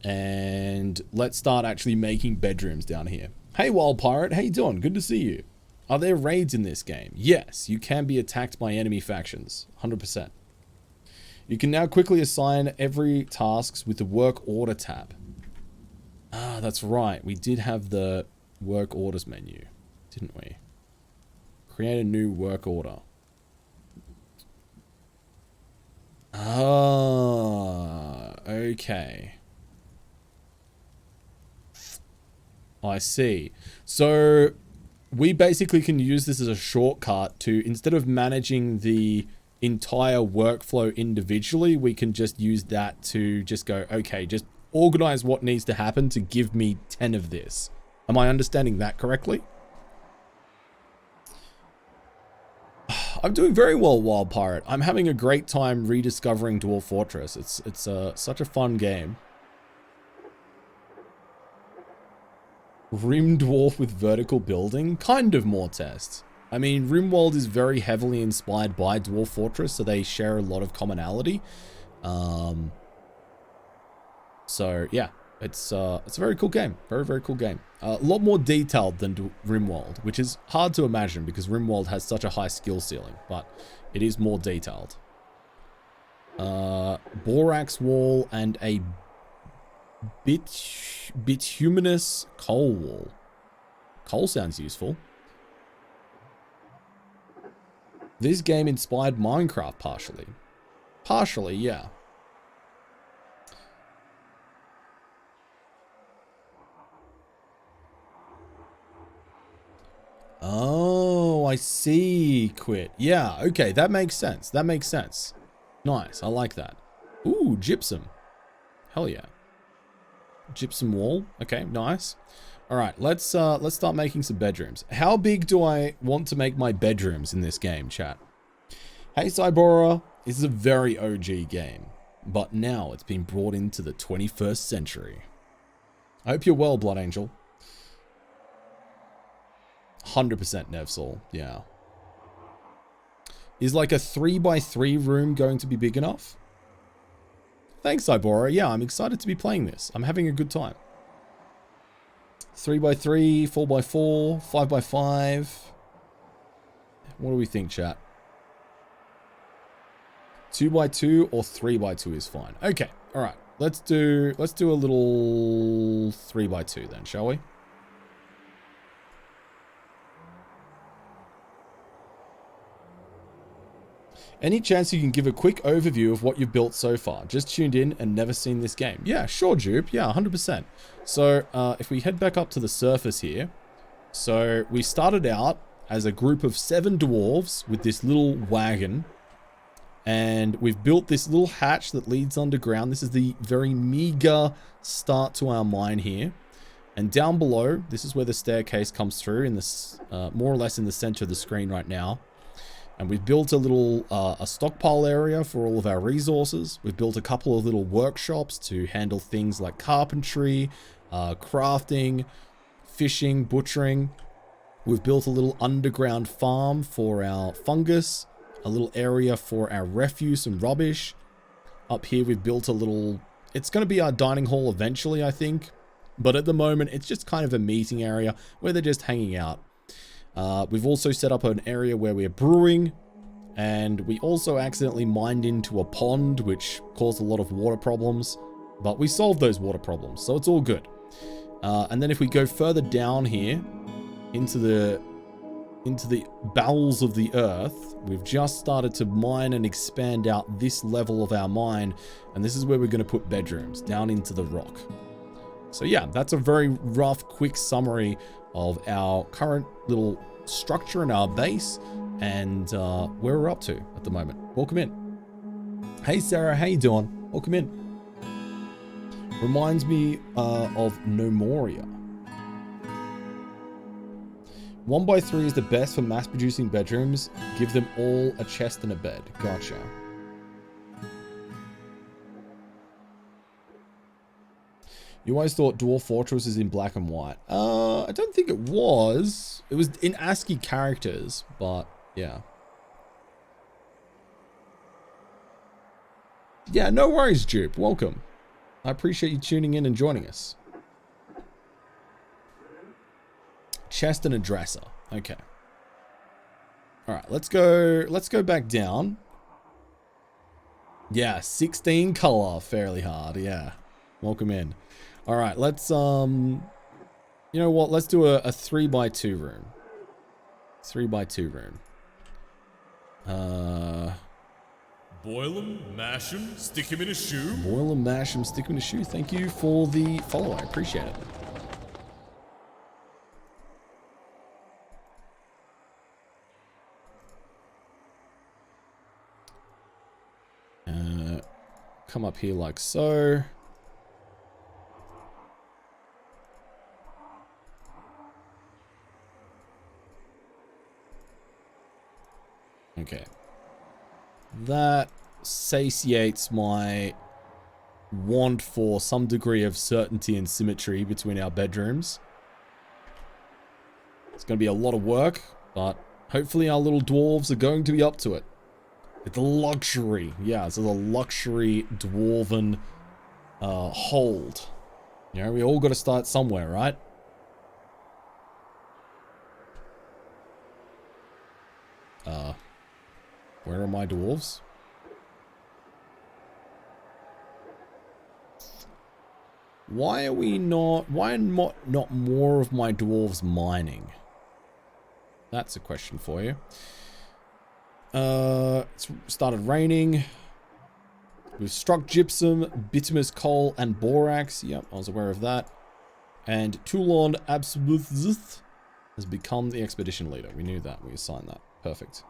and let's start actually making bedrooms down here. Hey, Wild Pirate, how you doing? Good to see you. Are there raids in this game? Yes, you can be attacked by enemy factions, 100%. You can now quickly assign every tasks with the work order tab. Ah, that's right. We did have the work orders menu, didn't we? Create a new work order. Ah, okay. I see. So we basically can use this as a shortcut to, instead of managing the entire workflow individually, we can just use that to just go, okay, just organize what needs to happen to give me 10 of this. Am I understanding that correctly? I'm doing very well, Wild Pirate. I'm having a great time rediscovering Dwarf Fortress. It's such a fun game. Rim Dwarf with vertical building? Kind of more test. I mean, Rimworld is very heavily inspired by Dwarf Fortress, so they share a lot of commonality. So yeah, it's a very cool game. Very, very cool game. A lot more detailed than Rimworld, which is hard to imagine because Rimworld has such a high skill ceiling, but it is more detailed. Borax wall and a bituminous coal wall. Coal sounds useful. This game inspired Minecraft partially. Partially, yeah. Oh, I see, Quit. Yeah, okay, that makes sense. That makes sense. Nice, I like that. Ooh, gypsum. Hell yeah. Gypsum wall. Okay, nice. All right, let's start making some bedrooms. How big do I want to make my bedrooms in this game, chat? Hey, Cybora. This is a very OG game, but now it's been brought into the 21st century. I hope you're well, Blood Angel. 100% Nevsol, yeah. Is like a 3x3 room going to be big enough? Thanks, Cybora. Yeah, I'm excited to be playing this. I'm having a good time. 3x3, 4x4, 5x5. What do we think, chat? 2x2 or 3x2 is fine. Okay, all right. Let's do a little 3x2 then, shall we? Any chance you can give a quick overview of what you've built so far? Just tuned in and never seen this game. Yeah, sure, Jupe. Yeah, 100%. So if we head back up to the surface here. So we started out as a group of 7 dwarves with this little wagon. And we've built this little hatch that leads underground. This is the very meager start to our mine here. And down below, this is where the staircase comes through in this, more or less in the center of the screen right now. And we've built a little a stockpile area for all of our resources. We've built a couple of little workshops to handle things like carpentry, crafting, fishing, butchering. We've built a little underground farm for our fungus, a little area for our refuse and rubbish. Up here we've built a little, it's going to be our dining hall eventually, I think. But at the moment, it's just kind of a meeting area where they're just hanging out. We've also set up an area where we're brewing, and we also accidentally mined into a pond, which caused a lot of water problems, but we solved those water problems, so it's all good. And then if we go further down here into the bowels of the earth, we've just started to mine and expand out this level of our mine, and this is where we're going to put bedrooms, down into the rock. So yeah, that's a very rough, quick summary of our current little structure and our base, and where we're up to at the moment. Welcome in. Hey Sarah, how you doing? Welcome in. Reminds me of Nomoria. 1x3 is the best for mass producing bedrooms. Give them all a chest and a bed. Gotcha. You always thought Dwarf Fortress is in black and white. I don't think it was. It was in ASCII characters, but yeah. Yeah, no worries, Jupe. Welcome. I appreciate you tuning in and joining us. Chest and a dresser. Okay. All right, let's go back down. Yeah, 16 color, fairly hard. Yeah. Welcome in. All right, let's, you know what? Let's do a 3x2 room. 3x2 room. Boil 'em, mash 'em, stick 'em in a shoe. Boil and mash and stick 'em in a shoe. Thank you for the follow. I appreciate it. Come up here like so. Okay. That satiates my want for some degree of certainty and symmetry between our bedrooms. It's going to be a lot of work, but hopefully our little dwarves are going to be up to it. It's a luxury. Yeah, it's a luxury dwarven hold. You know, we all got to start somewhere, right? Where are my dwarves? Why are not more of my dwarves mining? That's a question for you. It's started raining. We've struck gypsum, bituminous coal, and borax. Yep, I was aware of that. And Toulon Absoluth has become the expedition leader. We knew that. We assigned that. Perfect.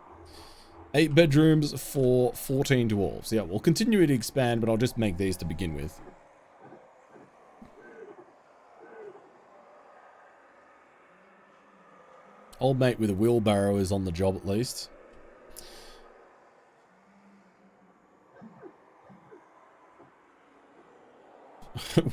8 bedrooms for 14 dwarves. Yeah, we'll continue to expand, but I'll just make these to begin with. Old mate with a wheelbarrow is on the job at least.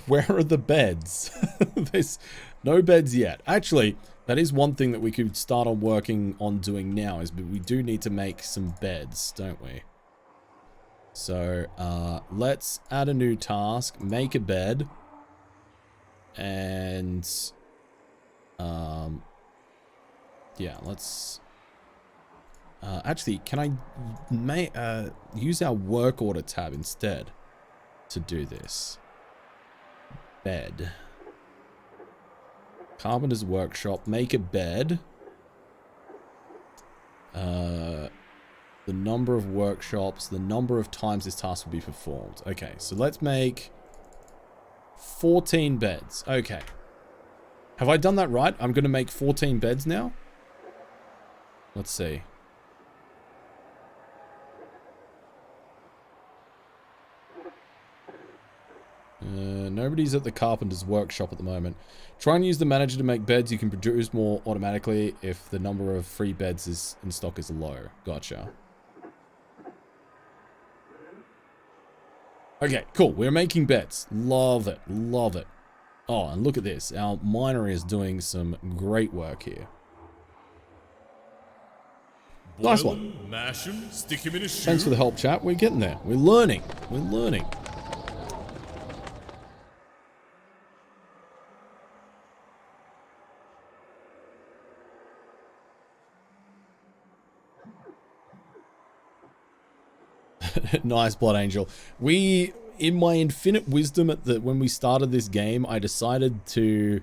Where are the beds? There's no beds yet. Actually, that is one thing that we could start on working on doing now, is we do need to make some beds, don't we? So, let's add a new task, make a bed, and, yeah, let's Actually, can I use our work order tab instead to do this? Bed. Carpenter's workshop. Make a bed. The number of workshops. The number of times this task will be performed. Okay, so let's make 14 beds. Okay. Have I done that right? I'm going to make 14 beds now? Let's see. Nobody's at the carpenter's workshop at the moment. Try and use the manager to make beds. You can produce more automatically if the number of free beds is in stock is low. Gotcha. Okay, cool. We're making beds. Love it. Love it. Oh, and look at this. Our miner is doing some great work here. Nice Boil one. 'em, mash 'em, stick 'em in a shoe. Thanks for the help, chat. We're getting there. We're learning. We're learning. Nice, Blood Angel. In my infinite wisdom when we started this game, I decided to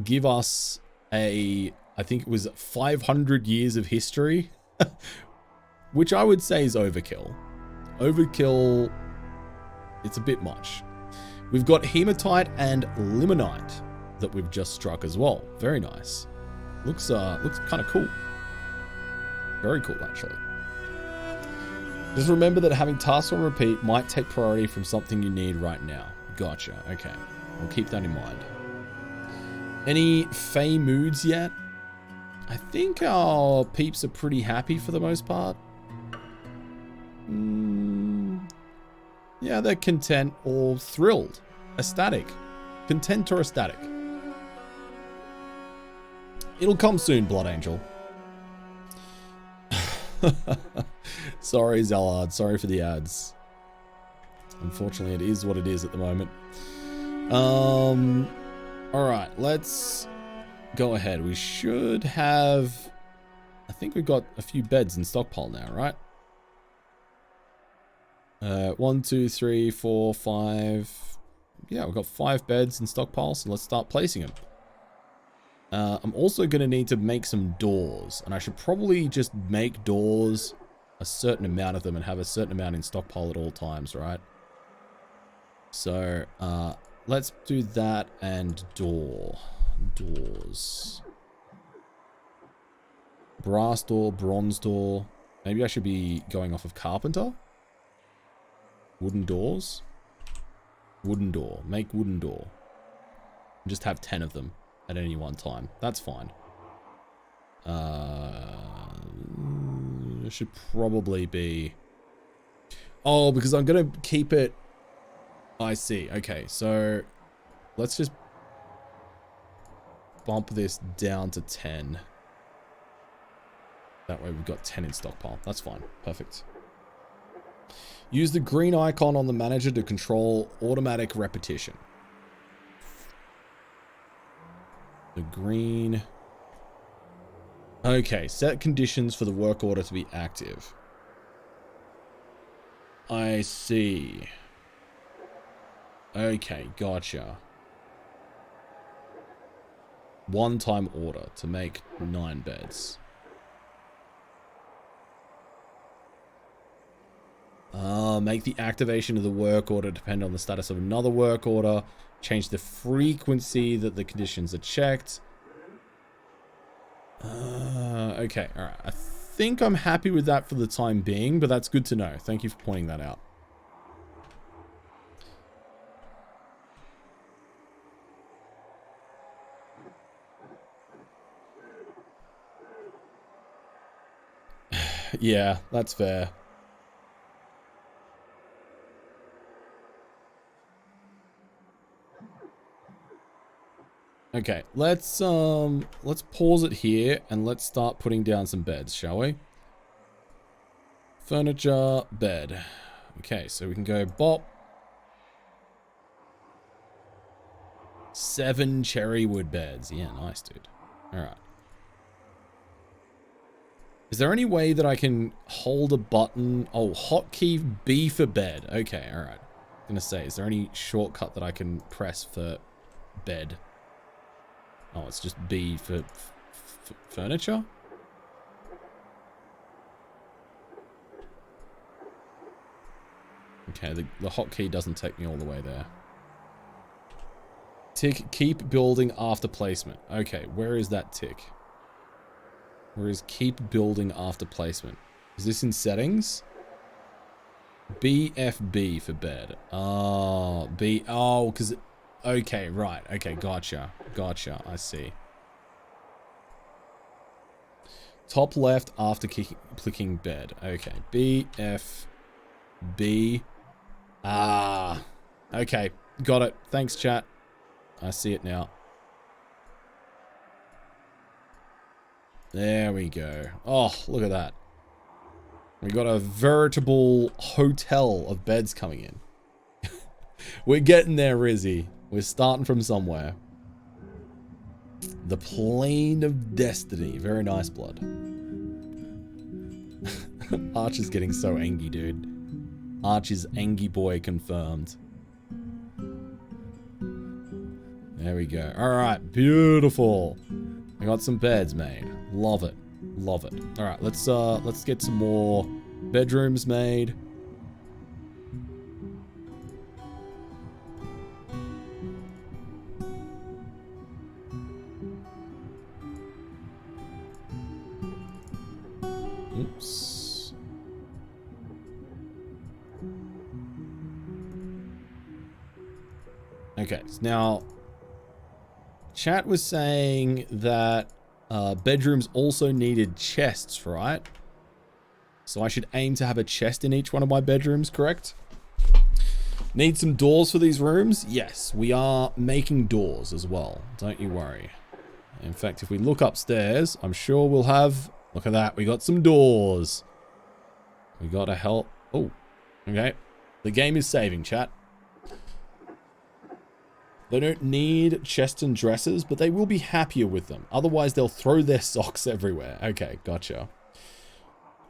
give us I think it was 500 years of history, which I would say is overkill. Overkill, it's a bit much. We've got hematite and limonite that we've just struck as well. Very nice. Looks kind of cool. Very cool, actually. Just remember that having tasks on repeat might take priority from something you need right now. Gotcha. Okay. I'll keep that in mind. Any Fey moods yet? I think our peeps are pretty happy for the most part. Yeah, they're content or thrilled. Ecstatic. Content or ecstatic. It'll come soon, Blood Angel. Sorry, Zalard. Sorry for the ads. Unfortunately, it is what it is at the moment. Alright, let's go ahead. We should have... I think we've got a few beds in stockpile now, right? 1, 2, 3, 4, 5... Yeah, we've got 5 beds in stockpile, so let's start placing them. I'm also going to need to make some doors, and I should probably just make doors, a certain amount of them, and have a certain amount in stockpile at all times, right? So, let's do that and doors. Brass door, bronze door. Maybe I should be going off of carpenter. Wooden doors. Wooden door. Make wooden door. And just have 10 of them at any one time. That's fine. It should probably be... Oh, because I'm going to keep it... I see. Okay, so let's just bump this down to 10. That way we've got 10 in stockpile. That's fine. Perfect. Use the green icon on the manager to control automatic repetition. The green... Okay, set conditions for the work order to be active. I see. Okay, gotcha. One-time order to make 9 beds. Make the activation of the work order depend on the status of another work order. Change the frequency that the conditions are checked. Okay, alright. I think I'm happy with that for the time being, but that's good to know. Thank you for pointing that out. Yeah, that's fair. Okay, let's pause it here and let's start putting down some beds, shall we? Furniture, bed. Okay, so we can go bop. 7 cherry wood beds. Yeah, nice, dude. All right. Is there any way that I can hold a button? Oh, hotkey B for bed. Okay, all right. I'm gonna say, is there any shortcut that I can press for bed? Oh, it's just B for furniture? Okay, the hotkey doesn't take me all the way there. Tick, keep building after placement. Okay, where is that tick? Where is keep building after placement? Is this in settings? BFB for bed. Oh, B. Oh, because. Okay, right. Okay, gotcha. Gotcha. I see. Top left after clicking bed. Okay. BFB. Ah. Okay. Got it. Thanks, chat. I see it now. There we go. Oh, look at that. We got a veritable hotel of beds coming in. We're getting there, Rizzy. We're starting from somewhere. The plane of destiny. Very nice, blood. Arch is getting so angry, dude. Arch is angry boy confirmed. There we go. Alright, beautiful. I got some beds made. Love it. Love it. Alright, let's get some more bedrooms made. Oops. Okay, so now chat was saying that bedrooms also needed chests, right? So I should aim to have a chest in each one of my bedrooms, correct? Need some doors for these rooms? Yes, we are making doors as well. Don't you worry. In fact, if we look upstairs, I'm sure we'll have... Look at that. We got some doors. We got a help. Oh, okay. The game is saving, chat. They don't need chests and dressers, but they will be happier with them. Otherwise, they'll throw their socks everywhere. Okay, gotcha.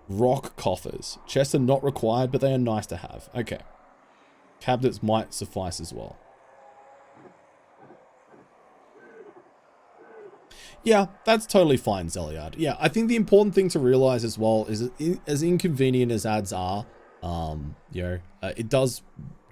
Rock coffers. Chests are not required, but they are nice to have. Okay. Cabinets might suffice as well. Yeah, that's totally fine, Zeliard. Yeah, I think the important thing to realize as well is that as inconvenient as ads are, it does,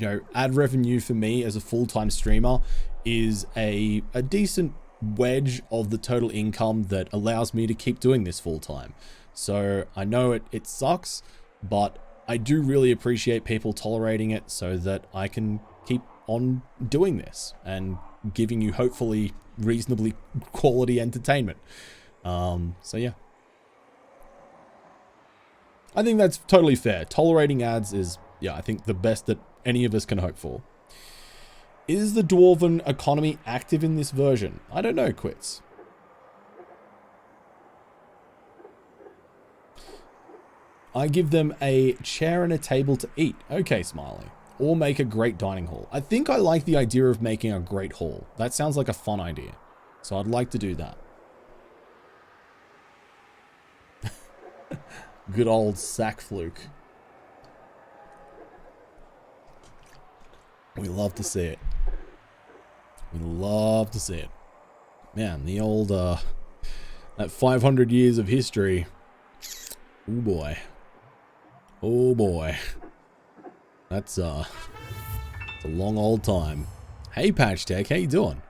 ad revenue for me as a full-time streamer is a decent wedge of the total income that allows me to keep doing this full-time. So I know it sucks, but I do really appreciate people tolerating it so that I can keep on doing this and giving you hopefully reasonably quality entertainment. So yeah. I think that's totally fair. Tolerating ads is, I think the best that any of us can hope for. Is the Dwarven economy active in this version? I don't know, Quits. I give them a chair and a table to eat. Okay, Smiley. Or make a great dining hall. I think I like the idea of making a great hall. That sounds like a fun idea. So I'd like to do that. Good old sack fluke. We love to see it. We love to see it. Man, the old, that 500 years of history. Oh boy. Oh boy. That's it's a long old time. Hey Patch Tech, how you doing?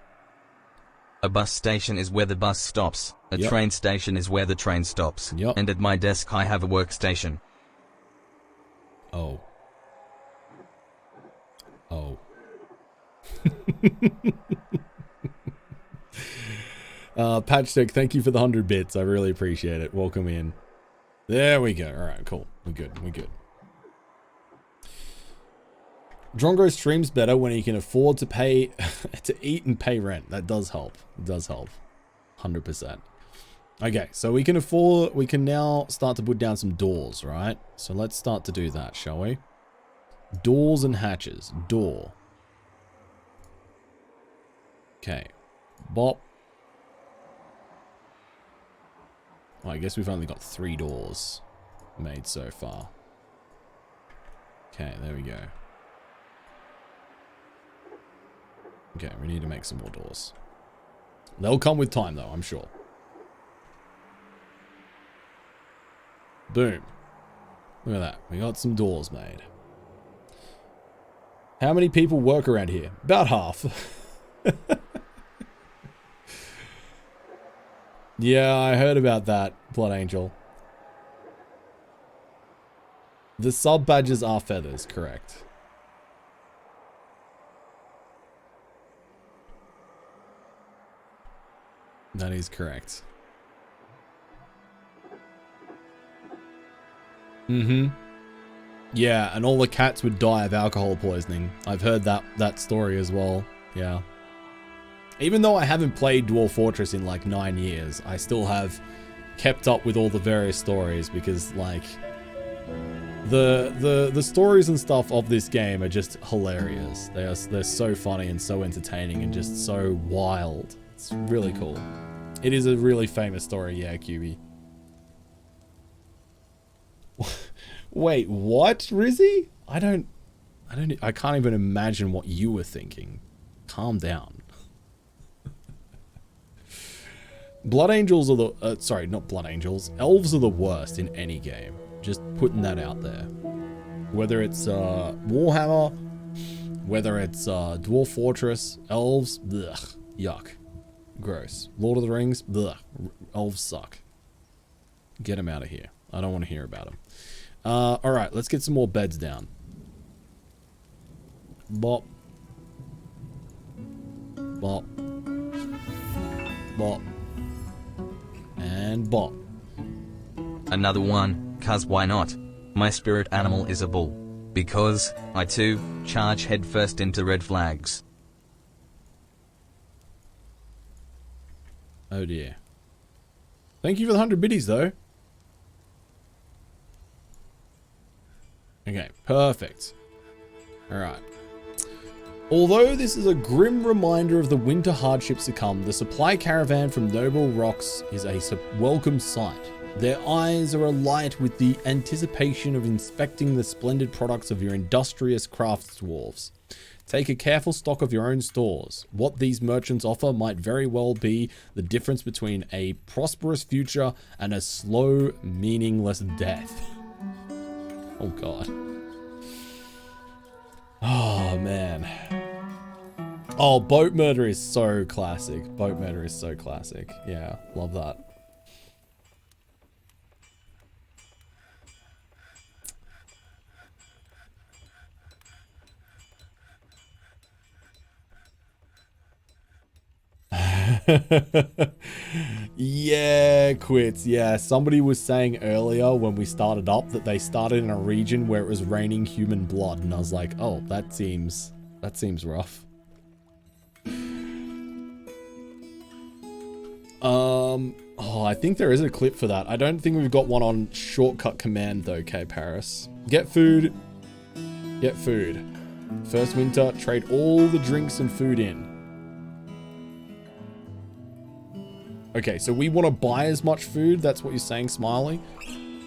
A bus station is where the bus stops. A train station is where the train stops. Yep. And at my desk I have a workstation. Oh. Oh. Patch Tech, thank you for the 100 bits. I really appreciate it. Welcome in. There we go. All right, cool. We're good. We're good. Drongo streams better when he can afford to pay to eat and pay rent. That does help. It does help. 100%. Okay, so we can now start to put down some doors, right? So let's start to do that, shall we? Doors and hatches. Door. Okay. Bop. Well, I guess we've only got 3 doors made so far. Okay, there we go. Okay, we need to make some more doors. They'll come with time, though, I'm sure. Boom. Look at that. We got some doors made. How many people work around here? About half. Yeah, I heard about that, Blood Angel. The sub badges are feathers, correct. That is correct. Mm-hmm. Yeah, and all the cats would die of alcohol poisoning. I've heard that story as well. Yeah. Even though I haven't played Dwarf Fortress in like 9 years, I still have kept up with all the various stories because like the stories and stuff of this game are just hilarious. They're so funny and so entertaining and just so wild. It's really cool. It is a really famous story, yeah, QB. Wait, what, Rizzy? I can't even imagine what you were thinking. Calm down. Blood Angels are the, sorry, not Blood Angels. Elves are the worst in any game. Just putting that out there. Whether it's Warhammer, whether it's Dwarf Fortress, elves, blech, yuck. Gross. Lord of the Rings, blech, elves suck. Get them out of here. I don't want to hear about them. Alright, let's get some more beds down. Bop. Bop. Bop. And bop. Another one, cuz why not? My spirit animal is a bull. Because, I too, charge headfirst into red flags. Oh dear. Thank you for the 100 biddies though. Okay, perfect. Alright. Although this is a grim reminder of the winter hardships to come, the supply caravan from Noble Rocks is a welcome sight. Their eyes are alight with the anticipation of inspecting the splendid products of your industrious crafts dwarves. Take a careful stock of your own stores. What these merchants offer might very well be the difference between a prosperous future and a slow, meaningless death. Oh god. Oh man. Oh, boat murder is so classic. Boat murder is so classic. Yeah, love that. Yeah, quits. Yeah, somebody was saying earlier when we started up that they started in a region where it was raining human blood, and I was like, oh, that seems rough. Oh, I think there is a clip for that. I don't think we've got one on shortcut command though, K Paris. Get food. Get food. First winter, trade all the drinks and food in. Okay, so we want to buy as much food. That's what you're saying, Smiley.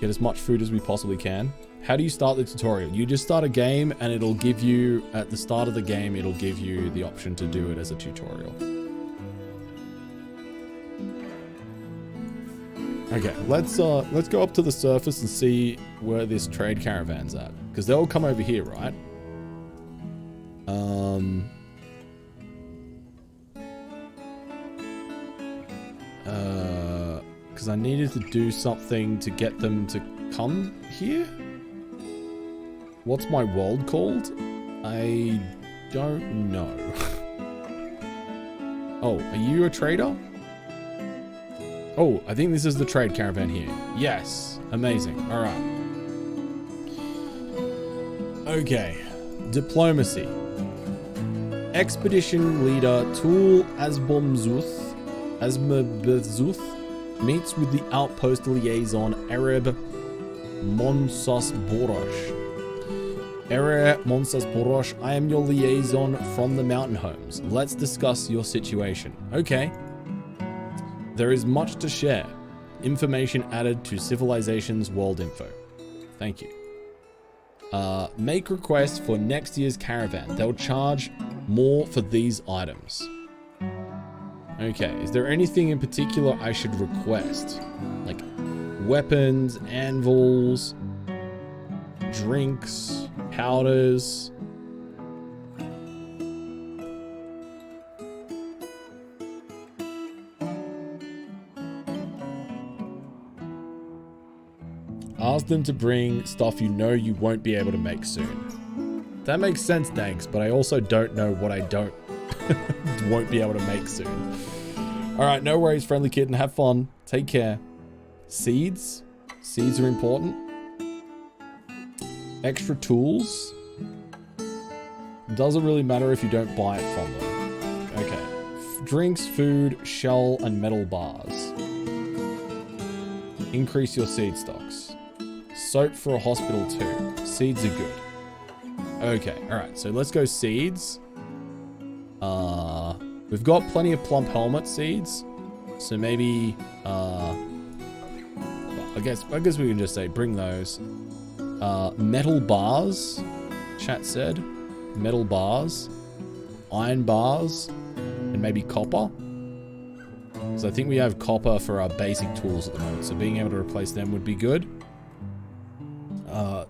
Get as much food as we possibly can. How do you start the tutorial? You just start a game and it'll give you, at the start of the game, it'll give you the option to do it as a tutorial. Okay, let's go up to the surface and see where this trade caravan's at. Because they'll come over here, right? Because I needed to do something to get them to come here? What's my world called? I don't know. Oh, are you a trader? Oh, I think this is the trade caravan here. Yes, amazing. All right. Okay, diplomacy. Expedition leader Tul Asbomzuth meets with the outpost liaison Arab Monsas Borosh. Arab Monsas Borosh, I am your liaison from the mountain homes. Let's discuss your situation. Okay. There is much to share. Information added to civilization's world info. Thank you. Make requests for next year's caravan. They'll charge more for these items. Okay, is there anything in particular I should request? Like weapons, anvils, drinks, powders. Ask them to bring stuff you know you won't be able to make soon. That makes sense, thanks, but I also don't know what I won't be able to make soon. Alright, no worries, friendly kitten. Have fun. Take care. Seeds? Seeds are important. Extra tools? Doesn't really matter if you don't buy it from them. Okay. Drinks, food, shell, and metal bars. Increase your seed stocks. Soap for a hospital too. Seeds are good. Okay, alright, so let's go seeds. We've got plenty of plump helmet seeds. So maybe, I guess we can just say bring those. Metal bars, chat said. Metal bars. Iron bars. And maybe copper. So I think we have copper for our basic tools at the moment. So being able to replace them would be good.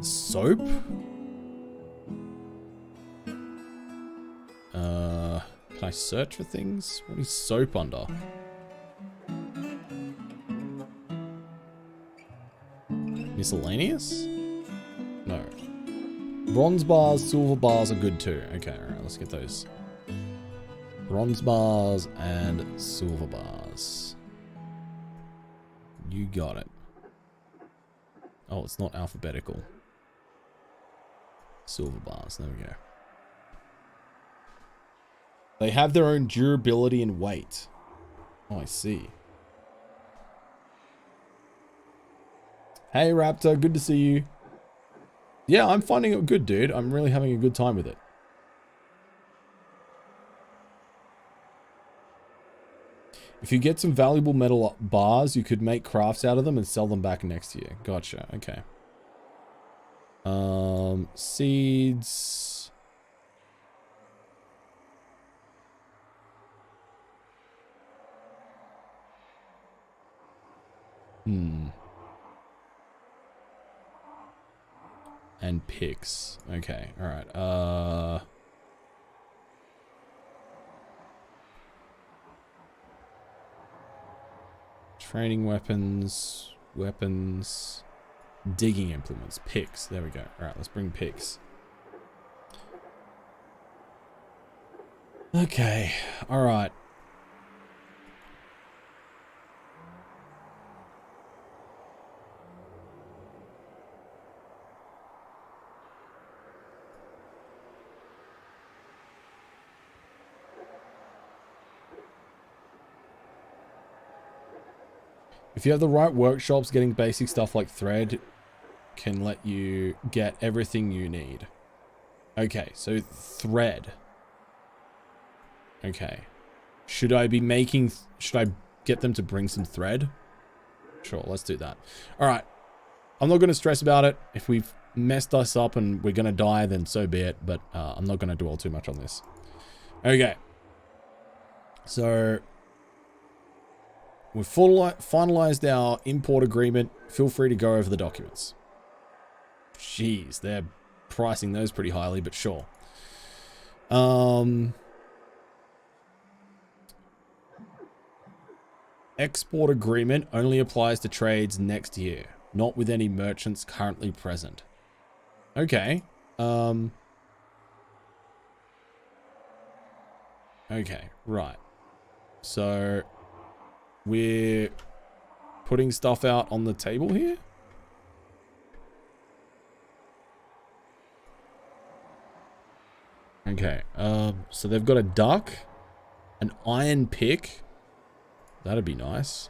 Soap. Can I search for things? What is soap under? Miscellaneous? No. Bronze bars, silver bars are good too. Okay, alright, let's get those. Bronze bars and silver bars. You got it. Oh, it's not alphabetical. Silver bars, there we go. They have their own durability and weight. Oh, I see. Hey, Raptor, good to see you. Yeah, I'm finding it good, dude. I'm really having a good time with it. If you get some valuable metal bars, you could make crafts out of them and sell them back next year. Gotcha, okay. Seeds. And picks. Okay, alright. Training weapons. Weapons. Digging implements. Picks. There we go. Alright, let's bring picks. Okay, alright. If you have the right workshops, getting basic stuff like thread can let you get everything you need. Okay, so thread. Okay. Should I get them to bring some thread? Sure, let's do that. Alright. I'm not going to stress about it. If we've messed us up and we're going to die, then so be it. But I'm not going to dwell too much on this. Okay. So we've finalized our import agreement. Feel free to go over the documents. Jeez, they're pricing those pretty highly, but sure. Export agreement only applies to trades next year, not with any merchants currently present. Okay. Okay, right. So we're putting stuff out on the table here? Okay, so they've got a duck, an iron pick. That'd be nice.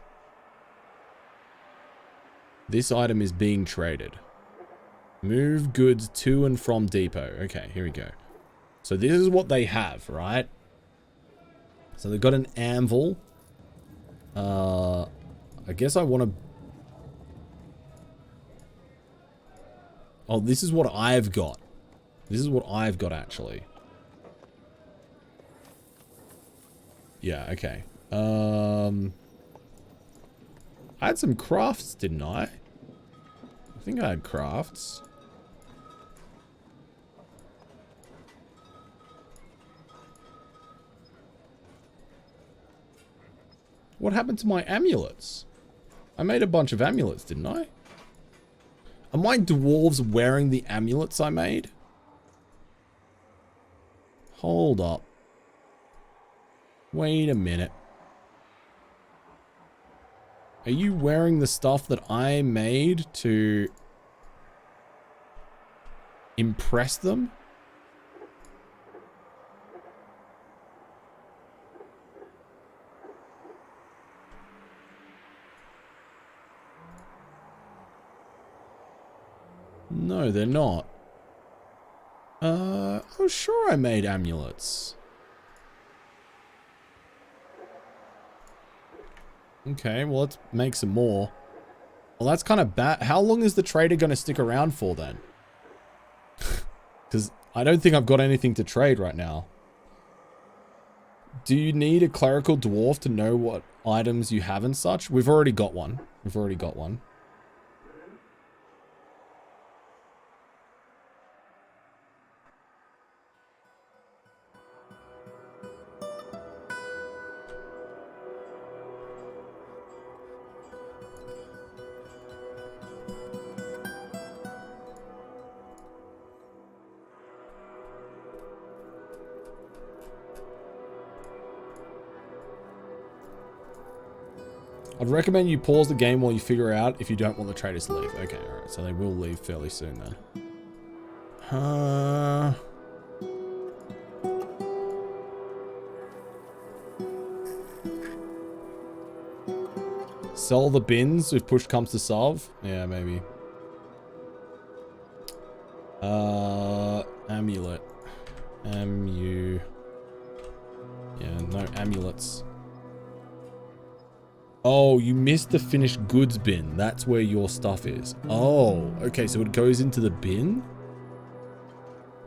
This item is being traded. Move goods to and from depot. Okay, here we go. So this is what they have, right? So they've got an anvil. I guess I want to Oh, this is what I've got. This is what I've got, actually. Yeah, okay. I had some crafts, didn't I? I think I had crafts. What happened to my amulets? I made a bunch of amulets, didn't I? Are my dwarves wearing the amulets I made? Hold up. Wait a minute. Are you wearing the stuff that I made to impress them? No, they're not. Oh, sure I made amulets. Okay, well, let's make some more. Well, that's kind of bad. How long is the trader going to stick around for then? Because I don't think I've got anything to trade right now. Do you need a clerical dwarf to know what items you have and such? We've already got one. We've already got one. I'd recommend you pause the game while you figure out if you don't want the traders to leave. Okay, alright, so they will leave fairly soon then. Sell the bins if push comes to shove? Yeah, maybe. Amulet. Yeah, no amulets. Oh, you missed the finished goods bin. That's where your stuff is. Oh, okay, so it goes into the bin?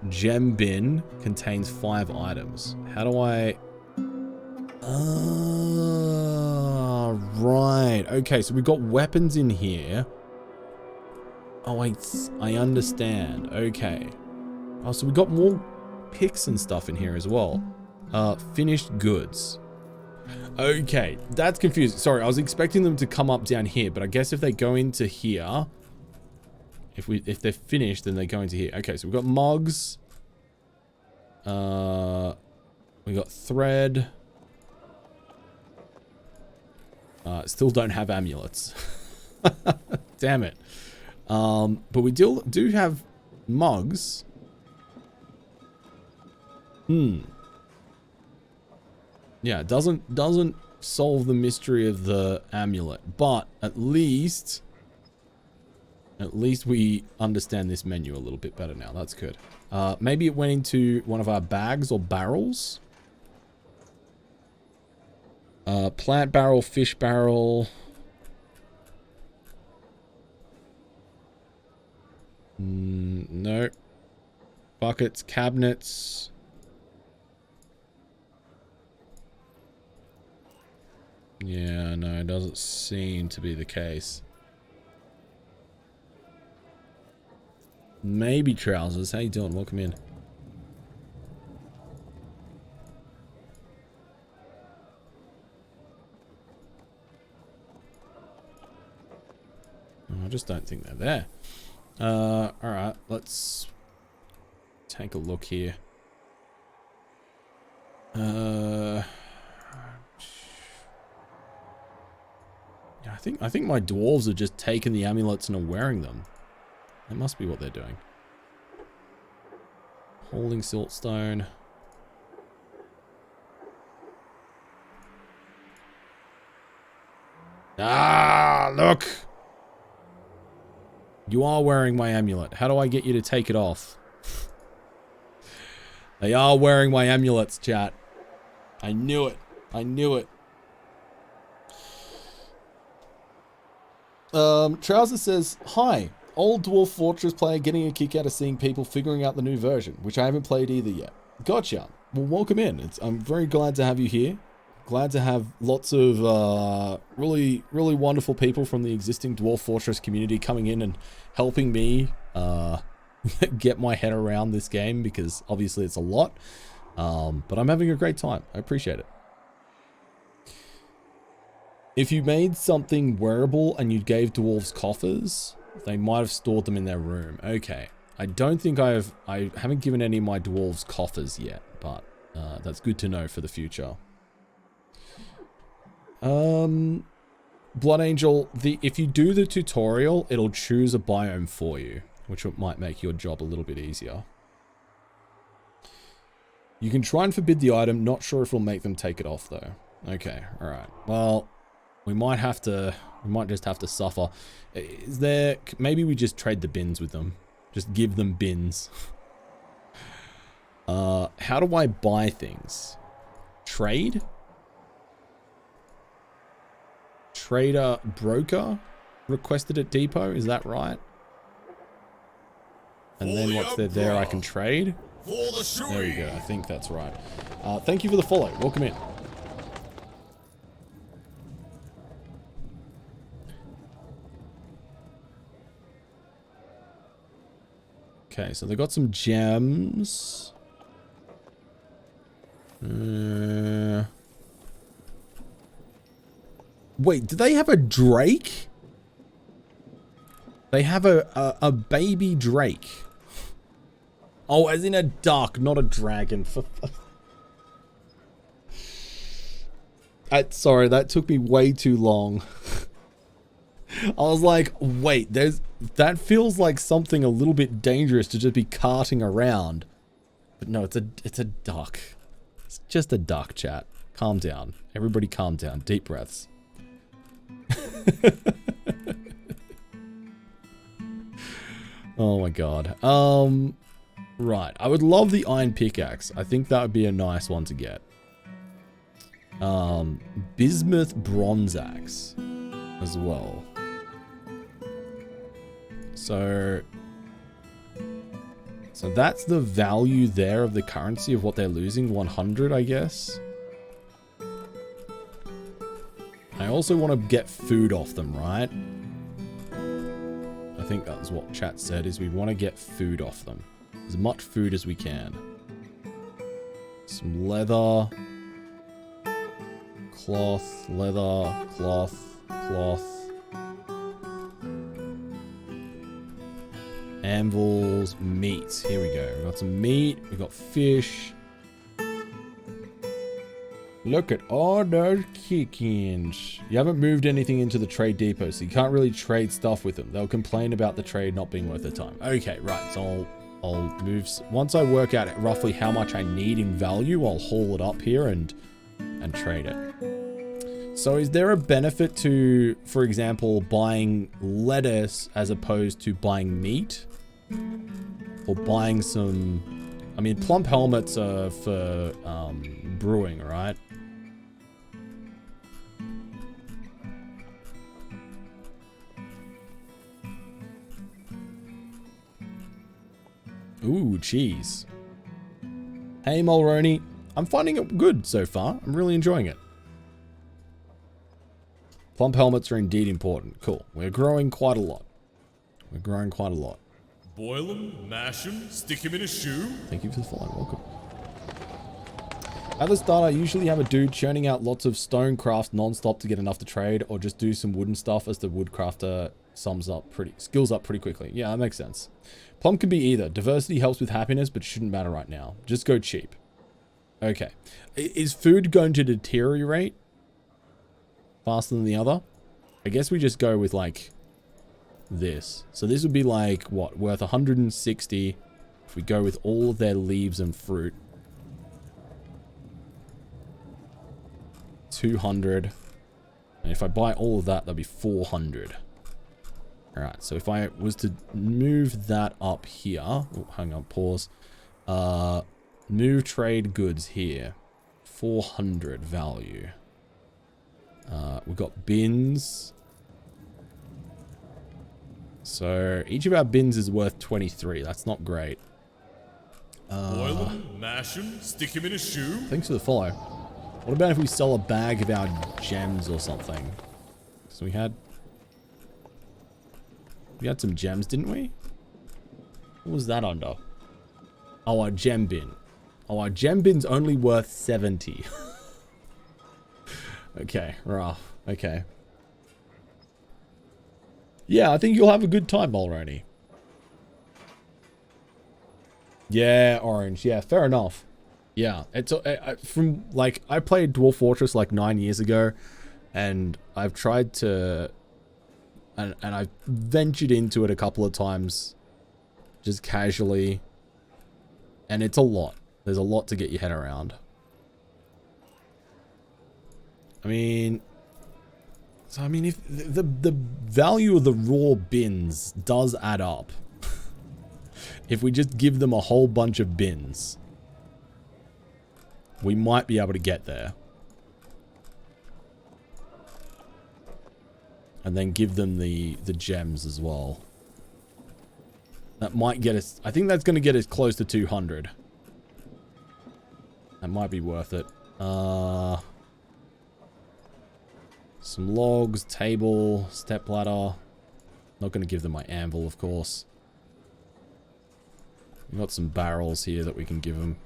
Gem bin contains 5 items. How do I... right. Okay, so we've got weapons in here. Oh, wait, I understand. Okay. Oh, so we got more picks and stuff in here as well. Finished goods. Okay, that's confusing. Sorry, I was expecting them to come up down here, but I guess if they go into here, if they're finished, then they go into here. Okay, so we've got mugs. We got thread. Still don't have amulets. Damn it. But we do have mugs. Yeah, it doesn't solve the mystery of the amulet, but at least we understand this menu a little bit better now. That's good. Maybe it went into one of our bags or barrels. Plant barrel, fish barrel. No. Buckets, cabinets. Yeah, no, it doesn't seem to be the case. Maybe trousers. How you doing? Welcome in. I just don't think they're there. Alright, let's take a look here. Yeah, I think my dwarves have just taken the amulets and are wearing them. That must be what they're doing. Holding siltstone. Ah, look! You are wearing my amulet. How do I get you to take it off? They are wearing my amulets, chat. I knew it. I knew it. Trouser says, hi, Old Dwarf Fortress player getting a kick out of seeing people figuring out the new version, which I haven't played either yet. Gotcha. Well, welcome in. I'm very glad to have you here. Glad to have lots of really, really wonderful people from the existing Dwarf Fortress community coming in and helping me get my head around this game, because obviously it's a lot. But I'm having a great time. I appreciate it. If you made something wearable and you gave dwarves coffers, they might have stored them in their room. Okay. I don't think I haven't given any of my dwarves coffers yet, but that's good to know for the future. Blood Angel, if you do the tutorial, it'll choose a biome for you, which might make your job a little bit easier. You can try and forbid the item. Not sure if it'll make them take it off though. Okay, all right. Well, we might just have to suffer. Is there, maybe we just trade the bins with them. Just give them bins. How do I buy things? Trade? Trader broker requested at depot, is that right? And then what's there I can trade? There you go, I think that's right. Thank you for the follow, welcome in. Okay, so they got some gems. Wait, do they have a drake? They have a baby drake. Oh, as in a duck, not a dragon. Sorry, that took me way too long. I was like, wait, that feels like something a little bit dangerous to just be carting around. But no, it's a duck. It's just a duck, chat. Calm down. Everybody calm down. Deep breaths. Oh my god. Right. I would love the iron pickaxe. I think that would be a nice one to get. Bismuth bronze axe as well. So that's the value there of the currency of what they're losing. 100, I guess. I also want to get food off them, right? I think that's what chat said, is we want to get food off them. As much food as we can. Some leather. Cloth, leather, cloth, cloth. Anvils, meat. Here we go. We've got some meat. We've got fish. Look at all those chickens. You haven't moved anything into the trade depot, so you can't really trade stuff with them. They'll complain about the trade not being worth their time. Okay, right. So I'll move. Once I work out roughly how much I need in value, I'll haul it up here and trade it. So is there a benefit to, for example, buying lettuce as opposed to buying meat? Or buying some... I mean, plump helmets are for brewing, right? Ooh, cheese. Hey, Mulroney. I'm finding it good so far. I'm really enjoying it. Plump helmets are indeed important. Cool. We're growing quite a lot. We're growing quite a lot. Boil them, mash them, stick them in a shoe. Thank you for the follow. Welcome. At the start, I usually have a dude churning out lots of stone craft non-stop to get enough to trade, or just do some wooden stuff as the woodcrafter skills up pretty quickly. Yeah, that makes sense. Plum can be either. Diversity helps with happiness, but shouldn't matter right now. Just go cheap. Okay. Is food going to deteriorate faster than the other? I guess we just go with like this. So this would be like, what, worth 160 if we go with all of their leaves and fruit. 200. And if I buy all of that, that'd be 400. Alright, so if I was to move that up here... Oh, hang on, pause. Move trade goods here. 400 value. We've got bins. So each of our bins is worth 23. That's not great. Boil 'em, mash 'em, stick 'em in a shoe. Thanks for the follow. What about if we sell a bag of our gems or something? So we had some gems, didn't we? What was that under? Oh, our gem bin. Oh, our gem bin's only worth 70. Okay, rough. Okay. Yeah, I think you'll have a good time, Mulroney. Yeah, Orange. Yeah, fair enough. Yeah, it's from like I played Dwarf Fortress like 9 years ago, and I've tried to, and I've ventured into it a couple of times, just casually, and it's a lot. There's a lot to get your head around. I mean, so I mean, if the value of the raw bins does add up, if we just give them a whole bunch of bins, we might be able to get there. And then give them the gems as well. That might get us, I think that's going to get us close to 200. That might be worth it. Some logs, table, step ladder. Not going to give them my anvil, of course. We've got some barrels here that we can give them.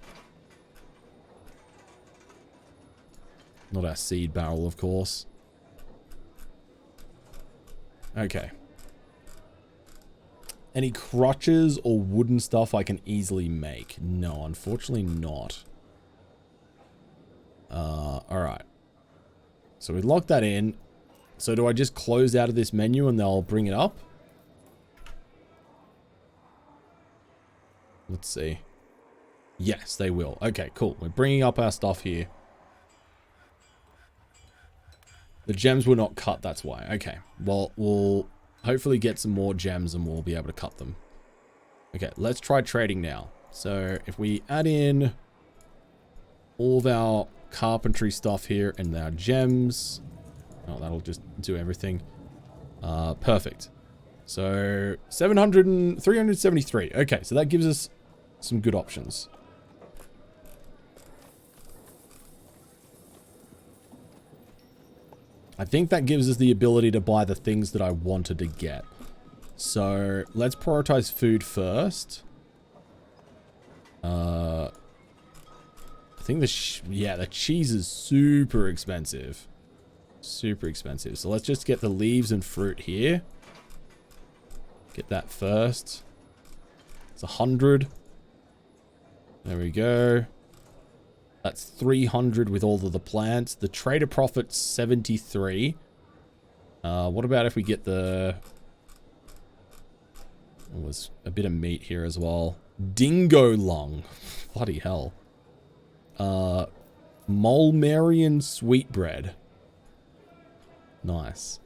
Not our seed barrel, of course. Okay. Any crutches or wooden stuff I can easily make? No, unfortunately not. Alright. So we lock that in. So do I just close out of this menu and they'll bring it up? Let's see. Yes, they will. Okay, cool. We're bringing up our stuff here. The gems were not cut, that's why. Okay. Well, we'll hopefully get some more gems and we'll be able to cut them. Okay, let's try trading now. So if we add in all of our carpentry stuff here and our gems. Oh, that'll just do everything. Perfect. So 373. Okay, so that gives us some good options. I think that gives us the ability to buy the things that I wanted to get. So let's prioritize food first. I think the cheese is super expensive. Super expensive. So let's just get the leaves and fruit here. Get that first. It's 100. There we go. That's 300 with all of the plants. The trader profit's 73. What about if we get the... Oh, there's a bit of meat here as well. Dingo lung. Bloody hell. Mulmerian sweetbread. Nice.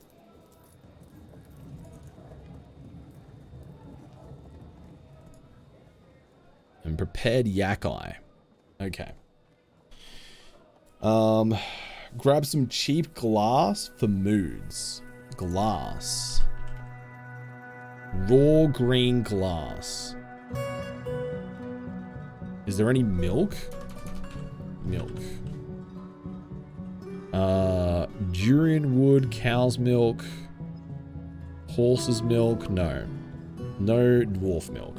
And prepared yak eye. Okay. Grab some cheap glass for moods. Glass. Raw green glass. Is there any milk? Milk. Durian wood, cow's milk, horse's milk. No. No dwarf milk.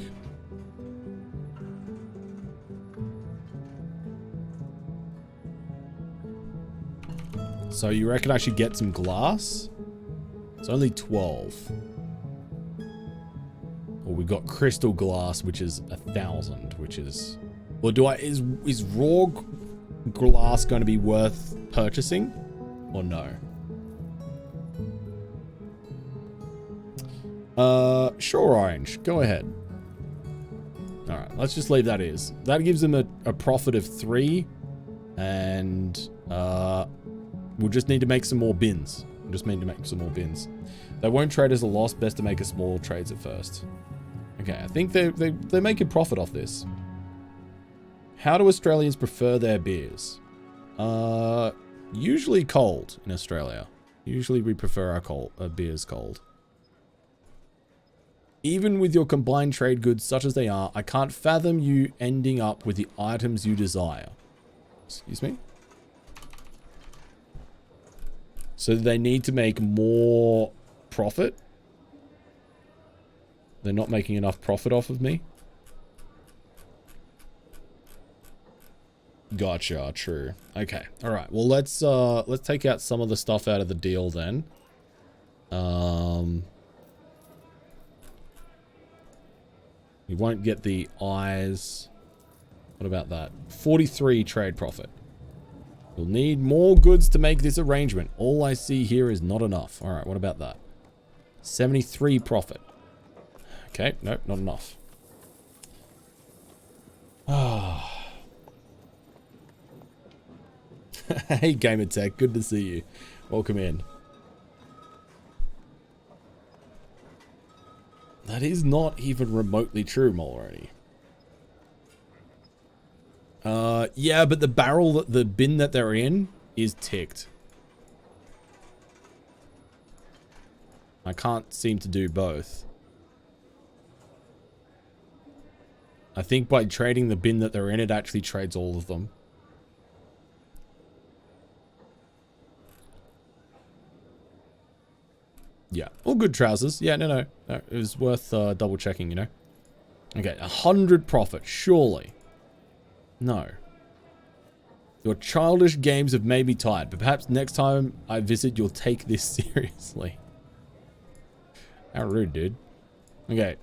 So you reckon I should get some glass? It's only 12. Or we got crystal glass, which is 1,000, which is... Or do I... Is raw glass going to be worth purchasing? Or no? Sure, Orange. Go ahead. Alright, let's just leave that as. That gives them a profit of 3. And, we'll just need to make some more bins. We'll just need to make some more bins. They won't trade as a loss. Best to make a small trades at first. Okay, I think they make a profit off this. How do Australians prefer their beers? Usually cold in Australia. Usually we prefer our beers cold. Even with your combined trade goods such as they are, I can't fathom you ending up with the items you desire. Excuse me? So they need to make more profit? They're not making enough profit off of me? Gotcha, true. Okay, alright. Well, let's take out some of the stuff out of the deal then. We won't get the eyes. What about that? 43 trade profit. You'll need more goods to make this arrangement. All I see here is not enough. Alright, what about that? 73 profit. Okay, nope, not enough. Ah. Hey, Gamertech, good to see you. Welcome in. That is not even remotely true, Mulroney. Yeah, but the barrel, the bin that they're in is ticked. I can't seem to do both. I think by trading the bin that they're in, it actually trades all of them. Yeah, all good trousers. Yeah, no, it was worth double checking, you know. Okay, 100 profit, surely. No. Your childish games have made me tired, but perhaps next time I visit, you'll take this seriously. How rude, dude. Okay,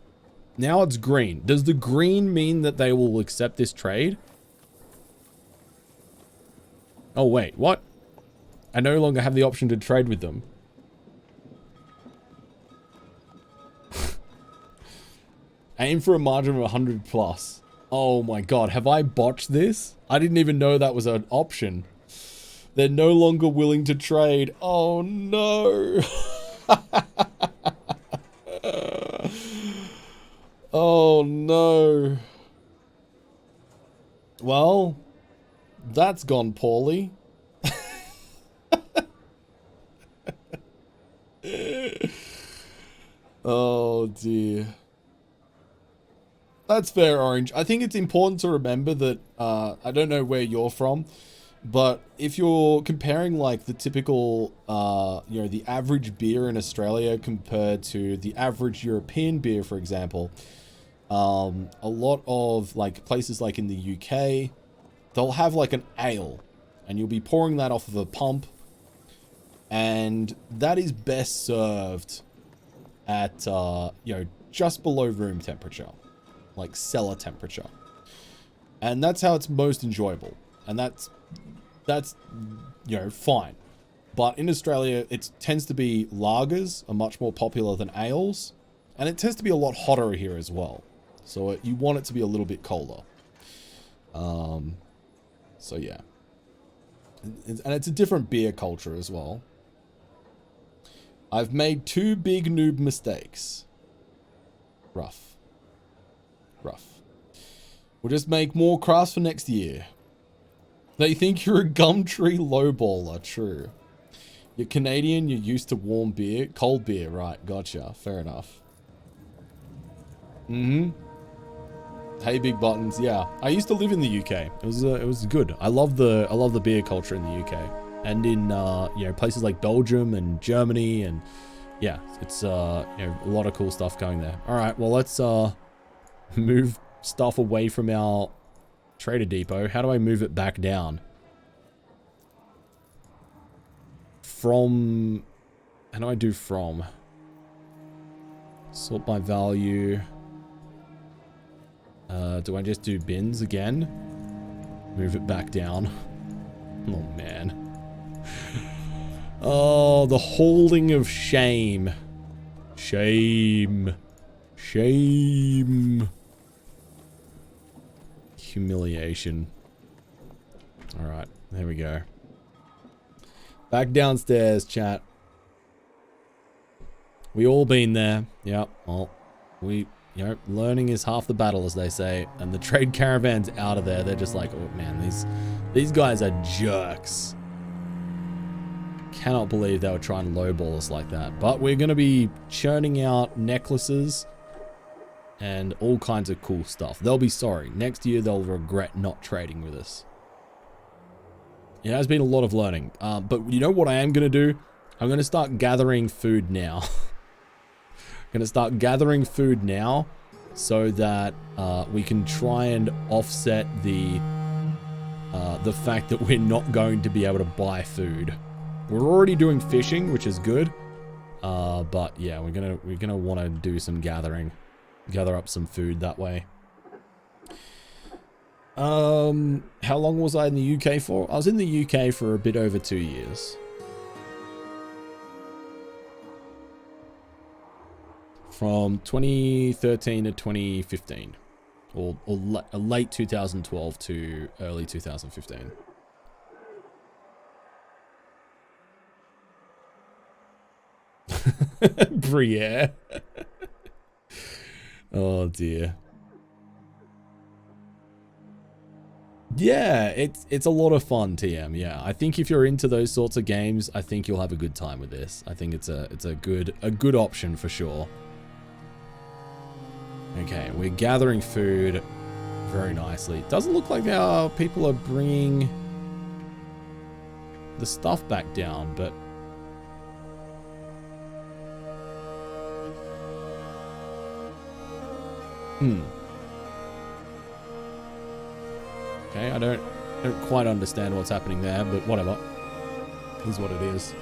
now it's green. Does the green mean that they will accept this trade? Oh, wait, what? I no longer have the option to trade with them. Aim for a margin of 100 plus. Oh my god, have I botched this? I didn't even know that was an option. They're no longer willing to trade. Oh no. Oh no. Well, that's gone poorly. Oh dear. That's fair, Orange. I think it's important to remember that, I don't know where you're from, but if you're comparing like the typical, you know, the average beer in Australia compared to the average European beer, for example, a lot of like places like in the UK, they'll have like an ale and you'll be pouring that off of a pump, and that is best served at, you know, just below room temperature. Like cellar temperature, and that's how it's most enjoyable, and that's you know, fine. But in Australia, it tends to be lagers are much more popular than ales, and it tends to be a lot hotter here as well, so you want it to be a little bit colder. So yeah, and it's a different beer culture as well. I've made 2 big noob mistakes. Rough. We'll just make more crafts for next year. They think you're a Gumtree lowballer. True. You're Canadian, you're used to warm beer. Cold beer, right. Gotcha. Fair enough. Mm-hmm. Hey, Big Buttons. Yeah. I used to live in the UK. It was good. I love the beer culture in the UK. And in, you know, places like Belgium and Germany, and yeah, it's, you know, a lot of cool stuff going there. All right, well, let's, move stuff away from our trader depot. How do I move it back down? From... How do I do from? Sort by value. Do I just do bins again? Move it back down. Oh, man. Oh, the holding of shame. Shame. Shame. Humiliation. Alright, there we go. Back downstairs, chat. We all been there. Yep, well, you know, learning is half the battle, as they say. And the trade caravan's out of there. They're just like, oh man, these guys are jerks. Cannot believe they were trying to lowball us like that. But we're going to be churning out necklaces and all kinds of cool stuff. They'll be sorry. Next year, they'll regret not trading with us. It has been a lot of learning. But you know what I am going to do? I'm going to start gathering food now. I'm going to start gathering food now so that we can try and offset the fact that we're not going to be able to buy food. We're already doing fishing, which is good. But yeah, we're gonna want to do some gathering, gather up some food that way. How long was I in the UK for? I was in the UK for a bit over 2 years. From 2013 to 2015. Or late 2012 to early 2015. Briere. Oh dear. Yeah, it's a lot of fun, TM. Yeah, I think if you're into those sorts of games, I think you'll have a good time with this. I think it's a good option for sure. Okay, we're gathering food very nicely. Doesn't look like our people are bringing the stuff back down, but okay, I don't quite understand what's happening there, but whatever. Is what it is.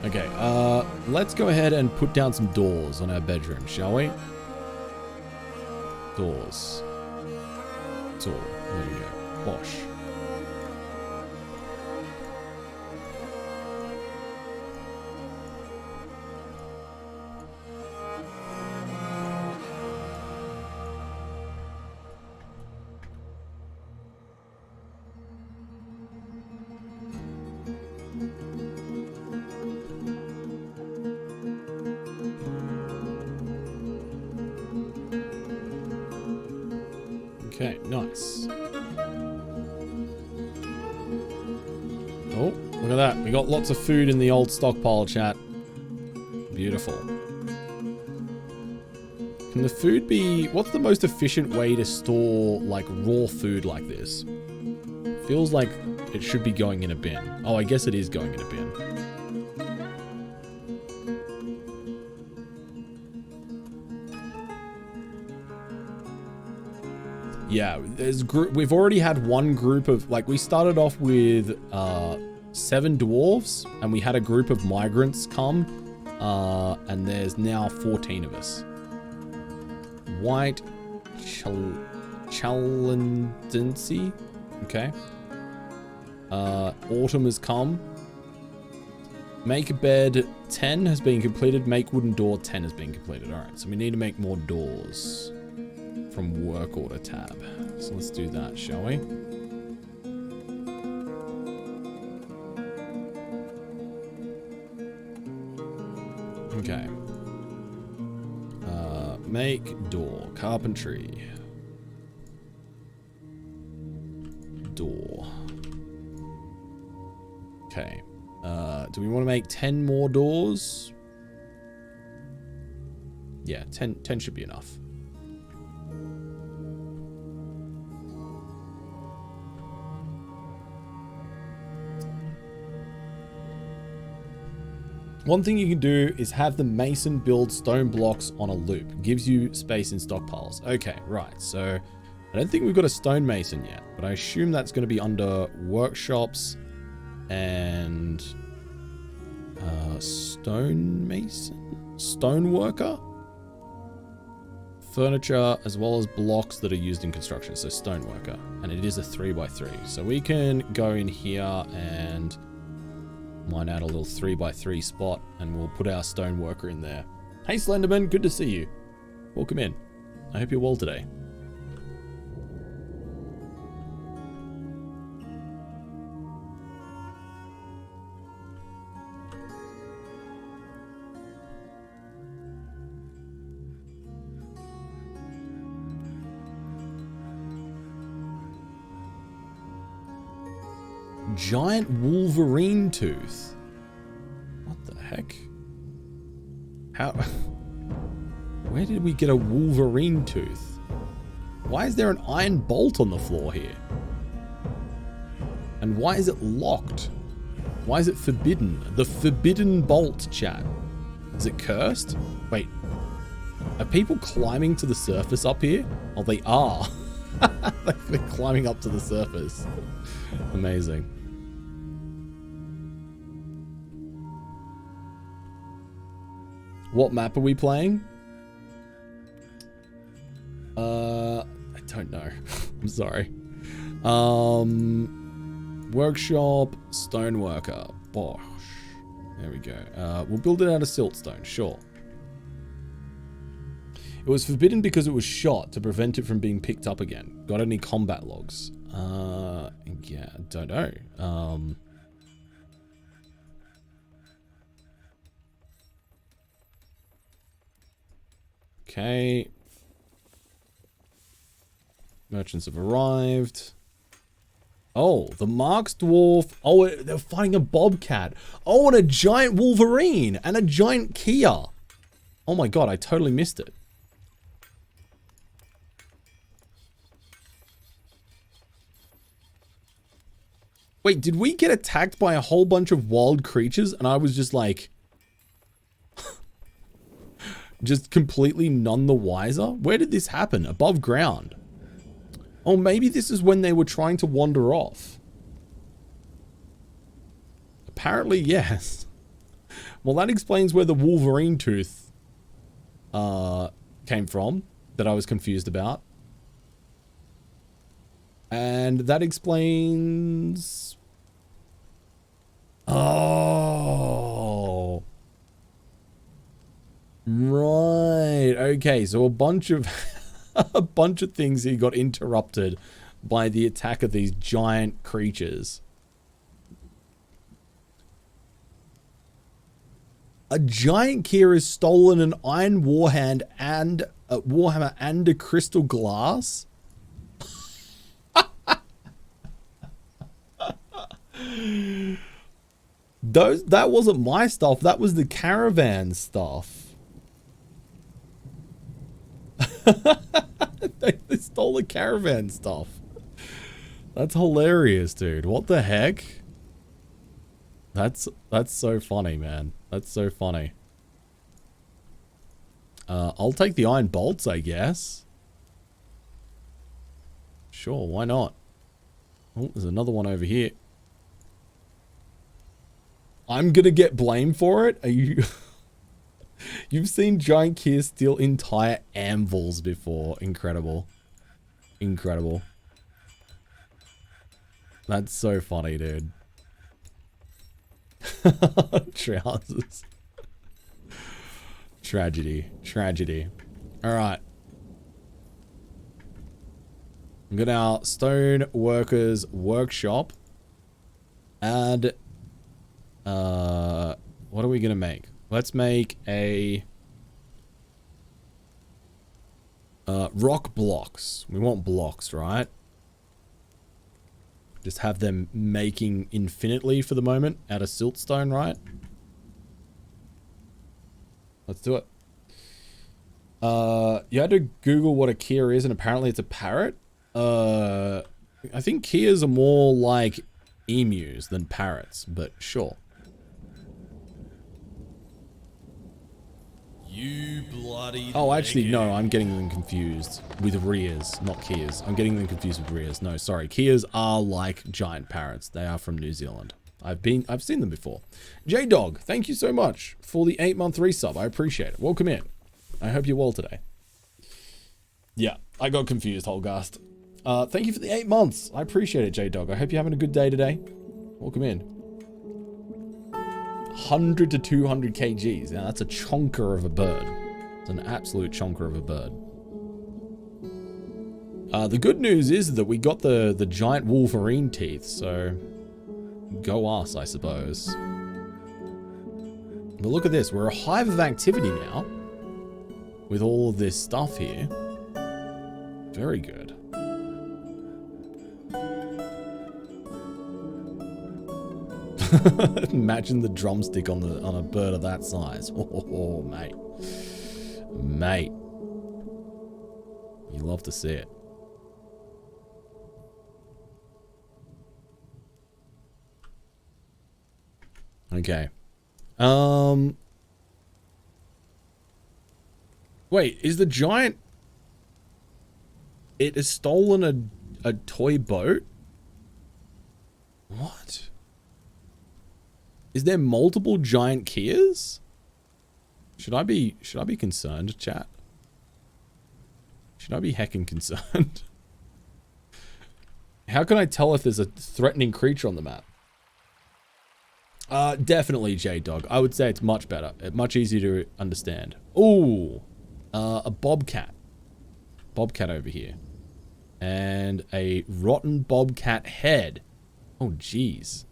Okay, let's go ahead and put down some doors on our bedroom, shall we? Doors. Door. There we go. Bosh. Okay, nice. Oh, look at that. We got lots of food in the old stockpile, chat. Beautiful. Can the food be... What's the most efficient way to store, like, raw food like this? Feels like it should be going in a bin. Oh, I guess it is going in a bin. Yeah, we've already had one group of, like, we started off with 7 dwarves, and we had a group of migrants come, and there's now 14 of us. White Chalendency, okay. Autumn has come. Make a bed 10 has been completed. Make wooden door 10 has been completed. All right, so we need to make more doors. From work order tab. So let's do that, shall we? Okay. Make door. Carpentry. Door. Okay. Do we want to make 10 more doors? Yeah, 10 should be enough. One thing you can do is have the mason build stone blocks on a loop. Gives you space in stockpiles. Okay, right. So I don't think we've got a stone mason yet, but I assume that's going to be under workshops and stone mason, stone worker, furniture, as well as blocks that are used in construction. So stone worker, and it is a 3x3. So we can go in here and mine out a little 3x3 spot, and we'll put our stone worker in there. Hey Slenderman, good to see you. Welcome in. I hope you're well today. Giant Wolverine tooth. What the heck? How? Where did we get a Wolverine tooth? Why is there an iron bolt on the floor here? And why is it locked? Why is it forbidden? The forbidden bolt, chat. Is it cursed? Wait. Are people climbing to the surface up here? Oh, they are. They're climbing up to the surface. Amazing. What map are we playing? I don't know. I'm sorry. Workshop, stoneworker. Bosh. There we go. We'll build it out of siltstone, sure. It was forbidden because it was shot to prevent it from being picked up again. Got any combat logs? Yeah, don't know. Okay. Merchants have arrived. Oh, the Marks Dwarf. Oh, they're fighting a bobcat. Oh, and a giant Wolverine and a giant Kia. Oh my god, I totally missed it. Wait, did we get attacked by a whole bunch of wild creatures and I was just like... just completely none the wiser? Where did this happen? Above ground. Oh, maybe this is when they were trying to wander off. Apparently, yes. Well, that explains where the Wolverine tooth came from that I was confused about. And that explains... Oh. Right. Okay, so a bunch of a bunch of things here got interrupted by the attack of these giant creatures. A giant Kia has stolen an iron warhammer and a crystal glass. That wasn't my stuff. That was the caravan stuff. They stole the caravan stuff. That's hilarious, dude. What the heck? That's so funny, man. That's so funny. I'll take the iron bolts, I guess. Sure, why not? Oh, there's another one over here. I'm gonna get blamed for it? Are you... You've seen giant Kia steal entire anvils before. Incredible. Incredible. That's so funny, dude. Trousers. Tragedy. Tragedy. Alright. I'm gonna our stone workers workshop. Add... what are we gonna make? Let's make a... rock blocks. We want blocks, right? Just have them making infinitely for the moment out of siltstone, right? Let's do it. You had to Google what a Kia is, and apparently it's a parrot. I think Kias are more like emus than parrots, but sure. You bloody... Oh, actually, no, leggy. I'm getting them confused with Rias, not Kias. I'm getting them confused with Rias. No, sorry. Kias are like giant parrots. They are from New Zealand. I've seen them before. J-Dog, thank you so much for the 8-month resub. I appreciate it. Welcome in. I hope you're well today. Yeah, I got confused, Holgast. Thank you for the 8 months. I appreciate it, J-Dog. I hope you're having a good day today. Welcome in. 100 to 200 kgs. Now that's a chonker of a bird. It's an absolute chonker of a bird. The good news is that we got the giant Wolverine teeth, so go us, I suppose. But look at this. We're a hive of activity now with all of this stuff here. Very good. Imagine the drumstick on a bird of that size. Oh, mate. Mate. You love to see it. Okay. Wait, is the giant... It has stolen a toy boat? What? Is there multiple giant Kias? Should I be concerned, chat? Should I be heckin' concerned? How can I tell if there's a threatening creature on the map? Definitely J-Dog. I would say it's much better. Much easier to understand. Ooh. A bobcat. Bobcat over here. And a rotten bobcat head. Oh, jeez.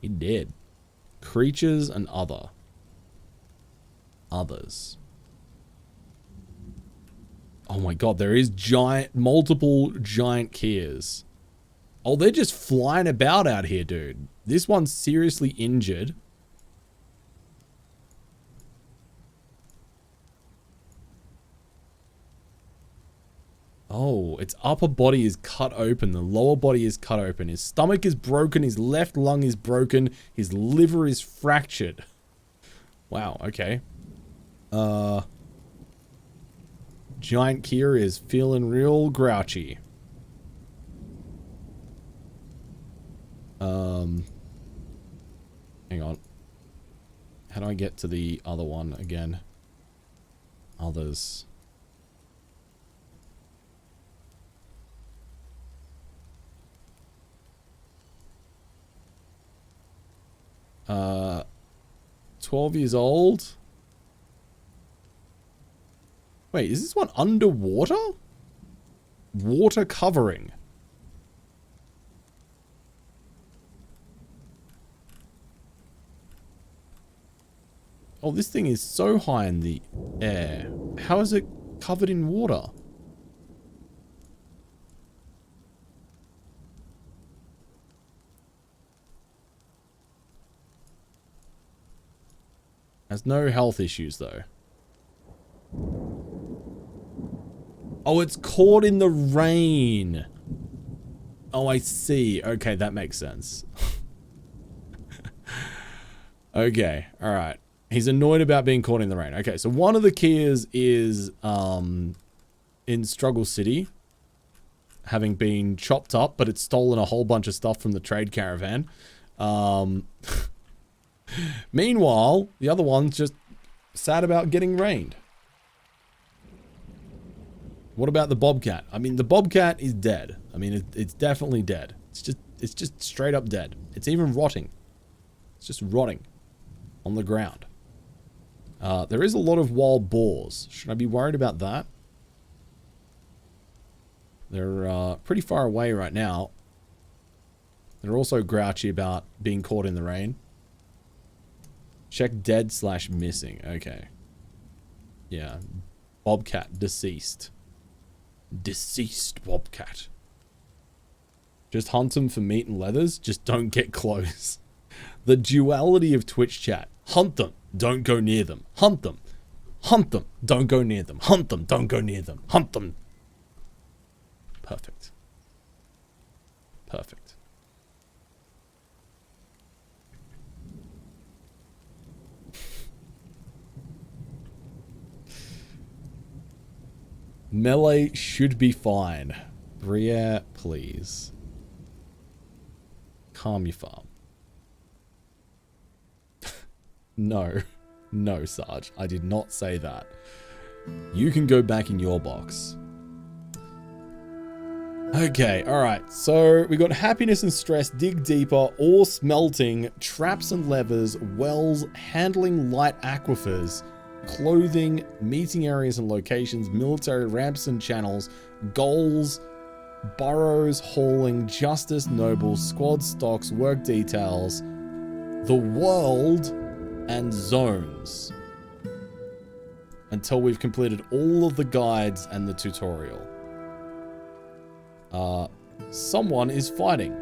He did. Creatures and others. Oh my god, there is multiple giant Kias. Oh, they're just flying about out here, dude. This one's seriously injured. Oh, its upper body is cut open. The lower body is cut open. His stomach is broken. His left lung is broken. His liver is fractured. Wow, okay. Giant Kia is feeling real grouchy. Hang on. How do I get to the other one again? Others. Uh, 12 years old. Wait, is this one underwater? Water covering. Oh, this thing is so high in the air. How is it covered in water? Has no health issues, though. Oh, it's caught in the rain. Oh, I see. Okay, that makes sense. Okay, alright. He's annoyed about being caught in the rain. Okay, so one of the Kias is in Struggle City, having been chopped up, but it's stolen a whole bunch of stuff from the trade caravan. Meanwhile, the other one's just sad about getting rained. What about the bobcat? I mean, the bobcat is dead. I mean, it's definitely dead. It's just straight up dead. It's even rotting. It's just rotting on the ground. There is a lot of wild boars. Should I be worried about that? They're pretty far away right now. They're also grouchy about being caught in the rain. Check dead/missing. Okay. Yeah. Bobcat deceased. Deceased bobcat. Just hunt them for meat and leathers. Just don't get close. The duality of Twitch chat. Hunt them. Don't go near them. Hunt them. Hunt them. Don't go near them. Hunt them. Don't go near them. Hunt them. Perfect. Perfect. Melee should be fine. Briere, please. Calm your farm. No. No, Sarge. I did not say that. You can go back in your box. Okay, alright. So, we got happiness and stress, dig deeper, ore smelting, traps and levers, wells, handling light aquifers, clothing, meeting areas and locations, military ramps and channels, goals, burrows, hauling, justice, nobles, squad stocks, work details, the world, and zones. until we've completed all of the guides and the tutorial. Someone is fighting.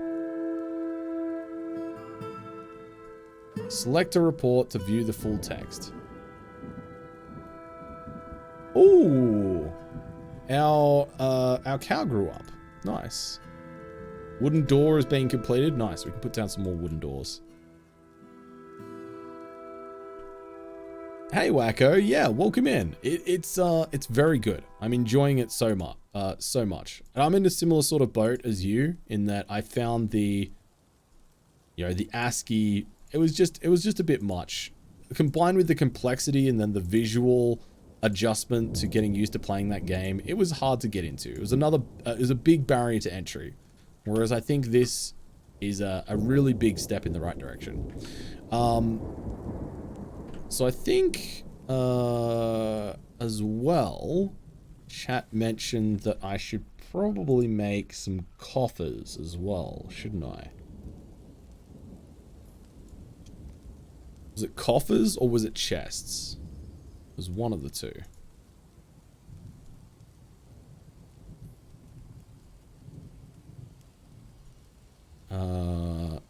Select a report to view the full text. Ooh. Our cow grew up. Nice. Wooden door is being completed. Nice. We can put down some more wooden doors. Hey, Wacko. Yeah, welcome in. It's very good. I'm enjoying it so much. And I'm in a similar sort of boat as you in that I found the ASCII. It was just a bit much, combined with the complexity and then the visual adjustment to getting used to playing that game. It was hard to get into. It was a big barrier to entry. Whereas I think this is a really big step in the right direction. So I think, as well, chat mentioned that I should probably make some coffers as well, shouldn't I? Was it coffers or was it chests? It was one of the two. And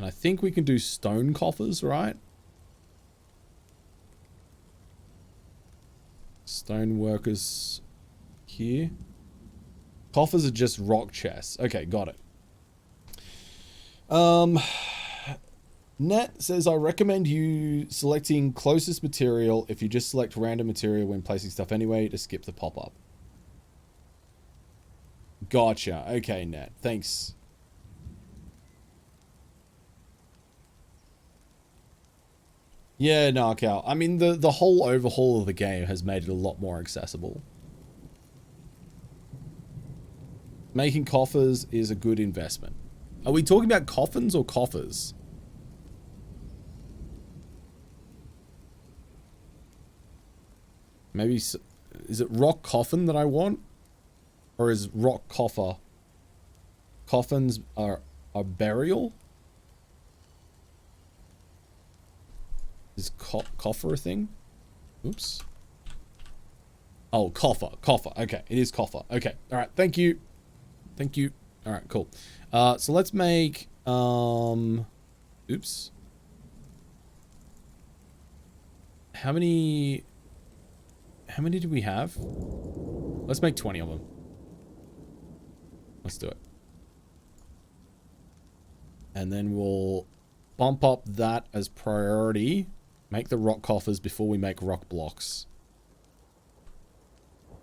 I think we can do stone coffers, right? Stone workers here. Coffers are just rock chests. Okay, got it. Net says, I recommend you selecting closest material if you just select random material when placing stuff anyway to skip the pop-up. Gotcha. Okay, Net. Thanks. Yeah, Narcal. I mean, the whole overhaul of the game has made it a lot more accessible. Making coffers is a good investment. Are we talking about coffins or coffers? Maybe, is it rock coffin that I want? Or is rock coffer? Coffins are burial? Is coffer a thing? Oops. Oh, coffer. Okay, it is coffer. Okay, alright, thank you. Thank you. Alright, cool. So let's make, oops. How many do we have? Let's make 20 of them. Let's do it. And then we'll bump up that as priority. Make the rock coffers before we make rock blocks.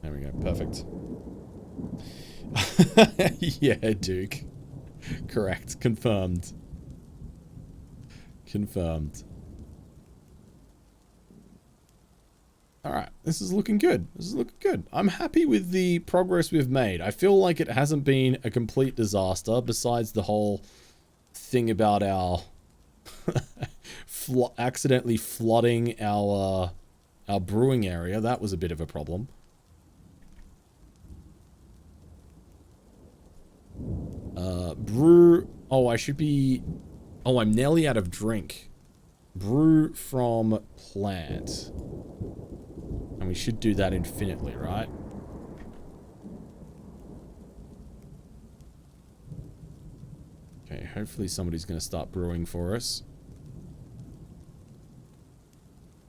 There we go. Perfect. Yeah, Duke. Correct. Confirmed. Confirmed. Alright, this is looking good. This is looking good. I'm happy with the progress we've made. I feel like it hasn't been a complete disaster, besides the whole thing about our accidentally flooding our brewing area. That was a bit of a problem. Brew... Oh, I should be... Oh, I'm nearly out of drink. Brew from plant. And we should do that infinitely, right? Okay, hopefully somebody's going to start brewing for us.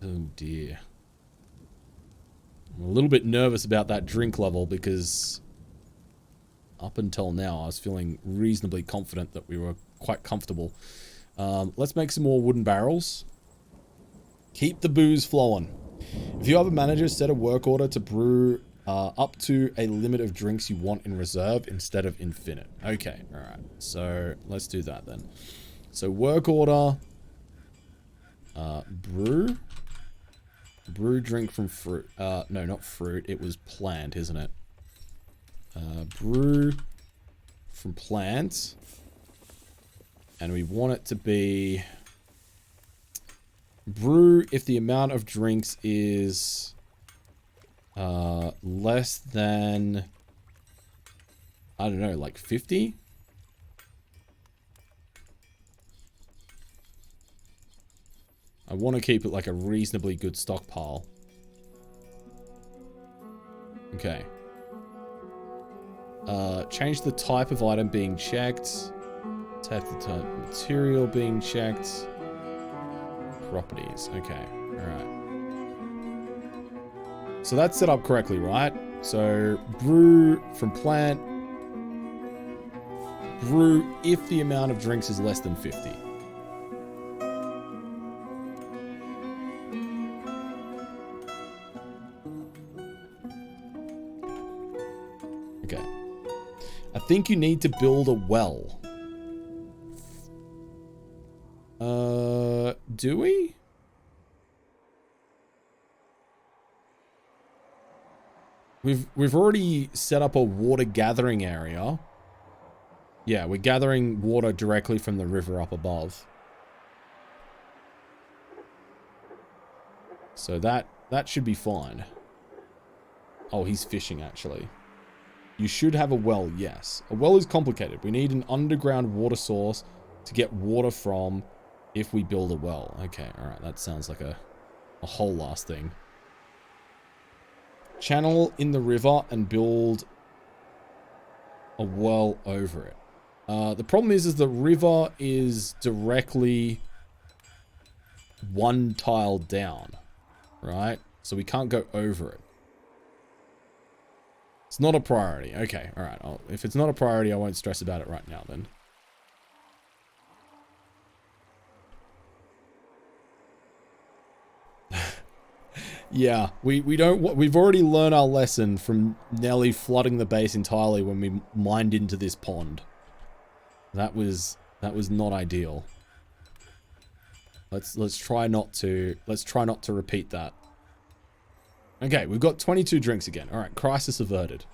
Oh dear. I'm a little bit nervous about that drink level because up until now I was feeling reasonably confident that we were quite comfortable. Let's make some more wooden barrels. Keep the booze flowing. If you have a manager, set a work order to brew up to a limit of drinks you want in reserve instead of infinite. Okay, alright. So, let's do that then. So, work order. Brew. Brew drink from fruit. No, not fruit. It was plant, isn't it? Brew from plant. And we want it to be... Brew if the amount of drinks is less than, I don't know, like 50? I want to keep it like a reasonably good stockpile. Okay. Change the type of item being checked. Type the type of material being checked. Properties. Okay. Alright. So that's set up correctly, right? So, brew from plant. Brew if the amount of drinks is less than 50. Okay. I think you need to build a well. Do we? We've already set up a water gathering area. Yeah, we're gathering water directly from the river up above. So that should be fine. Oh, he's fishing actually. You should have a well, yes. A well is complicated. We need an underground water source to get water from if we build a well. Okay, alright, that sounds like a whole last thing. Channel in the river and build a well over it. The problem is the river is directly one tile down, right? So we can't go over it. It's not a priority. Okay, all right. If it's not a priority, I won't stress about it right now then. Yeah, we've already learned our lesson from nearly flooding the base entirely when we mined into this pond. That was not ideal. Let's try not to repeat that. Okay, we've got 22 drinks again. All right, crisis averted.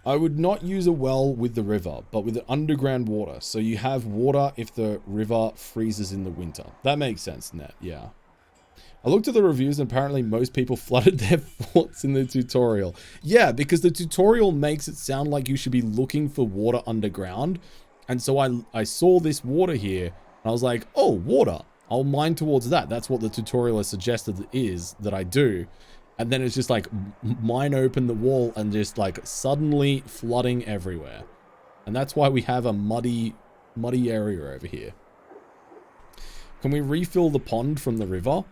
I would not use a well with the river, but with underground water. So you have water if the river freezes in the winter. That makes sense, Net. Yeah. I looked at the reviews and apparently most people flooded their forts in the tutorial. Yeah, because the tutorial makes it sound like you should be looking for water underground. And so I saw this water here and I was like, oh, water. I'll mine towards that. That's what the tutorial has suggested is that I do. And then it's just like mine open the wall and just like suddenly flooding everywhere. And that's why we have a muddy area over here. Can we refill the pond from the river?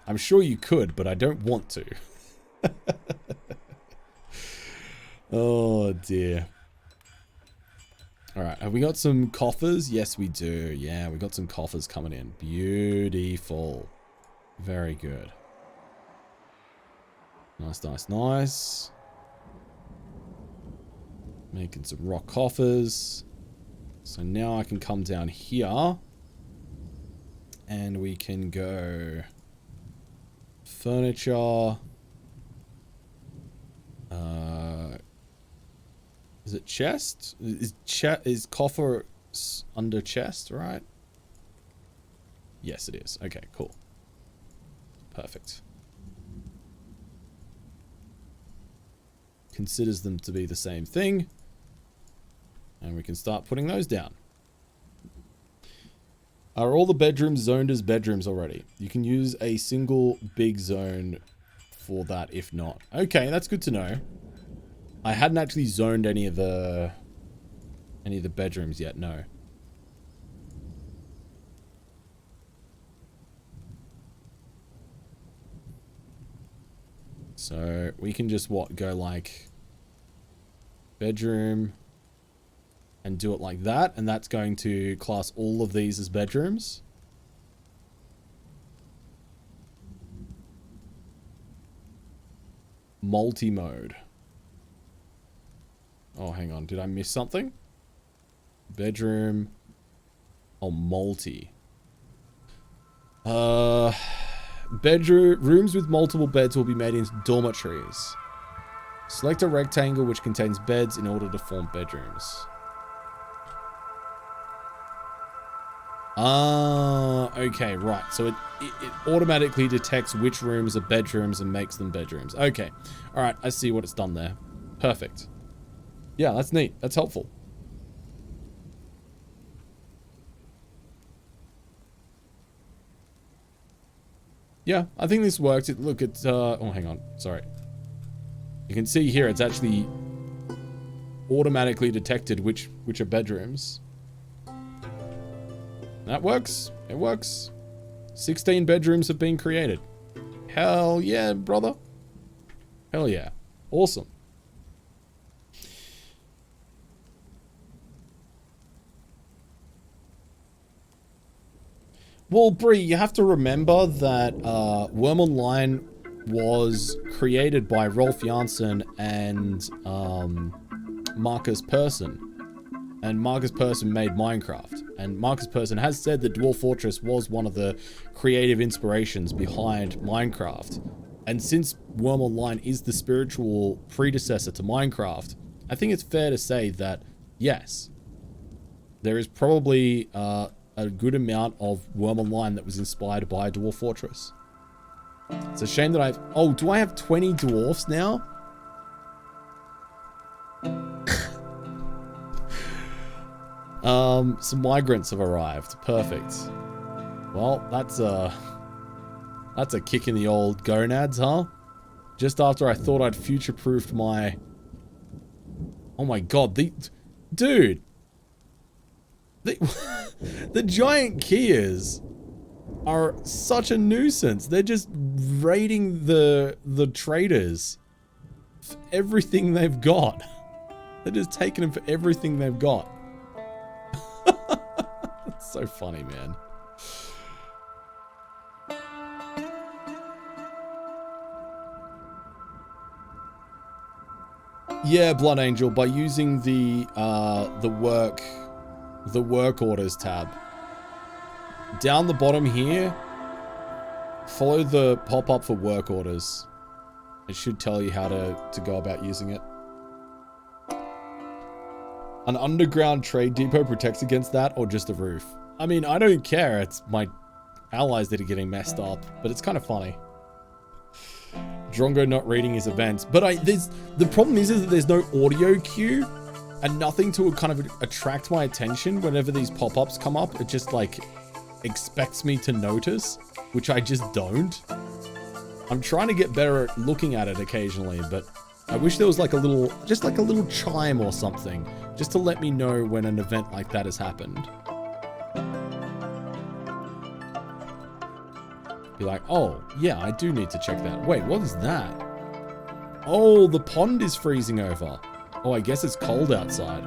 I'm sure you could, but I don't want to. Oh dear. All right, have we got some coffers? Yes, we do. Yeah, we got some coffers coming in. Beautiful. Very good. Nice, nice, nice. Making some rock coffers. So now I can come down here. And we can go... furniture. Is it chest? Is coffer under chest, right? Yes, it is. Okay, cool. Perfect. Considers them to be the same thing. And we can start putting those down. Are all the bedrooms zoned as bedrooms already? You can use a single big zone for that if not. Okay, that's good to know. I hadn't actually zoned any of the bedrooms yet, no. So we can just go like bedroom and do it like that, and that's going to class all of these as bedrooms. Multi-mode. Oh, hang on. Did I miss something? Bedroom. Oh, multi. Rooms with multiple beds will be made into dormitories. Select a rectangle which contains beds in order to form bedrooms. Ah, okay, right. So it automatically detects which rooms are bedrooms and makes them bedrooms. Okay. All right, I see what it's done there. Perfect. Yeah, that's neat. That's helpful. Yeah, I think this works. Look, it's, oh, hang on. Sorry. You can see here, it's actually automatically detected which are bedrooms. That works. It works. 16 bedrooms have been created. Hell yeah, brother. Hell yeah. Awesome. Well, Bree, you have to remember that Worm Online was created by Rolf Janssen and Marcus Persson. And Marcus Persson made Minecraft. And Marcus Persson has said that Dwarf Fortress was one of the creative inspirations behind Minecraft. And since Worm Online is the spiritual predecessor to Minecraft, I think it's fair to say that, yes, there is probably a good amount of Worm Online that was inspired by Dwarf Fortress. It's a shame that I've... Oh, do I have 20 dwarfs now? Some migrants have arrived. Perfect. Well, that's a kick in the old gonads, huh? Just after I thought I'd future-proofed my... Oh my god, dude! The giant Kias are such a nuisance. They're just raiding the traders for everything they've got. They're just taking them for everything they've got. It's so funny, man. Yeah, Blood Angel, by using the work orders tab. Down the bottom here, follow the pop-up for work orders. It should tell you how to go about using it. An underground trade depot protects against that, or just the roof? I mean, I don't care. It's my allies that are getting messed up, but it's kind of funny. Drongo not reading his events. But the problem is that there's no audio cue and nothing to kind of attract my attention whenever these pop-ups come up. It just like expects me to notice, which I just don't. I'm trying to get better at looking at it occasionally, but I wish there was like a little chime or something, just to let me know when an event like that has happened. Be like, oh, yeah, I do need to check that. Wait, what is that? Oh, the pond is freezing over. Oh, I guess it's cold outside.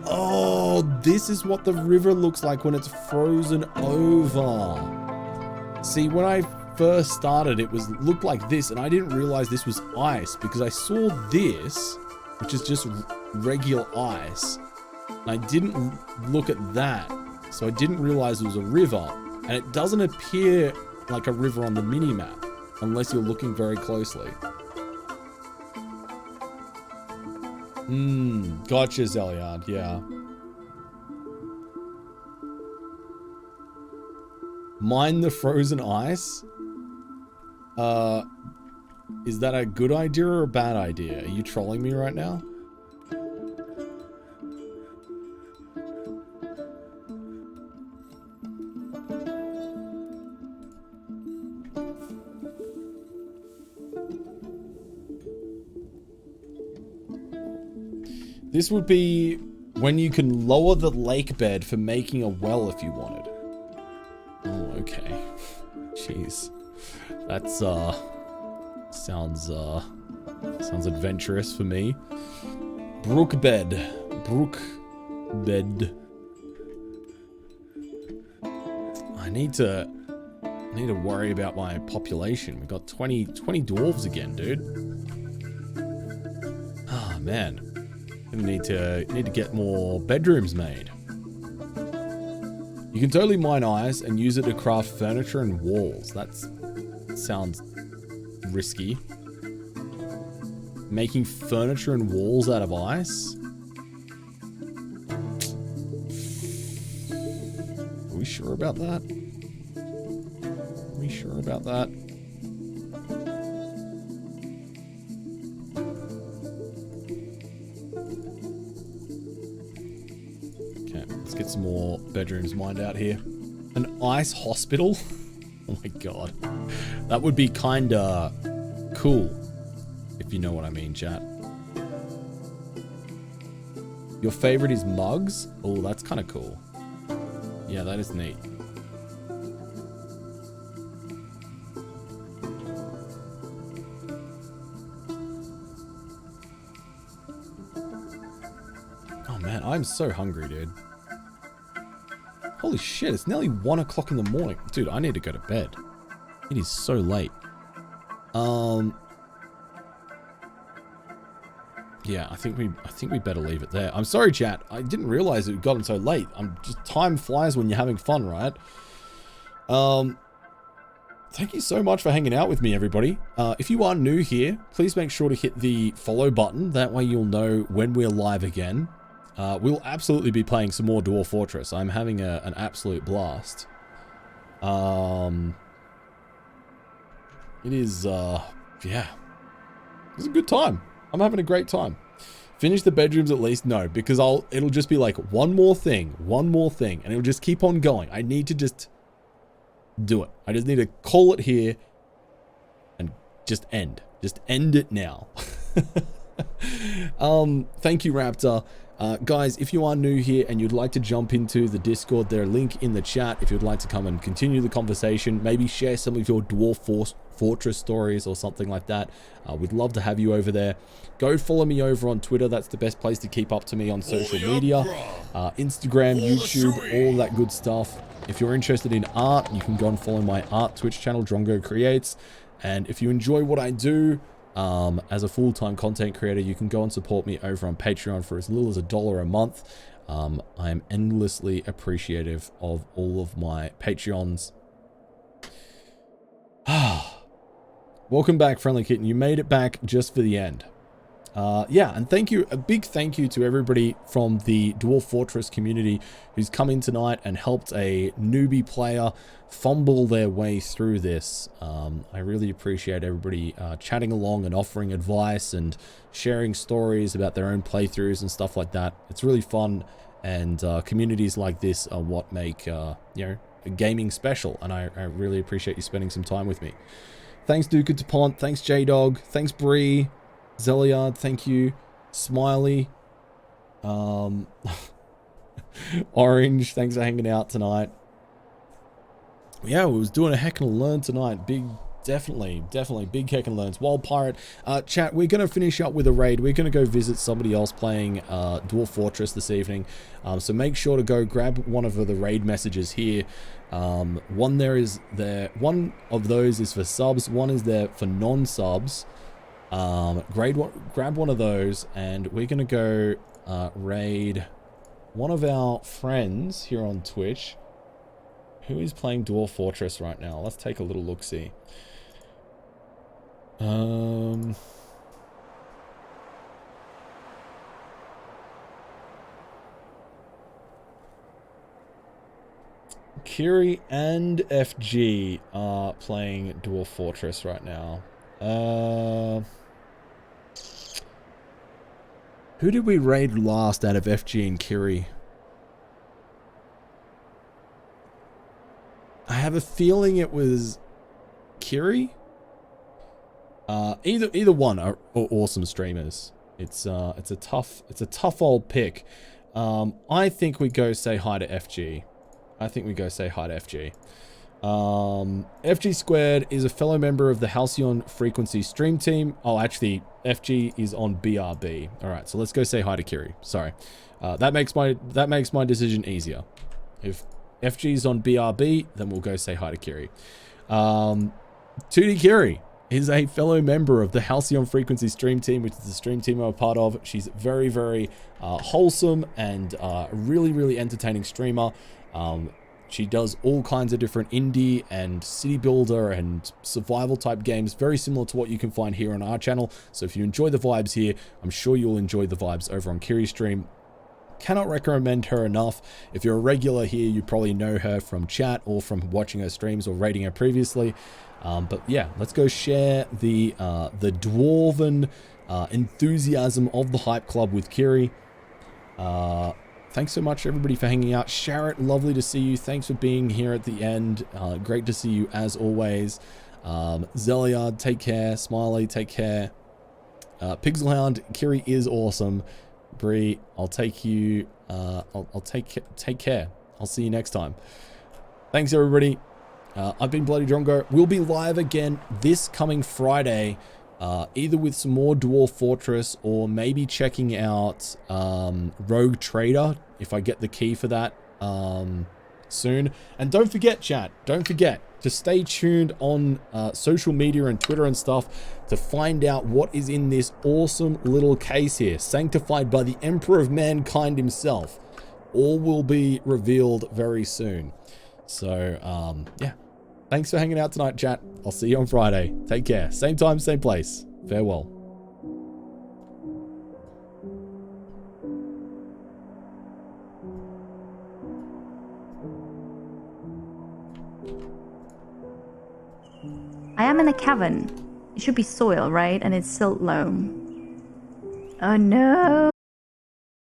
Oh, this is what the river looks like when it's frozen over. See, when I first started, it looked like this, and I didn't realize this was ice because I saw this, which is just regular ice, and I didn't look at that, so I didn't realize it was a river. And it doesn't appear like a river on the mini-map unless you're looking very closely. Gotcha, Zeliard, yeah. Mine the frozen ice? Is that a good idea or a bad idea? Are you trolling me right now? This would be when you can lower the lake bed for making a well if you wanted. Oh, okay. Jeez. That's, sounds adventurous for me. Brook bed. I need to worry about my population. We've got 20 dwarves again, dude. Ah, man. Need to get more bedrooms made. You can totally mine ice and use it to craft furniture and walls. That sounds risky. Making furniture and walls out of ice? Are we sure about that? Are we sure about that? Let's get some more bedrooms mined out here. An ice hospital? Oh Oh my god. That would be kinda cool, if you know what I mean, chat. Your favorite is mugs? Oh, that's kind of cool. Yeah, that is neat. Oh man, I'm so hungry, dude. Holy shit, it's nearly 1 o'clock in the morning. Dude, I need to go to bed. It is so late. Yeah, I think we better leave it there. I'm sorry, chat. I didn't realize it had gotten so late. Time flies when you're having fun, right? Thank you so much for hanging out with me, everybody. If you are new here, please make sure to hit the follow button. That way you'll know when we're live again. We'll absolutely be playing some more Dwarf Fortress. I'm having an absolute blast. It is, yeah. It's a good time. I'm having a great time. Finish the bedrooms at least? No, because it'll just be like one more thing, and it'll just keep on going. I need to just do it. I just need to call it here and just end. Just end it now. Thank you, Raptor. Guys, if you are new here and you'd like to jump into the Discord, there's a link in the chat if you'd like to come and continue the conversation, maybe share some of your Dwarf Fortress stories or something like that. We'd love to have you over there. Go follow me over on Twitter. That's the best place to keep up to me on social media. Instagram, YouTube, all that good stuff. If you're interested in art, you can go and follow my art Twitch channel, Drongo Creates. And if you enjoy what I do, as a full-time content creator, you can go and support me over on Patreon for as little as $1 a month. I am endlessly appreciative of all of my Patreons. Welcome back, Friendly Kitten. You made it back just for the end. Yeah, and thank you, a big thank you to everybody from the Dwarf Fortress community who's come in tonight and helped a newbie player fumble their way through this. I really appreciate everybody chatting along and offering advice and sharing stories about their own playthroughs and stuff like that. It's really fun, and communities like this are what make you know, gaming special, and I really appreciate you spending some time with me. Thanks, Duke DuPont. Thanks, J-Dog. Thanks, Bree. Zeliard, thank you. Smiley. Orange, thanks for hanging out tonight. Yeah, we was doing a heck and learn tonight. Big, definitely big heck and learns. Wild Pirate. Chat, we're going to finish up with a raid. We're going to go visit somebody else playing Dwarf Fortress this evening. So make sure to go grab one of the raid messages here. One of those is for subs. One is there for non-subs. Grab one of those, and we're gonna go raid one of our friends here on Twitch who is playing Dwarf Fortress right now. Let's take a little look-see. Kiri and FG are playing Dwarf Fortress right now. Who did we raid last out of FG and Kiri? I have a feeling it was Kiri. Either one are awesome streamers. It's a tough old pick. I think we go say hi to FG. FG Squared is a fellow member of the Halcyon Frequency stream team. Oh, actually, FG is on BRB. All right, so let's go say hi to Kiri. Sorry, that makes my decision easier. If FG is on BRB, then we'll go say hi to Kiri. 2D Kiri is a fellow member of the Halcyon Frequency stream team, which is the stream team I'm a part of. She's very, very wholesome and really, really entertaining streamer. She does all kinds of different indie and city builder and survival type games, very similar to what you can find here on our channel. So if you enjoy the vibes here, I'm sure you'll enjoy the vibes over on Kiri's stream. Cannot recommend her enough. If you're a regular here, you probably know her from chat or from watching her streams or rating her previously. But yeah, let's go share the dwarven enthusiasm of the Hype Club with Kiri. thanks so much everybody for hanging out. Sharrett, lovely to see you. Thanks for being here at the end. Great to see you as always. Zeliard, take care. Smiley, take care. Pixelhound, Kiri is awesome. Bree, I'll take you. I'll take care. I'll see you next time. Thanks everybody. I've been Bloody Drongo. We'll be live again this coming Friday, either with some more Dwarf Fortress or maybe checking out Rogue Trader if I get the key for that soon. And don't forget, chat, don't forget to stay tuned on social media and Twitter and stuff to find out what is in this awesome little case here, sanctified by the Emperor of Mankind himself. All will be revealed very soon. So, yeah. Thanks for hanging out tonight, chat. I'll see you on Friday. Take care. Same time, same place. Farewell. I am in a cavern. It should be soil, right? And it's silt loam. Oh no!